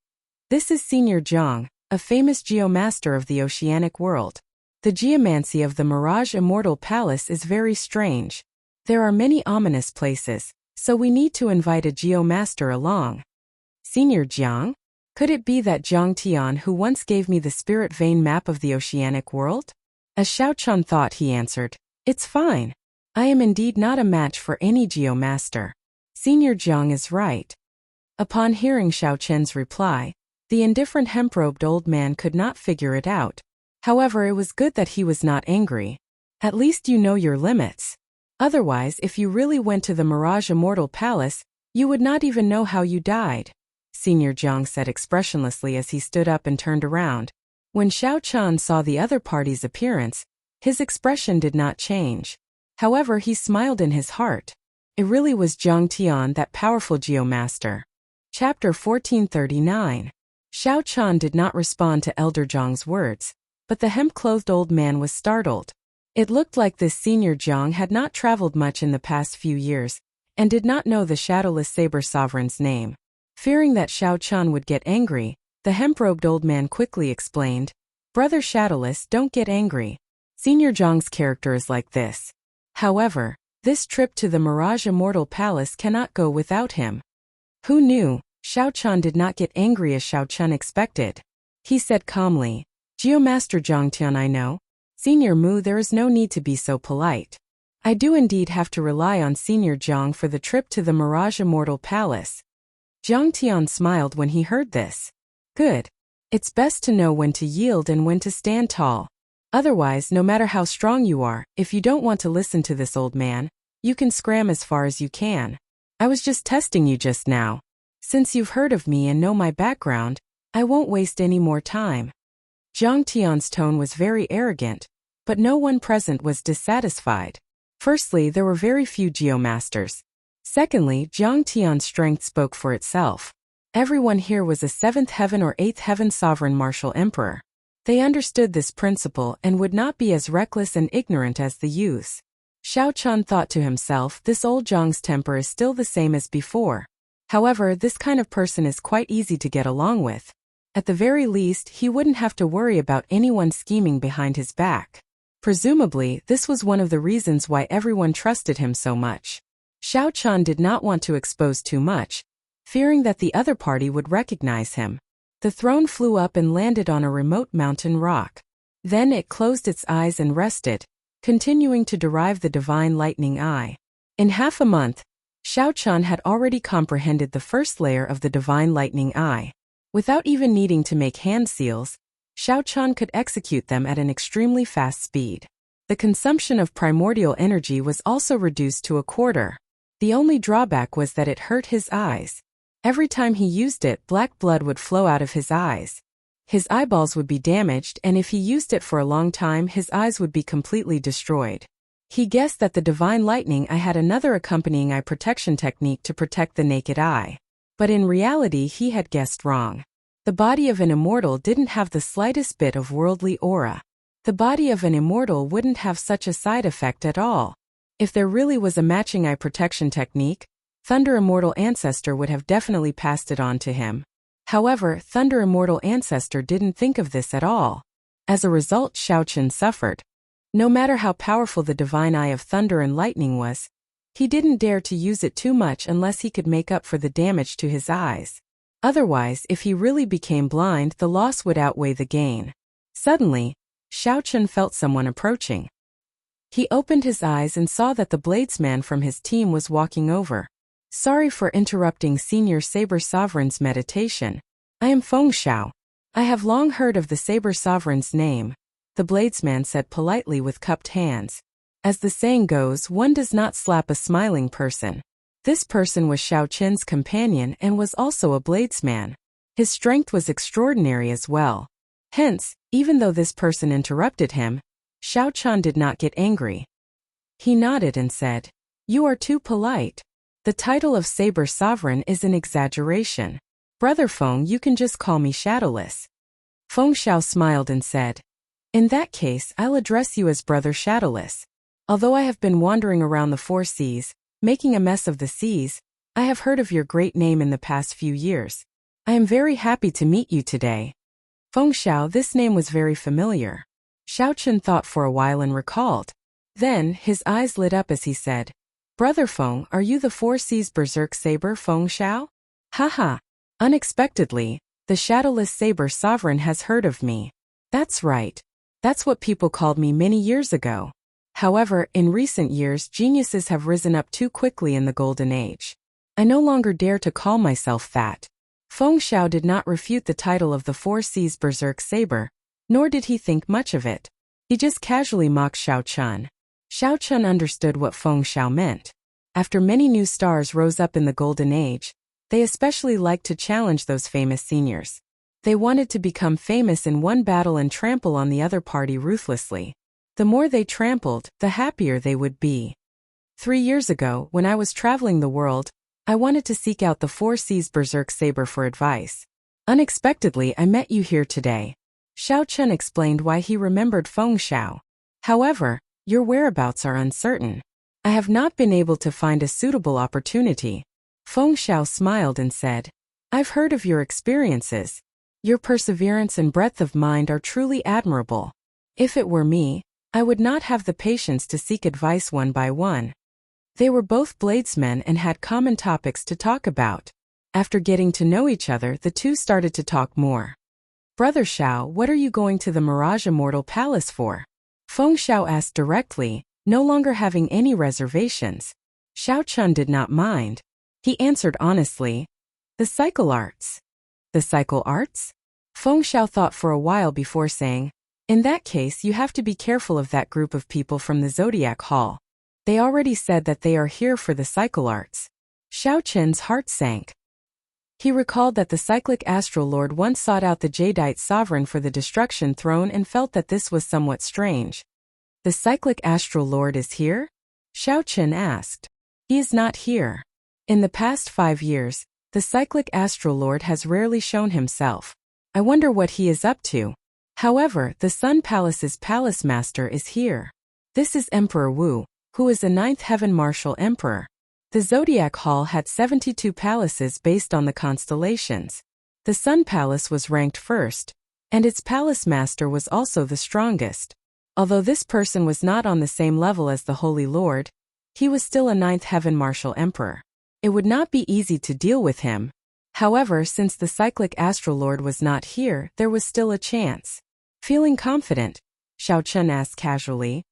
"This is Senior Jiang, a famous geomaster of the oceanic world. The geomancy of the Mirage Immortal Palace is very strange. There are many ominous places, so we need to invite a geomaster along." Senior Jiang? Could it be that Jiang Tian who once gave me the spirit vein map of the oceanic world? As Xiaochan thought, he answered, "It's fine. I am indeed not a match for any geomaster. Senior Jiang is right." Upon hearing Xiaochan's reply, the indifferent hemp-robed old man could not figure it out. However, it was good that he was not angry. At least you know your limits. Otherwise, if you really went to the Mirage Immortal Palace, you would not even know how you died, Senior Jiang said expressionlessly as he stood up and turned around. When Xiaochan saw the other party's appearance, his expression did not change. However, he smiled in his heart. It really was Jiang Tian, that powerful geomaster. Chapter 1439. Xiaochan did not respond to Elder Jiang's words, but the hemp-clothed old man was startled. It looked like this Senior Jiang had not traveled much in the past few years, and did not know the Shadowless Saber Sovereign's name. Fearing that Xiaochan would get angry, the hemp-robed old man quickly explained, "Brother Shadowless, don't get angry. Senior Jiang's character is like this. However, this trip to the Mirage Immortal Palace cannot go without him." Who knew? Xiaochan did not get angry as Xiaochan expected. He said calmly, "Geomaster Jiang Tian, I know. Senior Mu, there is no need to be so polite. I do indeed have to rely on Senior Jiang for the trip to the Mirage Immortal Palace." Jiang Tian smiled when he heard this. "Good. It's best to know when to yield and when to stand tall. Otherwise, no matter how strong you are, if you don't want to listen to this old man, you can scram as far as you can. I was just testing you just now. Since you've heard of me and know my background, I won't waste any more time. Jiang Tian's tone was very arrogant, but no one present was dissatisfied. Firstly, there were very few geomasters. Secondly, Jiang Tian's strength spoke for itself. Everyone here was a 7th heaven or 8th heaven sovereign martial emperor. They understood this principle and would not be as reckless and ignorant as the youths. Xiao Chun thought to himself, this old Jiang's temper is still the same as before. However, this kind of person is quite easy to get along with. At the very least, he wouldn't have to worry about anyone scheming behind his back. Presumably, this was one of the reasons why everyone trusted him so much. Xiao Chun did not want to expose too much, fearing that the other party would recognize him. The throne flew up and landed on a remote mountain rock. Then it closed its eyes and rested, continuing to derive the divine lightning eye. In half a month, Xiao Chun had already comprehended the first layer of the divine lightning eye. Without even needing to make hand seals, Xiao Chun could execute them at an extremely fast speed. The consumption of primordial energy was also reduced to a quarter. The only drawback was that it hurt his eyes. Every time he used it, black blood would flow out of his eyes. His eyeballs would be damaged, and if he used it for a long time, his eyes would be completely destroyed. He guessed that the divine lightning eye had another accompanying eye protection technique to protect the naked eye. But in reality, he had guessed wrong. The body of an immortal didn't have the slightest bit of worldly aura. The body of an immortal wouldn't have such a side effect at all. If there really was a matching eye protection technique, Thunder Immortal Ancestor would have definitely passed it on to him. However, Thunder Immortal Ancestor didn't think of this at all. As a result, Xiao Chun suffered. No matter how powerful the divine eye of thunder and lightning was, he didn't dare to use it too much unless he could make up for the damage to his eyes. Otherwise, if he really became blind, the loss would outweigh the gain. Suddenly, Xiao Chun felt someone approaching. He opened his eyes and saw that the bladesman from his team was walking over. Sorry for interrupting Senior Saber Sovereign's meditation. I am Feng Xiao. I have long heard of the Saber Sovereign's name, the bladesman said politely with cupped hands. As the saying goes, one does not slap a smiling person. This person was Xiao Chun's companion and was also a bladesman. His strength was extraordinary as well. Hence, even though this person interrupted him, Xiao Chun did not get angry. He nodded and said, "You are too polite. The title of Saber Sovereign is an exaggeration. Brother Feng, you can just call me Shadowless." Feng Xiao smiled and said, "In that case, I'll address you as Brother Shadowless. Although I have been wandering around the 4 seas, making a mess of the seas, I have heard of your great name in the past few years. I am very happy to meet you today." Feng Xiao, this name was very familiar. Xiao Chun thought for a while and recalled. Then, his eyes lit up as he said, "Brother Feng, are you the 4 seas berserk saber Feng Xiao?" Haha. Unexpectedly, the Shadowless Saber Sovereign has heard of me. That's right. That's what people called me many years ago. However, in recent years, geniuses have risen up too quickly in the Golden Age. I no longer dare to call myself that. Feng Xiao did not refute the title of the 4 seas berserk saber, nor did he think much of it. He just casually mocked Xiao Chun. Xiao Chun understood what Feng Xiao meant. After many new stars rose up in the Golden Age, they especially liked to challenge those famous seniors. They wanted to become famous in one battle and trample on the other party ruthlessly. The more they trampled, the happier they would be. 3 years ago, when I was traveling the world, I wanted to seek out the 4 seas berserk saber for advice. Unexpectedly, I met you here today. Xiao Chun explained why he remembered Feng Xiao. However, your whereabouts are uncertain. I have not been able to find a suitable opportunity. Feng Xiao smiled and said, "I've heard of your experiences. Your perseverance and breadth of mind are truly admirable. If it were me, I would not have the patience to seek advice one by one." They were both bladesmen and had common topics to talk about. After getting to know each other, the two started to talk more. "Brother Xiao, what are you going to the Mirage Immortal Palace for?" Feng Xiao asked directly, no longer having any reservations. Xiao Chun did not mind. He answered honestly, "The cycle arts." "The cycle arts?" Feng Xiao thought for a while before saying, "In that case, you have to be careful of that group of people from the Zodiac Hall. They already said that they are here for the cycle arts." Xiao Chun's heart sank. He recalled that the cyclic astral lord once sought out the Jadeite sovereign for the destruction throne and felt that this was somewhat strange. The cyclic astral lord is here? Xiao Chen asked. He is not here. In the past 5 years, the cyclic astral lord has rarely shown himself. I wonder what he is up to. However, the Sun Palace's palace master is here. This is Emperor Wu, who is the 9th heaven martial emperor. The Zodiac Hall had 72 palaces based on the constellations. The Sun Palace was ranked first, and its palace master was also the strongest. Although this person was not on the same level as the Holy Lord, he was still a 9th heaven martial emperor. It would not be easy to deal with him. However, since the cyclic astral lord was not here, there was still a chance. Feeling confident, Xiao Chen asked casually,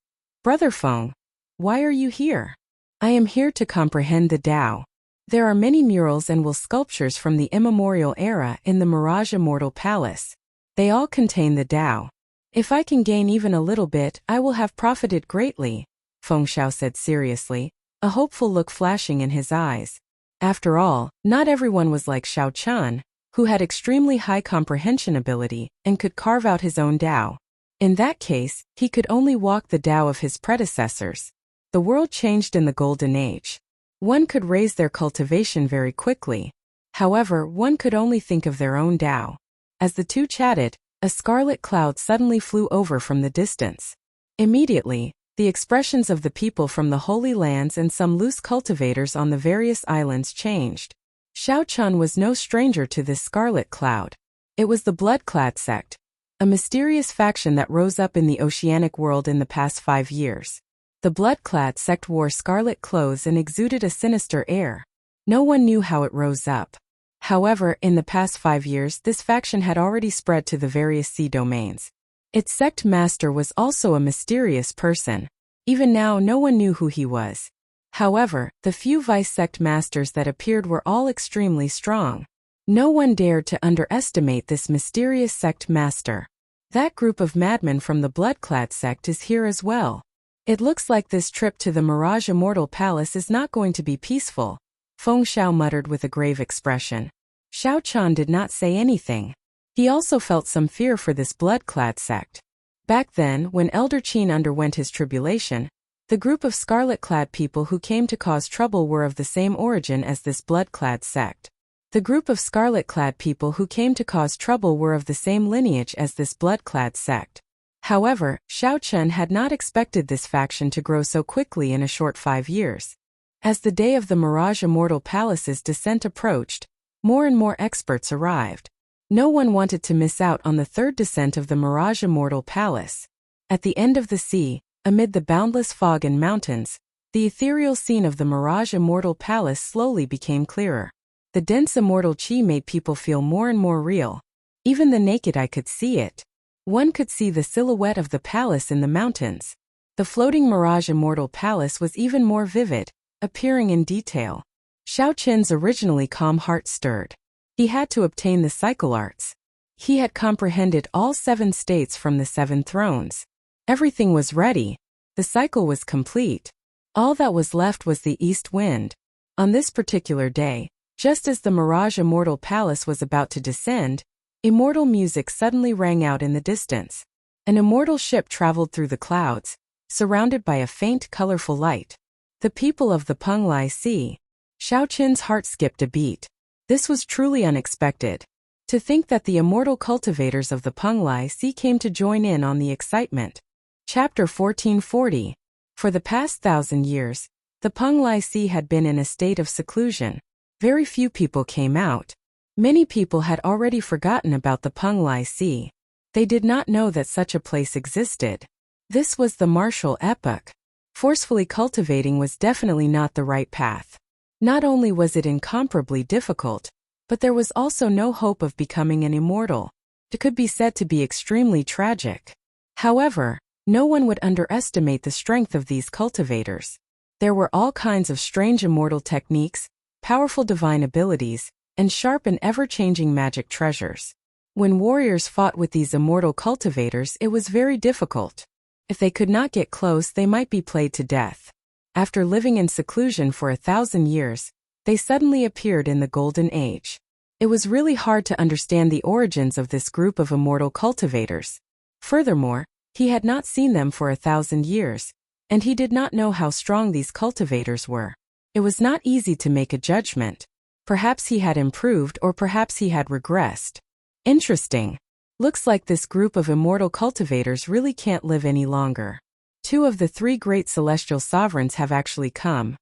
"Brother Feng, why are you here?" "I am here to comprehend the Tao. There are many murals and sculptures from the immemorial era in the Mirage Immortal Palace. They all contain the Tao. If I can gain even a little bit, I will have profited greatly," Feng Xiao said seriously, a hopeful look flashing in his eyes. After all, not everyone was like Xiao Chen, who had extremely high comprehension ability and could carve out his own Tao. In that case, he could only walk the Tao of his predecessors. The world changed in the Golden Age. One could raise their cultivation very quickly. However, one could only think of their own Tao. As the two chatted, a scarlet cloud suddenly flew over from the distance. Immediately, the expressions of the people from the Holy Lands and some loose cultivators on the various islands changed. Xiao Chen was no stranger to this scarlet cloud. It was the Blood-clad sect, a mysterious faction that rose up in the oceanic world in the past 5 years. The Blood-clad sect wore scarlet clothes and exuded a sinister air. No one knew how it rose up. However, in the past 5 years, this faction had already spread to the various sea domains. Its sect master was also a mysterious person. Even now, no one knew who he was. However, the few vice-sect masters that appeared were all extremely strong. No one dared to underestimate this mysterious sect master. That group of madmen from the Blood-clad sect is here as well. It looks like this trip to the Mirage Immortal Palace is not going to be peaceful, Feng Xiao muttered with a grave expression. Xiao Chen did not say anything. He also felt some fear for this Blood-clad sect. Back then, when Elder Qin underwent his tribulation, the group of scarlet-clad people who came to cause trouble were of the same origin as this Blood-clad sect. The group of scarlet-clad people who came to cause trouble were of the same lineage as this Blood-clad sect. However, Xiao Chen had not expected this faction to grow so quickly in a short 5 years. As the day of the Mirage Immortal Palace's descent approached, more and more experts arrived. No one wanted to miss out on the third descent of the Mirage Immortal Palace. At the end of the sea, amid the boundless fog and mountains, the ethereal scene of the Mirage Immortal Palace slowly became clearer. The dense immortal chi made people feel more and more real. Even the naked eye could see it. One could see the silhouette of the palace in the mountains. The floating Mirage Immortal Palace was even more vivid, appearing in detail. Xiao Chen's originally calm heart stirred. He had to obtain the cycle arts. He had comprehended all 7 states from the 7 thrones. Everything was ready. The cycle was complete. All that was left was the east wind. On this particular day, just as the Mirage Immortal Palace was about to descend, immortal music suddenly rang out in the distance. An immortal ship traveled through the clouds, surrounded by a faint, colorful light. The people of the Penglai Sea. Xiao Chen's heart skipped a beat. This was truly unexpected. To think that the immortal cultivators of the Penglai Sea came to join in on the excitement. Chapter 1440. For the past 1,000 years, the Penglai Sea had been in a state of seclusion. Very few people came out. Many people had already forgotten about the Penglai Sea. They did not know that such a place existed. This was the martial epoch. Forcefully cultivating was definitely not the right path. Not only was it incomparably difficult, but there was also no hope of becoming an immortal. It could be said to be extremely tragic. However, no one would underestimate the strength of these cultivators. There were all kinds of strange immortal techniques, powerful divine abilities, and sharp and ever-changing magic treasures. When warriors fought with these immortal cultivators, it was very difficult. If they could not get close, they might be played to death. After living in seclusion for 1,000 years, they suddenly appeared in the Golden Age. It was really hard to understand the origins of this group of immortal cultivators. Furthermore, he had not seen them for 1,000 years, and he did not know how strong these cultivators were. It was not easy to make a judgment. Perhaps he had improved or perhaps he had regressed. Interesting. Looks like this group of immortal cultivators really can't live any longer. 2 of the 3 great celestial sovereigns have actually come.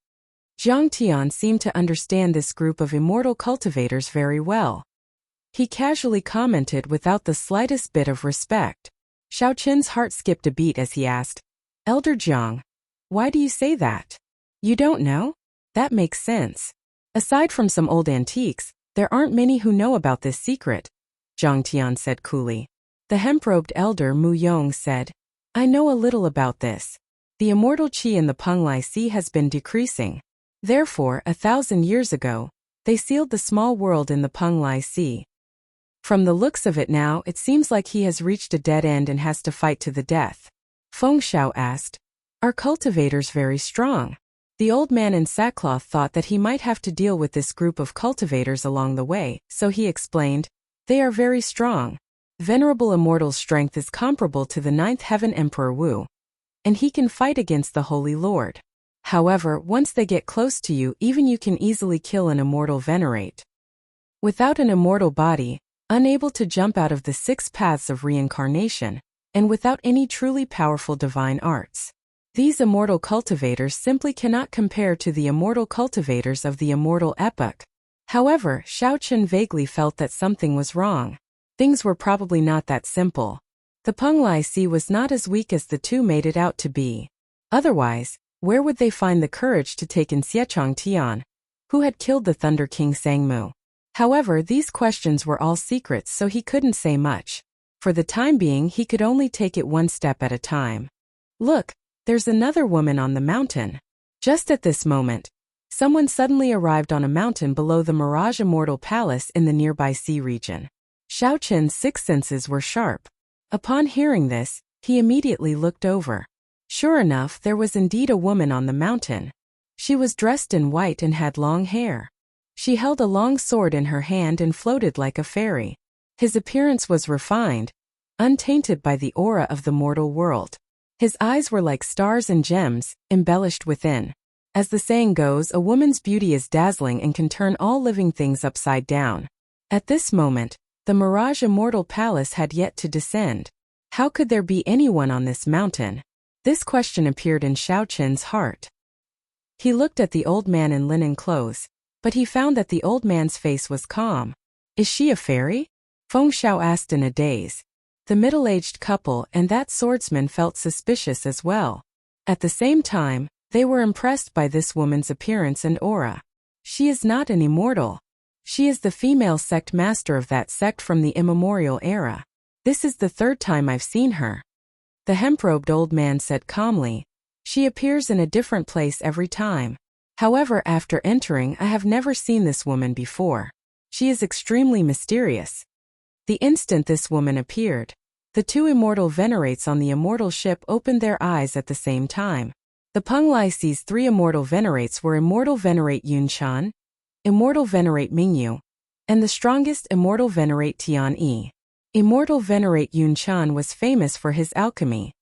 Zhang Tian seemed to understand this group of immortal cultivators very well. He casually commented without the slightest bit of respect. Xiao Qin's heart skipped a beat as he asked, "Elder Zhang, why do you say that? You don't know? That makes sense. Aside from some old antiques, there aren't many who know about this secret," Zhang Tian said coolly. The hemp-robed elder Mu Yong said, "I know a little about this. The immortal qi in the Penglai Sea has been decreasing. Therefore, 1,000 years ago, they sealed the small world in the Penglai Sea. From the looks of it now, it seems like he has reached a dead end and has to fight to the death." Feng Xiao asked, "Are cultivators very strong?" The old man in sackcloth thought that he might have to deal with this group of cultivators along the way, so he explained, "They are very strong. Venerable Immortal's strength is comparable to the 9th Heaven Emperor Wu, and he can fight against the Holy Lord. However, once they get close to you, even you can easily kill an immortal venerate. Without an immortal body, unable to jump out of the 6 paths of reincarnation, and without any truly powerful divine arts, these immortal cultivators simply cannot compare to the immortal cultivators of the immortal epoch." However, Xiao Qin vaguely felt that something was wrong. Things were probably not that simple. The Penglai Sea was not as weak as the 2 made it out to be. Otherwise, where would they find the courage to take in Xiechang Tian, who had killed the Thunder King Sangmu? However, these questions were all secrets, so he couldn't say much. For the time being, he could only take it one step at a time. "Look, there's another woman on the mountain." Just at this moment, someone suddenly arrived on a mountain below the Mirage Immortal Palace in the nearby sea region. Xiao Qin's 6 senses were sharp. Upon hearing this, he immediately looked over. Sure enough, there was indeed a woman on the mountain. She was dressed in white and had long hair. She held a long sword in her hand and floated like a fairy. His appearance was refined, untainted by the aura of the mortal world. His eyes were like stars and gems, embellished within. As the saying goes, a woman's beauty is dazzling and can turn all living things upside down. At this moment, the Mirage Immortal Palace had yet to descend. How could there be anyone on this mountain? This question appeared in Xiao Qin's heart. He looked at the old man in linen clothes, but he found that the old man's face was calm. "Is she a fairy?" Feng Xiao asked in a daze. The middle-aged couple and that swordsman felt suspicious as well. At the same time, they were impressed by this woman's appearance and aura. "She is not an immortal. She is the female sect master of that sect from the immemorial era. This is the 3rd time I've seen her." The hemp-robed old man said calmly, "She appears in a different place every time. However, after entering, I have never seen this woman before. She is extremely mysterious." The instant this woman appeared, the 2 immortal venerates on the immortal ship opened their eyes at the same time. The Penglai Sea's 3 immortal venerates were Immortal Venerate Yunchan, Immortal Venerate Mingyu, and the strongest Immortal Venerate Tian Yi. Immortal Venerate Yunchan was famous for his alchemy.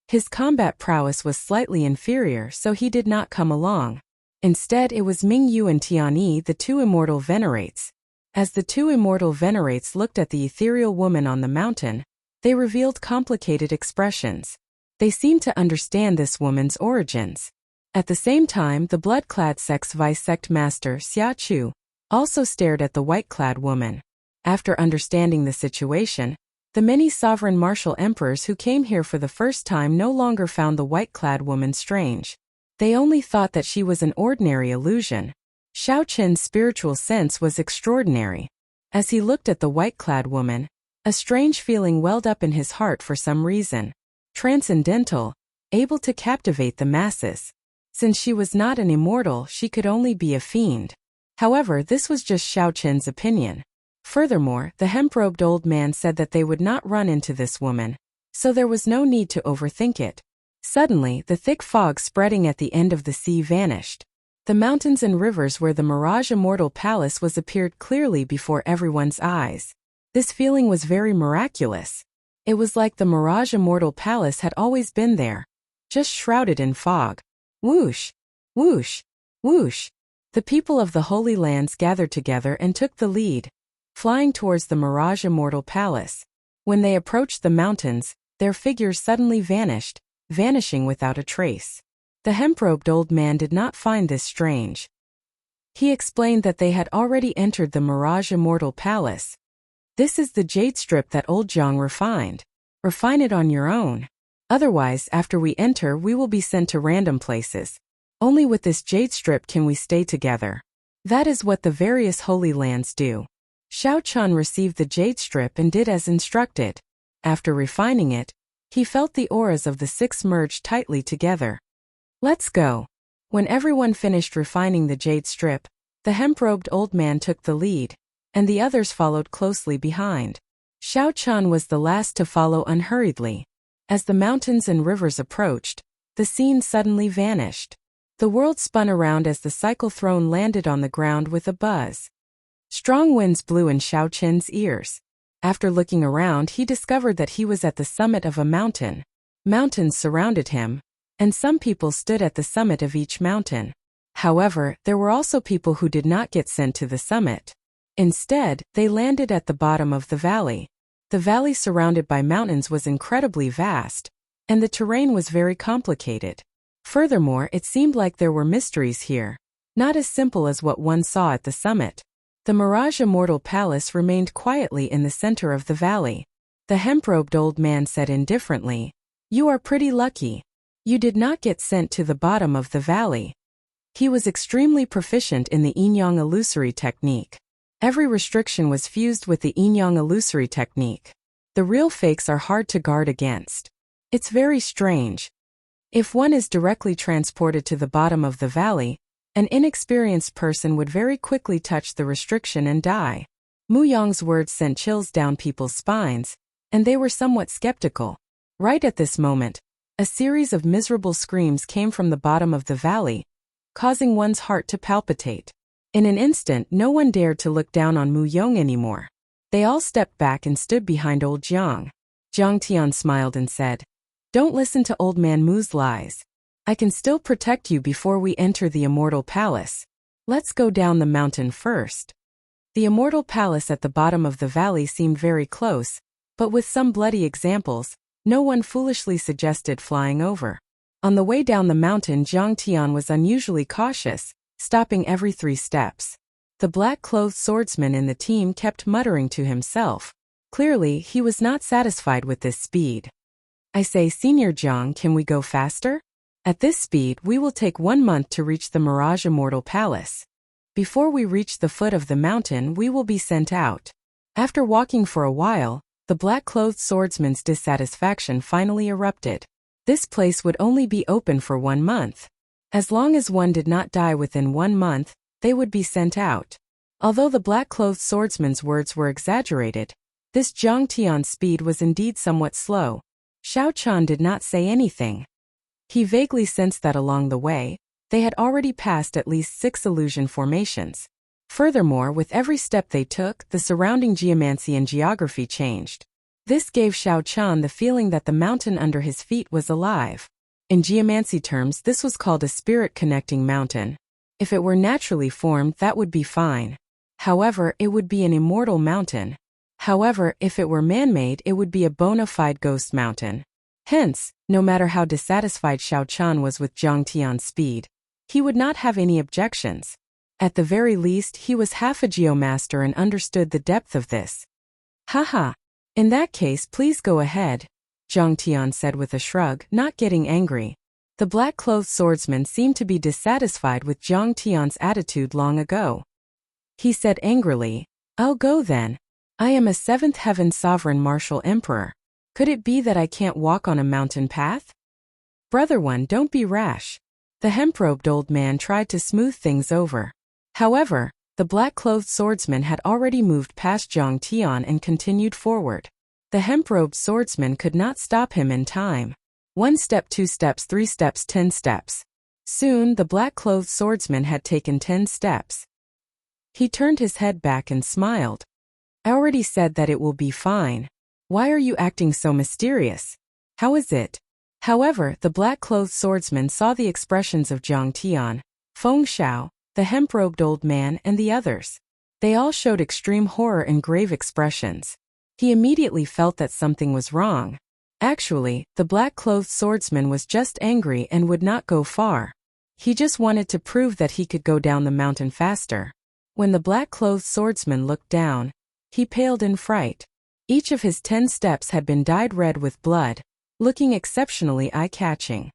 His combat prowess was slightly inferior, so he did not come along. Instead, it was Mingyu and Tian Yi, the 2 immortal venerates. As the 2 immortal venerates looked at the ethereal woman on the mountain, they revealed complicated expressions. They seemed to understand this woman's origins. At the same time, the blood-clad sect's vice-sect master, Xia Chu, also stared at the white-clad woman. After understanding the situation, the many sovereign martial emperors who came here for the first time no longer found the white-clad woman strange. They only thought that she was an ordinary illusion. Xiao Qin's spiritual sense was extraordinary. As he looked at the white-clad woman, a strange feeling welled up in his heart for some reason. Transcendental, able to captivate the masses. Since she was not an immortal, she could only be a fiend. However, this was just Xiao Qin's opinion. Furthermore, the hemp-robed old man said that they would not run into this woman, so there was no need to overthink it. Suddenly, the thick fog spreading at the end of the sea vanished. The mountains and rivers where the Mirage Immortal Palace was appeared clearly before everyone's eyes. This feeling was very miraculous. It was like the Mirage Immortal Palace had always been there, just shrouded in fog. Whoosh! Whoosh! Whoosh! The people of the Holy Lands gathered together and took the lead, flying towards the Mirage Immortal Palace. When they approached the mountains, their figures suddenly vanished, vanishing without a trace. The hemp-robed old man did not find this strange. He explained that they had already entered the Mirage Immortal Palace. This is the jade strip that old Jiang refined. Refine it on your own. Otherwise, after we enter, we will be sent to random places. Only with this jade strip can we stay together. That is what the various holy lands do. Xiao Chun received the jade strip and did as instructed. After refining it, he felt the auras of the six merge tightly together. Let's go. When everyone finished refining the jade strip, the hemp-robed old man took the lead, and the others followed closely behind. Xiao Chun was the last to follow unhurriedly. As the mountains and rivers approached, the scene suddenly vanished. The world spun around as the cycle throne landed on the ground with a buzz. Strong winds blew in Xiao Chun's ears. After looking around, he discovered that he was at the summit of a mountain. Mountains surrounded him, and some people stood at the summit of each mountain. However, there were also people who did not get sent to the summit. Instead, they landed at the bottom of the valley. The valley surrounded by mountains was incredibly vast, and the terrain was very complicated. Furthermore, it seemed like there were mysteries here, not as simple as what one saw at the summit. The Mirage Immortal Palace remained quietly in the center of the valley. The hemp-robed old man said indifferently, "You are pretty lucky. You did not get sent to the bottom of the valley." He was extremely proficient in the yin-yang illusory technique. Every restriction was fused with the yin-yang illusory technique. The real fakes are hard to guard against. It's very strange. If one is directly transported to the bottom of the valley, an inexperienced person would very quickly touch the restriction and die. Mu Yang's words sent chills down people's spines, and they were somewhat skeptical. Right at this moment, a series of miserable screams came from the bottom of the valley, causing one's heart to palpitate. In an instant, no one dared to look down on Mu Yong anymore. They all stepped back and stood behind old Jiang. Jiang Tian smiled and said, "Don't listen to old man Mu's lies. I can still protect you before we enter the Immortal Palace. Let's go down the mountain first." The Immortal Palace at the bottom of the valley seemed very close, but with some bloody examples, no one foolishly suggested flying over. On the way down the mountain, Jiang Tian was unusually cautious, stopping every 3 steps. The black-clothed swordsman in the team kept muttering to himself. Clearly, he was not satisfied with this speed. "I say, Senior Jiang, can we go faster? At this speed, we will take 1 month to reach the Mirage Immortal Palace. Before we reach the foot of the mountain, we will be sent out." After walking for a while, the black-clothed swordsman's dissatisfaction finally erupted. This place would only be open for 1 month. As long as one did not die within 1 month, they would be sent out. Although the black-clothed swordsman's words were exaggerated, this Jiang Tian's speed was indeed somewhat slow. Xiao Chun did not say anything. He vaguely sensed that along the way, they had already passed at least 6 illusion formations. Furthermore, with every step they took, the surrounding geomancy and geography changed. This gave Xiao Chun the feeling that the mountain under his feet was alive. In geomancy terms, this was called a spirit-connecting mountain. If it were naturally formed, that would be fine. However, it would be an immortal mountain. However, if it were man-made, it would be a bona fide ghost mountain. Hence, no matter how dissatisfied Xiao Chun was with Jiang Tian's speed, he would not have any objections. At the very least, he was half a geomaster and understood the depth of this. "Haha. In that case, please go ahead," Jiang Tian said with a shrug, not getting angry. The black-clothed swordsman seemed to be dissatisfied with Jiang Tian's attitude long ago. He said angrily, "I'll go then. I am a 7th heaven sovereign martial emperor. Could it be that I can't walk on a mountain path?" "Brother one, don't be rash." The hemp-robed old man tried to smooth things over. However, the black-clothed swordsman had already moved past Jiang Tian and continued forward. The hemp-robed swordsman could not stop him in time. 1 step, 2 steps, 3 steps, 10 steps. Soon the black-clothed swordsman had taken 10 steps. He turned his head back and smiled. I already said that it will be fine. Why are you acting so mysterious? How is it? However, the black-clothed swordsman saw the expressions of Zhang Tian, Feng Xiao, the hemp-robed old man, and the others. They all showed extreme horror and grave expressions. He immediately felt that something was wrong. Actually, the black-clothed swordsman was just angry and would not go far. He just wanted to prove that he could go down the mountain faster. When the black-clothed swordsman looked down, he paled in fright. Each of his 10 steps had been dyed red with blood, looking exceptionally eye-catching.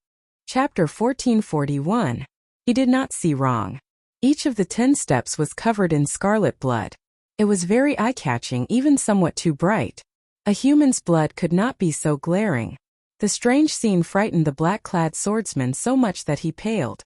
Chapter 1441. He did not see wrong. Each of the 10 steps was covered in scarlet blood. It was very eye-catching, even somewhat too bright. A human's blood could not be so glaring. The strange scene frightened the black-clad swordsman so much that he paled.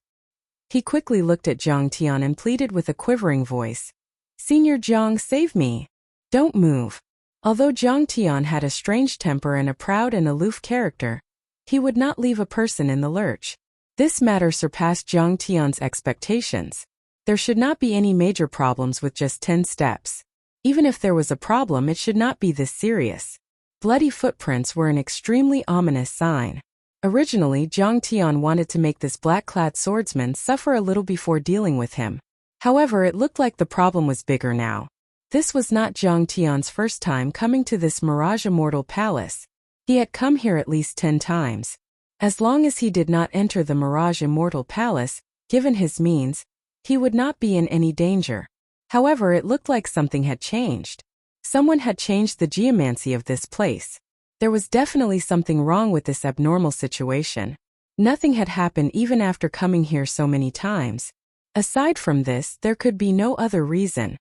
He quickly looked at Zhang Tian and pleaded with a quivering voice. "Senior Zhang, save me. Don't move." Although Zhang Tian had a strange temper and a proud and aloof character, he would not leave a person in the lurch. This matter surpassed Zhang Tian's expectations. There should not be any major problems with just 10 steps. Even if there was a problem, it should not be this serious. Bloody footprints were an extremely ominous sign. Originally, Zhang Tian wanted to make this black-clad swordsman suffer a little before dealing with him. However, it looked like the problem was bigger now. This was not Zhang Tian's first time coming to this Mirage Immortal Palace. He had come here at least 10 times. As long as he did not enter the Mirage Immortal Palace, given his means, he would not be in any danger. However, it looked like something had changed. Someone had changed the geomancy of this place. There was definitely something wrong with this abnormal situation. Nothing had happened even after coming here so many times. Aside from this, there could be no other reason.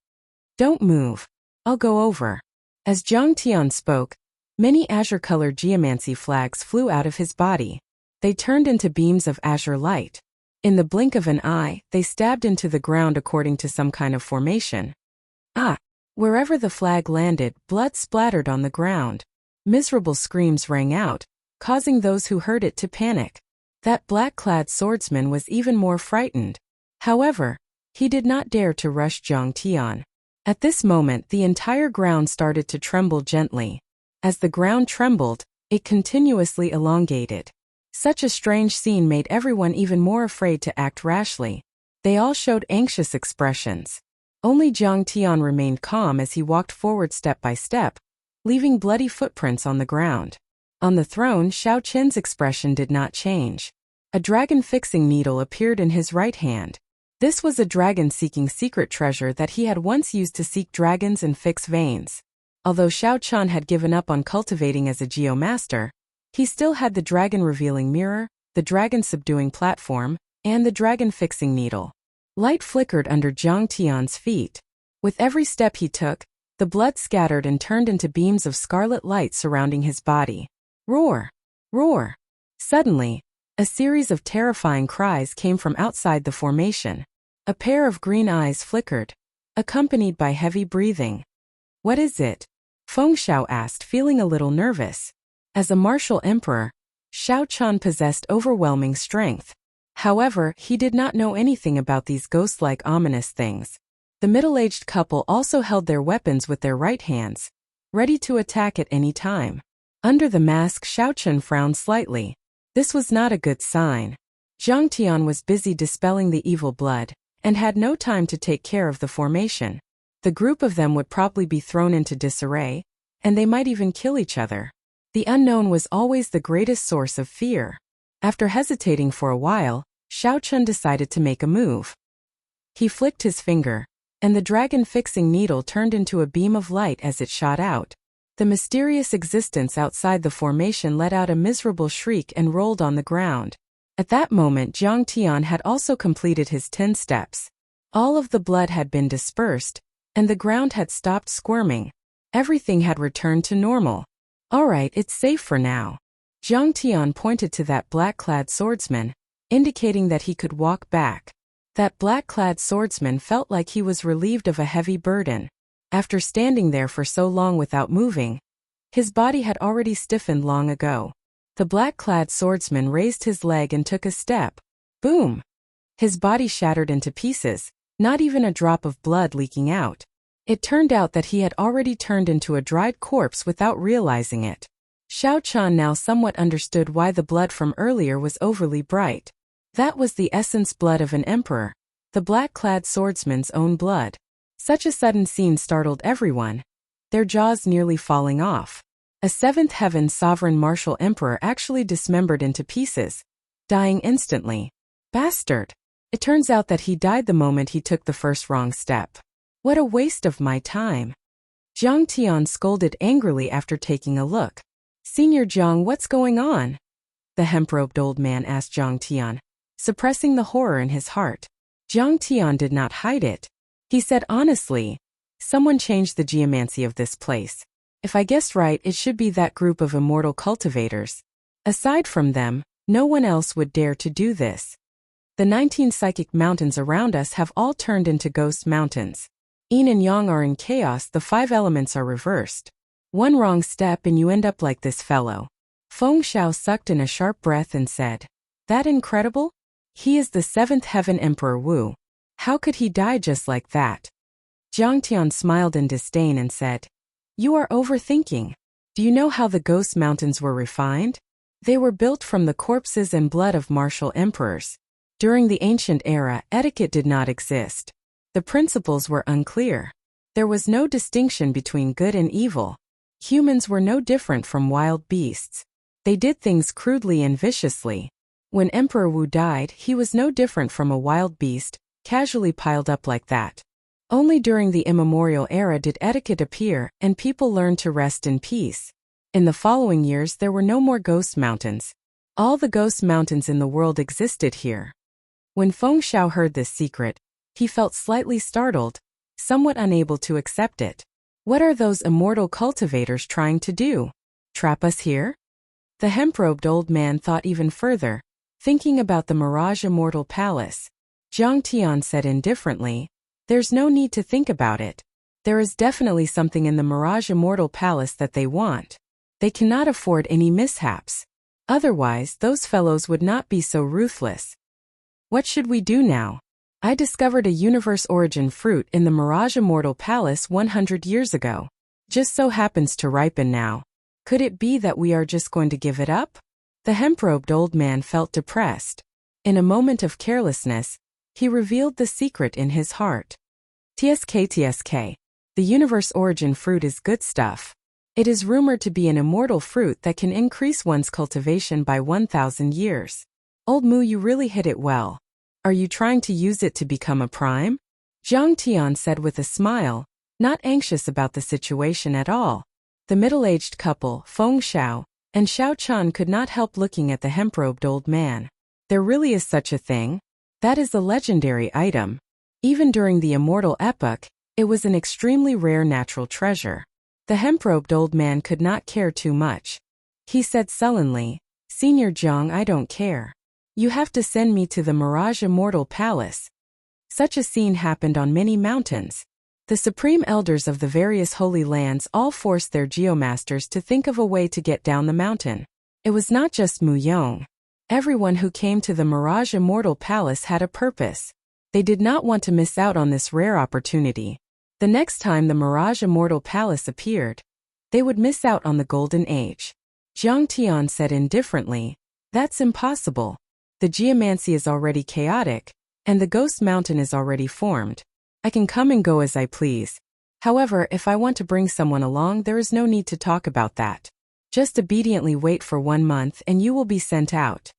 "Don't move. I'll go over." As Zhang Tian spoke, many azure-colored geomancy flags flew out of his body. They turned into beams of azure light. In the blink of an eye, they stabbed into the ground according to some kind of formation. Wherever the flag landed, blood splattered on the ground. Miserable screams rang out, causing those who heard it to panic. That black-clad swordsman was even more frightened. However, he did not dare to rush Zhang Tian. At this moment, the entire ground started to tremble gently. As the ground trembled, it continuously elongated. Such a strange scene made everyone even more afraid to act rashly. They all showed anxious expressions. Only Zhang Tian remained calm as he walked forward step by step, leaving bloody footprints on the ground. On the throne, Xiao Qin's expression did not change. A dragon fixing needle appeared in his right hand. This was a dragon seeking secret treasure that he had once used to seek dragons and fix veins. Although Xiao Qin had given up on cultivating as a geomaster, he still had the dragon revealing mirror, the dragon subduing platform, and the dragon fixing needle. Light flickered under Zhang Tian's feet. With every step he took, the blood scattered and turned into beams of scarlet light surrounding his body. Roar! Roar! Suddenly, a series of terrifying cries came from outside the formation. A pair of green eyes flickered, accompanied by heavy breathing. "What is it?" Feng Xiao asked, feeling a little nervous. As a martial emperor, Xiao Qin possessed overwhelming strength. However, he did not know anything about these ghost-like ominous things. The middle-aged couple also held their weapons with their right hands, ready to attack at any time. Under the mask, Xiao Qin frowned slightly. This was not a good sign. Zhang Tian was busy dispelling the evil blood, and had no time to take care of the formation. The group of them would probably be thrown into disarray, and they might even kill each other. The unknown was always the greatest source of fear. After hesitating for a while, Xiao Qin decided to make a move. He flicked his finger, and the dragon fixing needle turned into a beam of light as it shot out. The mysterious existence outside the formation let out a miserable shriek and rolled on the ground. At that moment, Zhang Tian had also completed his 10 steps. All of the blood had been dispersed, and the ground had stopped squirming. Everything had returned to normal. "Alright, it's safe for now." Zhang Tian pointed to that black-clad swordsman, indicating that he could walk back. That black-clad swordsman felt like he was relieved of a heavy burden. After standing there for so long without moving, his body had already stiffened long ago. The black-clad swordsman raised his leg and took a step. Boom! His body shattered into pieces, not even a drop of blood leaking out. It turned out that he had already turned into a dried corpse without realizing it. Xiao Chan now somewhat understood why the blood from earlier was overly bright. That was the essence blood of an emperor, the black-clad swordsman's own blood. Such a sudden scene startled everyone, their jaws nearly falling off. A seventh heaven sovereign martial emperor actually dismembered into pieces, dying instantly. Bastard! It turns out that he died the moment he took the first wrong step. What a waste of my time. Jiang Tian scolded angrily after taking a look. Senior Jiang, what's going on? The hemp-robed old man asked Jiang Tian, suppressing the horror in his heart. Jiang Tian did not hide it. He said honestly, someone changed the geomancy of this place. If I guessed right, it should be that group of immortal cultivators. Aside from them, no one else would dare to do this. The 19 psychic mountains around us have all turned into ghost mountains. Yin and Yang are in chaos, the 5 elements are reversed. One wrong step and you end up like this fellow. Feng Xiao sucked in a sharp breath and said, that incredible? He is the 7th heaven Emperor Wu. How could he die just like that? Jiang Tian smiled in disdain and said, you are overthinking. Do you know how the ghost mountains were refined? They were built from the corpses and blood of martial emperors. During the ancient era, etiquette did not exist. The principles were unclear. There was no distinction between good and evil. Humans were no different from wild beasts. They did things crudely and viciously. When Emperor Wu died, he was no different from a wild beast, casually piled up like that. Only during the immemorial era did etiquette appear, and people learned to rest in peace. In the following years there were no more ghost mountains. All the ghost mountains in the world existed here. When Feng Xiao heard this secret, he felt slightly startled, somewhat unable to accept it. What are those immortal cultivators trying to do? Trap us here? The hemp-robed old man thought even further, thinking about the Mirage Immortal Palace. Jiang Tian said indifferently, there's no need to think about it. There is definitely something in the Mirage Immortal Palace that they want. They cannot afford any mishaps. Otherwise, those fellows would not be so ruthless. What should we do now? I discovered a universe origin fruit in the Mirage Immortal Palace 100 years ago. Just so happens to ripen now. Could it be that we are just going to give it up? The hemp-robed old man felt depressed. In a moment of carelessness, he revealed the secret in his heart. TSK. The universe origin fruit is good stuff. It is rumored to be an immortal fruit that can increase one's cultivation by 1,000 years. Old Mu, you really hit it well. Are you trying to use it to become a prime? Jiang Tian said with a smile, not anxious about the situation at all. The middle-aged couple, Feng Xiao and Xiao Chan, could not help looking at the hemp-robed old man. There really is such a thing? That is a legendary item. Even during the immortal epoch, it was an extremely rare natural treasure. The hemp-robed old man could not care too much. He said sullenly, Senior Jiang, I don't care. You have to send me to the Mirage Immortal Palace. Such a scene happened on many mountains. The supreme elders of the various holy lands all forced their geomasters to think of a way to get down the mountain. It was not just Mu Yong. Everyone who came to the Mirage Immortal Palace had a purpose. They did not want to miss out on this rare opportunity. The next time the Mirage Immortal Palace appeared, they would miss out on the Golden Age. Jiang Tian said indifferently, that's impossible. The geomancy is already chaotic, and the Ghost Mountain is already formed. I can come and go as I please. However, if I want to bring someone along, there is no need to talk about that. Just obediently wait for 1 month and you will be sent out.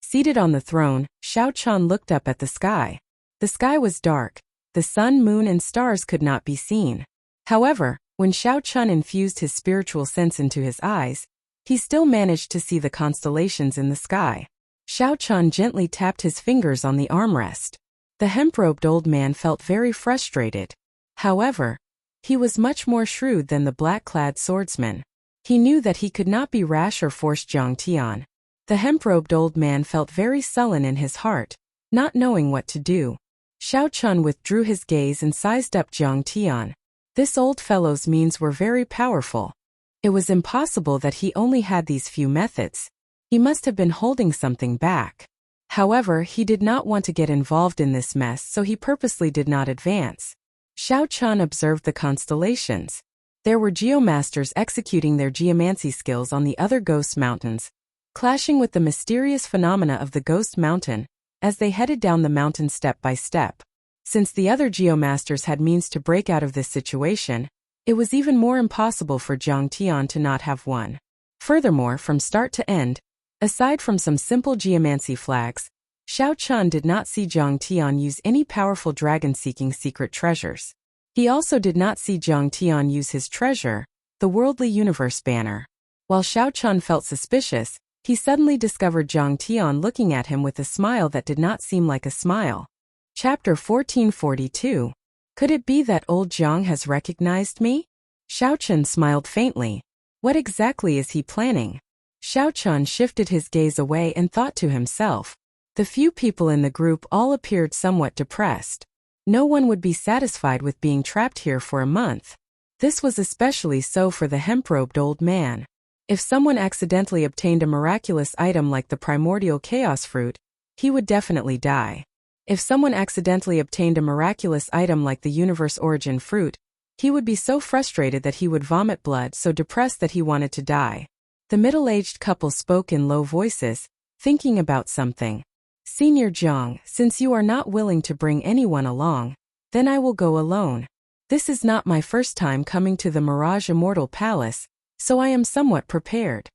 Seated on the throne, Xiao Chan looked up at the sky. The sky was dark. The sun, moon, and stars could not be seen. However, when Xiao Chan infused his spiritual sense into his eyes, he still managed to see the constellations in the sky. Xiao Chan gently tapped his fingers on the armrest. The hemp-robed old man felt very frustrated. However, he was much more shrewd than the black-clad swordsman. He knew that he could not be rash or force Jiang Tian. The hemp-robed old man felt very sullen in his heart, not knowing what to do. Xiao Chan withdrew his gaze and sized up Jiang Tian. This old fellow's means were very powerful. It was impossible that he only had these few methods. He must have been holding something back. However, he did not want to get involved in this mess, so he purposely did not advance. Xiao Chun observed the constellations. There were geomasters executing their geomancy skills on the other ghost mountains, clashing with the mysterious phenomena of the ghost mountain as they headed down the mountain step by step. Since the other geomasters had means to break out of this situation, it was even more impossible for Jiang Tian to not have one. Furthermore, from start to end, aside from some simple geomancy flags, Xiao Chun did not see Jiang Tian use any powerful dragon-seeking secret treasures. He also did not see Jiang Tian use his treasure, the Worldly Universe banner. While Xiao Chun felt suspicious, he suddenly discovered Jiang Tian looking at him with a smile that did not seem like a smile. Chapter 1442. Could it be that old Jiang has recognized me? Xiao Chun smiled faintly. What exactly is he planning? Xiao Chun shifted his gaze away and thought to himself. The few people in the group all appeared somewhat depressed. No one would be satisfied with being trapped here for a month. This was especially so for the hemp-robed old man. If someone accidentally obtained a miraculous item like the primordial chaos fruit, he would definitely die. If someone accidentally obtained a miraculous item like the universe origin fruit, he would be so frustrated that he would vomit blood, so depressed that he wanted to die. The middle-aged couple spoke in low voices, thinking about something. Senior Jiang, since you are not willing to bring anyone along, then I will go alone. This is not my first time coming to the Mirage Immortal Palace, so I am somewhat prepared.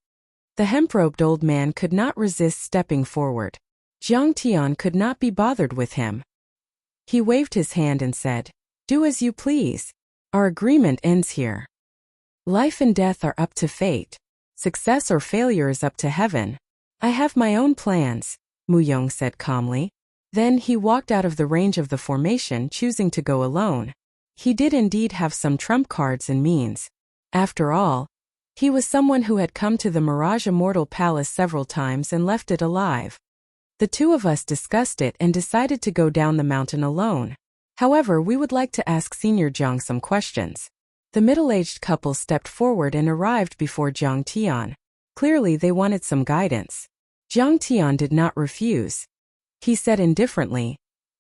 The hemp-robed old man could not resist stepping forward. Jiang Tian could not be bothered with him. He waved his hand and said, "Do as you please. Our agreement ends here. Life and death are up to fate. Success or failure is up to heaven. I have my own plans," Mu Yong said calmly. Then he walked out of the range of the formation, choosing to go alone. He did indeed have some trump cards and means. After all, he was someone who had come to the Mirage Immortal Palace several times and left it alive. The two of us discussed it and decided to go down the mountain alone. However, we would like to ask Senior Jiang some questions. The middle-aged couple stepped forward and arrived before Jiang Tian. Clearly they wanted some guidance. Jiang Tian did not refuse. He said indifferently,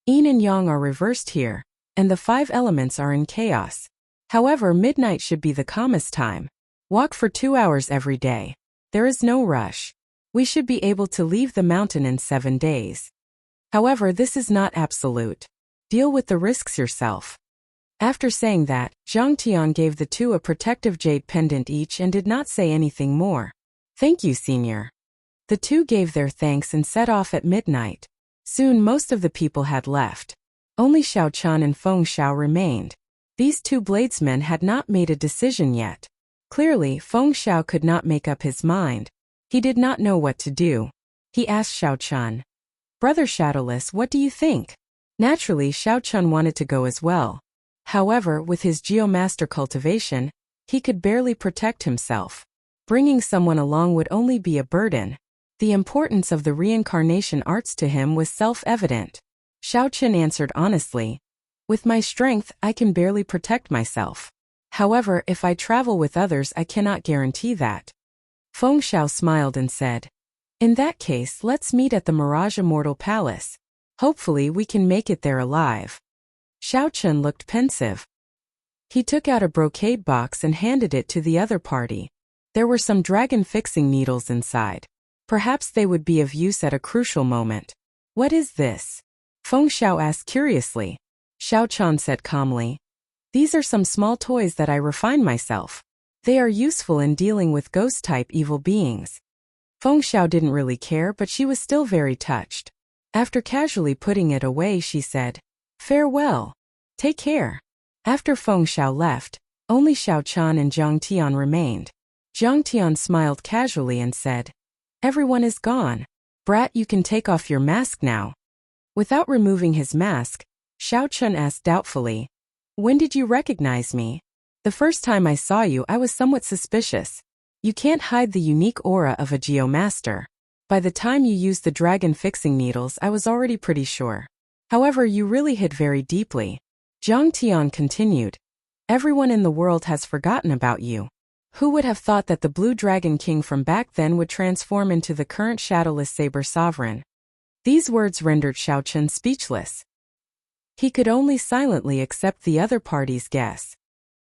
"Yin and Yang are reversed here, and the 5 elements are in chaos. However, midnight should be the calmest time. Walk for 2 hours every day. There is no rush. We should be able to leave the mountain in 7 days. However, this is not absolute. Deal with the risks yourself." After saying that, Jiang Tian gave the two a protective jade pendant each and did not say anything more. "Thank you, Senior." The two gave their thanks and set off at midnight. Soon most of the people had left. Only Xiao Chun and Feng Xiao remained. These two bladesmen had not made a decision yet. Clearly, Feng Xiao could not make up his mind. He did not know what to do. He asked Xiao Chun, "Brother Shadowless, what do you think?" Naturally, Xiao Chun wanted to go as well. However, with his geomaster cultivation, he could barely protect himself. Bringing someone along would only be a burden. The importance of the reincarnation arts to him was self-evident. Xiao Chun answered honestly, "With my strength, I can barely protect myself. However, if I travel with others, I cannot guarantee that." Feng Xiao smiled and said, "In that case, let's meet at the Mirage Immortal Palace. Hopefully we can make it there alive." Xiao Chun looked pensive. He took out a brocade box and handed it to the other party. There were some dragon fixing needles inside. Perhaps they would be of use at a crucial moment. "What is this?" Feng Xiao asked curiously. Xiao Chun said calmly, "These are some small toys that I refine myself. They are useful in dealing with ghost-type evil beings." Feng Xiao didn't really care, but she was still very touched. After casually putting it away, she said, "Farewell. Take care." After Feng Xiao left, only Xiao Chun and Jiang Tian remained. Jiang Tian smiled casually and said, "Everyone is gone. Brat, you can take off your mask now." Without removing his mask, Xiao Chun asked doubtfully, "When did you recognize me?" "The first time I saw you, I was somewhat suspicious. You can't hide the unique aura of a geomaster. By the time you used the dragon fixing needles, I was already pretty sure. However, you really hit very deeply." Jiang Tian continued, "Everyone in the world has forgotten about you. Who would have thought that the Blue Dragon King from back then would transform into the current Shadowless Saber Sovereign?" These words rendered Xiao Chun speechless. He could only silently accept the other party's guess.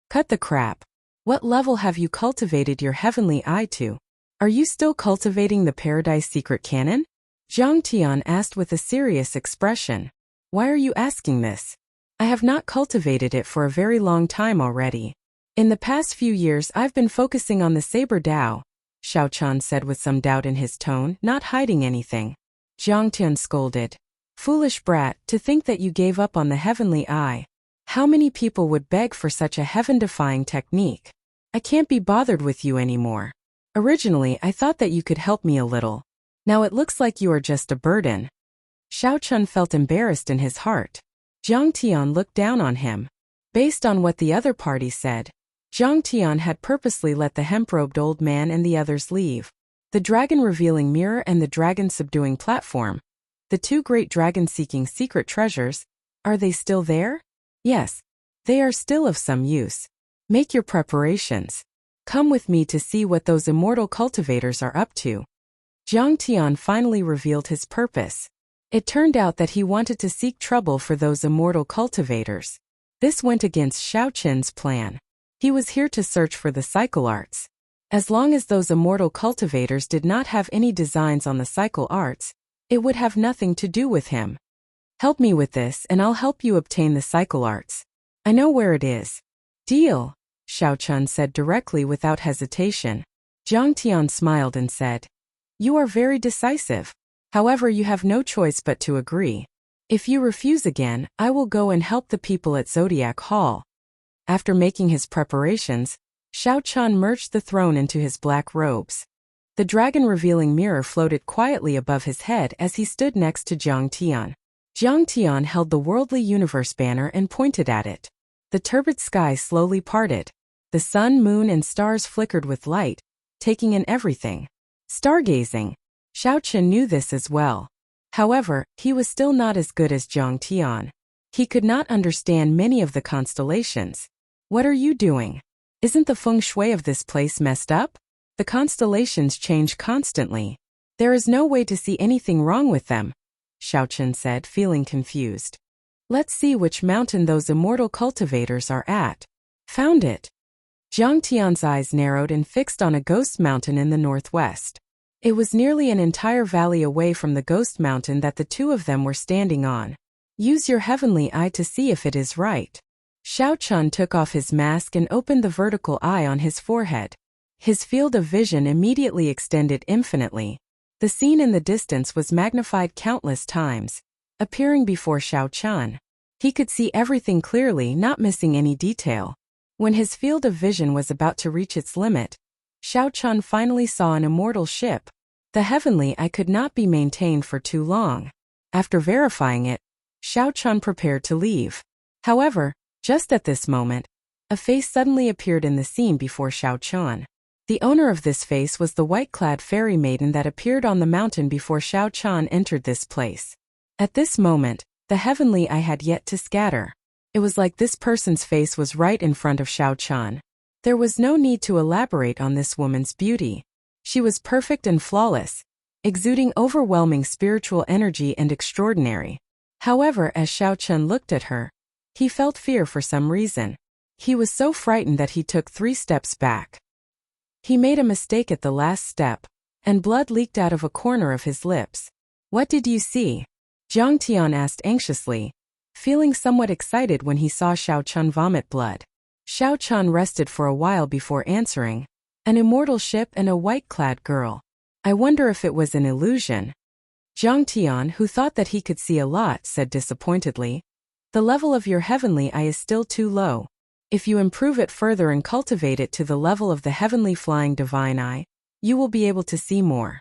Cut the crap. What level have you cultivated your heavenly eye to? Are you still cultivating the Paradise Secret Canon? Zhang Tian asked with a serious expression. Why are you asking this? I have not cultivated it for a very long time already. In the past few years I've been focusing on the Saber Dao, Xiao Chun said with some doubt in his tone, not hiding anything. Zhang Tian scolded. Foolish brat, to think that you gave up on the heavenly eye. How many people would beg for such a heaven-defying technique? I can't be bothered with you anymore. Originally I thought that you could help me a little. Now it looks like you are just a burden. Xiao Chun felt embarrassed in his heart. Zhang Tian looked down on him. Based on what the other party said, Zhang Tian had purposely let the hemp-robed old man and the others leave. The dragon-revealing mirror and the dragon-subduing platform. The two great dragon-seeking secret treasures, are they still there? Yes. They are still of some use. Make your preparations. Come with me to see what those immortal cultivators are up to. Zhang Tian finally revealed his purpose. It turned out that he wanted to seek trouble for those immortal cultivators. This went against Xiao Chun's plan. He was here to search for the cycle arts. As long as those immortal cultivators did not have any designs on the cycle arts, it would have nothing to do with him. Help me with this and I'll help you obtain the cycle arts. I know where it is. Deal, Xiao Chun said directly without hesitation. Zhang Tian smiled and said, You are very decisive. However, you have no choice but to agree. If you refuse again, I will go and help the people at Zodiac Hall. After making his preparations, Xiao Chun merged the throne into his black robes. The dragon-revealing mirror floated quietly above his head as he stood next to Zhang Tian. Zhang Tian held the worldly universe banner and pointed at it. The turbid sky slowly parted. The sun, moon, and stars flickered with light, taking in everything. Stargazing. Xiao Chun knew this as well. However, he was still not as good as Zhang Tian. He could not understand many of the constellations. What are you doing? Isn't the feng shui of this place messed up? The constellations change constantly. There is no way to see anything wrong with them, Xiao Chun said, feeling confused. Let's see which mountain those immortal cultivators are at. Found it. Zhang Tian's eyes narrowed and fixed on a ghost mountain in the northwest. It was nearly an entire valley away from the ghost mountain that the two of them were standing on. Use your heavenly eye to see if it is right. Xiao Chun took off his mask and opened the vertical eye on his forehead. His field of vision immediately extended infinitely. The scene in the distance was magnified countless times, appearing before Xiao Chun. He could see everything clearly, not missing any detail. When his field of vision was about to reach its limit, Xiao Chun finally saw an immortal ship. The heavenly eye could not be maintained for too long. After verifying it, Xiao Chun prepared to leave. However, just at this moment, a face suddenly appeared in the scene before Xiao Chun. The owner of this face was the white-clad fairy maiden that appeared on the mountain before Xiao Chun entered this place. At this moment, the heavenly eye had yet to scatter. It was like this person's face was right in front of Xiao Chun. There was no need to elaborate on this woman's beauty. She was perfect and flawless, exuding overwhelming spiritual energy and extraordinary. However, as Xiao Chun looked at her, he felt fear for some reason. He was so frightened that he took 3 steps back. He made a mistake at the last step, and blood leaked out of a corner of his lips. What did you see? Zhang Tian asked anxiously, feeling somewhat excited when he saw Xiao Chun vomit blood. Xiao Chun rested for a while before answering. An immortal ship and a white-clad girl. I wonder if it was an illusion. Zhang Tian, who thought that he could see a lot, said disappointedly. The level of your heavenly eye is still too low. If you improve it further and cultivate it to the level of the heavenly flying divine eye, you will be able to see more.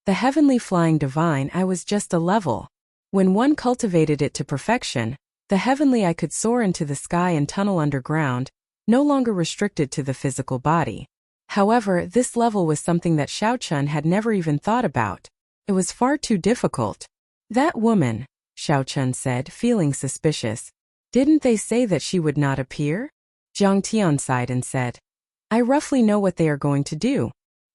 The heavenly flying divine eye was just a level. When one cultivated it to perfection, the heavenly eye could soar into the sky and tunnel underground, no longer restricted to the physical body. However, this level was something that Xiao Chun had never even thought about. It was far too difficult. That woman, Xiao Chun said, feeling suspicious. Didn't they say that she would not appear? Zhang Tian sighed and said, I roughly know what they are going to do.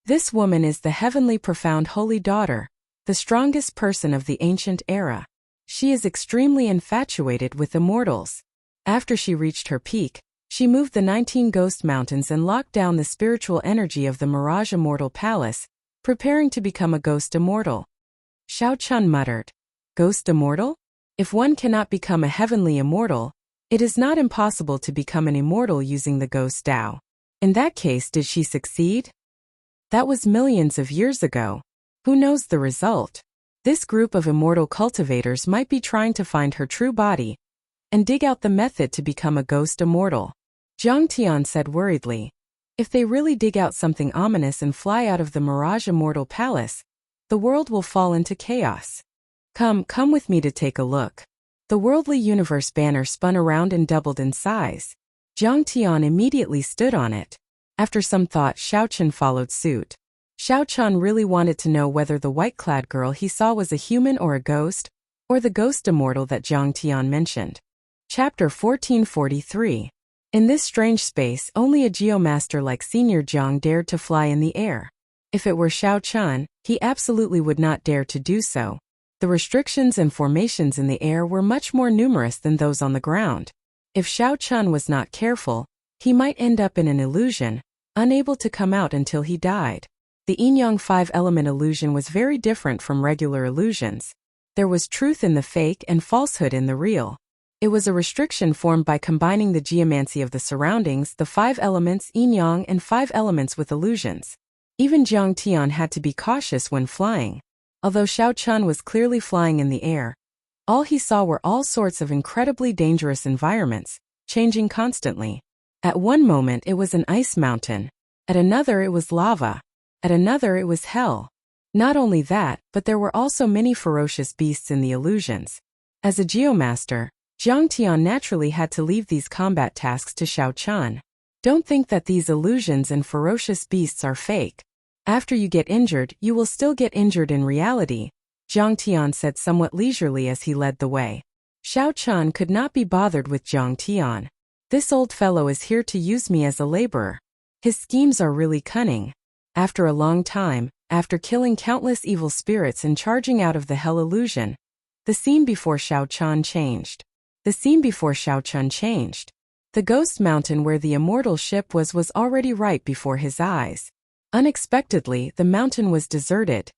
This woman is the heavenly profound holy daughter. the strongest person of the ancient era. She is extremely infatuated with immortals. After she reached her peak, she moved the 19 ghost mountains and locked down the spiritual energy of the Mirage Immortal Palace, preparing to become a ghost immortal. Xiao Chun muttered. Ghost immortal? If one cannot become a heavenly immortal, it is not impossible to become an immortal using the ghost Tao. In that case, did she succeed? That was millions of years ago. Who knows the result? This group of immortal cultivators might be trying to find her true body and dig out the method to become a ghost immortal. Zhang Tian said worriedly. If they really dig out something ominous and fly out of the Mirage Immortal Palace, the world will fall into chaos. Come with me to take a look. The Worldly Universe banner spun around and doubled in size. Zhang Tian immediately stood on it. After some thought, Xiao Chun followed suit. Xiao Chun really wanted to know whether the white-clad girl he saw was a human or a ghost, or the ghost immortal that Zhang Tian mentioned. Chapter 1443. In this strange space, only a geomaster like Senior Zhang dared to fly in the air. If it were Xiao Chun, he absolutely would not dare to do so. The restrictions and formations in the air were much more numerous than those on the ground. If Xiao Chun was not careful, he might end up in an illusion, unable to come out until he died. The Yin-Yang 5-element illusion was very different from regular illusions. There was truth in the fake and falsehood in the real. It was a restriction formed by combining the geomancy of the surroundings, the 5 elements Yin-Yang and 5 elements with illusions. Even Zhang Tian had to be cautious when flying. Although Xiao Chun was clearly flying in the air, all he saw were all sorts of incredibly dangerous environments, changing constantly. At one moment it was an ice mountain. At another it was lava. At another it was hell. Not only that, but there were also many ferocious beasts in the illusions. As a geomaster, Zhang Tian naturally had to leave these combat tasks to Xiao Chun. Don't think that these illusions and ferocious beasts are fake. After you get injured, you will still get injured in reality, Zhang Tian said somewhat leisurely as he led the way. Xiao Chun could not be bothered with Zhang Tian. This old fellow is here to use me as a laborer. His schemes are really cunning. After a long time, after killing countless evil spirits and charging out of the hell illusion, the scene before Xiao Chun changed. The scene before Xiao Chun changed. The ghost mountain where the immortal ship was already right before his eyes. Unexpectedly, the mountain was deserted.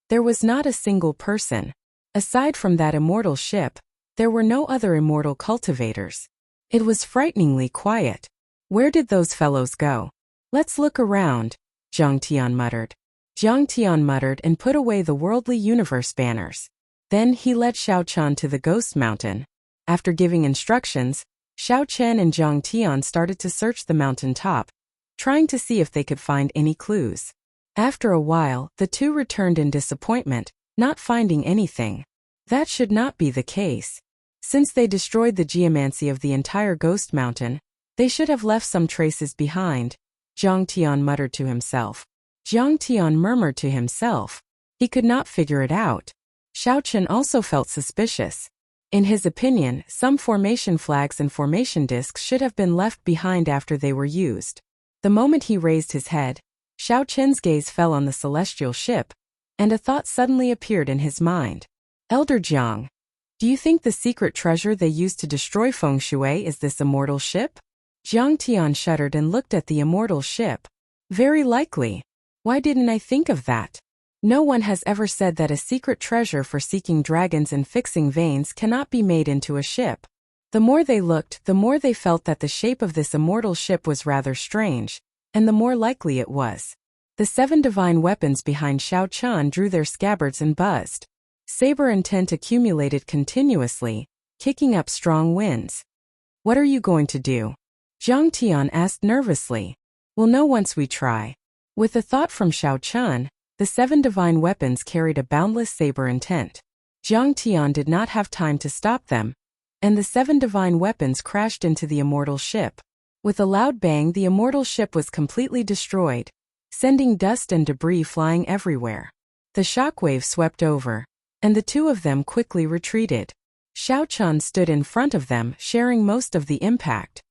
There was not a single person. Aside from that immortal ship, there were no other immortal cultivators. It was frighteningly quiet. Where did those fellows go? Let's look around, Zhang Tian muttered. Zhang Tian muttered and put away the Worldly Universe banners. Then he led Xiao Chun to the ghost mountain. After giving instructions, Xiao Chen and Zhang Tian started to search the mountain top, trying to see if they could find any clues. After a while, the two returned in disappointment, not finding anything. That should not be the case. Since they destroyed the geomancy of the entire ghost mountain, they should have left some traces behind, Zhang Tian muttered to himself. Zhang Tian murmured to himself. He could not figure it out. Xiao Chen also felt suspicious. In his opinion, some formation flags and formation discs should have been left behind after they were used. The moment he raised his head, Xiao Chen's gaze fell on the celestial ship, and a thought suddenly appeared in his mind. Elder Jiang, do you think the secret treasure they used to destroy Feng Shui is this immortal ship? Zhang Tian shuddered and looked at the immortal ship. Very likely. Why didn't I think of that? No one has ever said that a secret treasure for seeking dragons and fixing veins cannot be made into a ship. The more they looked, the more they felt that the shape of this immortal ship was rather strange, and the more likely it was. The 7 divine weapons behind Xiao Chun drew their scabbards and buzzed. Saber intent accumulated continuously, kicking up strong winds. What are you going to do? Zhang Tian asked nervously. We'll know once we try. With a thought from Xiao Chun, the 7 divine weapons carried a boundless saber intent. Zhang Tian did not have time to stop them, and the 7 divine weapons crashed into the immortal ship. With a loud bang, the immortal ship was completely destroyed, sending dust and debris flying everywhere. The shockwave swept over, and the two of them quickly retreated. Xiao Chun stood in front of them, sharing most of the impact.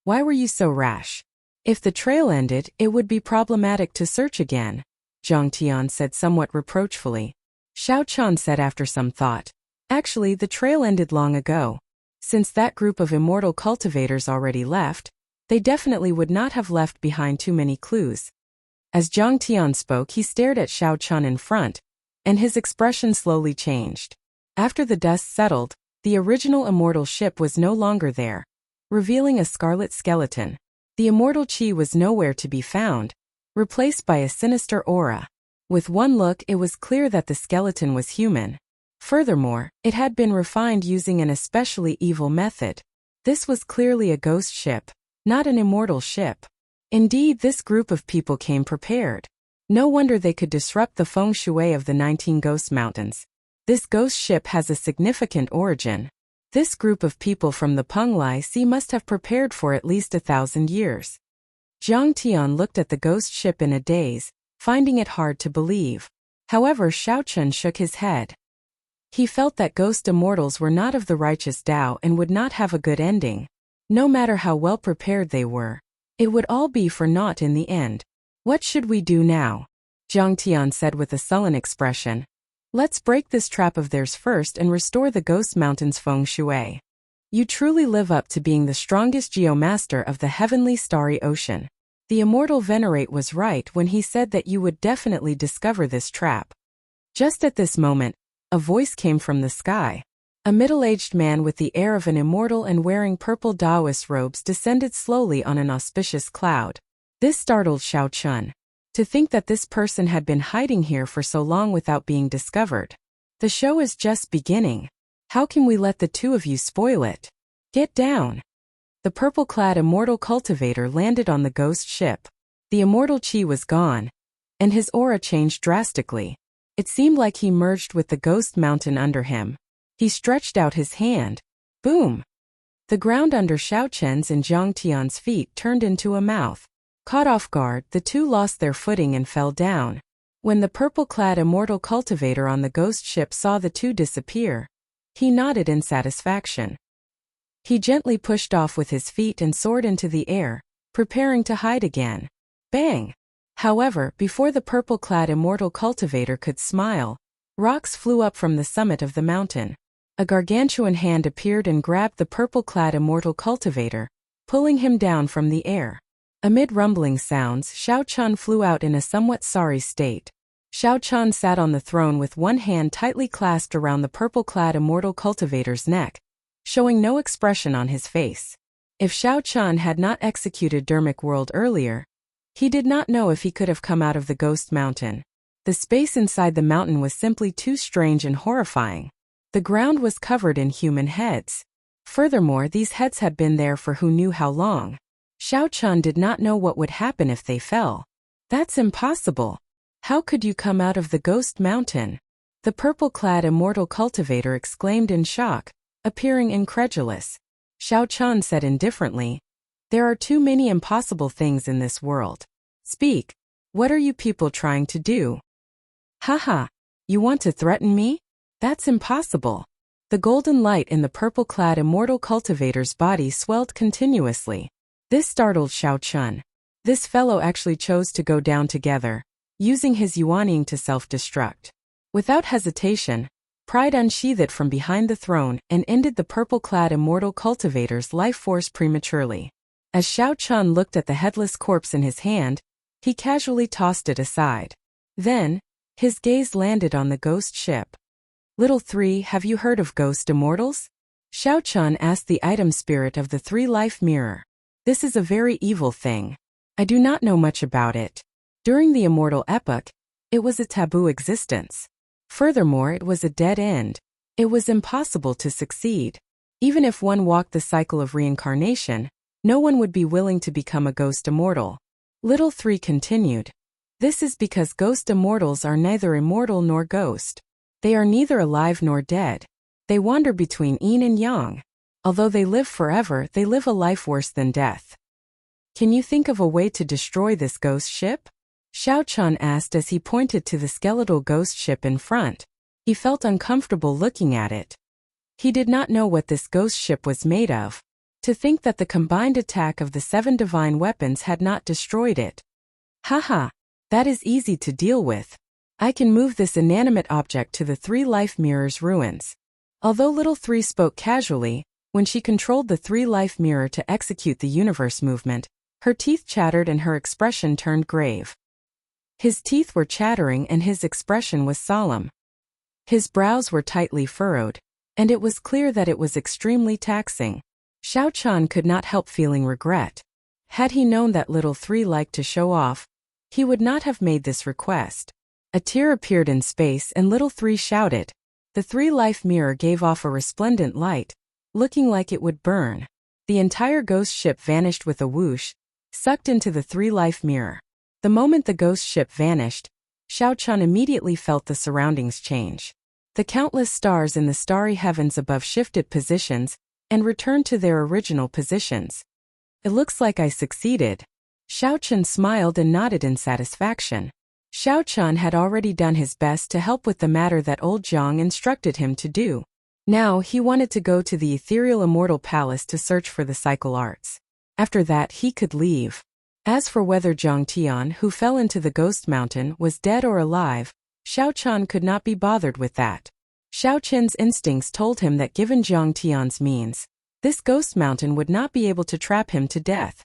Why were you so rash? If the trail ended, it would be problematic to search again, Zhang Tian said somewhat reproachfully. Xiao Chan said after some thought. Actually, the trail ended long ago. Since that group of immortal cultivators already left, they definitely would not have left behind too many clues. As Jiang Tian spoke, he stared at Xiao Chan in front, and his expression slowly changed. After the dust settled, the original immortal ship was no longer there, revealing a scarlet skeleton. The immortal chi was nowhere to be found, replaced by a sinister aura. With one look, it was clear that the skeleton was human. Furthermore, it had been refined using an especially evil method. This was clearly a ghost ship, not an immortal ship. Indeed, this group of people came prepared. No wonder they could disrupt the feng shui of the 19 Ghost Mountains. This ghost ship has a significant origin. This group of people from the Penglai Sea must have prepared for at least 1,000 years. Jiang Tian looked at the ghost ship in a daze, finding it hard to believe. However, Xiao Chan shook his head. He felt that ghost immortals were not of the righteous Tao and would not have a good ending. No matter how well prepared they were, it would all be for naught in the end. What should we do now? Jiang Tian said with a sullen expression. Let's break this trap of theirs first and restore the Ghost Mountains feng shui. You truly live up to being the strongest geomaster of the heavenly starry ocean. The immortal Venerate was right when he said that you would definitely discover this trap. Just at this moment, a voice came from the sky. A middle-aged man with the air of an immortal and wearing purple Taoist robes descended slowly on an auspicious cloud. This startled Xiao Chan. To think that this person had been hiding here for so long without being discovered. The show is just beginning. How can we let the two of you spoil it? Get down. The purple-clad immortal cultivator landed on the ghost ship. The immortal chi was gone, and his aura changed drastically. It seemed like he merged with the ghost mountain under him. He stretched out his hand. Boom! The ground under Xiao Chen's and Jiang Tian's feet turned into a mouth. Caught off guard, the two lost their footing and fell down. When the purple-clad immortal cultivator on the ghost ship saw the two disappear, he nodded in satisfaction. He gently pushed off with his feet and soared into the air, preparing to hide again. Bang! However, before the purple-clad immortal cultivator could smile, rocks flew up from the summit of the mountain. A gargantuan hand appeared and grabbed the purple-clad immortal cultivator, pulling him down from the air. Amid rumbling sounds, Xiao Chan flew out in a somewhat sorry state. Xiao Chan sat on the throne with one hand tightly clasped around the purple-clad immortal cultivator's neck, showing no expression on his face. If Xiao Chan had not executed Dermic World earlier, he did not know if he could have come out of the ghost mountain. The space inside the mountain was simply too strange and horrifying. The ground was covered in human heads. Furthermore, these heads had been there for who knew how long. Xiao Chan did not know what would happen if they fell. That's impossible. How could you come out of the ghost mountain? The purple-clad immortal cultivator exclaimed in shock, appearing incredulous. Xiao Chan said indifferently, There are too many impossible things in this world. Speak. What are you people trying to do? Haha. You want to threaten me? That's impossible. The golden light in the purple-clad immortal cultivator's body swelled continuously. This startled Xiao Chan. This fellow actually chose to go down together, using his yuaning to self-destruct. Without hesitation, pride unsheathed it from behind the throne and ended the purple-clad immortal cultivator's life force prematurely. As Xiao Chan looked at the headless corpse in his hand, he casually tossed it aside. Then, his gaze landed on the ghost ship. Little 3, have you heard of ghost immortals? Xiao Chan asked the item spirit of the 3-life mirror. This is a very evil thing. I do not know much about it. During the immortal epoch, it was a taboo existence. Furthermore, it was a dead end. It was impossible to succeed. Even if one walked the cycle of reincarnation, no one would be willing to become a ghost immortal. Little 3 continued. This is because ghost immortals are neither immortal nor ghost. They are neither alive nor dead. They wander between yin and yang. Although they live forever, they live a life worse than death. Can you think of a way to destroy this ghost ship? Xiao Chan asked as he pointed to the skeletal ghost ship in front. He felt uncomfortable looking at it. He did not know what this ghost ship was made of. To think that the combined attack of the 7 divine weapons had not destroyed it. Haha, that is easy to deal with. I can move this inanimate object to the 3 life mirrors' ruins. Although Little 3 spoke casually, when she controlled the 3 life mirror to execute the universe movement, her teeth chattered and her expression turned grave. His teeth were chattering and his expression was solemn. His brows were tightly furrowed, and it was clear that it was extremely taxing. Xiao Chan could not help feeling regret. Had he known that Little 3 liked to show off, he would not have made this request. A tear appeared in space and Little 3 shouted. The 3 life mirror gave off a resplendent light, looking like it would burn. The entire ghost ship vanished with a whoosh, sucked into the 3 life mirror. The moment the ghost ship vanished, Xiao Chan immediately felt the surroundings change. The countless stars in the starry heavens above shifted positions and returned to their original positions. It looks like I succeeded. Xiao Chan smiled and nodded in satisfaction. Xiao Chan had already done his best to help with the matter that old Zhang instructed him to do. Now he wanted to go to the ethereal immortal palace to search for the cycle arts. After that he could leave. As for whether Zhang Tian, who fell into the ghost mountain, was dead or alive, Xiao Chan could not be bothered with that. Xiao Chen's instincts told him that given Zhang Tian's means, this ghost mountain would not be able to trap him to death.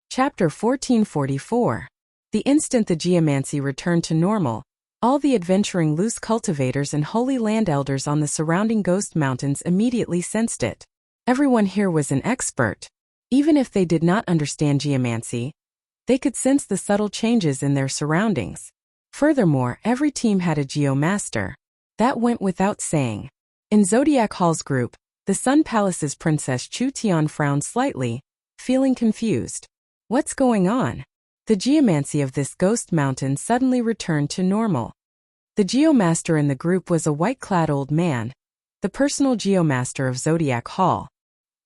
Chapter 1444. The instant the geomancy returned to normal, all the adventuring loose cultivators and holy land elders on the surrounding ghost mountains immediately sensed it. Everyone here was an expert. Even if they did not understand geomancy, they could sense the subtle changes in their surroundings. Furthermore, every team had a geomaster. That went without saying. In Zodiac Hall's group, the Sun Palace's Princess Chu Tian frowned slightly, feeling confused. What's going on? The geomancy of this ghost mountain suddenly returned to normal. The geomaster in the group was a white-clad old man, the personal geomaster of Zodiac Hall.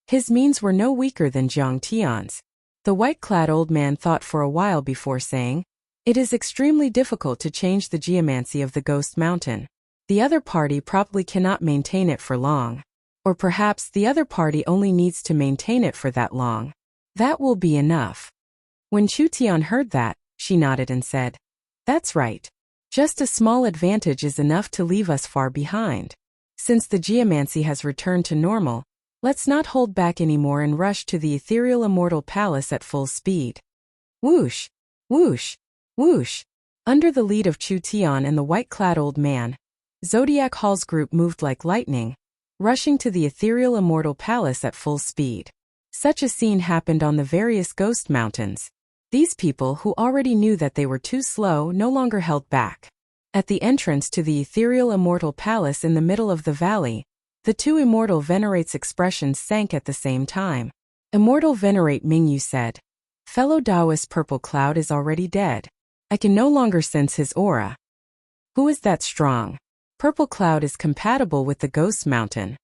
His means were no weaker than Zhang Tian's. The white-clad old man thought for a while before saying, "It is extremely difficult to change the geomancy of the ghost mountain. The other party probably cannot maintain it for long. Or perhaps the other party only needs to maintain it for that long. That will be enough." When Chu Tian heard that, she nodded and said, "That's right. Just a small advantage is enough to leave us far behind. Since the geomancy has returned to normal, let's not hold back anymore and rush to the ethereal immortal palace at full speed." Whoosh! Whoosh! Whoosh! Under the lead of Chu Tian and the white-clad old man, Zodiac Hall's group moved like lightning, rushing to the ethereal immortal palace at full speed. Such a scene happened on the various ghost mountains. These people who already knew that they were too slow no longer held back. At the entrance to the ethereal immortal palace in the middle of the valley, the 2 immortal venerates' expressions sank at the same time. Immortal venerate Mingyu said, "Fellow Taoist Purple Cloud is already dead. I can no longer sense his aura." "Who is that strong? Purple Cloud is compatible with the ghost mountain.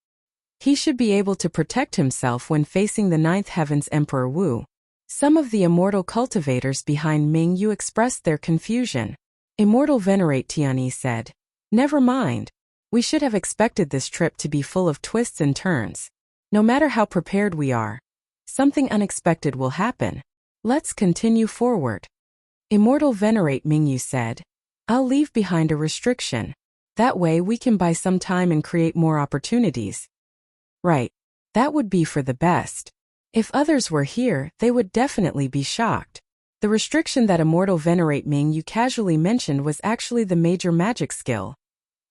He should be able to protect himself when facing the 9th Heaven's Emperor Wu." Some of the immortal cultivators behind Ming Yu expressed their confusion. Immortal Venerate Tianyi said, "Never mind. We should have expected this trip to be full of twists and turns. No matter how prepared we are, something unexpected will happen. Let's continue forward." Immortal Venerate Mingyu said, "I'll leave behind a restriction. That way we can buy some time and create more opportunities." "Right. That would be for the best. If others were here, they would definitely be shocked." The restriction that Immortal Venerate Mingyu casually mentioned was actually the major magic skill,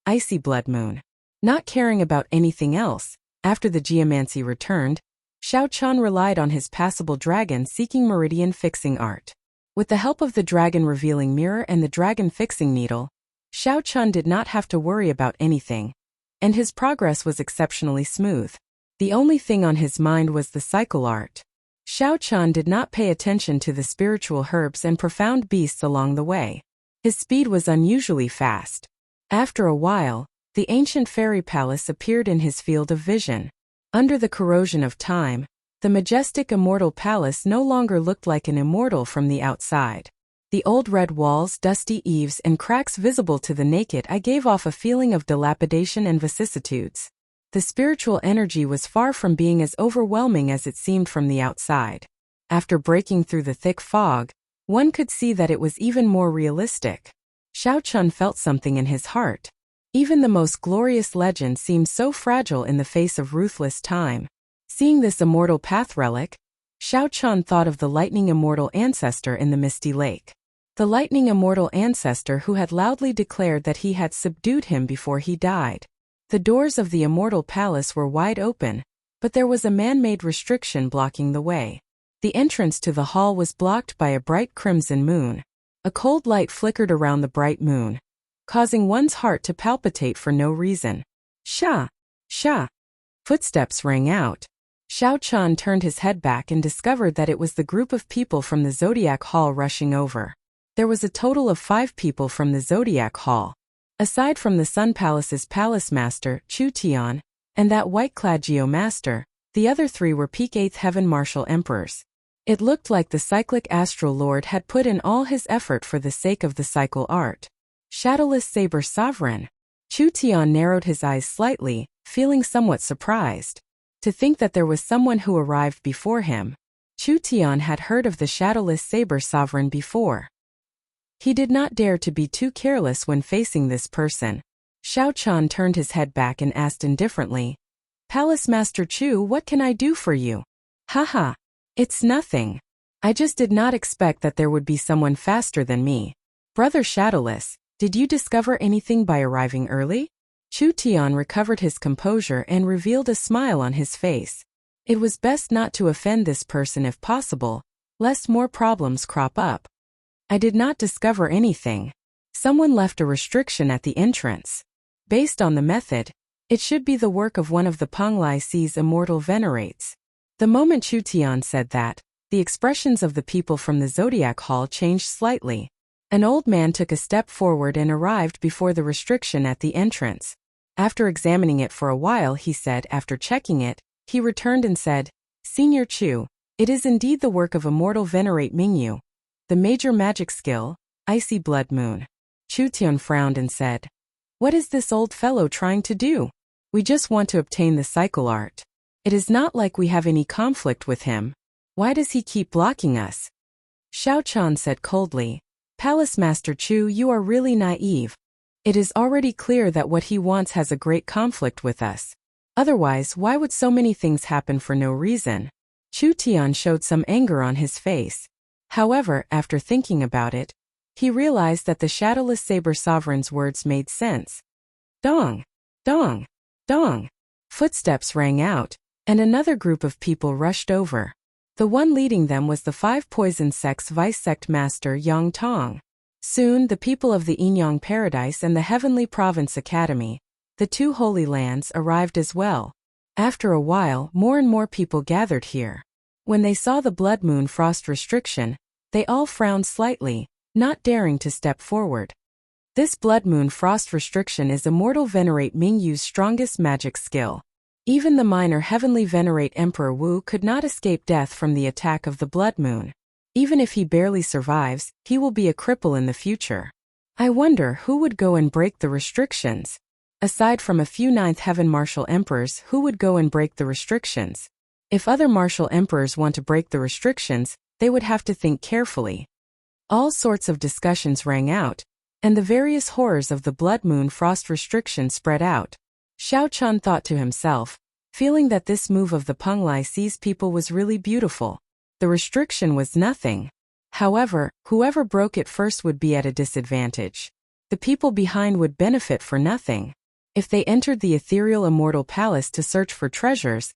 Icy Blood Moon. Not caring about anything else, after the geomancy returned, Xiao Chan relied on his passable dragon seeking meridian fixing art. With the help of the dragon revealing mirror and the dragon fixing needle, Xiao Chan did not have to worry about anything, and his progress was exceptionally smooth. The only thing on his mind was the cycle art. Xiao Chan did not pay attention to the spiritual herbs and profound beasts along the way. His speed was unusually fast. After a while, the ancient fairy palace appeared in his field of vision. Under the corrosion of time, the majestic immortal palace no longer looked like an immortal from the outside. The old red walls, dusty eaves, and cracks visible to the naked eye gave off a feeling of dilapidation and vicissitudes. The spiritual energy was far from being as overwhelming as it seemed from the outside. After breaking through the thick fog, one could see that it was even more realistic. Xiao Chun felt something in his heart. Even the most glorious legend seemed so fragile in the face of ruthless time. Seeing this immortal path relic, Xiao Chun thought of the lightning immortal ancestor in the misty lake. The lightning immortal ancestor who had loudly declared that he had subdued him before he died. The doors of the immortal palace were wide open, but there was a man-made restriction blocking the way. The entrance to the hall was blocked by a bright crimson moon. A cold light flickered around the bright moon, causing one's heart to palpitate for no reason. Sha! Sha! Footsteps rang out. Xiao Chun turned his head back and discovered that it was the group of people from the Zodiac Hall rushing over. There was a total of 5 people from the Zodiac Hall. Aside from the Sun Palace's palace master, Chu Tian, and that white-clad Geo-master, the other 3 were peak 8th Heaven Martial Emperors. It looked like the cyclic Astral Lord had put in all his effort for the sake of the cycle art. Shadowless Saber Sovereign. Chu Tian narrowed his eyes slightly, feeling somewhat surprised. To think that there was someone who arrived before him. Chu Tian had heard of the Shadowless Saber Sovereign before. He did not dare to be too careless when facing this person. Xiao Chun turned his head back and asked indifferently, "Palace Master Chu, what can I do for you?" "Haha. It's nothing. I just did not expect that there would be someone faster than me. Brother Shadowless, did you discover anything by arriving early?" Chu Tian recovered his composure and revealed a smile on his face. It was best not to offend this person if possible, lest more problems crop up. "I did not discover anything. Someone left a restriction at the entrance. Based on the method, it should be the work of one of the Penglai Sea's immortal venerates." The moment Chu Tian said that, the expressions of the people from the Zodiac Hall changed slightly. An old man took a step forward and arrived before the restriction at the entrance. After examining it for a while, he said, after checking it, he returned and said, "Senior Chu, it is indeed the work of immortal venerate Mingyu. The major magic skill, Icy Blood Moon." Chu Tian frowned and said, "What is this old fellow trying to do? We just want to obtain the cycle art. It is not like we have any conflict with him. Why does he keep blocking us?" Xiao Chun said coldly, "Palace Master Chu, you are really naive. It is already clear that what he wants has a great conflict with us. Otherwise, why would so many things happen for no reason?" Chu Tian showed some anger on his face. However, after thinking about it, he realized that the Shadowless Saber Sovereign's words made sense. Dong! Dong! Dong! Footsteps rang out, and another group of people rushed over. The one leading them was the 5 Poison Sect's Vice Sect Master Yang Tong. Soon, the people of the Yinyang Paradise and the Heavenly Province Academy, the 2 Holy Lands, arrived as well. After a while, more and more people gathered here. When they saw the Blood Moon Frost restriction, they all frowned slightly, not daring to step forward. This Blood Moon Frost restriction is Immortal Venerate Mingyu's strongest magic skill. Even the minor Heavenly Venerate Emperor Wu could not escape death from the attack of the Blood Moon. Even if he barely survives, he will be a cripple in the future. I wonder who would go and break the restrictions. Aside from a few 9th Heaven Martial Emperors, who would go and break the restrictions? If other Martial Emperors want to break the restrictions, they would have to think carefully. All sorts of discussions rang out, and the various horrors of the Blood Moon Frost restriction spread out. Xiao Chun thought to himself, feeling that this move of the Penglai Sea's people was really beautiful. The restriction was nothing. However, whoever broke it first would be at a disadvantage. The people behind would benefit for nothing. If they entered the ethereal immortal palace to search for treasures,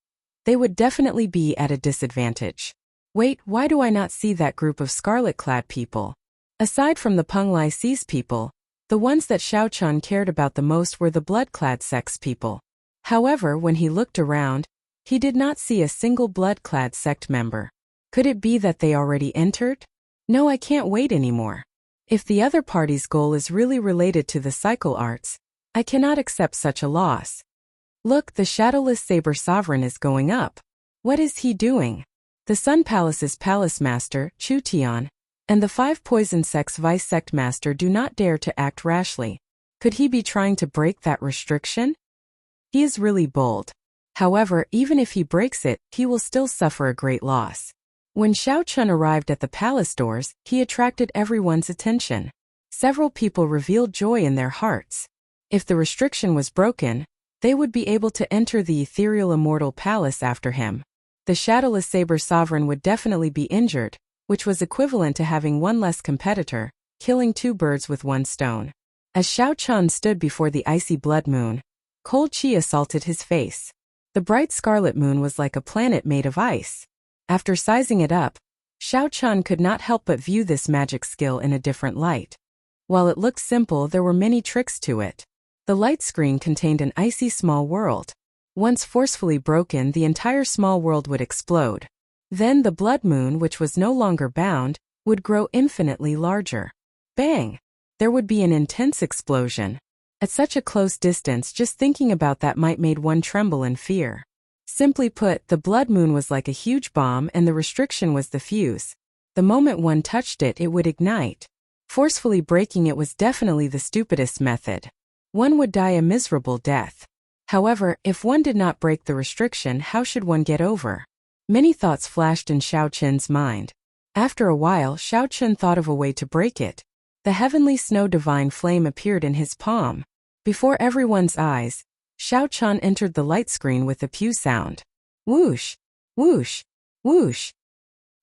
they would definitely be at a disadvantage. Wait, why do I not see that group of scarlet-clad people? Aside from the Penglai Sea's people, the ones that Xiao Chun cared about the most were the blood-clad sect's people. However, when he looked around, he did not see a single blood-clad sect member. Could it be that they already entered? No, I can't wait anymore. If the other party's goal is really related to the cycle arts, I cannot accept such a loss. Look, the Shadowless Saber Sovereign is going up. What is he doing? The Sun Palace's Palace Master, Chu Tian, and the 5 Poison Sect's Vice Sect Master do not dare to act rashly. Could he be trying to break that restriction? He is really bold. However, even if he breaks it, he will still suffer a great loss. When Xiao Chun arrived at the palace doors, he attracted everyone's attention. Several people revealed joy in their hearts. If the restriction was broken, they would be able to enter the ethereal immortal palace after him. The shadowless saber sovereign would definitely be injured, which was equivalent to having one less competitor, killing two birds with one stone. As Xiao Chun stood before the icy blood moon, cold chi assaulted his face. The bright scarlet moon was like a planet made of ice. After sizing it up, Xiao Chun could not help but view this magic skill in a different light. While it looked simple, there were many tricks to it. The light screen contained an icy small world. Once forcefully broken, the entire small world would explode. Then the blood moon, which was no longer bound, would grow infinitely larger. Bang! There would be an intense explosion. At such a close distance, just thinking about that might made one tremble in fear. Simply put, the blood moon was like a huge bomb and the restriction was the fuse. The moment one touched it, it would ignite. Forcefully breaking it was definitely the stupidest method. One would die a miserable death. However, if one did not break the restriction, how should one get over? Many thoughts flashed in Xiao Chun's mind. After a while, Xiao Chun thought of a way to break it. The heavenly snow divine flame appeared in his palm. Before everyone's eyes, Xiao Chun entered the light screen with a pew sound. Whoosh! Whoosh! Whoosh!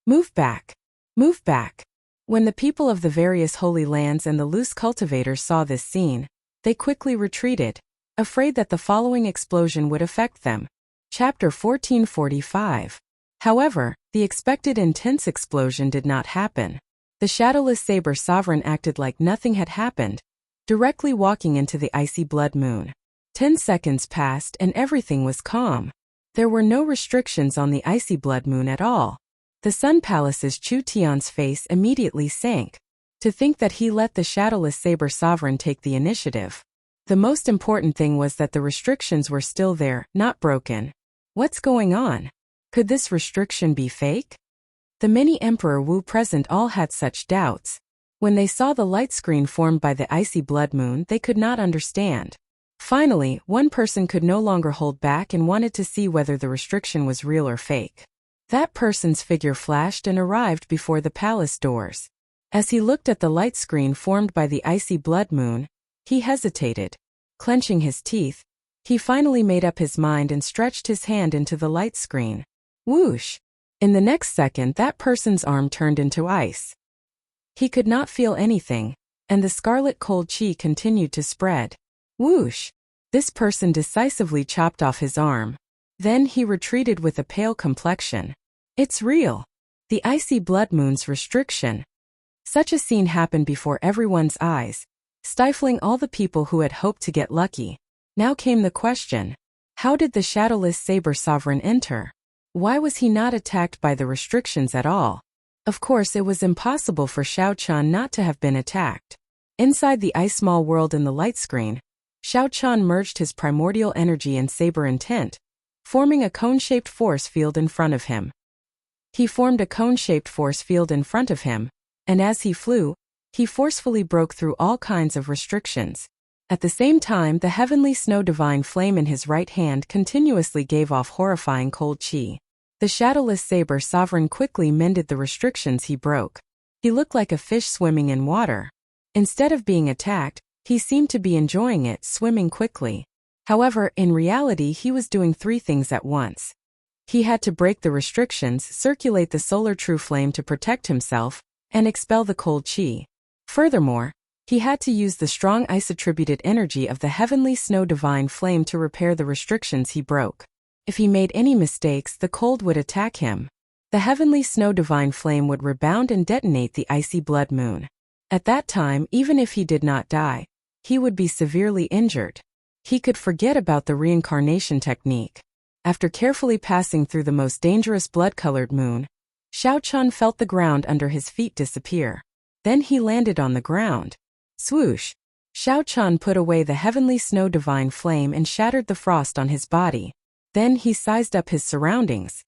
Move back! Move back! When the people of the various holy lands and the loose cultivators saw this scene, they quickly retreated, afraid that the following explosion would affect them. Chapter 1445. However, the expected intense explosion did not happen. The shadowless saber sovereign acted like nothing had happened, directly walking into the icy blood moon. 10 seconds passed and everything was calm. There were no restrictions on the icy blood moon at all. The Sun Palace's Chu Tian's face immediately sank. To think that he let the shadowless saber sovereign take the initiative. The most important thing was that the restrictions were still there, not broken. What's going on? Could this restriction be fake? The many Emperor Wu present all had such doubts. When they saw the light screen formed by the icy blood moon, they could not understand. Finally, one person could no longer hold back and wanted to see whether the restriction was real or fake. That person's figure flashed and arrived before the palace doors. As he looked at the light screen formed by the icy blood moon, he hesitated. Clenching his teeth, he finally made up his mind and stretched his hand into the light screen. Whoosh! In the next second, that person's arm turned into ice. He could not feel anything, and the scarlet cold chi continued to spread. Whoosh! This person decisively chopped off his arm. Then he retreated with a pale complexion. It's real. The icy blood moon's restriction. Such a scene happened before everyone's eyes, stifling all the people who had hoped to get lucky. Now came the question. How did the shadowless saber sovereign enter? Why was he not attacked by the restrictions at all? Of course, it was impossible for Xiao Chun not to have been attacked. Inside the ice small world in the light screen, Xiao Chun merged his primordial energy and saber intent, forming a cone-shaped force field in front of him. He formed a cone-shaped force field in front of him, and as he flew, he forcefully broke through all kinds of restrictions. At the same time, the heavenly snow divine flame in his right hand continuously gave off horrifying cold chi. The shadowless saber sovereign quickly mended the restrictions he broke. He looked like a fish swimming in water. Instead of being attacked, he seemed to be enjoying it, swimming quickly. However, in reality, he was doing 3 things at once. He had to break the restrictions, circulate the solar true flame to protect himself, and expel the cold chi. Furthermore, he had to use the strong ice-attributed energy of the heavenly snow divine flame to repair the restrictions he broke. If he made any mistakes, the cold would attack him. The heavenly snow divine flame would rebound and detonate the icy blood moon. At that time, even if he did not die, he would be severely injured. He could forget about the reincarnation technique. After carefully passing through the most dangerous blood-colored moon, Xiao Chun felt the ground under his feet disappear. Then he landed on the ground. Swoosh! Xiao Chun put away the heavenly snow divine flame and shattered the frost on his body. Then he sized up his surroundings.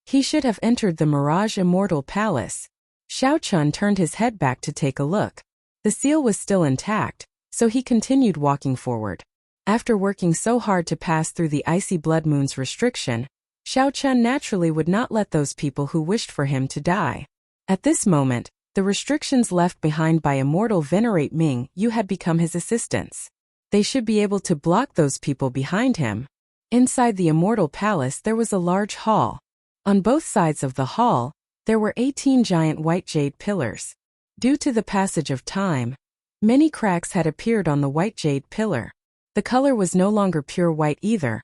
He should have entered the Mirage Immortal Palace. Xiao Chun turned his head back to take a look. The seal was still intact, so he continued walking forward. After working so hard to pass through the icy blood moon's restriction, Xiao Chun naturally would not let those people who wished for him to die. At this moment, The restrictions left behind by Immortal venerate Ming Yu had become his assistants. They should be able to block those people behind him. Inside the Immortal Palace there was a large hall. On both sides of the hall, there were 18 giant white jade pillars. Due to the passage of time, many cracks had appeared on the white jade pillar. The color was no longer pure white either.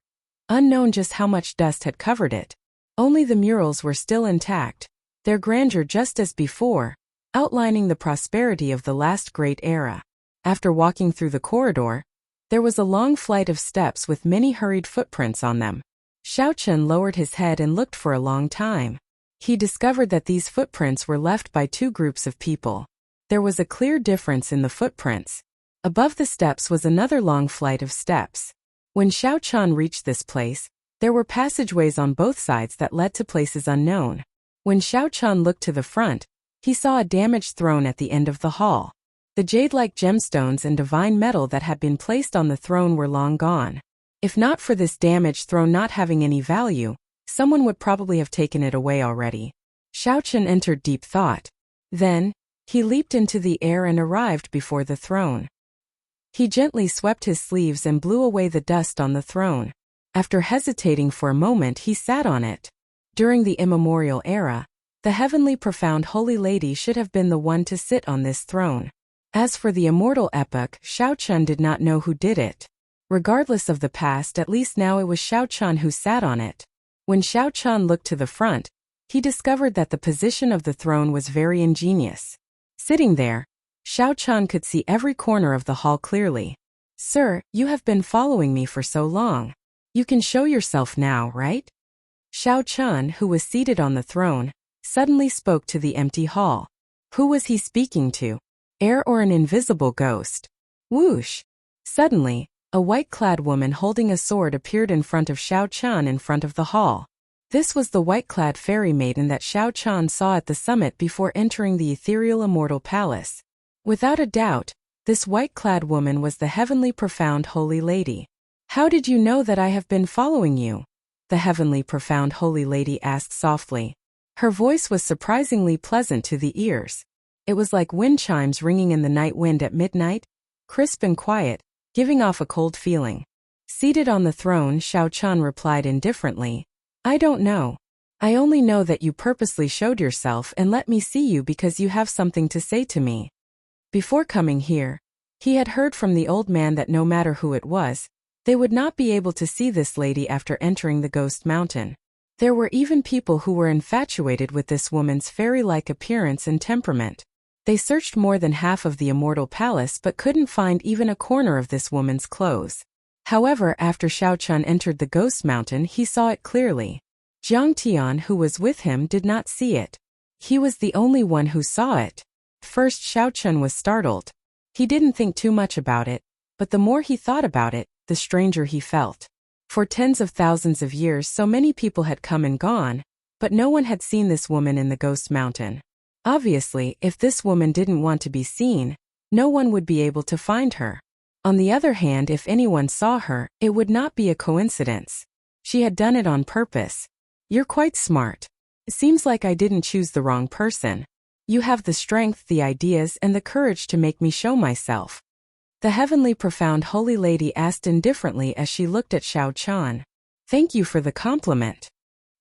Unknown just how much dust had covered it. Only the murals were still intact, their grandeur just as before, outlining the prosperity of the last great era. After walking through the corridor, there was a long flight of steps with many hurried footprints on them. Xiao Chun lowered his head and looked for a long time. He discovered that these footprints were left by two groups of people. There was a clear difference in the footprints. Above the steps was another long flight of steps. When Xiao Chun reached this place, there were passageways on both sides that led to places unknown. When Xiao Chun looked to the front, he saw a damaged throne at the end of the hall. The jade-like gemstones and divine metal that had been placed on the throne were long gone. If not for this damaged throne not having any value, someone would probably have taken it away already. Xiao Chun entered deep thought. Then, he leaped into the air and arrived before the throne. He gently swept his sleeves and blew away the dust on the throne. After hesitating for a moment, he sat on it. During the immemorial era, the heavenly profound holy lady should have been the one to sit on this throne. As for the immortal epoch, Xiao Chun did not know who did it. Regardless of the past, at least now it was Xiao Chun who sat on it. When Xiao Chun looked to the front, he discovered that the position of the throne was very ingenious. Sitting there, Xiao Chun could see every corner of the hall clearly. "Sir, you have been following me for so long. You can show yourself now, right?" Xiao Chun, who was seated on the throne, suddenly spoke to the empty hall. Who was he speaking to? Air or an invisible ghost? Whoosh! Suddenly, a white-clad woman holding a sword appeared in front of Xiao Chun in front of the hall. This was the white-clad fairy maiden that Xiao Chun saw at the summit before entering the ethereal immortal palace. Without a doubt, this white-clad woman was the heavenly profound holy lady. "How did you know that I have been following you?" the heavenly profound holy lady asked softly. Her voice was surprisingly pleasant to the ears. It was like wind chimes ringing in the night wind at midnight, crisp and quiet, giving off a cold feeling. Seated on the throne, Xiao Chun replied indifferently, "I don't know. I only know that you purposely showed yourself and let me see you because you have something to say to me." Before coming here, he had heard from the old man that no matter who it was, they would not be able to see this lady after entering the Ghost Mountain. There were even people who were infatuated with this woman's fairy-like appearance and temperament. They searched more than half of the Immortal Palace but couldn't find even a corner of this woman's clothes. However, after Xiao Chun entered the Ghost Mountain, he saw it clearly. Jiang Tian, who was with him, did not see it. He was the only one who saw it. First, Xiao Chun was startled. He didn't think too much about it, but the more he thought about it, the stranger he felt. For tens of thousands of years, so many people had come and gone, but no one had seen this woman in the Ghost Mountain. Obviously, if this woman didn't want to be seen, no one would be able to find her. On the other hand, if anyone saw her, it would not be a coincidence. She had done it on purpose. "You're quite smart. It seems like I didn't choose the wrong person. You have the strength, the ideas, and the courage to make me show myself." The heavenly profound holy lady asked indifferently as she looked at Xiao Chun. "Thank you for the compliment."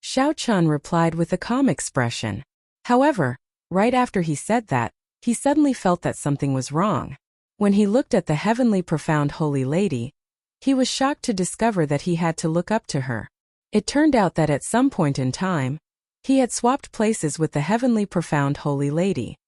Xiao Chun replied with a calm expression. However, right after he said that, he suddenly felt that something was wrong. When he looked at the heavenly profound holy lady, he was shocked to discover that he had to look up to her. It turned out that at some point in time, he had swapped places with the heavenly profound holy lady.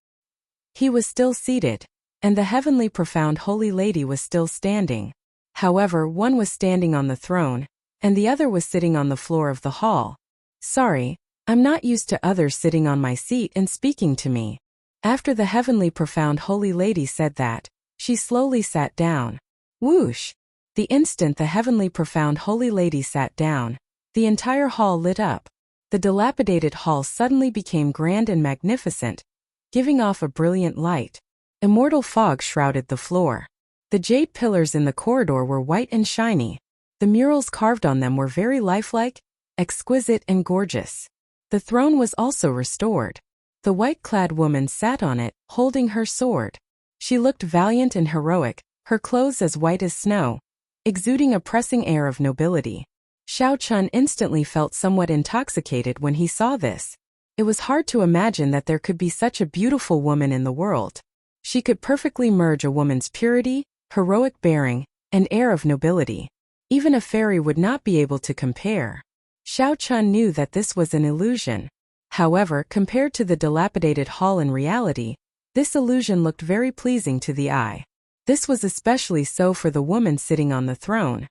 He was still seated, and the heavenly profound holy lady was still standing. However, one was standing on the throne, and the other was sitting on the floor of the hall. "Sorry, I'm not used to others sitting on my seat and speaking to me." After the heavenly profound holy lady said that, she slowly sat down. Whoosh! The instant the heavenly profound holy lady sat down, the entire hall lit up. The dilapidated hall suddenly became grand and magnificent, giving off a brilliant light. Immortal fog shrouded the floor. The jade pillars in the corridor were white and shiny. The murals carved on them were very lifelike, exquisite and gorgeous. The throne was also restored. The white-clad woman sat on it, holding her sword. She looked valiant and heroic, her clothes as white as snow, exuding a pressing air of nobility. Xiao Chun instantly felt somewhat intoxicated when he saw this. It was hard to imagine that there could be such a beautiful woman in the world. She could perfectly merge a woman's purity, heroic bearing, and air of nobility. Even a fairy would not be able to compare. Xiao Chun knew that this was an illusion. However, compared to the dilapidated hall in reality, this illusion looked very pleasing to the eye. This was especially so for the woman sitting on the throne.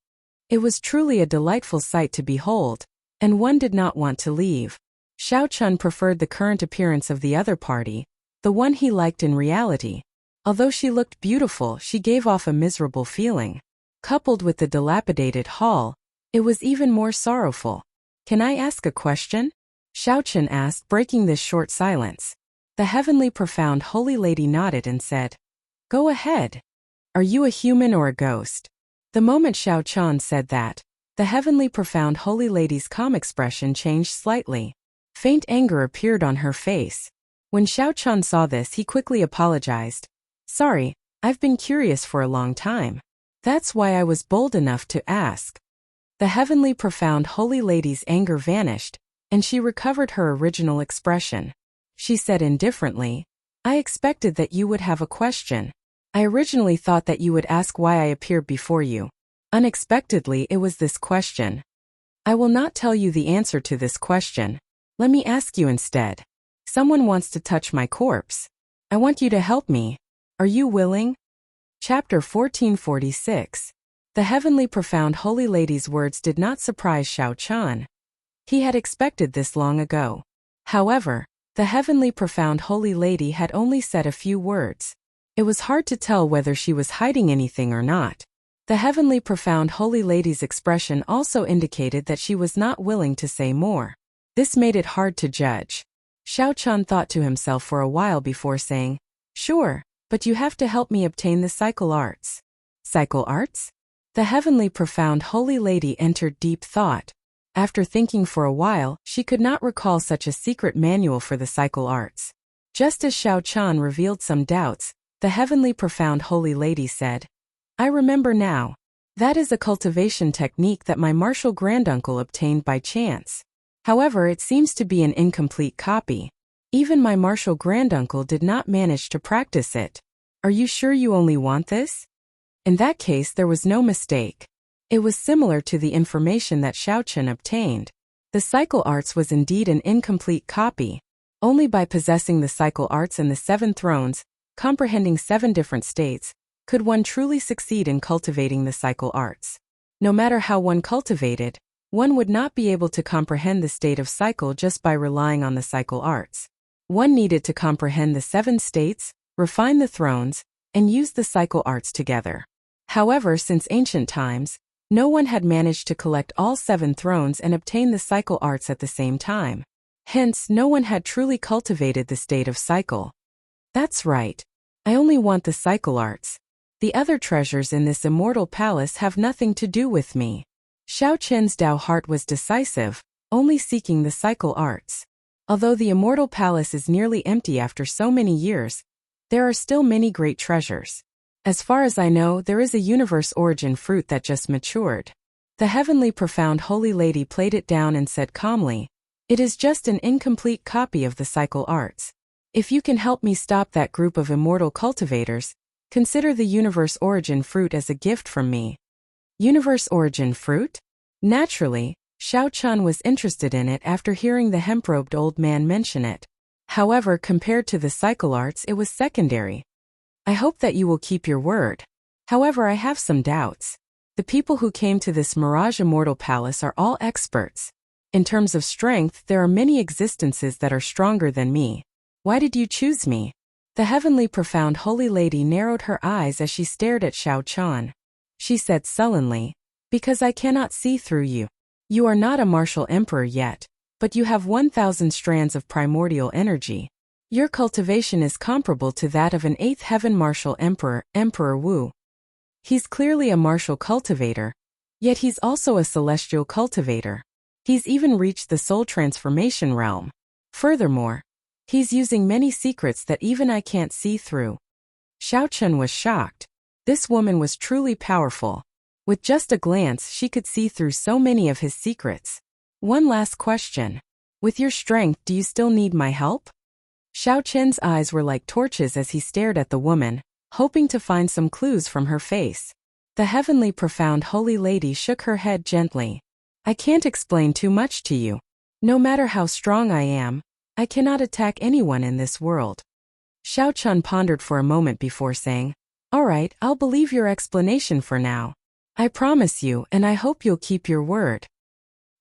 It was truly a delightful sight to behold, and one did not want to leave. Xiao Chun preferred the current appearance of the other party, the one he liked in reality. Although she looked beautiful, she gave off a miserable feeling. Coupled with the dilapidated hall, it was even more sorrowful. "Can I ask a question?" Xiao Chun asked, breaking this short silence. The heavenly profound holy lady nodded and said, "Go ahead. Are you a human or a ghost?" The moment Xiao Chun said that, the heavenly profound holy lady's calm expression changed slightly. Faint anger appeared on her face. When Xiao Chun saw this, he quickly apologized. "Sorry, I've been curious for a long time. That's why I was bold enough to ask." The heavenly profound holy lady's anger vanished, and she recovered her original expression. She said indifferently, "I expected that you would have a question. I originally thought that you would ask why I appeared before you. Unexpectedly, it was this question. I will not tell you the answer to this question. Let me ask you instead. Someone wants to touch my corpse. I want you to help me. Are you willing?" Chapter 1446. The heavenly profound holy lady's words did not surprise Xiao Chun. He had expected this long ago. However, the heavenly profound holy lady had only said a few words. It was hard to tell whether she was hiding anything or not. The heavenly profound holy lady's expression also indicated that she was not willing to say more. This made it hard to judge. Xiao Chun thought to himself for a while before saying, "Sure, but you have to help me obtain the cycle arts." Cycle arts? The heavenly profound holy lady entered deep thought. After thinking for a while, she could not recall such a secret manual for the cycle arts. Just as Xiao Chun revealed some doubts, the heavenly profound holy lady said, "I remember now. That is a cultivation technique that my martial granduncle obtained by chance. However, it seems to be an incomplete copy. Even my martial granduncle did not manage to practice it. Are you sure you only want this?" In that case, there was no mistake. It was similar to the information that Xiao Chun obtained. The cycle arts was indeed an incomplete copy. Only by possessing the cycle arts and the 7 thrones, comprehending 7 different states, could one truly succeed in cultivating the cycle arts. No matter how one cultivated, one would not be able to comprehend the state of cycle just by relying on the cycle arts. One needed to comprehend the 7 states, refine the thrones, and use the cycle arts together. However, since ancient times, no one had managed to collect all 7 thrones and obtain the cycle arts at the same time. Hence, no one had truly cultivated the state of cycle. That's right. I only want the cycle arts. The other treasures in this immortal palace have nothing to do with me. Xiao Chun's Dao heart was decisive, only seeking the cycle arts. Although the immortal palace is nearly empty after so many years, there are still many great treasures. As far as I know, there is a universe origin fruit that just matured. The heavenly profound holy lady played it down and said calmly, "It is just an incomplete copy of the cycle arts. If you can help me stop that group of immortal cultivators, consider the universe origin fruit as a gift from me." Universe origin fruit? Naturally, Xiao Chun was interested in it after hearing the hemp-robed old man mention it. However, compared to the cycle arts, it was secondary. "I hope that you will keep your word. However, I have some doubts. The people who came to this Mirage Immortal Palace are all experts. In terms of strength, there are many existences that are stronger than me. Why did you choose me?" The heavenly profound holy lady narrowed her eyes as she stared at Xiao Chun. She said sullenly, "Because I cannot see through you. You are not a martial emperor yet, but you have 1,000 strands of primordial energy. Your cultivation is comparable to that of an 8th heaven martial emperor, Emperor Wu. He's clearly a martial cultivator, yet he's also a celestial cultivator. He's even reached the soul transformation realm. Furthermore, He's using many secrets that even I can't see through. Xiao Chun was shocked. This woman was truly powerful. With just a glance, she could see through so many of his secrets. One last question. With your strength, do you still need my help? Xiao Chen's eyes were like torches as he stared at the woman, hoping to find some clues from her face. The heavenly profound holy lady shook her head gently. I can't explain too much to you. No matter how strong I am, I cannot attack anyone in this world. Xiao Chun pondered for a moment before saying, All right, I'll believe your explanation for now. I promise you, and I hope you'll keep your word.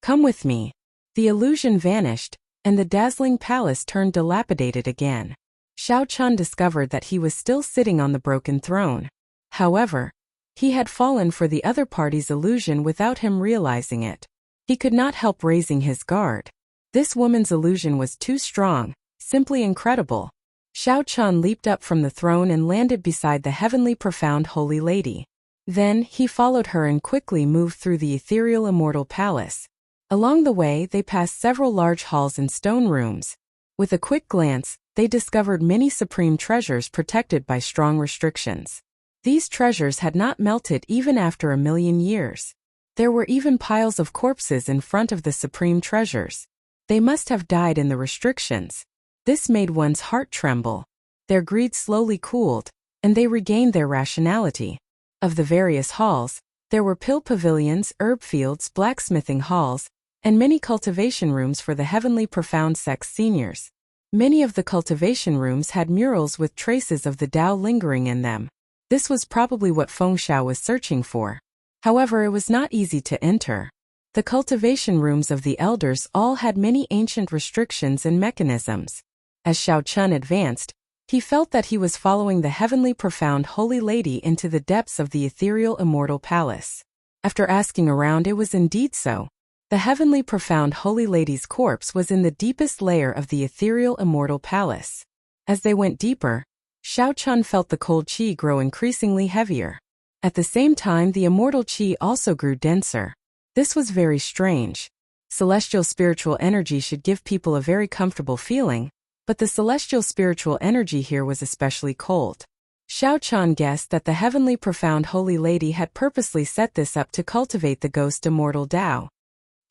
Come with me. The illusion vanished, and the dazzling palace turned dilapidated again. Xiao Chun discovered that he was still sitting on the broken throne. However, he had fallen for the other party's illusion without him realizing it. He could not help raising his guard. This woman's illusion was too strong, simply incredible. Xiao Chun leaped up from the throne and landed beside the heavenly profound holy lady. Then, he followed her and quickly moved through the ethereal immortal palace. Along the way, they passed several large halls and stone rooms. With a quick glance, they discovered many supreme treasures protected by strong restrictions. These treasures had not melted even after 1,000,000 years. There were even piles of corpses in front of the supreme treasures. They must have died in the restrictions. This made one's heart tremble. Their greed slowly cooled, and they regained their rationality. Of the various halls, there were pill pavilions, herb fields, blacksmithing halls, and many cultivation rooms for the heavenly profound sex seniors. Many of the cultivation rooms had murals with traces of the Tao lingering in them. This was probably what Feng Xiao was searching for. However, it was not easy to enter. The cultivation rooms of the elders all had many ancient restrictions and mechanisms. As Xiao Chun advanced, he felt that he was following the heavenly profound holy lady into the depths of the ethereal immortal palace. After asking around, it was indeed so. The heavenly profound holy lady's corpse was in the deepest layer of the ethereal immortal palace. As they went deeper, Xiao Chun felt the cold qi grow increasingly heavier. At the same time, the immortal qi also grew denser. This was very strange. Celestial spiritual energy should give people a very comfortable feeling, but the celestial spiritual energy here was especially cold. Xiao Chun guessed that the heavenly profound holy lady had purposely set this up to cultivate the ghost immortal Tao.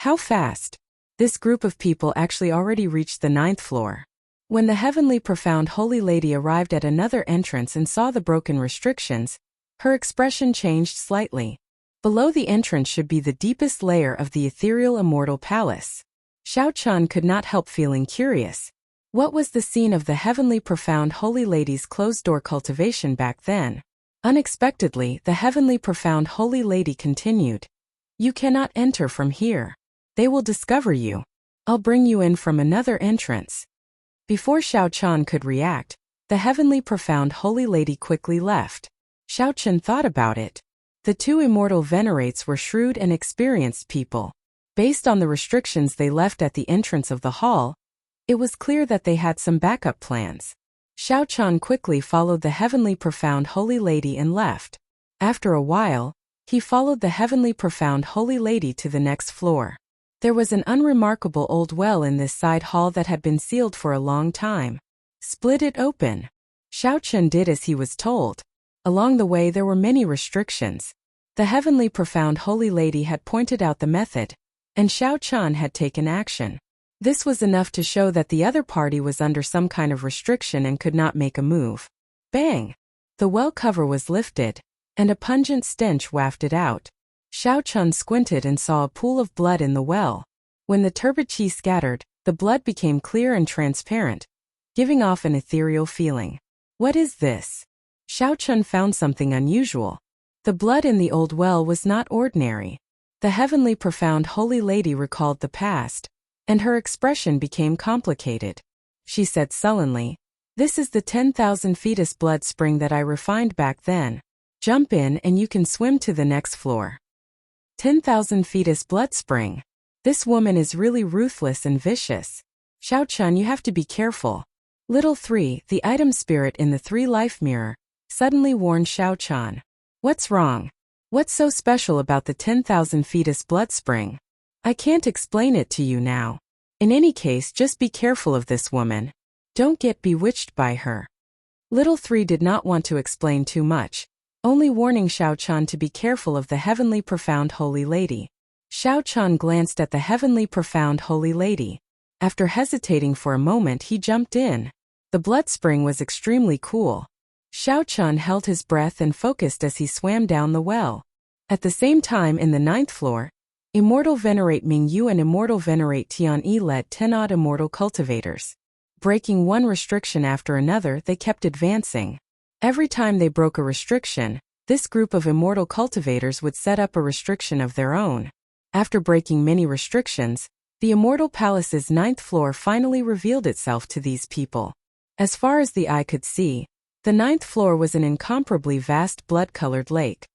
How fast? This group of people actually already reached the 9th floor. When the heavenly profound holy lady arrived at another entrance and saw the broken restrictions, her expression changed slightly. Below the entrance should be the deepest layer of the ethereal immortal palace. Xiao Chun could not help feeling curious. What was the scene of the heavenly profound holy lady's closed-door cultivation back then? Unexpectedly, the heavenly profound holy lady continued. You cannot enter from here. They will discover you. I'll bring you in from another entrance. Before Xiao Chun could react, the heavenly profound holy lady quickly left. Xiao Chun thought about it. The two immortal venerates were shrewd and experienced people. Based on the restrictions they left at the entrance of the hall, it was clear that they had some backup plans. Xiao Chun quickly followed the heavenly profound holy lady and left. After a while, he followed the heavenly profound holy lady to the next floor. There was an unremarkable old well in this side hall that had been sealed for a long time. Split it open. Xiao Chun did as he was told. Along the way there were many restrictions. The heavenly profound holy lady had pointed out the method, and Xiao Chun had taken action. This was enough to show that the other party was under some kind of restriction and could not make a move. Bang! The well cover was lifted, and a pungent stench wafted out. Xiao Chun squinted and saw a pool of blood in the well. When the turbid qi scattered, the blood became clear and transparent, giving off an ethereal feeling. What is this? Xiao Chun found something unusual. The blood in the old well was not ordinary. The heavenly profound holy lady recalled the past, and her expression became complicated. She said sullenly, This is the 10,000 fetus blood spring that I refined back then. Jump in and you can swim to the next floor. 10,000 fetus blood spring. This woman is really ruthless and vicious. Xiao Chun, you have to be careful. Little 3, the item spirit in the 3 life mirror, suddenly warned Xiao Chun. What's wrong? What's so special about the 10,000 fetus blood spring? I can't explain it to you now. In any case, just be careful of this woman. Don't get bewitched by her. Little 3 did not want to explain too much, only warning Xiao Chan to be careful of the heavenly profound holy lady. Xiao Chan glanced at the heavenly profound holy lady. After hesitating for a moment, he jumped in. The blood spring was extremely cool. Xiao Chan held his breath and focused as he swam down the well. At the same time, in the 9th floor, Immortal Venerate Ming Yu and Immortal Venerate Tian Yi led 10-odd immortal cultivators. Breaking one restriction after another, they kept advancing. Every time they broke a restriction, this group of immortal cultivators would set up a restriction of their own. After breaking many restrictions, the Immortal Palace's 9th floor finally revealed itself to these people. As far as the eye could see, the 9th floor was an incomparably vast blood-colored lake.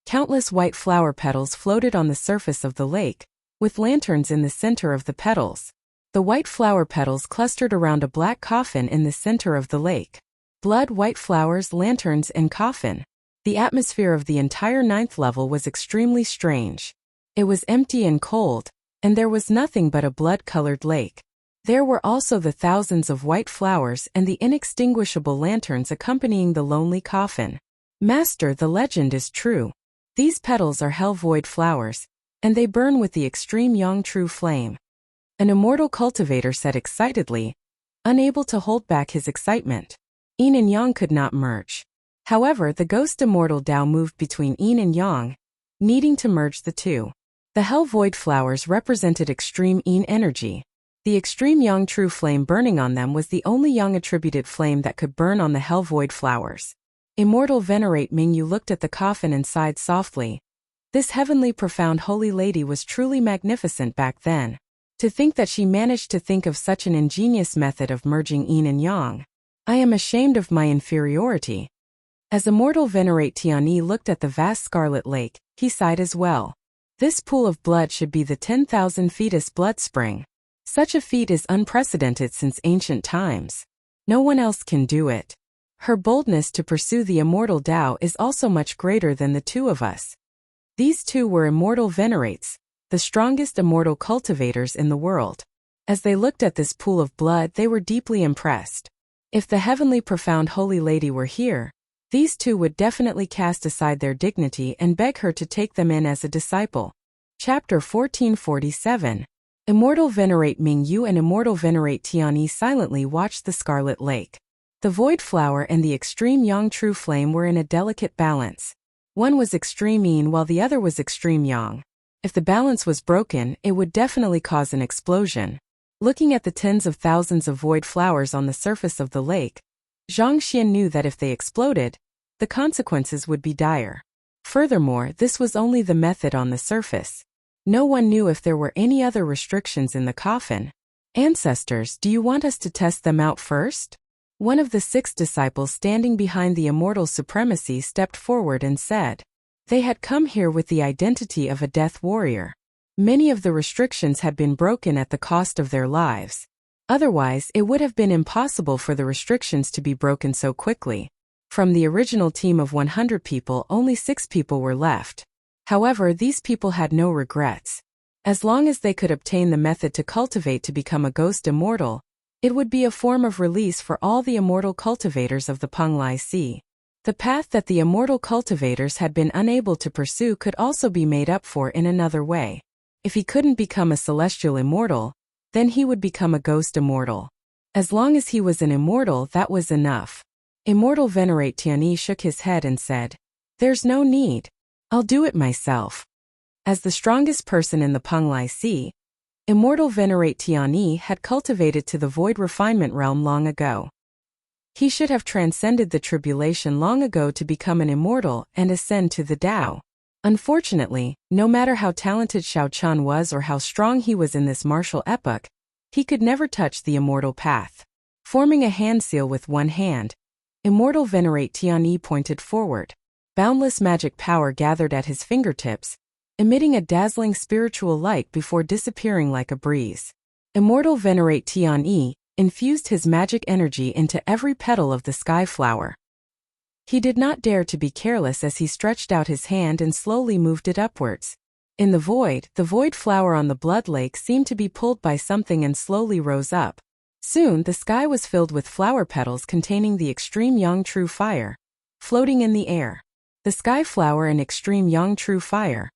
Countless white flower petals floated on the surface of the lake, with lanterns in the center of the petals. The white flower petals clustered around a black coffin in the center of the lake. Blood, white flowers, lanterns, and coffin. The atmosphere of the entire 9th level was extremely strange. It was empty and cold, and there was nothing but a blood-colored lake. There were also the thousands of white flowers and the inextinguishable lanterns accompanying the lonely coffin. Master, the legend is true. These petals are hell void flowers, and they burn with the extreme yang true flame. An immortal cultivator said excitedly, unable to hold back his excitement. Yin and yang could not merge. However, the ghost immortal Tao moved between yin and yang, needing to merge the two. The hell void flowers represented extreme yin energy. The extreme yang true flame burning on them was the only yang attributed flame that could burn on the hell void flowers. Immortal Venerate Ming Yu looked at the coffin and sighed softly. This heavenly profound holy lady was truly magnificent back then. To think that she managed to think of such an ingenious method of merging yin and yang. I am ashamed of my inferiority. As Immortal Venerate Tian Yi looked at the vast scarlet lake, he sighed as well. This pool of blood should be the 10,000 fetus blood spring. Such a feat is unprecedented since ancient times. No one else can do it. Her boldness to pursue the immortal Tao is also much greater than the two of us. These two were immortal venerates, the strongest immortal cultivators in the world. As they looked at this pool of blood, they were deeply impressed. If the heavenly profound holy lady were here, these two would definitely cast aside their dignity and beg her to take them in as a disciple. Chapter 1447. Immortal Venerate Ming Yu and Immortal Venerate Tian Yi silently watched the scarlet lake. The void flower and the extreme yang true flame were in a delicate balance. One was extreme yin while the other was extreme yang. If the balance was broken, it would definitely cause an explosion. Looking at the tens of thousands of void flowers on the surface of the lake, Zhang Xian knew that if they exploded, the consequences would be dire. Furthermore, this was only the method on the surface. No one knew if there were any other restrictions in the coffin. Ancestors, do you want us to test them out first? One of the 6 disciples standing behind the immortal supremacy stepped forward and said. They had come here with the identity of a death warrior. Many of the restrictions had been broken at the cost of their lives. Otherwise, it would have been impossible for the restrictions to be broken so quickly. From the original team of 100 people, only 6 people were left. However, these people had no regrets. As long as they could obtain the method to cultivate to become a ghost immortal, it would be a form of release for all the immortal cultivators of the Penglai Sea. The path that the immortal cultivators had been unable to pursue could also be made up for in another way. If he couldn't become a celestial immortal, then he would become a ghost immortal. As long as he was an immortal, that was enough. Immortal Venerate Tian Yi shook his head and said, "There's no need. I'll do it myself." As the strongest person in the Penglai Sea, Immortal Venerate Tian Yi had cultivated to the void refinement realm long ago. He should have transcended the tribulation long ago to become an immortal and ascend to the Tao. Unfortunately, no matter how talented Xiao Chan was or how strong he was in this martial epoch, he could never touch the immortal path. Forming a hand seal with one hand, Immortal Venerate Tian Yi pointed forward. Boundless magic power gathered at his fingertips, emitting a dazzling spiritual light before disappearing like a breeze. Immortal Venerate Tian Yi infused his magic energy into every petal of the sky flower. He did not dare to be careless as he stretched out his hand and slowly moved it upwards. In the void flower on the blood lake seemed to be pulled by something and slowly rose up. Soon the sky was filled with flower petals containing the extreme yang true fire, floating in the air. The sky flower and extreme yang true fire,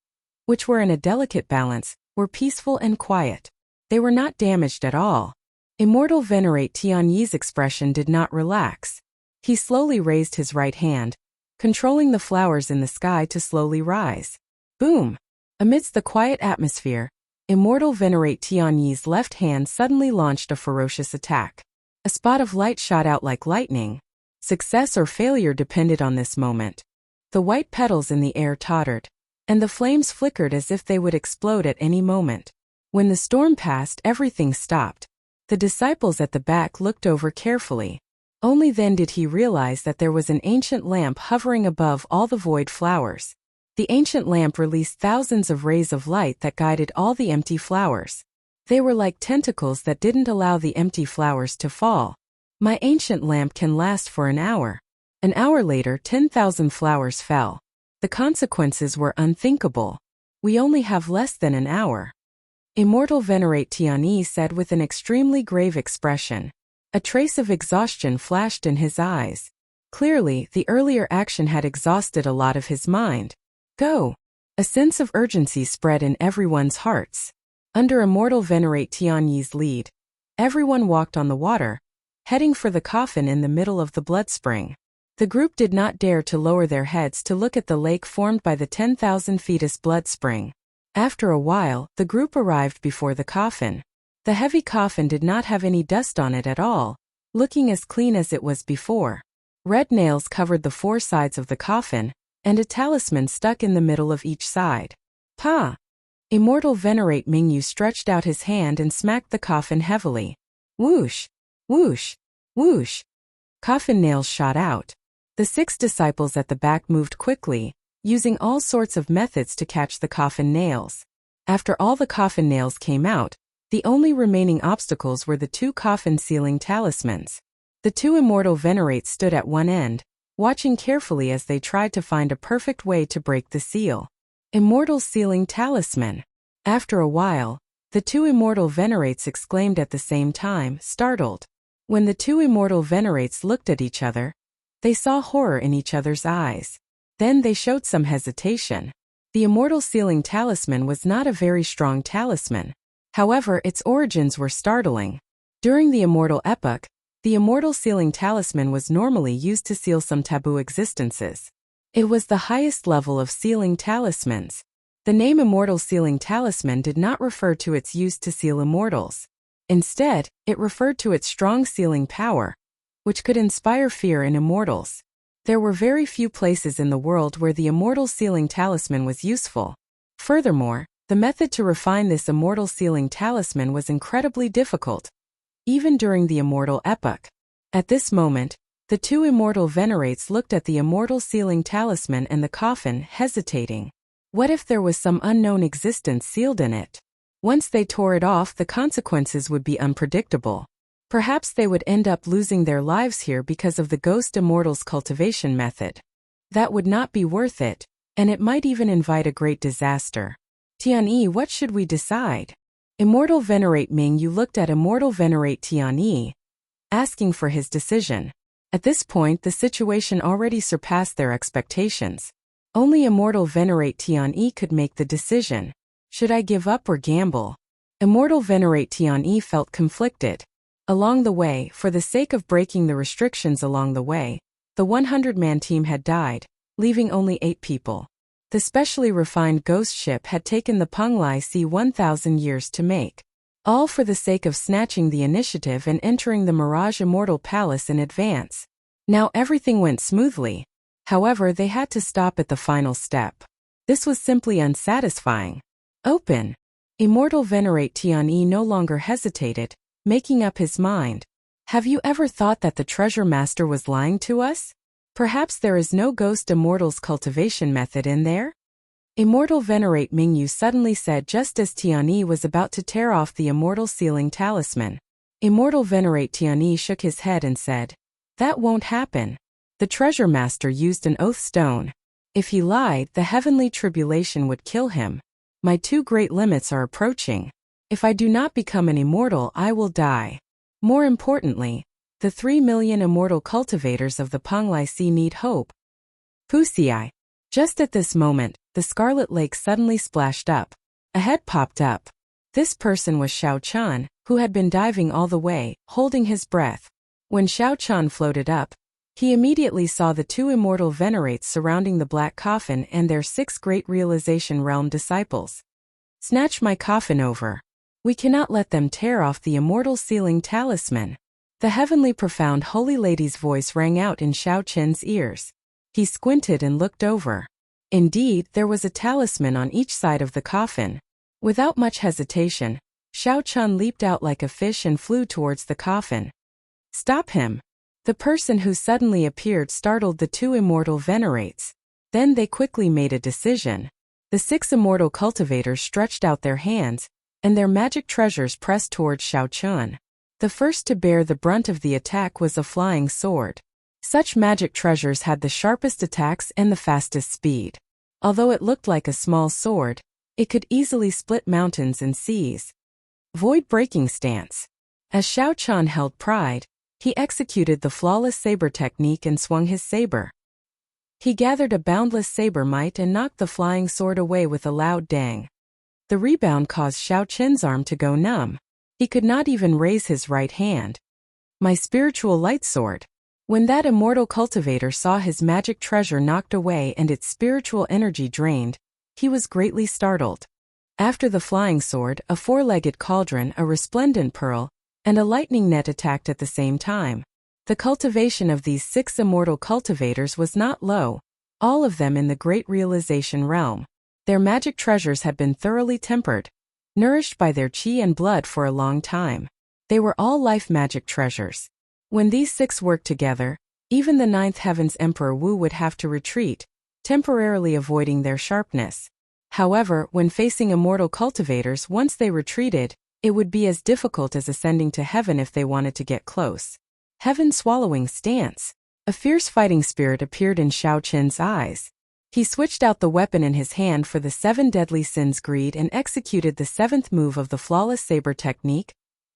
which were in a delicate balance, were peaceful and quiet. They were not damaged at all. Immortal Venerate Tianyi's expression did not relax. He slowly raised his right hand, controlling the flowers in the sky to slowly rise. Boom! Amidst the quiet atmosphere, Immortal Venerate Tianyi's left hand suddenly launched a ferocious attack. A spot of light shot out like lightning. Success or failure depended on this moment. The white petals in the air tottered, and the flames flickered as if they would explode at any moment. When the storm passed, everything stopped. The disciples at the back looked over carefully. Only then did he realize that there was an ancient lamp hovering above all the void flowers. The ancient lamp released thousands of rays of light that guided all the empty flowers. They were like tentacles that didn't allow the empty flowers to fall. My ancient lamp can last for an hour. An hour later, 10,000 flowers fell. The consequences were unthinkable. We only have less than an hour. Immortal Venerate Tianyi said with an extremely grave expression. A trace of exhaustion flashed in his eyes. Clearly, the earlier action had exhausted a lot of his mind. Go! A sense of urgency spread in everyone's hearts. Under Immortal Venerate Tianyi's lead, everyone walked on the water, heading for the coffin in the middle of the blood spring. The group did not dare to lower their heads to look at the lake formed by the 10,000 fetus blood spring. After a while, the group arrived before the coffin. The heavy coffin did not have any dust on it at all, looking as clean as it was before. Red nails covered the four sides of the coffin, and a talisman stuck in the middle of each side. Pa! Immortal Venerate Mingyu stretched out his hand and smacked the coffin heavily. Whoosh! Whoosh! Whoosh! Coffin nails shot out. The 6 disciples at the back moved quickly, using all sorts of methods to catch the coffin nails. After all the coffin nails came out, the only remaining obstacles were the 2 coffin sealing talismans. The 2 Immortal Venerates stood at one end, watching carefully as they tried to find a perfect way to break the seal. Immortal Sealing Talisman. After a while, the 2 Immortal Venerates exclaimed at the same time, startled. When the 2 Immortal Venerates looked at each other, they saw horror in each other's eyes. Then they showed some hesitation. The Immortal Sealing Talisman was not a very strong talisman. However, its origins were startling. During the Immortal Epoch, the Immortal Sealing Talisman was normally used to seal some taboo existences. It was the highest level of sealing talismans. The name Immortal Sealing Talisman did not refer to its use to seal immortals. Instead, it referred to its strong sealing power, which could inspire fear in immortals. There were very few places in the world where the Immortal Sealing Talisman was useful. Furthermore, the method to refine this Immortal Sealing Talisman was incredibly difficult, even during the Immortal Epoch. At this moment, the 2 Immortal Venerates looked at the Immortal Sealing Talisman and the coffin, hesitating. What if there was some unknown existence sealed in it? Once they tore it off, the consequences would be unpredictable. Perhaps they would end up losing their lives here because of the Ghost Immortals cultivation method. That would not be worth it, and it might even invite a great disaster. Tianyi, what should we decide? Immortal Venerate Mingyu looked at Immortal Venerate Tianyi, asking for his decision. At this point, the situation already surpassed their expectations. Only Immortal Venerate Tianyi could make the decision. Should I give up or gamble? Immortal Venerate Tianyi felt conflicted. Along the way, for the sake of breaking the restrictions along the way, the 100-man team had died, leaving only 8 people. The specially refined ghost ship had taken the Penglai Sea 1,000 years to make. All for the sake of snatching the initiative and entering the Mirage Immortal Palace in advance. Now everything went smoothly. However, they had to stop at the final step. This was simply unsatisfying. Open. Immortal Venerate Tianyi no longer hesitated, making up his mind. Have you ever thought that the Treasure Master was lying to us? Perhaps there is no Ghost Immortals cultivation method in there? Immortal Venerate Mingyu suddenly said just as Tianyi was about to tear off the Immortal Sealing Talisman. Immortal Venerate Tianyi shook his head and said, "That won't happen. The Treasure Master used an oath stone. If he lied, the heavenly tribulation would kill him. My 2 great limits are approaching. If I do not become an immortal, I will die." More importantly, the 3 million immortal cultivators of the Penglai Sea need hope. Wuxia. Just at this moment, the Scarlet Lake suddenly splashed up. A head popped up. This person was Xiao Chan, who had been diving all the way, holding his breath. When Xiao Chan floated up, he immediately saw the 2 immortal venerates surrounding the black coffin and their 6 great realization realm disciples. Snatch my coffin over. We cannot let them tear off the immortal sealing talisman. The heavenly profound holy lady's voice rang out in Xiao Chen's ears. He squinted and looked over. Indeed, there was a talisman on each side of the coffin. Without much hesitation, Xiao Chen leaped out like a fish and flew towards the coffin. Stop him! The person who suddenly appeared startled the 2 immortal venerates. Then they quickly made a decision. The 6 immortal cultivators stretched out their hands, and their magic treasures pressed towards Xiao Chen. The first to bear the brunt of the attack was a flying sword. Such magic treasures had the sharpest attacks and the fastest speed. Although it looked like a small sword, it could easily split mountains and seas. Void-breaking stance. As Xiao Chen held pride, he executed the flawless saber technique and swung his saber. He gathered a boundless saber might and knocked the flying sword away with a loud dang. The rebound caused Xiao Chen's arm to go numb. He could not even raise his right hand. My spiritual light sword. When that immortal cultivator saw his magic treasure knocked away and its spiritual energy drained, he was greatly startled. After the flying sword, a 4-legged cauldron, a resplendent pearl, and a lightning net attacked at the same time. The cultivation of these 6 immortal cultivators was not low, all of them in the great realization realm. Their magic treasures had been thoroughly tempered, nourished by their qi and blood for a long time. They were all life magic treasures. When these 6 worked together, even the 9th Heaven's Emperor Wu would have to retreat, temporarily avoiding their sharpness. However, when facing immortal cultivators, once they retreated, it would be as difficult as ascending to heaven if they wanted to get close. Heaven-swallowing stance. A fierce fighting spirit appeared in Xiao Chen's eyes. He switched out the weapon in his hand for the 7 deadly sins greed and executed the 7th move of the flawless saber technique,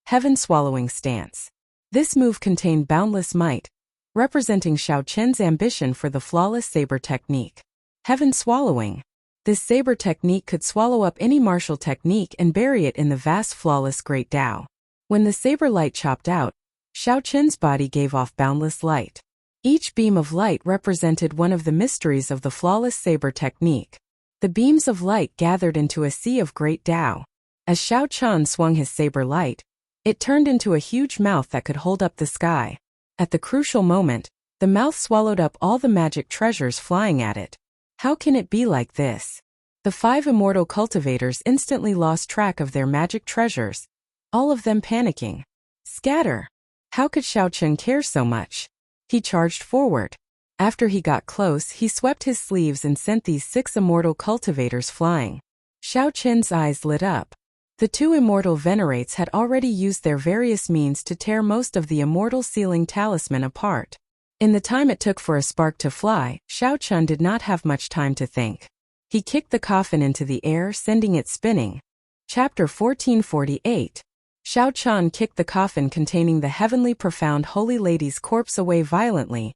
Heaven-swallowing stance. This move contained boundless might, representing Xiao Chen's ambition for the flawless saber technique. Heaven-swallowing. This saber technique could swallow up any martial technique and bury it in the vast flawless great Tao. When the saber light chopped out, Xiao Chen's body gave off boundless light. Each beam of light represented one of the mysteries of the flawless saber technique. The beams of light gathered into a sea of great Tao. As Xiao Chen swung his saber light, it turned into a huge mouth that could hold up the sky. At the crucial moment, the mouth swallowed up all the magic treasures flying at it. How can it be like this? The 5 immortal cultivators instantly lost track of their magic treasures, all of them panicking. Scatter! How could Xiao Chen care so much? He charged forward. After he got close, he swept his sleeves and sent these 6 immortal cultivators flying. Xiao Chen's eyes lit up. The 2 immortal venerates had already used their various means to tear most of the immortal sealing talisman apart. In the time it took for a spark to fly, Xiao Chen did not have much time to think. He kicked the coffin into the air, sending it spinning. Chapter 1448. Xiao Chen kicked the coffin containing the heavenly profound holy lady's corpse away violently,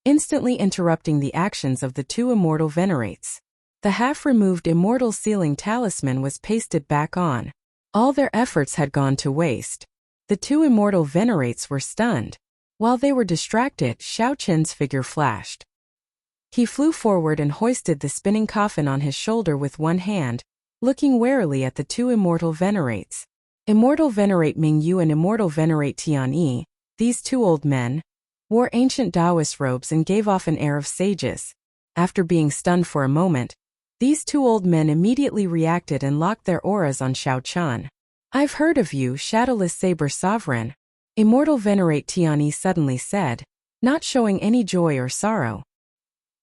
instantly interrupting the actions of the 2 immortal venerates. The half-removed immortal sealing talisman was pasted back on. All their efforts had gone to waste. The 2 immortal venerates were stunned. While they were distracted, Xiao Chen's figure flashed. He flew forward and hoisted the spinning coffin on his shoulder with one hand, looking warily at the 2 immortal venerates. Immortal Venerate Ming Yu and Immortal Venerate Tian Yi, these 2 old men, wore ancient Taoist robes and gave off an air of sages. After being stunned for a moment, these 2 old men immediately reacted and locked their auras on Xiao Chen. I've heard of you, Shadowless Saber Sovereign. Immortal Venerate Tian Yi suddenly said, not showing any joy or sorrow.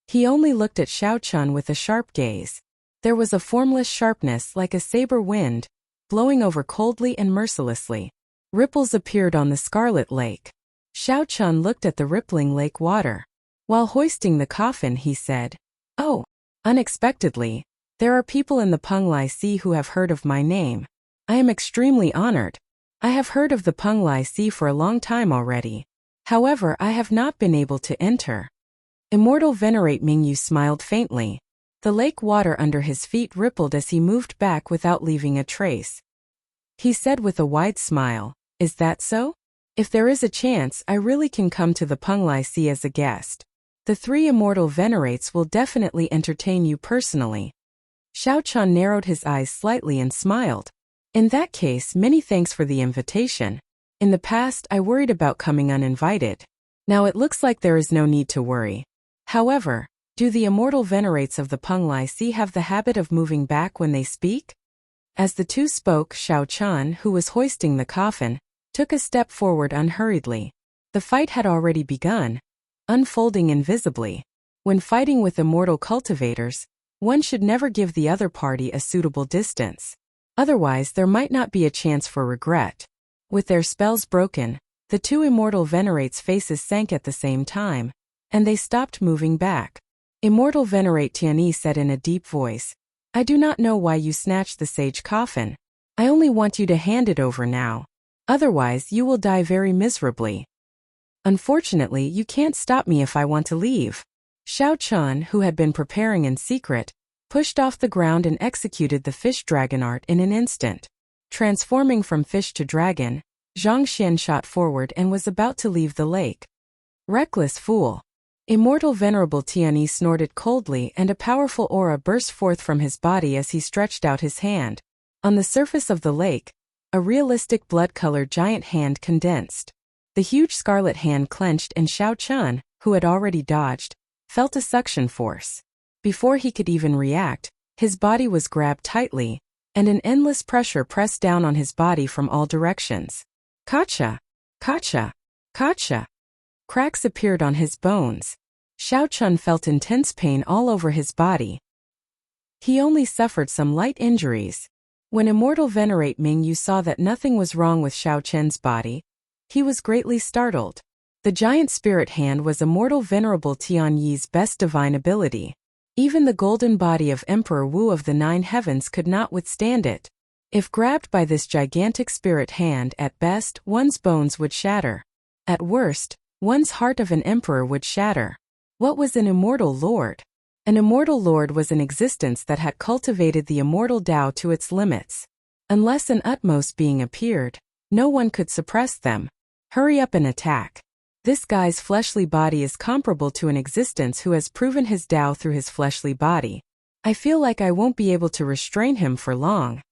He only looked at Xiao Chen with a sharp gaze. There was a formless sharpness like a saber wind, blowing over coldly and mercilessly. Ripples appeared on the Scarlet Lake. Xiao Chen looked at the rippling lake water. While hoisting the coffin, he said, "Oh, unexpectedly, there are people in the Penglai Sea who have heard of my name. I am extremely honored. I have heard of the Penglai Sea for a long time already. However, I have not been able to enter. Immortal Venerate Mingyu smiled faintly. The lake water under his feet rippled as he moved back without leaving a trace. He said with a wide smile, "Is that so? If there is a chance, I really can come to the Penglai Sea as a guest. The 3 Immortal Venerates will definitely entertain you personally." Xiao Chun narrowed his eyes slightly and smiled. "In that case, many thanks for the invitation. In the past, I worried about coming uninvited. Now it looks like there is no need to worry. However, do the Immortal Venerates of the Penglai Sea have the habit of moving back when they speak?" As the two spoke, Xiao Chun, who was hoisting the coffin, took a step forward unhurriedly. The fight had already begun, unfolding invisibly. When fighting with immortal cultivators, one should never give the other party a suitable distance. Otherwise, there might not be a chance for regret. With their spells broken, the 2 Immortal Venerates' faces sank at the same time, and they stopped moving back. Immortal Venerate Tianyi said in a deep voice, "I do not know why you snatched the sage coffin. I only want you to hand it over now. Otherwise, you will die very miserably. Unfortunately, you can't stop me if I want to leave." Xiao Chun, who had been preparing in secret, pushed off the ground and executed the fish dragon art in an instant. Transforming from fish to dragon, Zhang Xian shot forward and was about to leave the lake. "Reckless fool." Immortal Venerable Tianyi snorted coldly, and a powerful aura burst forth from his body as he stretched out his hand. On the surface of the lake, a realistic blood-colored giant hand condensed. The huge scarlet hand clenched, and Xiao Chun, who had already dodged, felt a suction force. Before he could even react, his body was grabbed tightly, and an endless pressure pressed down on his body from all directions. Kacha! Kacha! Kacha! Cracks appeared on his bones. Xiao Chun felt intense pain all over his body. He only suffered some light injuries. When Immortal Venerate Mingyu saw that nothing was wrong with Xiao Chun's body, he was greatly startled. The giant spirit hand was Immortal Venerable Tianyi's best divine ability. Even the golden body of Emperor Wu of the 9 heavens could not withstand it. If grabbed by this gigantic spirit hand, at best, one's bones would shatter. At worst, one's heart of an emperor would shatter. What was an immortal lord? An immortal lord was an existence that had cultivated the immortal Tao to its limits. Unless an utmost being appeared, no one could suppress them. Hurry up and attack. This guy's fleshly body is comparable to an existence who has proven his Tao through his fleshly body. I feel like I won't be able to restrain him for long.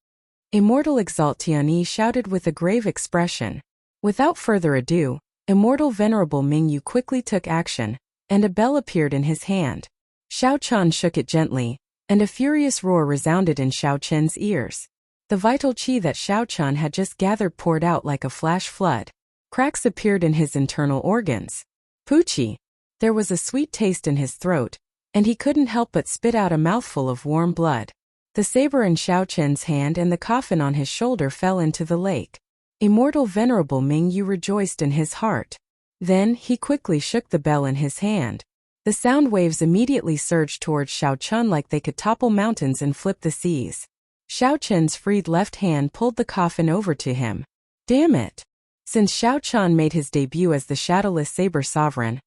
Immortal Exalt Tianyi shouted with a grave expression. Without further ado, Immortal Venerable Mingyu quickly took action, and a bell appeared in his hand. Xiao Chun shook it gently, and a furious roar resounded in Xiao Chen's ears. The vital qi that Xiao Chun had just gathered poured out like a flash flood. Cracks appeared in his internal organs. Poochie! There was a sweet taste in his throat, and he couldn't help but spit out a mouthful of warm blood. The saber in Xiao Chen's hand and the coffin on his shoulder fell into the lake. Immortal Venerable Mingyu rejoiced in his heart. Then, he quickly shook the bell in his hand. The sound waves immediately surged towards Xiao Chun like they could topple mountains and flip the seas. Xiao Chen's freed left hand pulled the coffin over to him. Damn it! Since Xiao Chun made his debut as the Shadowless Saber Sovereign,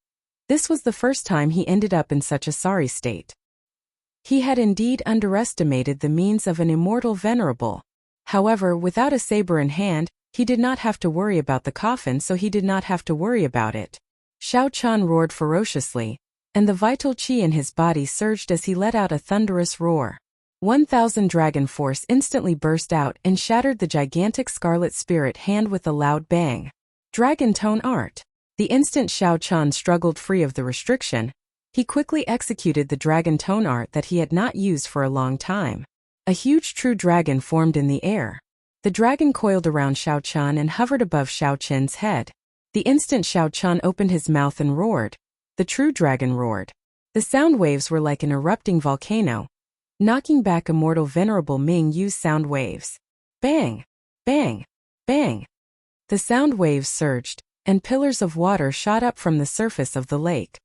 this was the first time he ended up in such a sorry state. He had indeed underestimated the means of an immortal venerable. However, without a saber in hand, he did not have to worry about the coffin, so he did not have to worry about it. Xiao Chun roared ferociously, and the vital qi in his body surged as he let out a thunderous roar. 1,000 dragon force instantly burst out and shattered the gigantic scarlet spirit hand with a loud bang. Dragon Tone Art. The instant Xiao Chun struggled free of the restriction, he quickly executed the dragon tone art that he had not used for a long time. A huge true dragon formed in the air. The dragon coiled around Xiao Chun and hovered above Xiao Chen's head. The instant Xiao Chun opened his mouth and roared, the true dragon roared. The sound waves were like an erupting volcano, knocking back Immortal Venerable Mingyu's sound waves. Bang! Bang! Bang! The sound waves surged, and pillars of water shot up from the surface of the lake.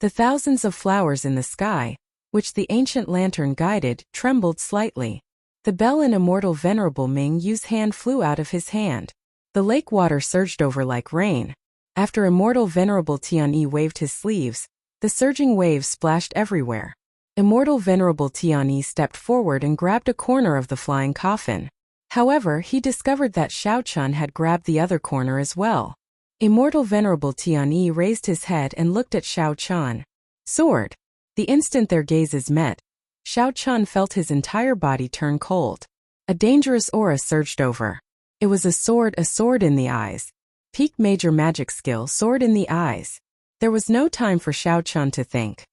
The thousands of flowers in the sky, which the ancient lantern guided, trembled slightly. The bell in Immortal Venerable Mingyu's hand flew out of his hand. The lake water surged over like rain. After Immortal Venerable Tianyi waved his sleeves, the surging waves splashed everywhere. Immortal Venerable Tianyi stepped forward and grabbed a corner of the flying coffin. However, he discovered that Xiao Chun had grabbed the other corner as well. Immortal Venerable Tianyi raised his head and looked at Xiao Chun. Sword. The instant their gazes met, Xiao Chun felt his entire body turn cold. A dangerous aura surged over. It was a sword in the eyes. Peak major magic skill, sword in the eyes. There was no time for Xiao Chun to think.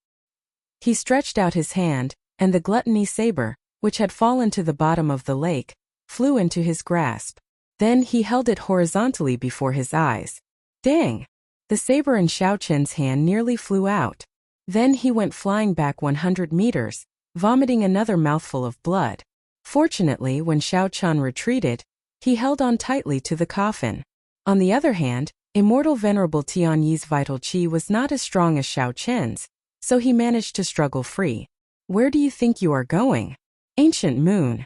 He stretched out his hand, and the gluttony saber, which had fallen to the bottom of the lake, flew into his grasp. Then he held it horizontally before his eyes. Dang! The saber in Xiao Chun's hand nearly flew out. Then he went flying back 100 meters, vomiting another mouthful of blood. Fortunately, when Xiao Chun retreated, he held on tightly to the coffin. On the other hand, Immortal Venerable Tianyi's vital qi was not as strong as Xiao Chun's, so he managed to struggle free. Where do you think you are going? Ancient Moon.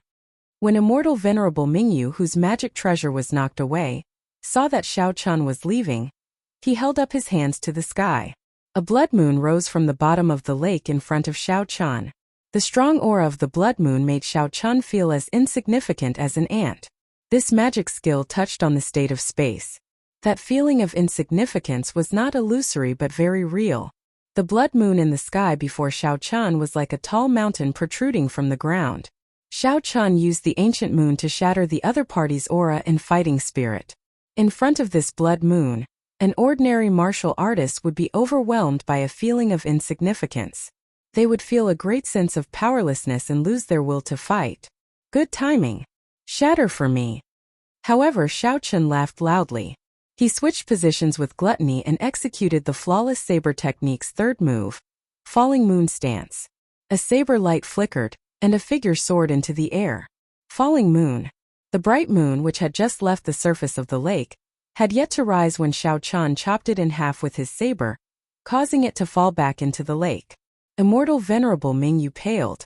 When Immortal Venerable Mingyu, whose magic treasure was knocked away, saw that Xiao Chun was leaving, he held up his hands to the sky. A blood moon rose from the bottom of the lake in front of Xiao Chun. The strong aura of the blood moon made Xiao Chun feel as insignificant as an ant. This magic skill touched on the state of space. That feeling of insignificance was not illusory but very real. The blood moon in the sky before Xiao Chun was like a tall mountain protruding from the ground. Xiao Chun used the ancient moon to shatter the other party's aura and fighting spirit. In front of this blood moon, an ordinary martial artist would be overwhelmed by a feeling of insignificance. They would feel a great sense of powerlessness and lose their will to fight. Good timing. Shatter for me. However, Xiao Chun laughed loudly. He switched positions with gluttony and executed the flawless saber technique's third move, Falling Moon Stance. A saber light flickered, and a figure soared into the air. Falling Moon. The bright moon, which had just left the surface of the lake, had yet to rise when Xiao Chun chopped it in half with his saber, causing it to fall back into the lake. Immortal Venerable Mingyu paled.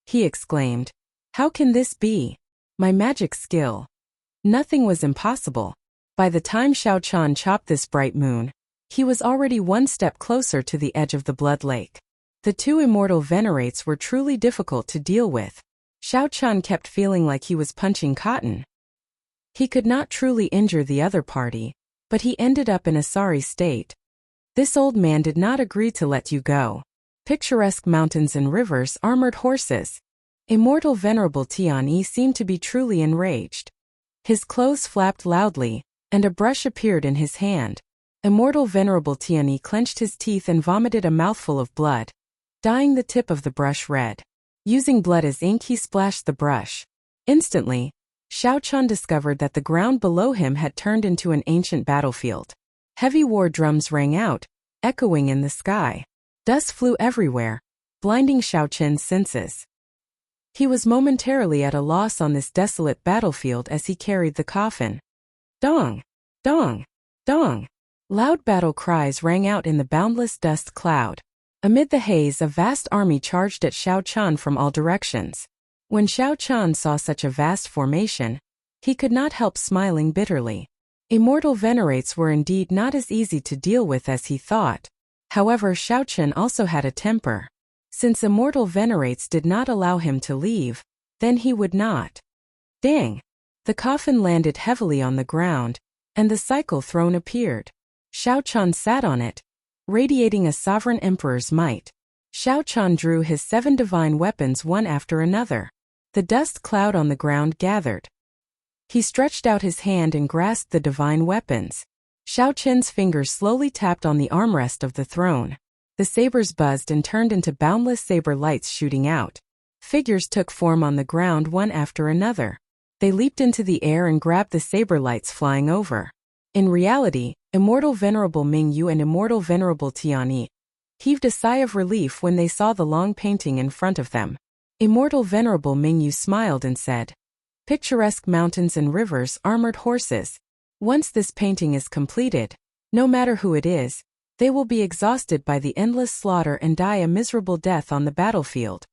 He exclaimed, "How can this be? My magic skill." Nothing was impossible. By the time Xiao Chun chopped this bright moon, he was already one step closer to the edge of the blood lake. The two immortal venerates were truly difficult to deal with. Xiao Chun kept feeling like he was punching cotton. He could not truly injure the other party, but he ended up in a sorry state. This old man did not agree to let you go. Picturesque mountains and rivers, armored horses. Immortal Venerable Tianyi seemed to be truly enraged. His clothes flapped loudly, and a brush appeared in his hand. Immortal Venerable Tianyi clenched his teeth and vomited a mouthful of blood, dyeing the tip of the brush red. Using blood as ink, he splashed the brush. Instantly, Xiao Chun discovered that the ground below him had turned into an ancient battlefield. Heavy war drums rang out, echoing in the sky. Dust flew everywhere, blinding Xiao Chun's senses. He was momentarily at a loss on this desolate battlefield as he carried the coffin. Dong! Dong! Dong! Loud battle cries rang out in the boundless dust cloud. Amid the haze, a vast army charged at Xiao Chun from all directions. When Xiao Chun saw such a vast formation, he could not help smiling bitterly. Immortal venerates were indeed not as easy to deal with as he thought. However, Xiao Chun also had a temper. Since immortal venerates did not allow him to leave, then he would not. Dang! The coffin landed heavily on the ground, and the cycle throne appeared. Xiao Chun sat on it, radiating a sovereign emperor's might. Xiao Chun drew his 7 divine weapons one after another. The dust cloud on the ground gathered. He stretched out his hand and grasped the divine weapons. Xiao Chun's fingers slowly tapped on the armrest of the throne. The sabers buzzed and turned into boundless saber lights shooting out. Figures took form on the ground one after another. They leaped into the air and grabbed the saber lights flying over. In reality, Immortal Venerable Mingyu and Immortal Venerable Tianyi heaved a sigh of relief when they saw the long painting in front of them. Immortal Venerable Mingyu smiled and said, "Picturesque mountains and rivers, armored horses. Once this painting is completed, no matter who it is, they will be exhausted by the endless slaughter and die a miserable death on the battlefield."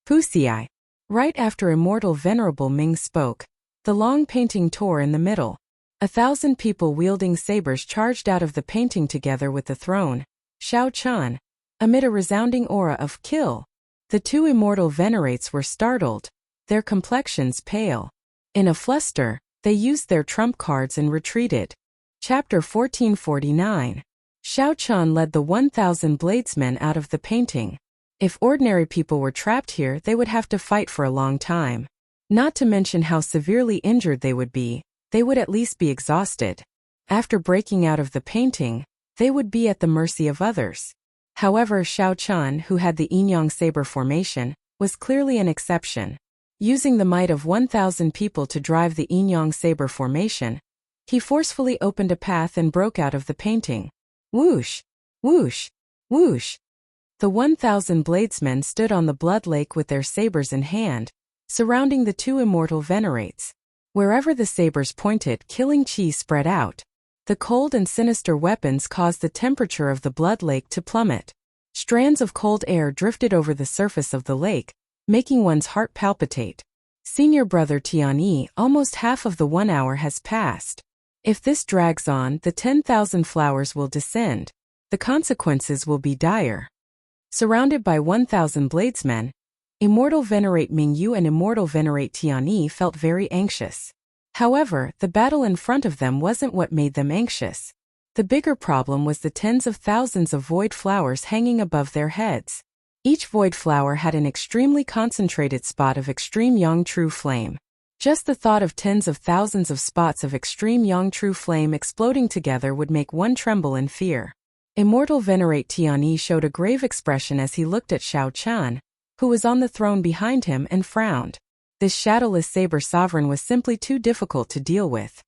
Wuxia. Right after Immortal Venerable Ming spoke, the long painting tore in the middle. 1,000 people wielding sabers charged out of the painting together with the throne, Xiao Chan, amid a resounding aura of kill. The two immortal venerates were startled, their complexions pale. In a fluster, they used their trump cards and retreated. Chapter 1449. Xiao Chan led the 1,000 bladesmen out of the painting. If ordinary people were trapped here, they would have to fight for a long time. Not to mention how severely injured they would at least be exhausted. After breaking out of the painting, they would be at the mercy of others. However, Xiao Chan, who had the yin-yang saber formation, was clearly an exception. Using the might of 1,000 people to drive the yin-yang saber formation, he forcefully opened a path and broke out of the painting. Whoosh! Whoosh! Whoosh! The 1,000 bladesmen stood on the blood lake with their sabers in hand, surrounding the two immortal venerates. Wherever the sabers pointed, killing chi spread out. The cold and sinister weapons caused the temperature of the blood lake to plummet. Strands of cold air drifted over the surface of the lake, making one's heart palpitate. Senior brother Tianyi, almost half of the 1 hour has passed. If this drags on, the 10,000 flowers will descend. The consequences will be dire. Surrounded by 1,000 bladesmen, Immortal Venerate Mingyu and Immortal Venerate Tianyi felt very anxious. However, the battle in front of them wasn't what made them anxious. The bigger problem was the tens of thousands of void flowers hanging above their heads. Each void flower had an extremely concentrated spot of extreme yang true flame. Just the thought of tens of thousands of spots of extreme yang true flame exploding together would make one tremble in fear. Immortal Venerate Tianyi showed a grave expression as he looked at Xiao Chan, who was on the throne behind him, and frowned. This shadowless saber sovereign was simply too difficult to deal with.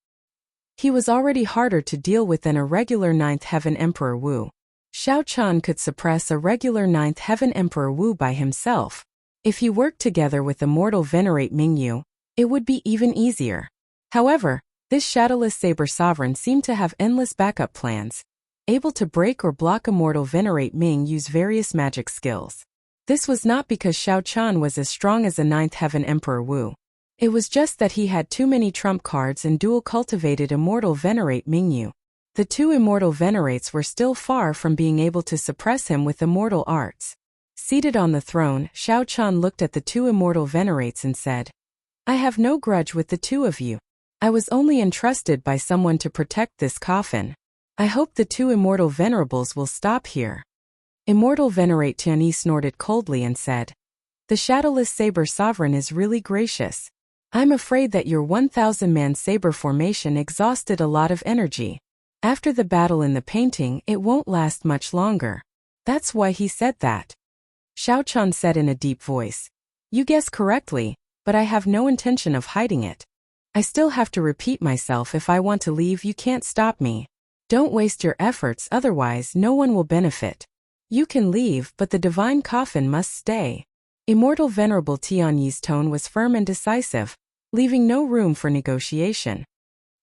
He was already harder to deal with than a regular Ninth Heaven Emperor Wu. Xiao Chan could suppress a regular Ninth Heaven Emperor Wu by himself. If he worked together with Immortal Venerate Mingyu, it would be even easier. However, this shadowless saber sovereign seemed to have endless backup plans, able to break or block Immortal Venerate Mingyu's various magic skills. This was not because Xiao Chan was as strong as a Ninth Heaven Emperor Wu. It was just that he had too many trump cards and dual-cultivated Immortal Venerate Mingyu. The two Immortal Venerates were still far from being able to suppress him with immortal arts. Seated on the throne, Xiao Chan looked at the two Immortal Venerates and said, "I have no grudge with the two of you. I was only entrusted by someone to protect this coffin. I hope the two Immortal Venerables will stop here." Immortal Venerate Tianyi snorted coldly and said, "The shadowless saber sovereign is really gracious. I'm afraid that your 1,000-man saber formation exhausted a lot of energy. After the battle in the painting, it won't last much longer. That's why he said that." Xiao Chan said in a deep voice, "You guess correctly, but I have no intention of hiding it. I still have to repeat myself. If I want to leave, you can't stop me. Don't waste your efforts, otherwise no one will benefit. You can leave, but the divine coffin must stay." Immortal Venerable Tianyi's tone was firm and decisive, leaving no room for negotiation.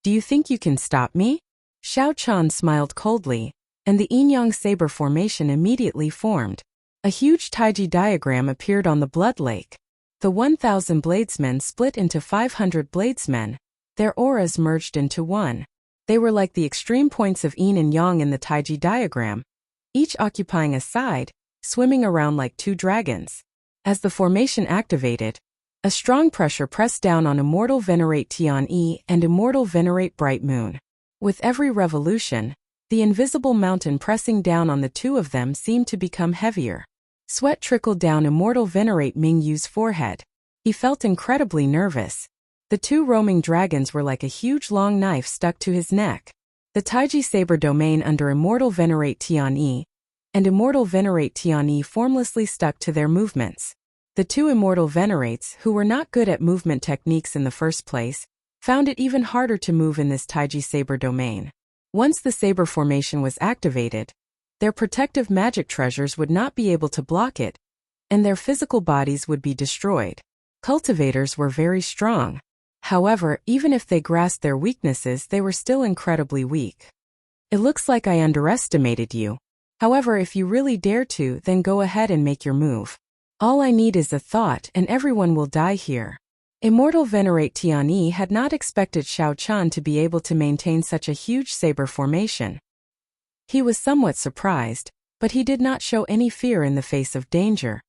"Do you think you can stop me?" Xiao Chan smiled coldly, and the yin-yang saber formation immediately formed. A huge taiji diagram appeared on the blood lake. The 1,000 bladesmen split into 500 bladesmen. Their auras merged into one. They were like the extreme points of yin and yang in the taiji diagram, each occupying a side, swimming around like two dragons. As the formation activated, a strong pressure pressed down on Immortal Venerate Tianyi and Immortal Venerate Bright Moon. With every revolution, the invisible mountain pressing down on the two of them seemed to become heavier. Sweat trickled down Immortal Venerate Mingyu's forehead. He felt incredibly nervous. The two roaming dragons were like a huge long knife stuck to his neck. The taiji saber domain under Immortal Venerate Tianyi and Immortal Venerate Tianyi formlessly stuck to their movements. The two Immortal Venerates, who were not good at movement techniques in the first place, found it even harder to move in this taiji saber domain. Once the saber formation was activated, their protective magic treasures would not be able to block it, and their physical bodies would be destroyed. Cultivators were very strong. However, even if they grasped their weaknesses, they were still incredibly weak. "It looks like I underestimated you. However, if you really dare to, then go ahead and make your move. All I need is a thought, and everyone will die here." Immortal Venerate Tianyi had not expected Xiao Chan to be able to maintain such a huge saber formation. He was somewhat surprised, but he did not show any fear in the face of danger.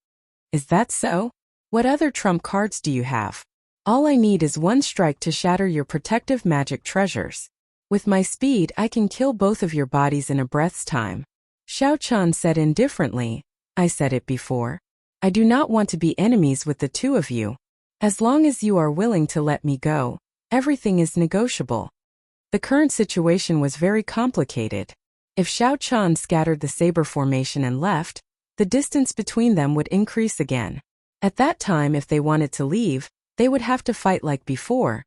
Is that so? What other trump cards do you have? All I need is one strike to shatter your protective magic treasures. With my speed, I can kill both of your bodies in a breath's time. Xiao Chan said indifferently, I said it before. I do not want to be enemies with the two of you. As long as you are willing to let me go, everything is negotiable. The current situation was very complicated. If Xiao Chan scattered the saber formation and left, the distance between them would increase again. At that time, if they wanted to leave, they would have to fight like before,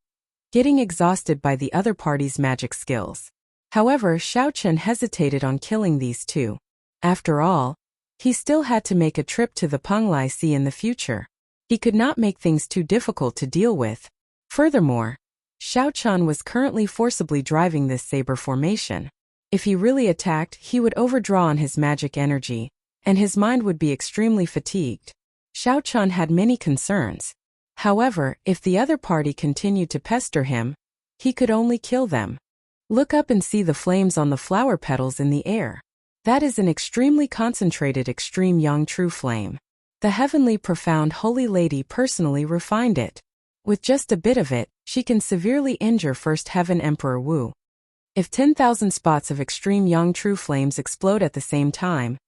getting exhausted by the other party's magic skills. However, Xiao Chen hesitated on killing these two. After all, he still had to make a trip to the Penglai Sea in the future. He could not make things too difficult to deal with. Furthermore, Xiao Chan was currently forcibly driving this saber formation. If he really attacked, he would overdraw on his magic energy, and his mind would be extremely fatigued. Xiao Chan had many concerns. However, if the other party continued to pester him, he could only kill them. Look up and see the flames on the flower petals in the air. That is an extremely concentrated extreme yang true flame. The heavenly profound holy lady personally refined it. With just a bit of it, she can severely injure First Heaven Emperor Wu. If 10,000 spots of extreme yang true flames explode at the same time,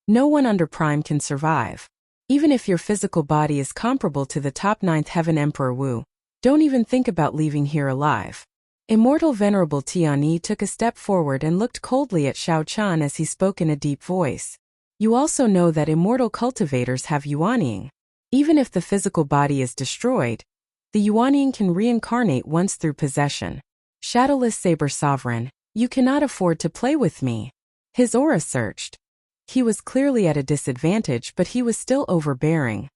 no one under prime can survive. Even if your physical body is comparable to the top 9th Heaven Emperor Wu, don't even think about leaving here alive. Immortal Venerable Tianyi took a step forward and looked coldly at Xiao Chan as he spoke in a deep voice. You also know that immortal cultivators have yuanying. Even if the physical body is destroyed, the yuanying can reincarnate once through possession. Shadowless Saber Sovereign, you cannot afford to play with me. His aura surged. He was clearly at a disadvantage, but he was still overbearing.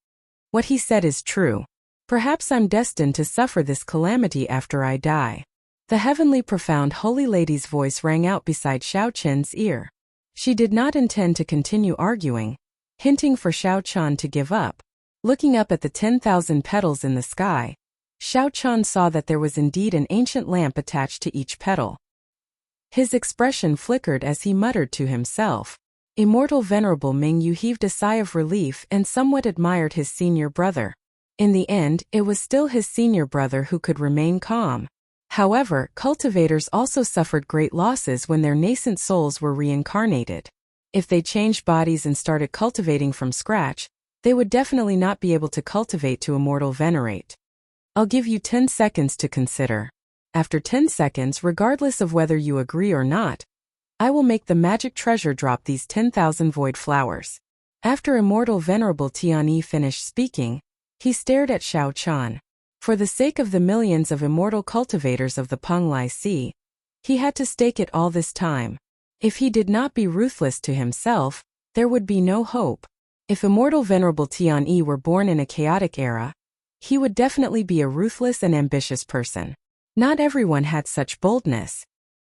What he said is true. Perhaps I'm destined to suffer this calamity after I die. The heavenly profound holy lady's voice rang out beside Xiao Chen's ear. She did not intend to continue arguing, hinting for Xiao Chan to give up. Looking up at the 10,000 petals in the sky, Xiao Chan saw that there was indeed an ancient lamp attached to each petal. His expression flickered as he muttered to himself. Immortal Venerable Mingyu heaved a sigh of relief and somewhat admired his senior brother. In the end, it was still his senior brother who could remain calm. However, cultivators also suffered great losses when their nascent souls were reincarnated. If they changed bodies and started cultivating from scratch, they would definitely not be able to cultivate to Immortal Venerate. I'll give you 10 seconds to consider. After 10 seconds, regardless of whether you agree or not, I will make the magic treasure drop these 10,000 void flowers. After Immortal Venerable Tianyi finished speaking, he stared at Xiao Chan. For the sake of the millions of immortal cultivators of the Penglai Sea, he had to stake it all this time. If he did not be ruthless to himself, there would be no hope. If Immortal Venerable Tianyi were born in a chaotic era, he would definitely be a ruthless and ambitious person. Not everyone had such boldness.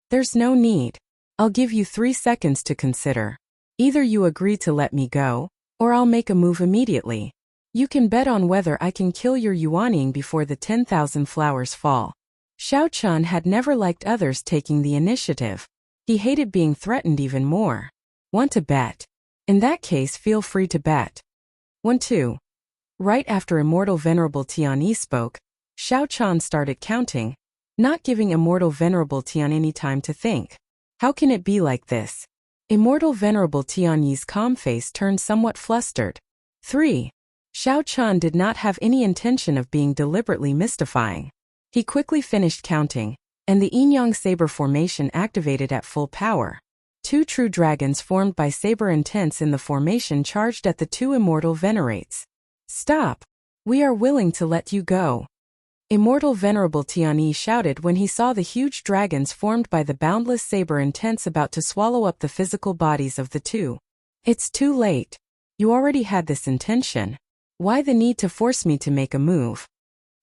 There's no need. I'll give you 3 seconds to consider. Either you agree to let me go, or I'll make a move immediately. You can bet on whether I can kill your yuanying before the 10,000 flowers fall. Xiao Chan had never liked others taking the initiative. He hated being threatened even more. Want to bet? In that case, feel free to bet. 1-2. Right after Immortal Venerable Tianyi spoke, Xiao Chan started counting, not giving Immortal Venerable Tianyi any time to think. How can it be like this? Immortal Venerable Tianyi's calm face turned somewhat flustered. 3. Xiao Chan did not have any intention of being deliberately mystifying. He quickly finished counting, and the yin-yang saber formation activated at full power. 2 true dragons formed by saber intents in the formation charged at the 2 immortal venerates. Stop! We are willing to let you go. Immortal Venerable Tianyi shouted when he saw the huge dragons formed by the boundless saber intents about to swallow up the physical bodies of the 2. It's too late. You already had this intention. Why the need to force me to make a move?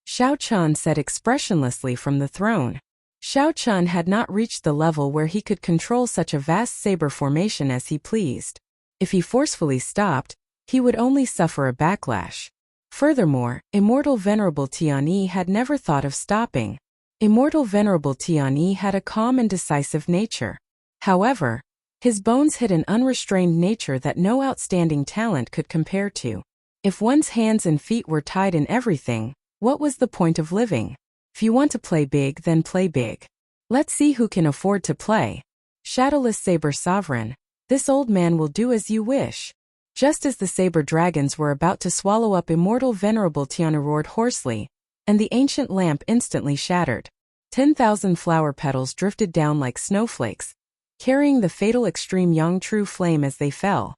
Xiao Chan said expressionlessly from the throne. Xiao Chan had not reached the level where he could control such a vast saber formation as he pleased. If he forcefully stopped, he would only suffer a backlash. Furthermore, Immortal Venerable Tianyi had never thought of stopping. Immortal Venerable Tianyi had a calm and decisive nature. However, his bones hid an unrestrained nature that no outstanding talent could compare to. If one's hands and feet were tied in everything, what was the point of living? If you want to play big, then play big. Let's see who can afford to play. Shadowless Saber Sovereign, this old man will do as you wish. Just as the saber dragons were about to swallow up Immortal Venerable Tianyi roared hoarsely, and the ancient lamp instantly shattered. 10,000 flower petals drifted down like snowflakes, carrying the fatal extreme Yang True flame as they fell.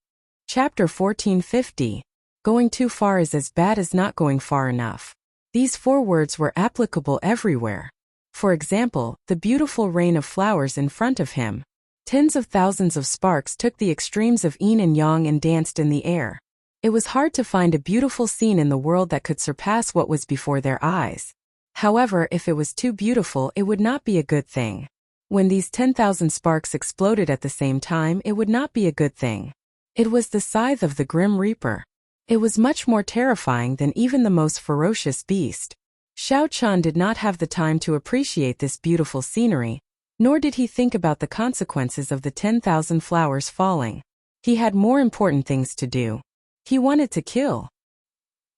Chapter 1450. Going too far is as bad as not going far enough. These 4 words were applicable everywhere. For example, the beautiful rain of flowers in front of him. Tens of thousands of sparks took the extremes of yin and yang and danced in the air. It was hard to find a beautiful scene in the world that could surpass what was before their eyes. However, if it was too beautiful, it would not be a good thing. When these 10,000 sparks exploded at the same time, it would not be a good thing. It was the scythe of the Grim Reaper. It was much more terrifying than even the most ferocious beast. Xiao Chun did not have the time to appreciate this beautiful scenery, nor did he think about the consequences of the 10,000 flowers falling. He had more important things to do. He wanted to kill.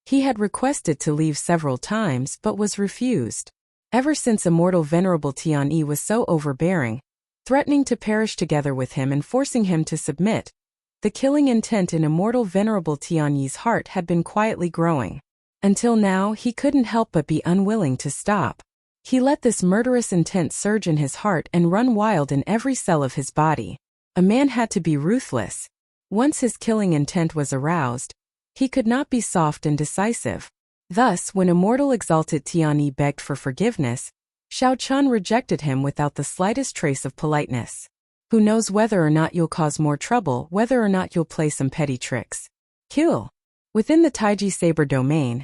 He had requested to leave several times but was refused. Ever since Immortal Venerable Tianyi was so overbearing, threatening to perish together with him and forcing him to submit, the killing intent in Immortal Venerable Tianyi's heart had been quietly growing. Until now, he couldn't help but be unwilling to stop. He let this murderous intent surge in his heart and run wild in every cell of his body. A man had to be ruthless. Once his killing intent was aroused, he could not be soft and decisive. Thus, when Immortal Exalted Tianyi begged for forgiveness, Xiao Chun rejected him without the slightest trace of politeness. Who knows whether or not you'll cause more trouble, whether or not you'll play some petty tricks. Kill. Within the Taiji Saber domain,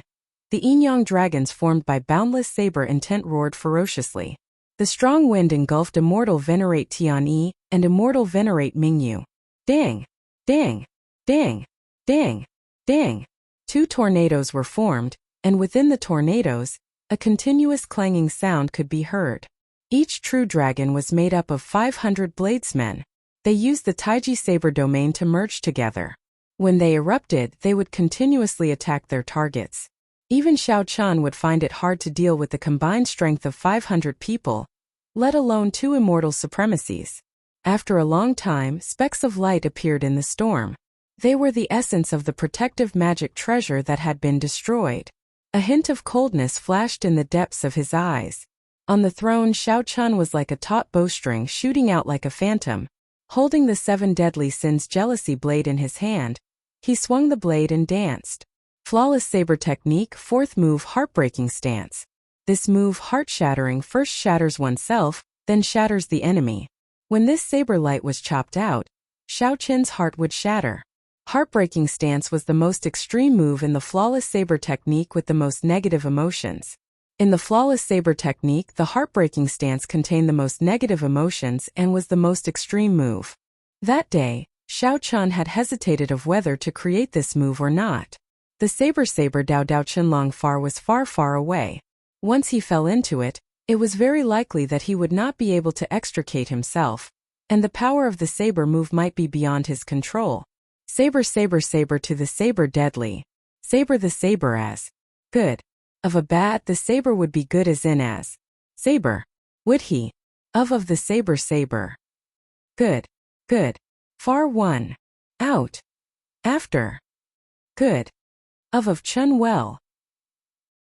the yin-yang dragons formed by boundless saber intent roared ferociously. The strong wind engulfed Immortal Venerate Tianyi and Immortal Venerate Mingyu. Dang! Dang! Dang! Dang! Dang! 2 tornadoes were formed, and within the tornadoes, a continuous clanging sound could be heard. Each true dragon was made up of 500 bladesmen. They used the Taiji Saber domain to merge together. When they erupted, they would continuously attack their targets. Even Xiao Chun would find it hard to deal with the combined strength of 500 people, let alone 2 immortal supremacies. After a long time, specks of light appeared in the storm. They were the essence of the protective magic treasure that had been destroyed. A hint of coldness flashed in the depths of his eyes. On the throne, Xiao Chun was like a taut bowstring shooting out like a phantom. Holding the 7 deadly sins jealousy blade in his hand, he swung the blade and danced. Flawless Saber Technique, 4th move, Heartbreaking Stance. This move, heart-shattering, first shatters oneself, then shatters the enemy. When this saber light was chopped out, Xiao Chun's heart would shatter. Heartbreaking Stance was the most extreme move in the Flawless Saber Technique with the most negative emotions. In the Flawless Saber Technique, the Heartbreaking Stance contained the most negative emotions and was the most extreme move. That day, Xiao Chun had hesitated of whether to create this move or not. The saber Dao Dao Chunlong Far was far, far away. Once he fell into it, it was very likely that he would not be able to extricate himself, and the power of the saber move might be beyond his control. Saber to the saber deadly. Saber the saber as good. Of a bad, the saber would be good as in as saber. Would he? Of the saber. Good. Good. Far 1. Out. After. Good. Of Chun well.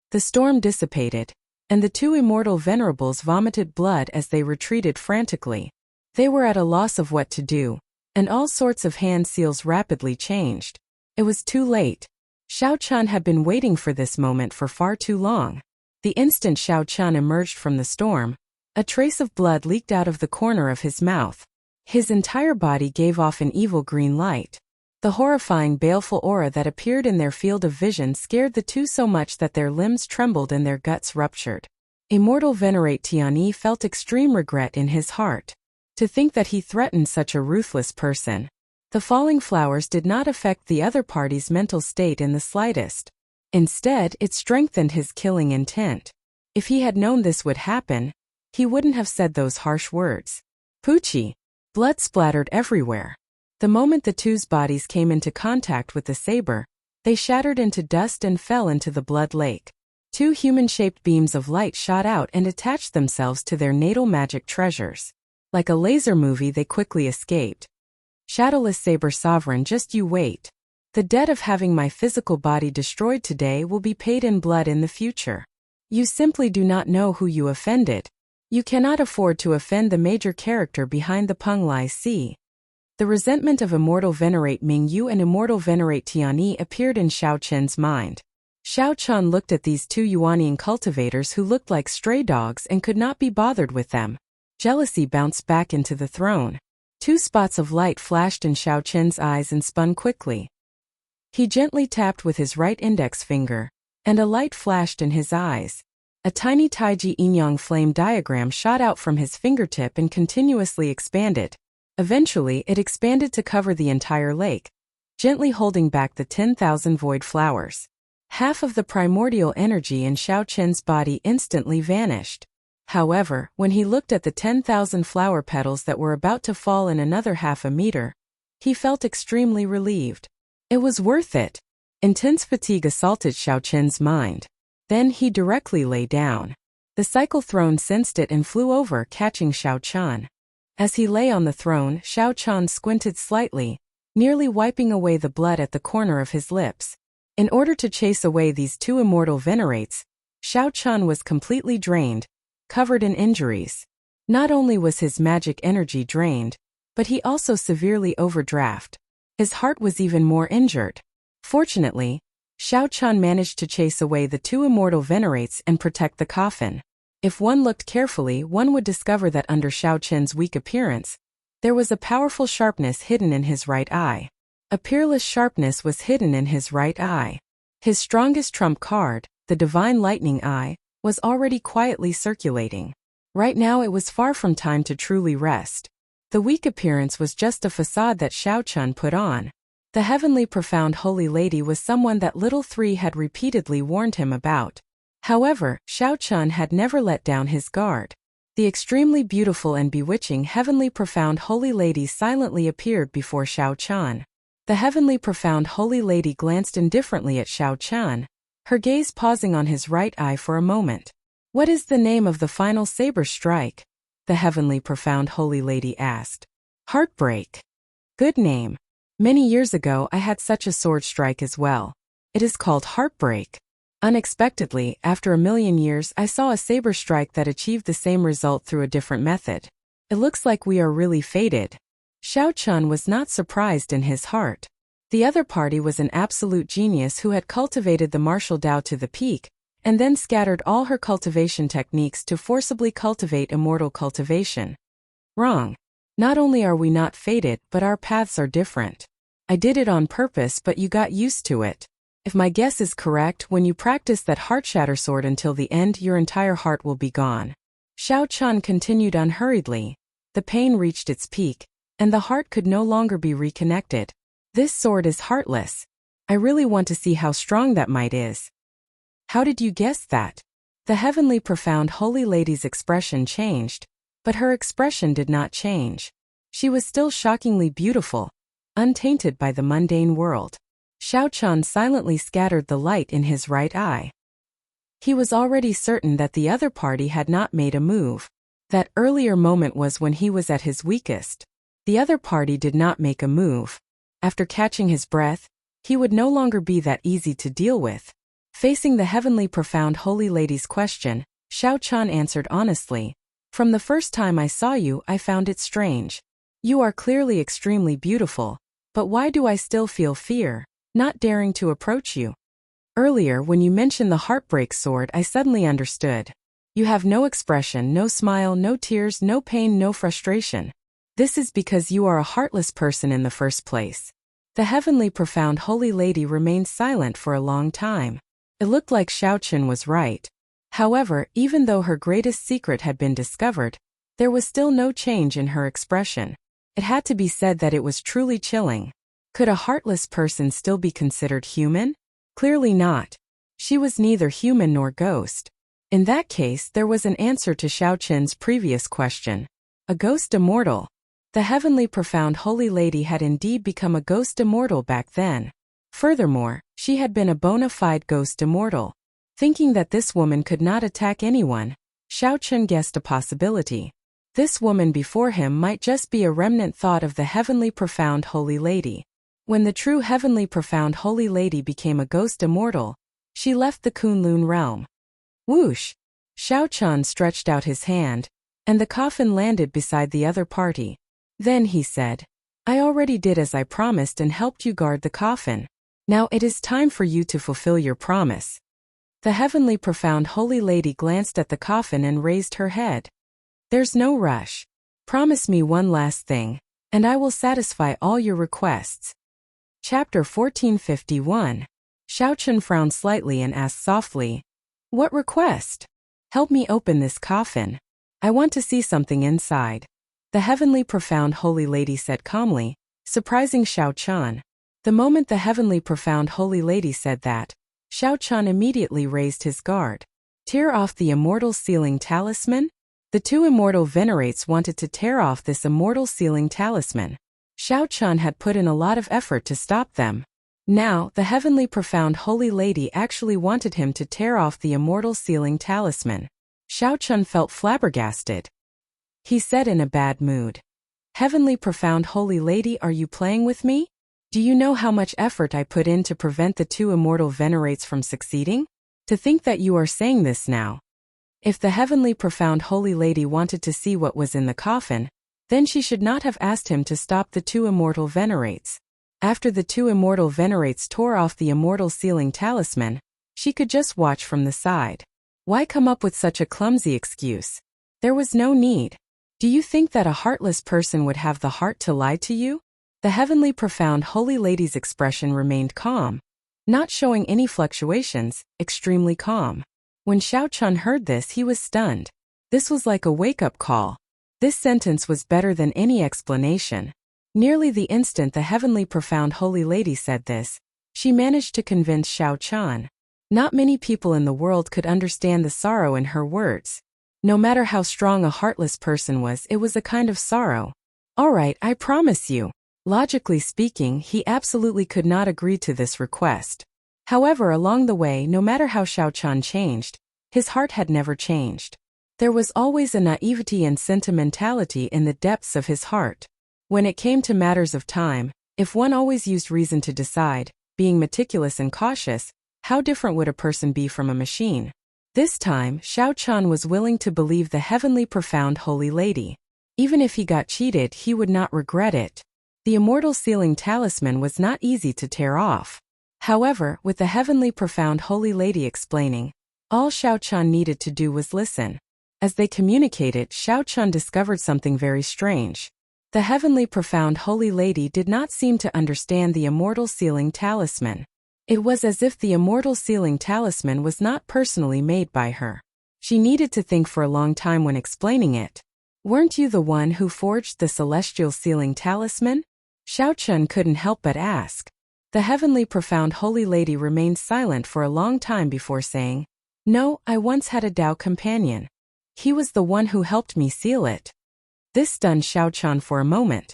The storm dissipated, and the 2 immortal venerables vomited blood as they retreated frantically. They were at a loss of what to do, and all sorts of hand seals rapidly changed. It was too late. Xiao Chun had been waiting for this moment for far too long. The instant Xiao Chun emerged from the storm, a trace of blood leaked out of the corner of his mouth. His entire body gave off an evil green light. The horrifying baleful aura that appeared in their field of vision scared the 2 so much that their limbs trembled and their guts ruptured. Immortal Venerate Tianyi felt extreme regret in his heart. To think that he threatened such a ruthless person. The falling flowers did not affect the other party's mental state in the slightest. Instead, it strengthened his killing intent. If he had known this would happen, he wouldn't have said those harsh words. Poochie! Blood splattered everywhere. The moment the two's bodies came into contact with the saber, they shattered into dust and fell into the blood lake. Two human-shaped beams of light shot out and attached themselves to their natal magic treasures. Like a laser movie, they quickly escaped. Shadowless Saber Sovereign, just you wait. The debt of having my physical body destroyed today will be paid in blood in the future. You simply do not know who you offended. You cannot afford to offend the major character behind the Peng Lai Si. The resentment of Immortal Venerate Ming Yu and Immortal Venerate Tianyi appeared in Xiao Chen's mind. Xiao Chen looked at these two Yuanian cultivators who looked like stray dogs and could not be bothered with them. Jealousy bounced back into the throne. Two spots of light flashed in Xiao Chen's eyes and spun quickly. He gently tapped with his right index finger, and a light flashed in his eyes. A tiny Taiji Yin-Yang flame diagram shot out from his fingertip and continuously expanded. Eventually, it expanded to cover the entire lake, gently holding back the 10,000 void flowers. Half of the primordial energy in Xiao Chen's body instantly vanished. However, when he looked at the 10,000 flower petals that were about to fall in another half a meter, he felt extremely relieved. It was worth it. Intense fatigue assaulted Xiao Chen's mind. Then he directly lay down. The cycle throne sensed it and flew over, catching Xiao Chen. As he lay on the throne, Xiao Chen squinted slightly, nearly wiping away the blood at the corner of his lips. In order to chase away these two immortal venerates, Xiao Chen was completely drained, covered in injuries. Not only was his magic energy drained, but he also severely overdraft. His heart was even more injured. Fortunately, Xiao Chen managed to chase away the two immortal venerates and protect the coffin. If one looked carefully, one would discover that under Xiao Chen's weak appearance, there was a powerful sharpness hidden in his right eye. A peerless sharpness was hidden in his right eye. His strongest trump card, the Divine Lightning Eye, was already quietly circulating. Right now it was far from time to truly rest. The weak appearance was just a facade that Xiao Chen put on. The heavenly profound holy lady was someone that Little Three had repeatedly warned him about. However, Xiao Chen had never let down his guard. The extremely beautiful and bewitching heavenly profound holy lady silently appeared before Xiao Chen. The heavenly profound holy lady glanced indifferently at Xiao Chen, her gaze pausing on his right eye for a moment. What is the name of the final saber strike? The heavenly profound holy lady asked. Heartbreak. Good name. Many years ago I had such a sword strike as well. It is called Heartbreak. Unexpectedly, after 1,000,000 years, I saw a saber strike that achieved the same result through a different method. It looks like we are really fated. Xiao Chen was not surprised in his heart. The other party was an absolute genius who had cultivated the martial Dao to the peak, and then scattered all her cultivation techniques to forcibly cultivate immortal cultivation. Wrong. Not only are we not fated, but our paths are different. I did it on purpose, but you got used to it. If my guess is correct, when you practice that heart shatter sword until the end, your entire heart will be gone. Xiao Chen continued unhurriedly. The pain reached its peak, and the heart could no longer be reconnected. This sword is heartless. I really want to see how strong that might is. How did you guess that? The heavenly profound holy lady's expression changed, but her expression did not change. She was still shockingly beautiful, untainted by the mundane world. Xiao Chen silently scattered the light in his right eye. He was already certain that the other party had not made a move. That earlier moment was when he was at his weakest. The other party did not make a move. After catching his breath, he would no longer be that easy to deal with. Facing the heavenly profound holy lady's question, Xiao Chen answered honestly. From the first time I saw you, I found it strange. You are clearly extremely beautiful, but why do I still feel fear, not daring to approach you? Earlier, when you mentioned the heartbreak sword, I suddenly understood. You have no expression, no smile, no tears, no pain, no frustration. This is because you are a heartless person in the first place. The heavenly profound holy lady remained silent for a long time. It looked like Xiao Chen was right. However, even though her greatest secret had been discovered, there was still no change in her expression. It had to be said that it was truly chilling. Could a heartless person still be considered human? Clearly not. She was neither human nor ghost. In that case, there was an answer to Xiao Qin's previous question. A ghost immortal. The heavenly profound holy lady had indeed become a ghost immortal back then. Furthermore, she had been a bona fide ghost immortal. Thinking that this woman could not attack anyone, Xiao Qin guessed a possibility. This woman before him might just be a remnant thought of the heavenly profound holy lady. When the true heavenly profound holy lady became a ghost immortal, she left the Kunlun realm. Whoosh! Xiao Qin stretched out his hand, and the coffin landed beside the other party. Then he said, I already did as I promised and helped you guard the coffin. Now it is time for you to fulfill your promise. The heavenly profound holy lady glanced at the coffin and raised her head. There's no rush. Promise me one last thing, and I will satisfy all your requests. Chapter 1451. Xiao Qin frowned slightly and asked softly, What request? Help me open this coffin. I want to see something inside. The heavenly profound holy lady said calmly, surprising Xiao Qin. The moment the heavenly profound holy lady said that, Xiao Qin immediately raised his guard. Tear off the immortal sealing talisman? The two immortal venerates wanted to tear off this immortal sealing talisman. Xiao Qin had put in a lot of effort to stop them. Now, the heavenly profound holy lady actually wanted him to tear off the immortal sealing talisman. Xiao Qin felt flabbergasted. He said in a bad mood, Heavenly profound holy lady, are you playing with me? Do you know how much effort I put in to prevent the two immortal venerates from succeeding? To think that you are saying this now. If the heavenly profound holy lady wanted to see what was in the coffin, then she should not have asked him to stop the two immortal venerates. After the two immortal venerates tore off the immortal sealing talisman, she could just watch from the side. Why come up with such a clumsy excuse? There was no need. Do you think that a heartless person would have the heart to lie to you? The heavenly profound holy lady's expression remained calm, not showing any fluctuations, extremely calm. When Xiao Qin heard this, he was stunned. This was like a wake-up call. This sentence was better than any explanation. Nearly the instant the heavenly profound holy lady said this, she managed to convince Xiao Qin. Not many people in the world could understand the sorrow in her words. No matter how strong a heartless person was, it was a kind of sorrow. All right, I promise you. Logically speaking, he absolutely could not agree to this request. However, along the way, no matter how Xiao Qin changed, his heart had never changed. There was always a naivety and sentimentality in the depths of his heart. When it came to matters of time, if one always used reason to decide, being meticulous and cautious, how different would a person be from a machine? This time, Xiao Qin was willing to believe the heavenly profound holy lady. Even if he got cheated, he would not regret it. The immortal sealing talisman was not easy to tear off. However, with the heavenly profound holy lady explaining, all Xiao Qin needed to do was listen. As they communicated, Xiao Qin discovered something very strange. The heavenly profound holy lady did not seem to understand the immortal sealing talisman. It was as if the immortal sealing talisman was not personally made by her. She needed to think for a long time when explaining it. Weren't you the one who forged the celestial sealing talisman? Xiao Qin couldn't help but ask. The heavenly profound holy lady remained silent for a long time before saying, No, I once had a Tao companion. He was the one who helped me seal it. This stunned Xiao Qin for a moment.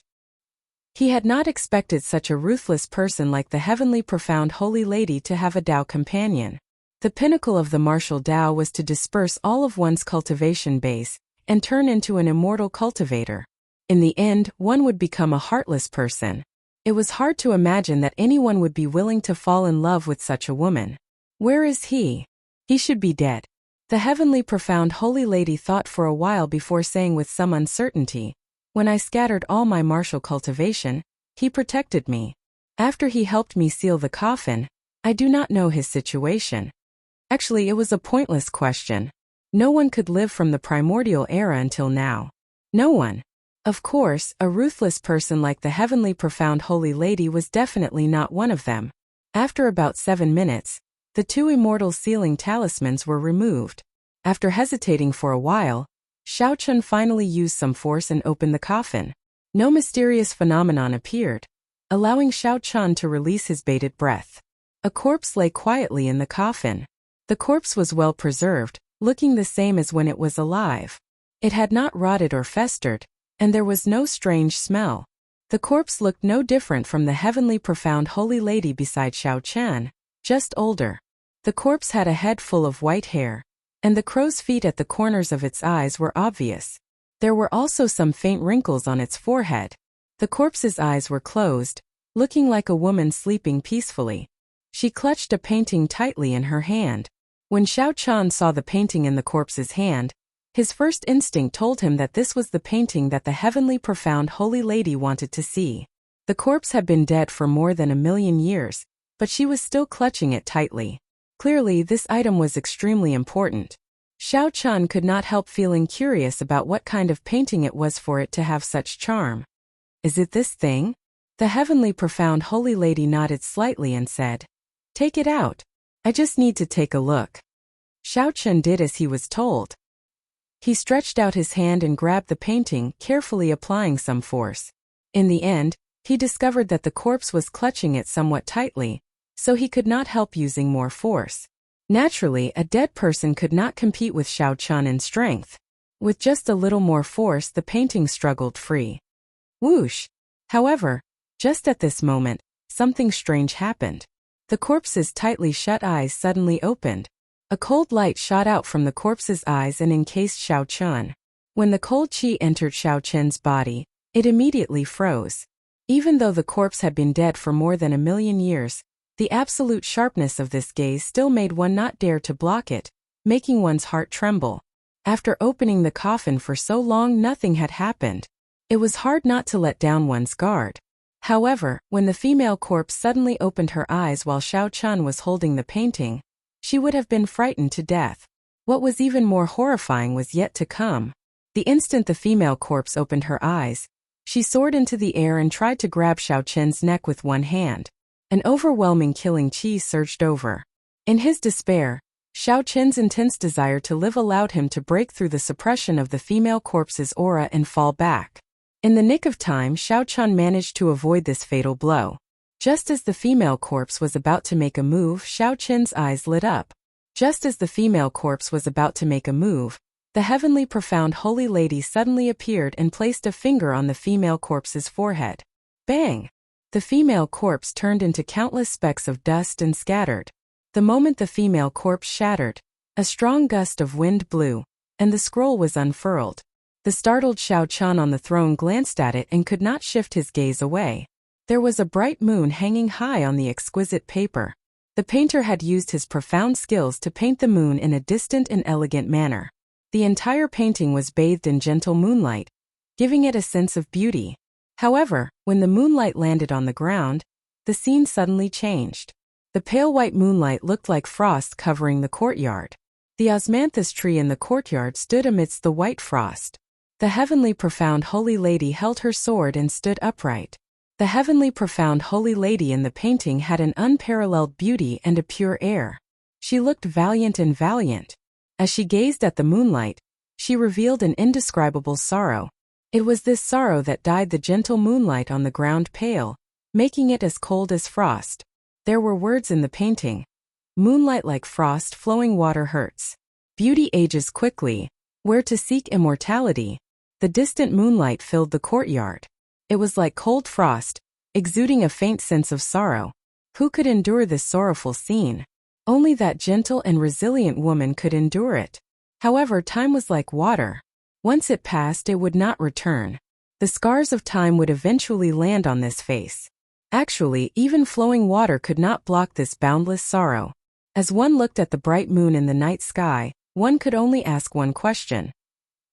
He had not expected such a ruthless person like the heavenly profound holy lady to have a Tao companion. The pinnacle of the martial Tao was to disperse all of one's cultivation base and turn into an immortal cultivator. In the end, one would become a heartless person. It was hard to imagine that anyone would be willing to fall in love with such a woman. Where is he? He should be dead. The heavenly profound holy lady thought for a while before saying with some uncertainty, When I scattered all my martial cultivation, he protected me. After he helped me seal the coffin, I do not know his situation. Actually, it was a pointless question. No one could live from the primordial era until now. No one. Of course, a ruthless person like the heavenly profound holy lady was definitely not one of them. After about 7 minutes, the two immortal sealing talismans were removed. After hesitating for a while, Xiao Qin finally used some force and opened the coffin. No mysterious phenomenon appeared, allowing Xiao Qin to release his bated breath. A corpse lay quietly in the coffin. The corpse was well preserved, looking the same as when it was alive. It had not rotted or festered, and there was no strange smell. The corpse looked no different from the heavenly profound holy lady beside Xiao Chen, just older. The corpse had a head full of white hair, and the crow's feet at the corners of its eyes were obvious. There were also some faint wrinkles on its forehead. The corpse's eyes were closed, looking like a woman sleeping peacefully. She clutched a painting tightly in her hand. When Xiao Chen saw the painting in the corpse's hand, his first instinct told him that this was the painting that the heavenly profound holy lady wanted to see. The corpse had been dead for more than 1,000,000 years, but she was still clutching it tightly. Clearly, this item was extremely important. Xiao Chen could not help feeling curious about what kind of painting it was for it to have such charm. Is it this thing? The heavenly profound holy lady nodded slightly and said, "Take it out. I just need to take a look." Xiao Chen did as he was told. He stretched out his hand and grabbed the painting, carefully applying some force. In the end, he discovered that the corpse was clutching it somewhat tightly, so he could not help using more force. Naturally, a dead person could not compete with Xiao Chen in strength. With just a little more force, the painting struggled free. Whoosh! However, just at this moment, something strange happened. The corpse's tightly shut eyes suddenly opened. A cold light shot out from the corpse's eyes and encased Xiao Chen. When the cold qi entered Xiao Chen's body, it immediately froze. Even though the corpse had been dead for more than 1,000,000 years, the absolute sharpness of this gaze still made one not dare to block it, making one's heart tremble. After opening the coffin for so long, nothing had happened. It was hard not to let down one's guard. However, when the female corpse suddenly opened her eyes while Xiao Chen was holding the painting, she would have been frightened to death. What was even more horrifying was yet to come. The instant the female corpse opened her eyes, she soared into the air and tried to grab Xiao Chen's neck with one hand. An overwhelming killing qi surged over. In his despair, Xiao Chen's intense desire to live allowed him to break through the suppression of the female corpse's aura and fall back. In the nick of time, Xiao Chen managed to avoid this fatal blow. Just as the female corpse was about to make a move, Xiao Chen's eyes lit up. Just as the female corpse was about to make a move, the heavenly profound holy lady suddenly appeared and placed a finger on the female corpse's forehead. Bang! The female corpse turned into countless specks of dust and scattered. The moment the female corpse shattered, a strong gust of wind blew, and the scroll was unfurled. The startled Xiao Chen on the throne glanced at it and could not shift his gaze away. There was a bright moon hanging high on the exquisite paper. The painter had used his profound skills to paint the moon in a distant and elegant manner. The entire painting was bathed in gentle moonlight, giving it a sense of beauty. However, when the moonlight landed on the ground, the scene suddenly changed. The pale white moonlight looked like frost covering the courtyard. The osmanthus tree in the courtyard stood amidst the white frost. The heavenly profound holy lady held her sword and stood upright. The heavenly profound holy lady in the painting had an unparalleled beauty and a pure air. She looked valiant and valiant. As she gazed at the moonlight, she revealed an indescribable sorrow. It was this sorrow that dyed the gentle moonlight on the ground pale, making it as cold as frost. There were words in the painting. Moonlight like frost, flowing water hurts. Beauty ages quickly. Where to seek immortality? The distant moonlight filled the courtyard. It was like cold frost, exuding a faint sense of sorrow. Who could endure this sorrowful scene? Only that gentle and resilient woman could endure it. However, time was like water. Once it passed, it would not return. The scars of time would eventually land on this face. Actually, even flowing water could not block this boundless sorrow. As one looked at the bright moon in the night sky, one could only ask one question.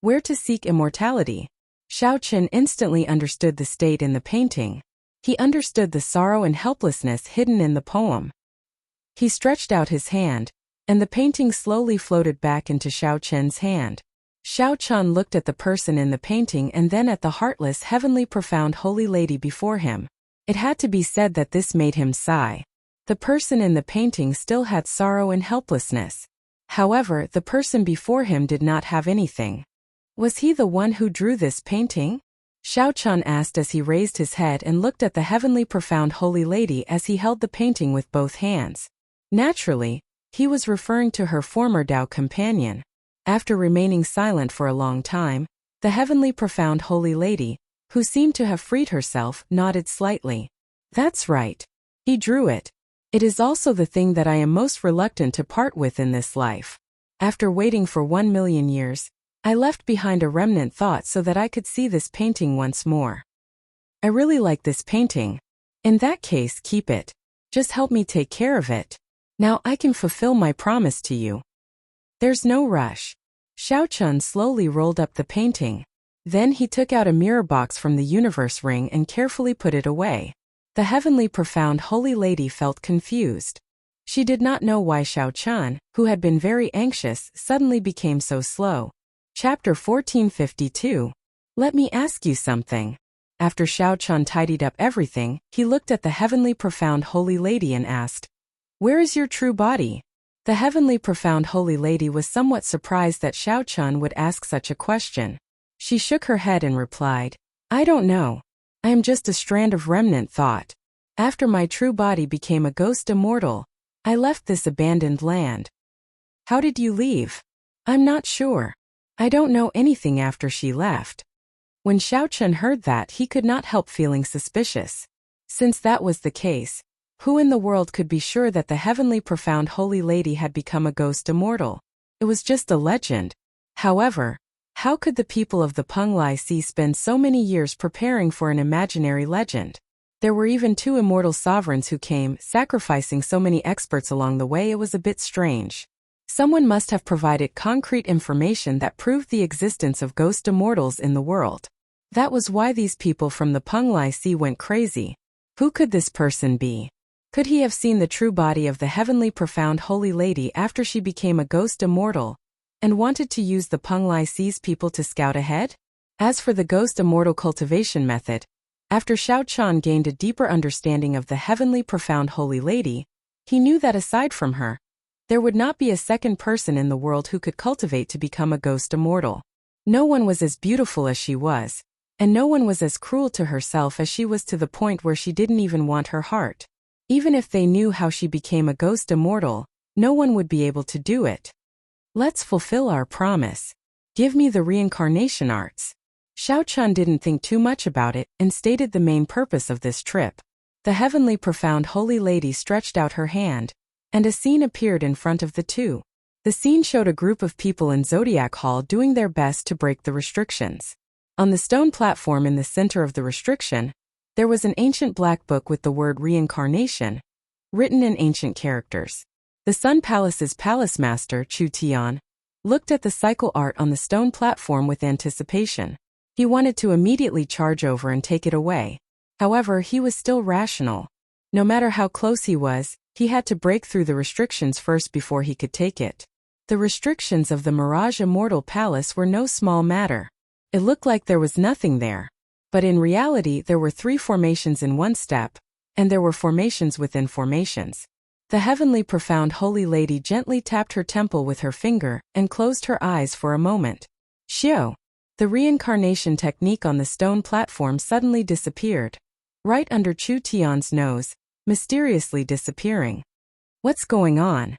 Where to seek immortality? Xiao Chen instantly understood the state in the painting. He understood the sorrow and helplessness hidden in the poem. He stretched out his hand, and the painting slowly floated back into Xiao Chen's hand. Xiao Chen looked at the person in the painting and then at the heartless, heavenly profound holy lady before him. It had to be said that this made him sigh. The person in the painting still had sorrow and helplessness. However, the person before him did not have anything. Was he the one who drew this painting? Xiao Chen asked as he raised his head and looked at the heavenly profound holy lady as he held the painting with both hands. Naturally, He was referring to her former Tao companion. After remaining silent for a long time, the heavenly profound holy lady, who seemed to have freed herself, nodded slightly. That's right. He drew it. It is also the thing that I am most reluctant to part with in this life. After waiting for 1,000,000 years, I left behind a remnant thought so that I could see this painting once more. I really like this painting. In that case, keep it. Just help me take care of it. Now I can fulfill my promise to you. There's no rush. Xiao Chun slowly rolled up the painting. Then he took out a mirror box from the universe ring and carefully put it away. The heavenly profound holy lady felt confused. She did not know why Xiao Chun, who had been very anxious, suddenly became so slow. Chapter 1452. Let me ask you something. After Xiao Chun tidied up everything, he looked at the heavenly profound holy lady and asked, "Where is your true body?" The heavenly profound holy lady was somewhat surprised that Xiao Chun would ask such a question. She shook her head and replied, "I don't know. I am just a strand of remnant thought. After my true body became a ghost immortal, I left this abandoned land." "How did you leave?" "I'm not sure. I don't know anything after she left." When Xiao Chun heard that, he could not help feeling suspicious. Since that was the case, who in the world could be sure that the heavenly profound holy lady had become a ghost immortal? It was just a legend. However, how could the people of the Penglai Sea spend so many years preparing for an imaginary legend? There were even 2 immortal sovereigns who came, sacrificing so many experts along the way. It was a bit strange. Someone must have provided concrete information that proved the existence of ghost immortals in the world. That was why these people from the Penglai Sea went crazy. Who could this person be? Could he have seen the true body of the heavenly profound holy lady after she became a ghost immortal, and wanted to use the Penglai Sea's people to scout ahead? As for the ghost immortal cultivation method, after Xiao Chun gained a deeper understanding of the heavenly profound holy lady, he knew that aside from her, there would not be a second person in the world who could cultivate to become a ghost immortal. No one was as beautiful as she was, and no one was as cruel to herself as she was, to the point where she didn't even want her heart. Even if they knew how she became a ghost immortal, no one would be able to do it. Let's fulfill our promise. Give me the reincarnation arts. Xiao Chun didn't think too much about it and stated the main purpose of this trip. The heavenly profound holy lady stretched out her hand, and a scene appeared in front of the two. The scene showed a group of people in Zodiac Hall doing their best to break the restrictions. On the stone platform in the center of the restriction, there was an ancient black book with the word reincarnation, written in ancient characters. The Sun Palace's palace master, Chu Tian, looked at the cycle art on the stone platform with anticipation. He wanted to immediately charge over and take it away. However, he was still rational. No matter how close he was, he had to break through the restrictions first before he could take it. The restrictions of the Mirage Immortal Palace were no small matter. It looked like there was nothing there. But in reality, there were 3 formations in one step, and there were formations within formations. The heavenly profound holy lady gently tapped her temple with her finger and closed her eyes for a moment. Xiao. The reincarnation technique on the stone platform suddenly disappeared, right under Chu Tian's nose, mysteriously disappearing. What's going on?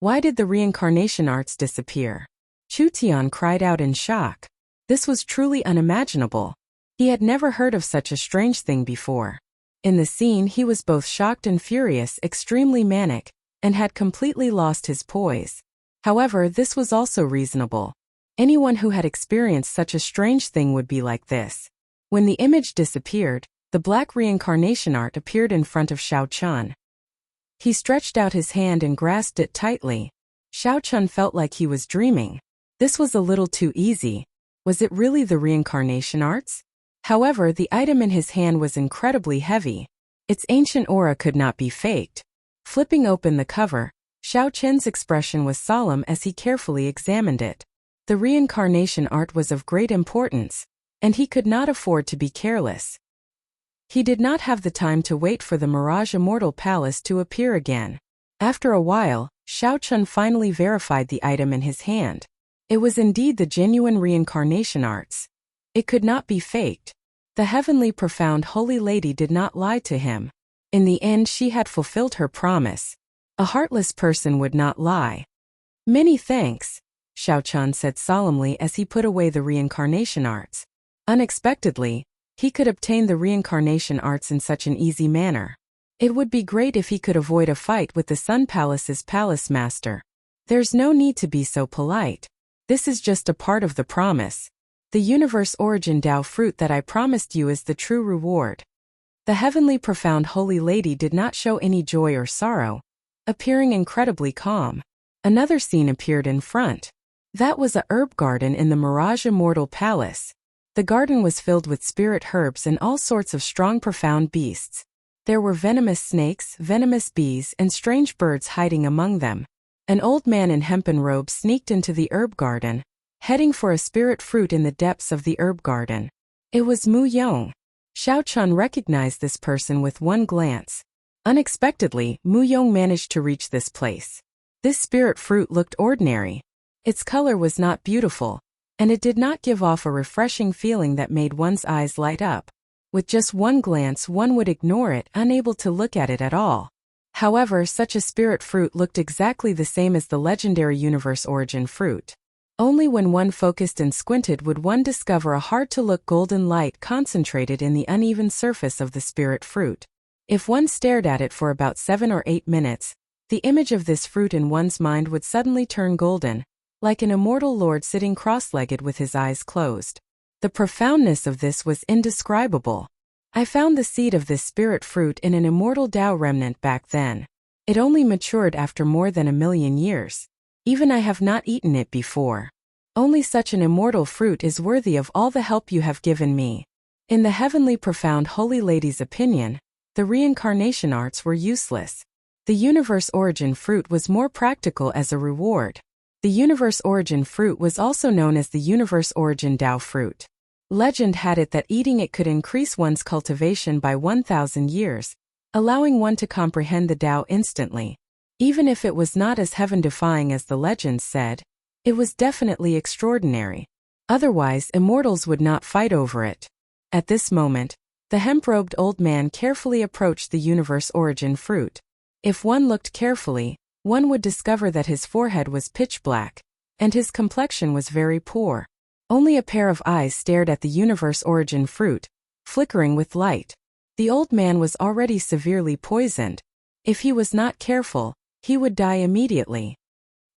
Why did the reincarnation arts disappear? Chu Tian cried out in shock. This was truly unimaginable. He had never heard of such a strange thing before. In the scene, he was both shocked and furious, extremely manic, and had completely lost his poise. However, this was also reasonable. Anyone who had experienced such a strange thing would be like this. When the image disappeared, the black reincarnation art appeared in front of Xiao Chun. He stretched out his hand and grasped it tightly. Xiao Chun felt like he was dreaming. This was a little too easy. Was it really the reincarnation arts? However, the item in his hand was incredibly heavy. Its ancient aura could not be faked. Flipping open the cover, Xiao Chun's expression was solemn as he carefully examined it. The reincarnation art was of great importance, and he could not afford to be careless. He did not have the time to wait for the Mirage Immortal Palace to appear again. After a while, Xiao Chun finally verified the item in his hand. It was indeed the genuine reincarnation arts. It could not be faked. The heavenly profound holy lady did not lie to him. In the end, she had fulfilled her promise. A heartless person would not lie. Many thanks, Xiaochan said solemnly as he put away the reincarnation arts. Unexpectedly, he could obtain the reincarnation arts in such an easy manner. It would be great if he could avoid a fight with the Sun Palace's palace master. There's no need to be so polite. This is just a part of the promise. The universe origin Dao fruit that I promised you is the true reward. The heavenly profound holy lady did not show any joy or sorrow, appearing incredibly calm. Another scene appeared in front. That was a herb garden in the Mirage Immortal Palace. The garden was filled with spirit herbs and all sorts of strong profound beasts. There were venomous snakes, venomous bees, and strange birds hiding among them. An old man in hempen robes sneaked into the herb garden, heading for a spirit fruit in the depths of the herb garden. It was Mu Yong. Xiaochan recognized this person with one glance. Unexpectedly, Mu Yong managed to reach this place. This spirit fruit looked ordinary. Its color was not beautiful, and it did not give off a refreshing feeling that made one's eyes light up. With just one glance one would ignore it, unable to look at it at all. However, such a spirit fruit looked exactly the same as the legendary universe origin fruit. Only when one focused and squinted would one discover a hard-to-look golden light concentrated in the uneven surface of the spirit fruit. If one stared at it for about 7 or 8 minutes, the image of this fruit in one's mind would suddenly turn golden, like an immortal lord sitting cross-legged with his eyes closed. The profoundness of this was indescribable. I found the seed of this spirit fruit in an immortal Tao remnant back then. It only matured after more than 1,000,000 years. Even I have not eaten it before. Only such an immortal fruit is worthy of all the help you have given me. In the heavenly profound holy lady's opinion, the reincarnation arts were useless. The universe origin fruit was more practical as a reward. The universe origin fruit was also known as the universe origin Tao fruit. Legend had it that eating it could increase one's cultivation by 1,000 years, allowing one to comprehend the Tao instantly. Even if it was not as heaven-defying as the legends said, it was definitely extraordinary. Otherwise, immortals would not fight over it. At this moment, the hemp-robed old man carefully approached the universe origin fruit. If one looked carefully, one would discover that his forehead was pitch black, and his complexion was very poor. Only a pair of eyes stared at the universe origin fruit, flickering with light. The old man was already severely poisoned. If he was not careful, he would die immediately.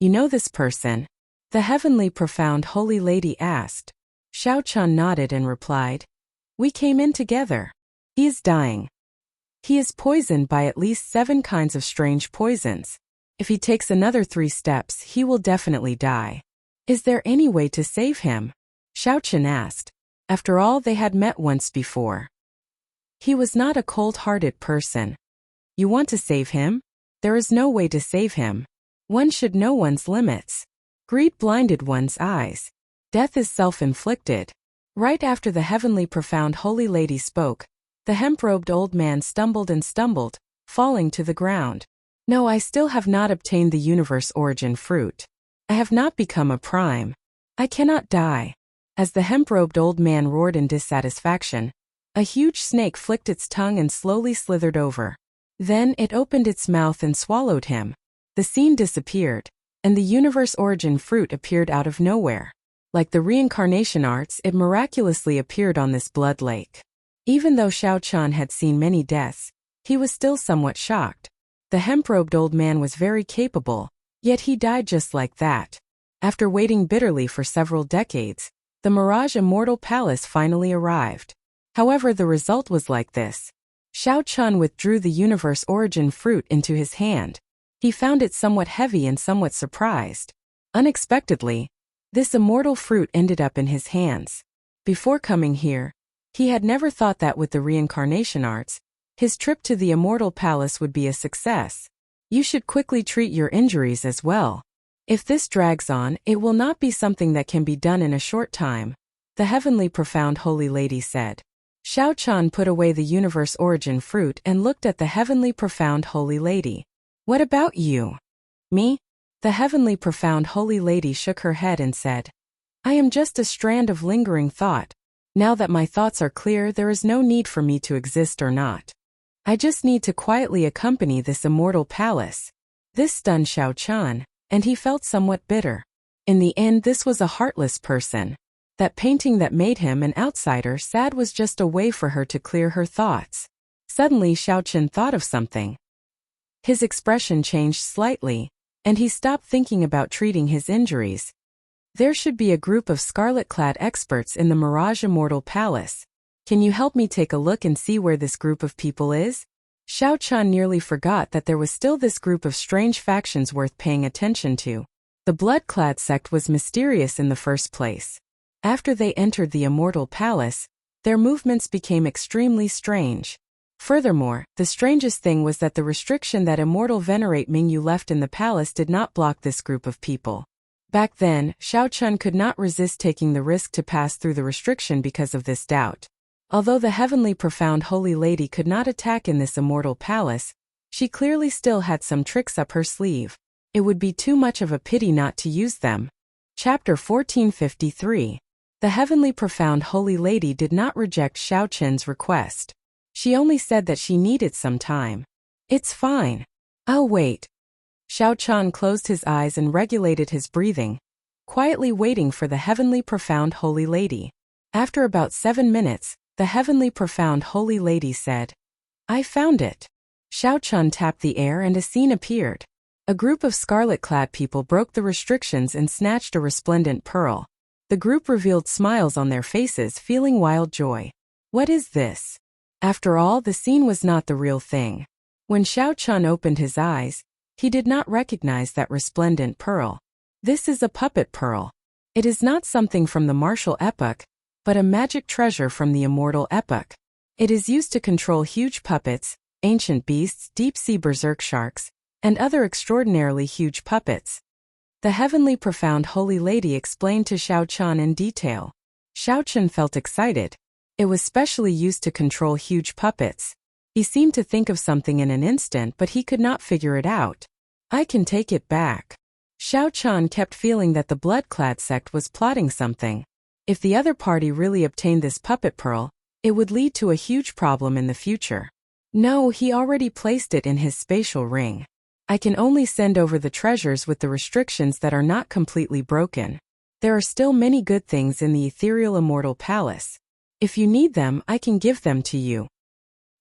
You know this person? The heavenly profound holy lady asked. Xiaochan nodded and replied, "We came in together. He is dying. He is poisoned by at least 7 kinds of strange poisons. If he takes another 3 steps, he will definitely die. Is there any way to save him?" Xiaochan asked. After all, they had met once before. He was not a cold-hearted person. You want to save him? There is no way to save him. One should know one's limits. Greed blinded one's eyes. Death is self-inflicted. Right after the heavenly profound holy lady spoke, the hemp-robed old man stumbled and stumbled, falling to the ground. No, I still have not obtained the universe origin fruit. I have not become a prime. I cannot die. As the hemp-robed old man roared in dissatisfaction, a huge snake flicked its tongue and slowly slithered over. Then it opened its mouth and swallowed him. The scene disappeared, and the universe origin fruit appeared out of nowhere. Like the reincarnation arts, it miraculously appeared on this blood lake. Even though Xiaochan had seen many deaths, he was still somewhat shocked. The hemp-robed old man was very capable, yet he died just like that. After waiting bitterly for several decades, the Mirage Immortal Palace finally arrived. However, the result was like this. Xiaochan withdrew the universe origin fruit into his hand. He found it somewhat heavy and somewhat surprised. Unexpectedly, this immortal fruit ended up in his hands. Before coming here, he had never thought that with the reincarnation arts, his trip to the Immortal Palace would be a success. You should quickly treat your injuries as well. If this drags on, it will not be something that can be done in a short time, the heavenly profound holy lady said. Xiaochan put away the universe origin fruit and looked at the heavenly profound holy lady. What about you? Me? The heavenly profound holy lady shook her head and said, I am just a strand of lingering thought. Now that my thoughts are clear, there is no need for me to exist or not. I just need to quietly accompany this immortal palace. This stunned Xiao Chan, and he felt somewhat bitter. In the end, this was a heartless person. That painting that made him an outsider sad was just a way for her to clear her thoughts. Suddenly Xiao Chan thought of something. His expression changed slightly, and he stopped thinking about treating his injuries. There should be a group of scarlet-clad experts in the Mirage Immortal Palace. Can you help me take a look and see where this group of people is? Xiao Chan nearly forgot that there was still this group of strange factions worth paying attention to. The blood-clad sect was mysterious in the first place. After they entered the Immortal Palace, their movements became extremely strange. Furthermore, the strangest thing was that the restriction that Immortal Venerate Mingyu left in the palace did not block this group of people. Back then, Xiao Chan could not resist taking the risk to pass through the restriction because of this doubt. Although the Heavenly Profound Holy Lady could not attack in this Immortal Palace, she clearly still had some tricks up her sleeve. It would be too much of a pity not to use them. Chapter 1453. The Heavenly Profound Holy Lady did not reject Xiao Chen's request. She only said that she needed some time. It's fine. I'll wait. Xiao Chan closed his eyes and regulated his breathing, quietly waiting for the Heavenly Profound Holy Lady. After about 7 minutes, the Heavenly Profound Holy Lady said, I found it. Xiao Chan tapped the air and a scene appeared. A group of scarlet-clad people broke the restrictions and snatched a resplendent pearl. The group revealed smiles on their faces, feeling wild joy. What is this? After all, the scene was not the real thing. When Xiao Chan opened his eyes, he did not recognize that resplendent pearl. This is a puppet pearl. It is not something from the martial epoch, but a magic treasure from the immortal epoch. It is used to control huge puppets, ancient beasts, deep-sea berserk sharks, and other extraordinarily huge puppets. The Heavenly Profound Holy Lady explained to Xiao Chan in detail. Xiao Chan felt excited. It was specially used to control huge puppets. He seemed to think of something in an instant, but he could not figure it out. I can take it back. Xiao Chan kept feeling that the blood-clad sect was plotting something. If the other party really obtained this puppet pearl, it would lead to a huge problem in the future. No, he already placed it in his spatial ring. I can only send over the treasures with the restrictions that are not completely broken. There are still many good things in the ethereal immortal palace. If you need them, I can give them to you.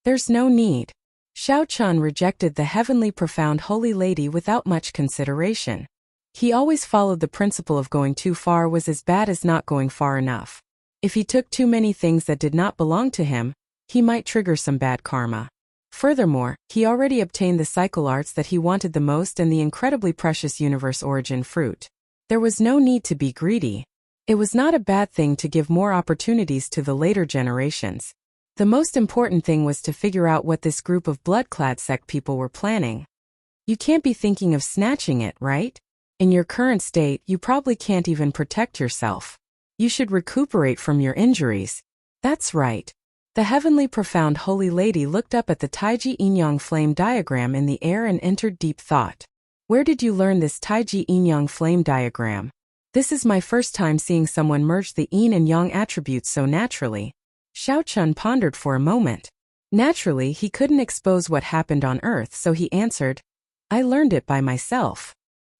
There's no need. Xiao Chan rejected the Heavenly Profound Holy Lady without much consideration. He always followed the principle of going too far was as bad as not going far enough. If he took too many things that did not belong to him, he might trigger some bad karma. Furthermore, he already obtained the cycle arts that he wanted the most and the incredibly precious universe origin fruit. There was no need to be greedy. It was not a bad thing to give more opportunities to the later generations. The most important thing was to figure out what this group of blood-clad sect people were planning. You can't be thinking of snatching it, right? In your current state, you probably can't even protect yourself. You should recuperate from your injuries. That's right. The Heavenly Profound Holy Lady looked up at the Taiji Yin-Yang flame diagram in the air and entered deep thought. Where did you learn this Taiji Yin-Yang flame diagram? This is my first time seeing someone merge the yin and yang attributes so naturally. Xiao Chan pondered for a moment. Naturally, he couldn't expose what happened on Earth, so he answered, I learned it by myself.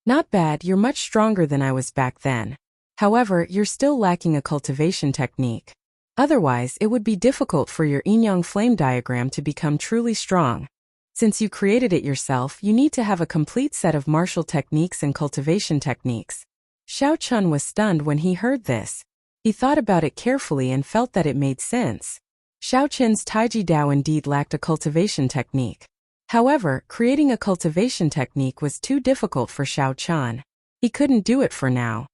Not bad, you're much stronger than I was back then. However, you're still lacking a cultivation technique. Otherwise, it would be difficult for your yin-yang flame diagram to become truly strong. Since you created it yourself, you need to have a complete set of martial techniques and cultivation techniques. Xiao Chan was stunned when he heard this. He thought about it carefully and felt that it made sense. Xiao Chen's Taiji Dao indeed lacked a cultivation technique. However, creating a cultivation technique was too difficult for Xiao Chan. He couldn't do it for now.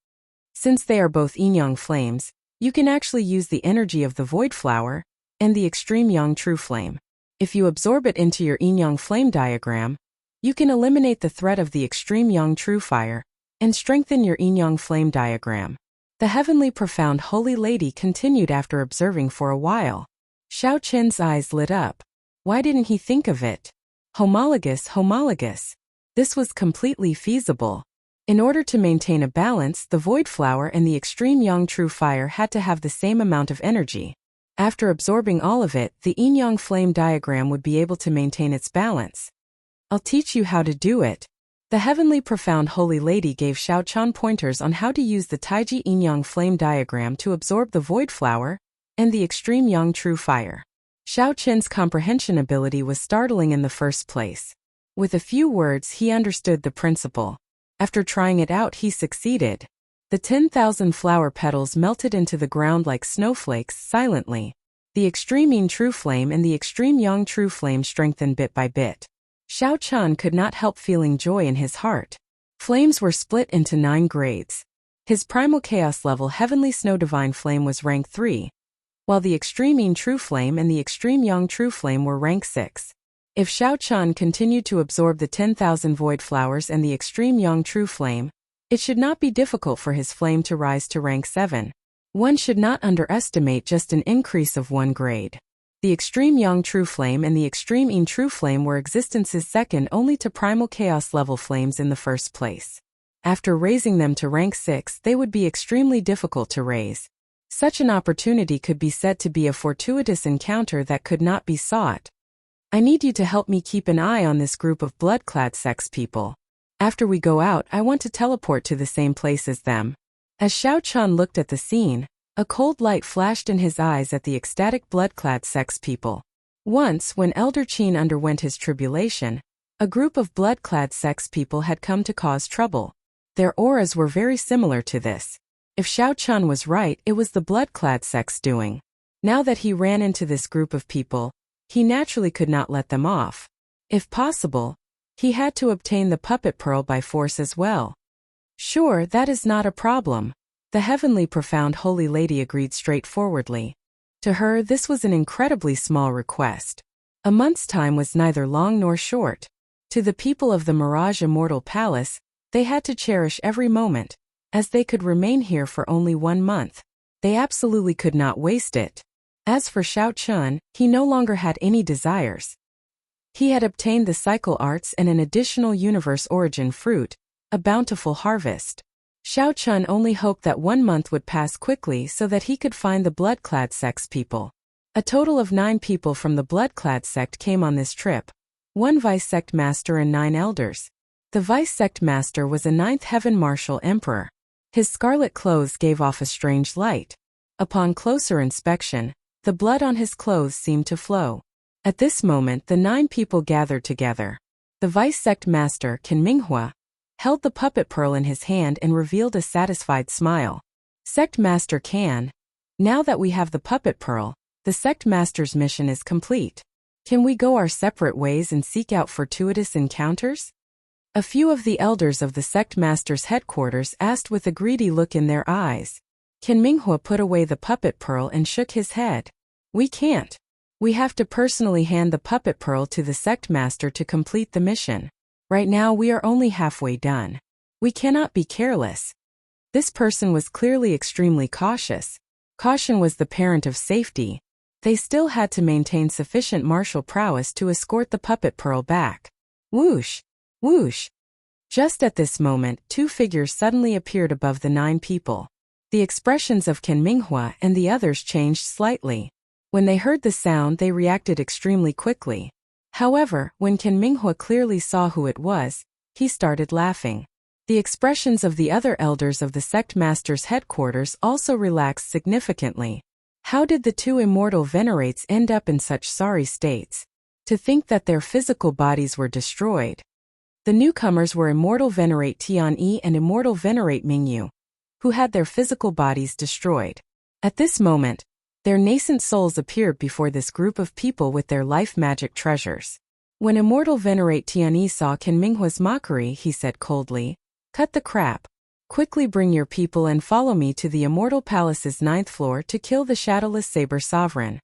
Since they are both yin-yang flames, you can actually use the energy of the void flower and the extreme yang true flame. If you absorb it into your yin-yang flame diagram, you can eliminate the threat of the extreme yang true fire and strengthen your yin-yang flame diagram. The Heavenly Profound Holy Lady continued after observing for a while. Xiao Chen's eyes lit up. Why didn't he think of it? Homologous. This was completely feasible. In order to maintain a balance, the void flower and the extreme yang true fire had to have the same amount of energy. After absorbing all of it, the yin-yang flame diagram would be able to maintain its balance. I'll teach you how to do it. The heavenly profound holy lady gave Xiao Chan pointers on how to use the Taiji Yin-Yang flame diagram to absorb the void flower and the extreme yang true fire. Xiao Qin's comprehension ability was startling in the first place. With a few words he understood the principle. After trying it out he succeeded. The 10,000 flower petals melted into the ground like snowflakes silently. The extreme yin true flame and the extreme yang true flame strengthened bit by bit. Xiao Chan could not help feeling joy in his heart. Flames were split into 9 grades. His primal chaos level heavenly snow divine flame was rank 3, while the extreme yin true flame and the extreme yang true flame were rank 6. If Xiao Chan continued to absorb the 10,000 void flowers and the extreme yang true flame, it should not be difficult for his flame to rise to rank 7. One should not underestimate just an increase of 1 grade. The extreme yang true flame and the extreme yin true flame were existences second only to primal chaos level flames in the first place. After raising them to rank 6, they would be extremely difficult to raise. Such an opportunity could be said to be a fortuitous encounter that could not be sought. I need you to help me keep an eye on this group of blood-clad sex people. After we go out, I want to teleport to the same place as them. As Xiao Chan looked at the scene, a cold light flashed in his eyes at the ecstatic blood-clad sex people. Once, when Elder Qin underwent his tribulation, a group of blood-clad sex people had come to cause trouble. Their auras were very similar to this. If Xiao Chan was right, it was the blood-clad sex doing. Now that he ran into this group of people, he naturally could not let them off. If possible, he had to obtain the puppet pearl by force as well. Sure, that is not a problem. The heavenly profound holy lady agreed straightforwardly. To her, this was an incredibly small request. A month's time was neither long nor short. To the people of the Mirage Immortal Palace, they had to cherish every moment, as they could remain here for only 1 month. They absolutely could not waste it. As for Xiao Chan, he no longer had any desires. He had obtained the cycle arts and an additional universe origin fruit, a bountiful harvest. Xiao Chan only hoped that 1 month would pass quickly so that he could find the blood-clad sex people. A total of 9 people from the blood-clad sect came on this trip. 1 vice sect master and 9 elders. The vice sect master was a 9th heaven martial emperor. His scarlet clothes gave off a strange light. Upon closer inspection, the blood on his clothes seemed to flow. At this moment the 9 people gathered together. The vice sect master, Qin Minghua, held the puppet pearl in his hand and revealed a satisfied smile. Sect Master Can, now that we have the puppet pearl, the sect master's mission is complete. Can we go our separate ways and seek out fortuitous encounters? A few of the elders of the sect master's headquarters asked with a greedy look in their eyes. Qin Minghua put away the puppet pearl and shook his head. We can't. We have to personally hand the puppet pearl to the sect master to complete the mission. Right now we are only halfway done. We cannot be careless. This person was clearly extremely cautious. Caution was the parent of safety. They still had to maintain sufficient martial prowess to escort the puppet pearl back. Whoosh! Whoosh! Just at this moment, 2 figures suddenly appeared above the 9 people. The expressions of Qin Minghua and the others changed slightly. When they heard the sound, they reacted extremely quickly. However, when Qin Minghua clearly saw who it was, he started laughing. The expressions of the other elders of the sect master's headquarters also relaxed significantly. How did the 2 immortal venerates end up in such sorry states? To think that their physical bodies were destroyed. The newcomers were Immortal Venerate Tianyi and Immortal Venerate Mingyu, who had their physical bodies destroyed. At this moment, their nascent souls appeared before this group of people with their life magic treasures. When Immortal Venerate Tianyi saw Qin Minghua's mockery, he said coldly, "Cut the crap. Quickly bring your people and follow me to the Immortal Palace's 9th floor to kill the Shadowless Saber Sovereign."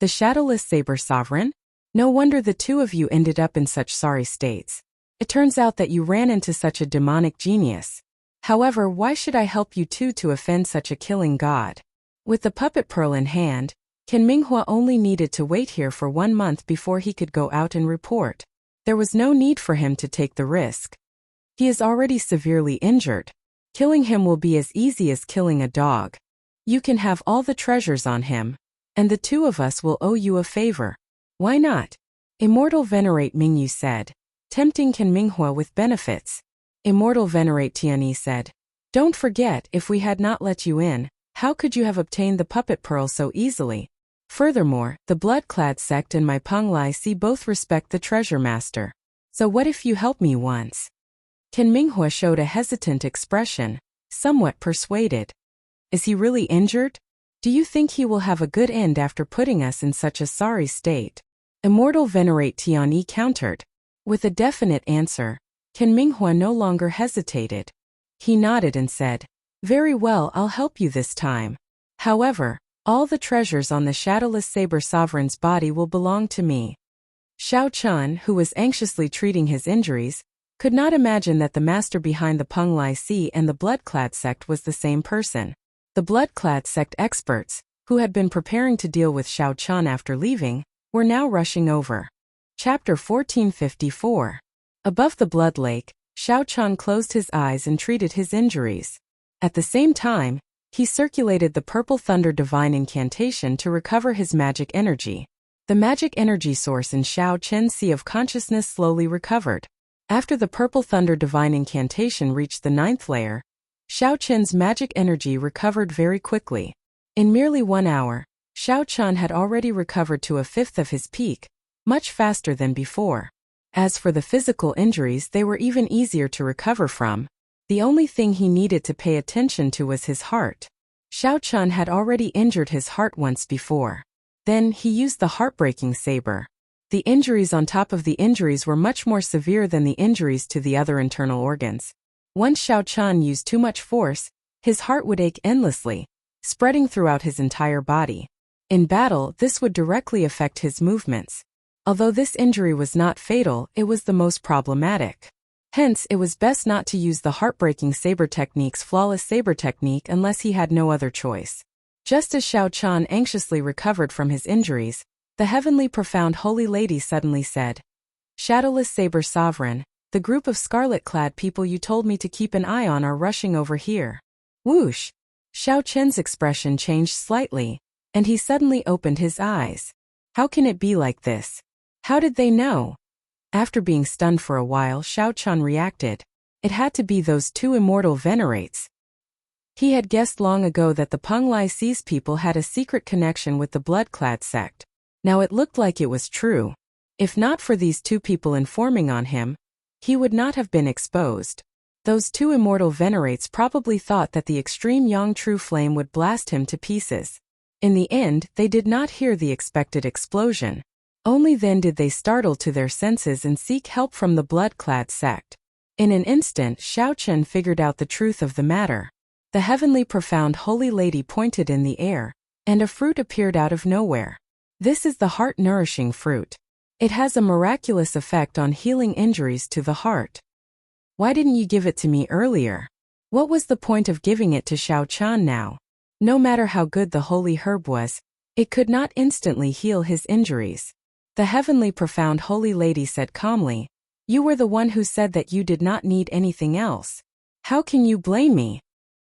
The Shadowless Saber Sovereign? No wonder the 2 of you ended up in such sorry states. It turns out that you ran into such a demonic genius. However, why should I help you 2 to offend such a killing god? With the puppet pearl in hand, Qin Minghua only needed to wait here for 1 month before he could go out and report. There was no need for him to take the risk. He is already severely injured. Killing him will be as easy as killing a dog. You can have all the treasures on him, and the 2 of us will owe you a favor. Why not? Immortal Venerate Mingyu said. tempting Ken Minghua with benefits. Immortal Venerate Tianyi said. Don't forget, if we had not let you in, how could you have obtained the puppet pearl so easily? Furthermore, the blood-clad sect and my Peng Lai Si both respect the treasure master. So what if you help me once? Ken Minghua showed a hesitant expression, somewhat persuaded. Is he really injured? Do you think he will have a good end after putting us in such a sorry state? Immortal Venerate Tianyi countered. With a definite answer, Ken Minghua no longer hesitated. He nodded and said, Very well, I'll help you this time. However, all the treasures on the Shadowless Saber Sovereign's body will belong to me. Xiao Chun, who was anxiously treating his injuries, could not imagine that the master behind the Peng Lai Si and the Blood-clad sect was the same person. The Blood-clad sect experts, who had been preparing to deal with Xiao Chun after leaving, were now rushing over. Chapter 1454. Above the blood lake, Xiao Chun closed his eyes and treated his injuries. At the same time, he circulated the Purple Thunder Divine Incantation to recover his magic energy. The magic energy source in Xiao Chen's Sea of Consciousness slowly recovered. After the Purple Thunder Divine Incantation reached the 9th layer, Xiao Chen's magic energy recovered very quickly. In merely 1 hour, Xiao Chun had already recovered to 1/5 of his peak, much faster than before. As for the physical injuries, they were even easier to recover from. The only thing he needed to pay attention to was his heart. Xiao Chun had already injured his heart once before. Then he used the heartbreaking saber. The injuries on top of the injuries were much more severe than the injuries to the other internal organs. Once Xiao Chun used too much force, his heart would ache endlessly, spreading throughout his entire body. In battle, this would directly affect his movements. Although this injury was not fatal, it was the most problematic. Hence, it was best not to use the heartbreaking saber technique's flawless saber technique unless he had no other choice. Just as Xiao Chun anxiously recovered from his injuries, the heavenly profound holy lady suddenly said, Shadowless Saber Sovereign, the group of scarlet-clad people you told me to keep an eye on are rushing over here. Whoosh! Xiao Chen's expression changed slightly, and he suddenly opened his eyes. How can it be like this? How did they know? After being stunned for a while, Xiao Chun reacted. It had to be those two immortal venerates. He had guessed long ago that the Peng Lai Si's people had a secret connection with the blood-clad sect. Now it looked like it was true. If not for these two people informing on him, he would not have been exposed. Those two immortal venerates probably thought that the extreme Yang True Flame would blast him to pieces. In the end, they did not hear the expected explosion. Only then did they startle to their senses and seek help from the blood-clad sect. In an instant, Xiao Chen figured out the truth of the matter. The heavenly profound holy lady pointed in the air, and a fruit appeared out of nowhere. This is the heart-nourishing fruit. It has a miraculous effect on healing injuries to the heart. Why didn't you give it to me earlier? What was the point of giving it to Xiao Chun now? No matter how good the holy herb was, it could not instantly heal his injuries. The heavenly profound holy lady said calmly, You were the one who said that you did not need anything else. How can you blame me?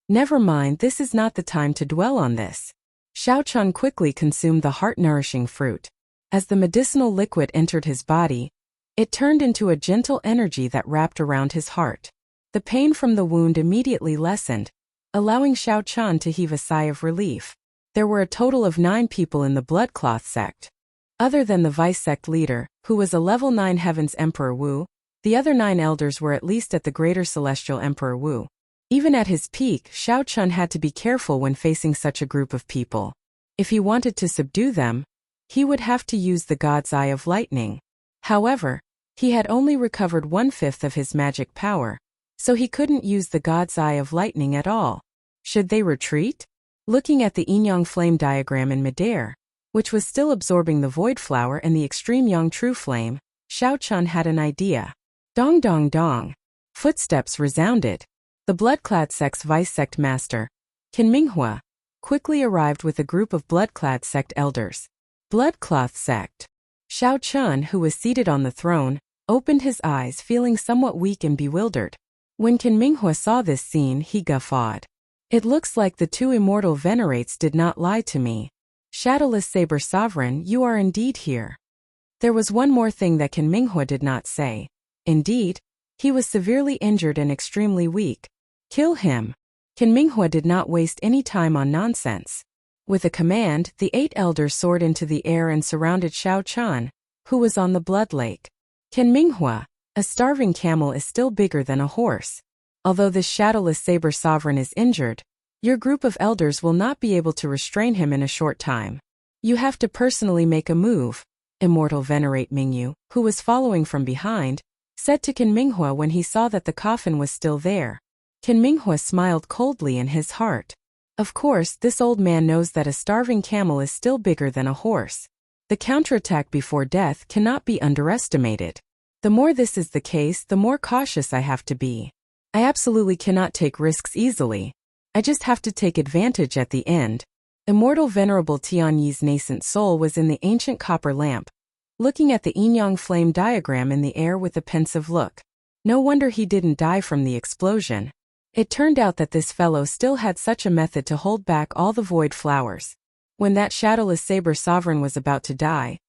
Never mind, this is not the time to dwell on this. Xiao Chun quickly consumed the heart-nourishing fruit. As the medicinal liquid entered his body, it turned into a gentle energy that wrapped around his heart. The pain from the wound immediately lessened, allowing Xiao Chun to heave a sigh of relief. There were a total of 9 people in the Bloodcloth sect. Other than the vice-sect leader, who was a level 9 Heavens Emperor Wu, the other 9 elders were at least at the Greater Celestial Emperor Wu. Even at his peak, Xiao Chun had to be careful when facing such a group of people. If he wanted to subdue them, he would have to use the God's Eye of Lightning. However, he had only recovered 1/5 of his magic power, so he couldn't use the God's Eye of Lightning at all. Should they retreat? Looking at the yin-yang flame diagram in midair, which was still absorbing the void flower and the extreme yang true flame, Xiao Chun had an idea. Dong dong dong. Footsteps resounded. The Bloodclad sect's vice-sect master, Ken Minghua, quickly arrived with a group of Bloodclad sect elders. Bloodcloth sect. Xiao Chun, who was seated on the throne, opened his eyes feeling somewhat weak and bewildered. When Ken Minghua saw this scene, he guffawed. It looks like the 2 immortal venerates did not lie to me. Shadowless Saber Sovereign, you are indeed here. There was one more thing that Ken Minghua did not say. Indeed, he was severely injured and extremely weak. Kill him. Qin Minghua did not waste any time on nonsense. With a command, the 8 elders soared into the air and surrounded Xiao Chan, who was on the blood lake. Qin Minghua, a starving camel is still bigger than a horse. Although this shadowless saber sovereign is injured, your group of elders will not be able to restrain him in a short time. You have to personally make a move, Immortal Venerate Mingyu, who was following from behind, said to Qin Minghua when he saw that the coffin was still there. Qin Minghua smiled coldly in his heart. Of course, this old man knows that a starving camel is still bigger than a horse. The counterattack before death cannot be underestimated. The more this is the case, the more cautious I have to be. I absolutely cannot take risks easily. I just have to take advantage at the end. Immortal Venerable Tianyi's nascent soul was in the ancient copper lamp, looking at the yin-yang flame diagram in the air with a pensive look. No wonder he didn't die from the explosion. It turned out that this fellow still had such a method to hold back all the void flowers. When that shadowless saber sovereign was about to die,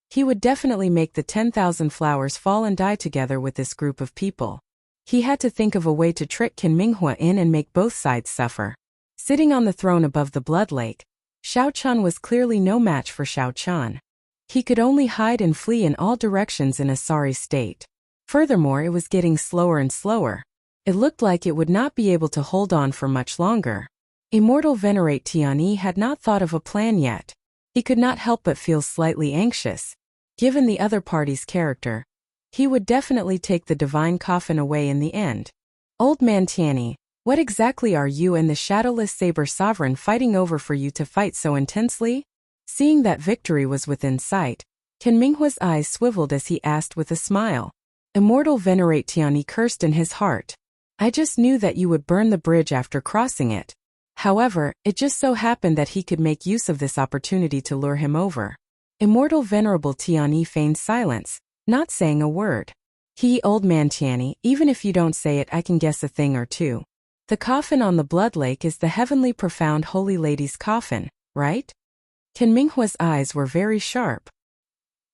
he would definitely make the 10,000 flowers fall and die together with this group of people. He had to think of a way to trick Qin Minghua in and make both sides suffer. Sitting on the throne above the blood lake, Xiao Chan was clearly no match for Xiao Chan. He could only hide and flee in all directions in a sorry state. Furthermore, it was getting slower and slower. It looked like it would not be able to hold on for much longer. Immortal Venerate Tianyi had not thought of a plan yet. He could not help but feel slightly anxious. Given the other party's character, he would definitely take the divine coffin away in the end. Old man Tianyi, what exactly are you and the shadowless saber sovereign fighting over for you to fight so intensely? Seeing that victory was within sight, Qin Minghua's eyes swiveled as he asked with a smile. Immortal Venerate Tianyi cursed in his heart. I just knew that you would burn the bridge after crossing it. However, it just so happened that he could make use of this opportunity to lure him over. Immortal Venerable Tianyi feigned silence, not saying a word. Old man Tianyi, even if you don't say it, I can guess a thing or two. The coffin on the blood lake is the heavenly profound holy lady's coffin, right? Qin Minghua's eyes were very sharp.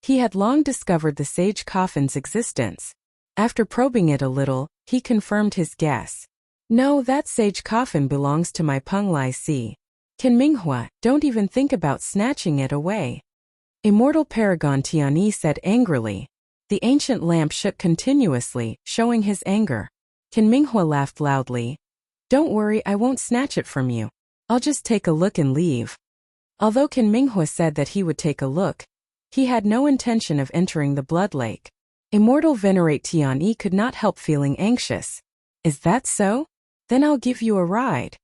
He had long discovered the sage coffin's existence. After probing it a little, he confirmed his guess. No, that sage coffin belongs to my Peng Lai Si. Qin Minghua, don't even think about snatching it away. Immortal Paragon Tianyi said angrily. The ancient lamp shook continuously, showing his anger. Qin Minghua laughed loudly. Don't worry, I won't snatch it from you. I'll just take a look and leave. Although Qin Minghua said that he would take a look, he had no intention of entering the blood lake. Immortal Venerate Tianyi could not help feeling anxious. Is that so? Then I'll give you a ride.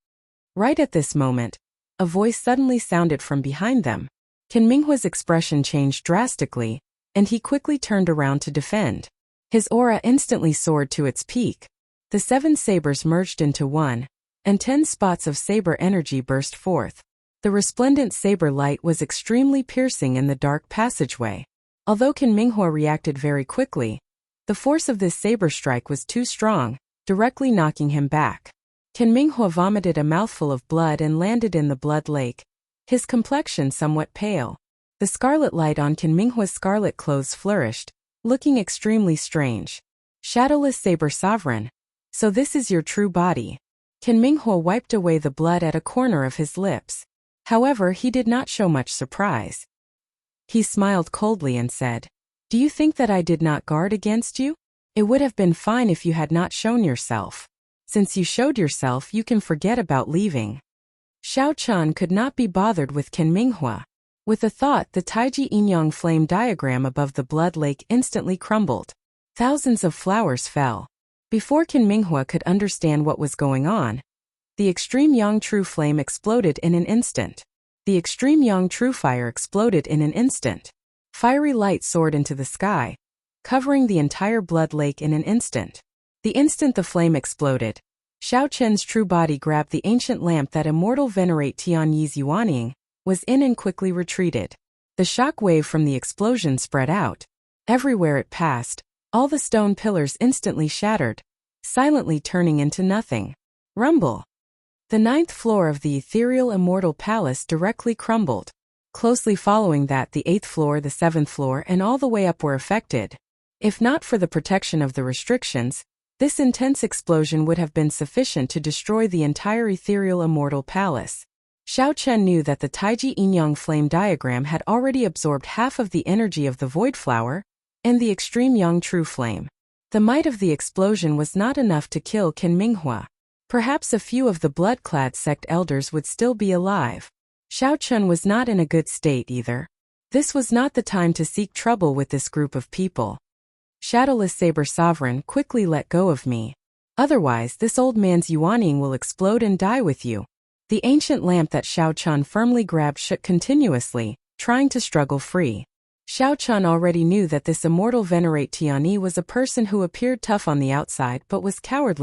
Right at this moment, a voice suddenly sounded from behind them. Qin Minghua's expression changed drastically, and he quickly turned around to defend. His aura instantly soared to its peak. The 7 sabers merged into one, and 10 spots of saber energy burst forth. The resplendent saber light was extremely piercing in the dark passageway. Although Qin Minghua reacted very quickly, the force of this saber strike was too strong, directly knocking him back. Qin Minghua vomited a mouthful of blood and landed in the blood lake, his complexion somewhat pale. The scarlet light on Qin Minghua's scarlet clothes flourished, looking extremely strange. Shadowless Saber Sovereign. So this is your true body. Qin Minghua wiped away the blood at a corner of his lips. However, he did not show much surprise. He smiled coldly and said, Do you think that I did not guard against you? It would have been fine if you had not shown yourself. Since you showed yourself, you can forget about leaving. Xiao Chan could not be bothered with Qin Minghua. With a thought, the Taiji yin-yang flame diagram above the blood lake instantly crumbled. Thousands of flowers fell. Before Qin Minghua could understand what was going on, the extreme yang true flame exploded in an instant. The extreme yang true fire exploded in an instant. Fiery light soared into the sky, covering the entire blood lake in an instant. The instant the flame exploded, Xiao Chen's true body grabbed the ancient lamp that Immortal Venerate Tianyi's Yuanying was in and quickly retreated. The shock wave from the explosion spread out. Everywhere it passed, all the stone pillars instantly shattered, silently turning into nothing. Rumble. The 9th floor of the ethereal immortal palace directly crumbled. Closely following that, the 8th floor, the 7th floor, and all the way up were affected. If not for the protection of the restrictions, this intense explosion would have been sufficient to destroy the entire ethereal immortal palace. Xiao Chen knew that the Taiji Yin-Yang flame diagram had already absorbed half of the energy of the void flower and the extreme Yang true flame. The might of the explosion was not enough to kill Qin Minghua. Perhaps a few of the blood-clad sect elders would still be alive. Xiao Chen was not in a good state either. This was not the time to seek trouble with this group of people. Shadowless Saber Sovereign, quickly let go of me. Otherwise, this old man's Yuaning will explode and die with you. The ancient lamp that Xiao Chen firmly grabbed shook continuously, trying to struggle free. Xiao Chen already knew that this immortal venerate Tianyi was a person who appeared tough on the outside but was cowardly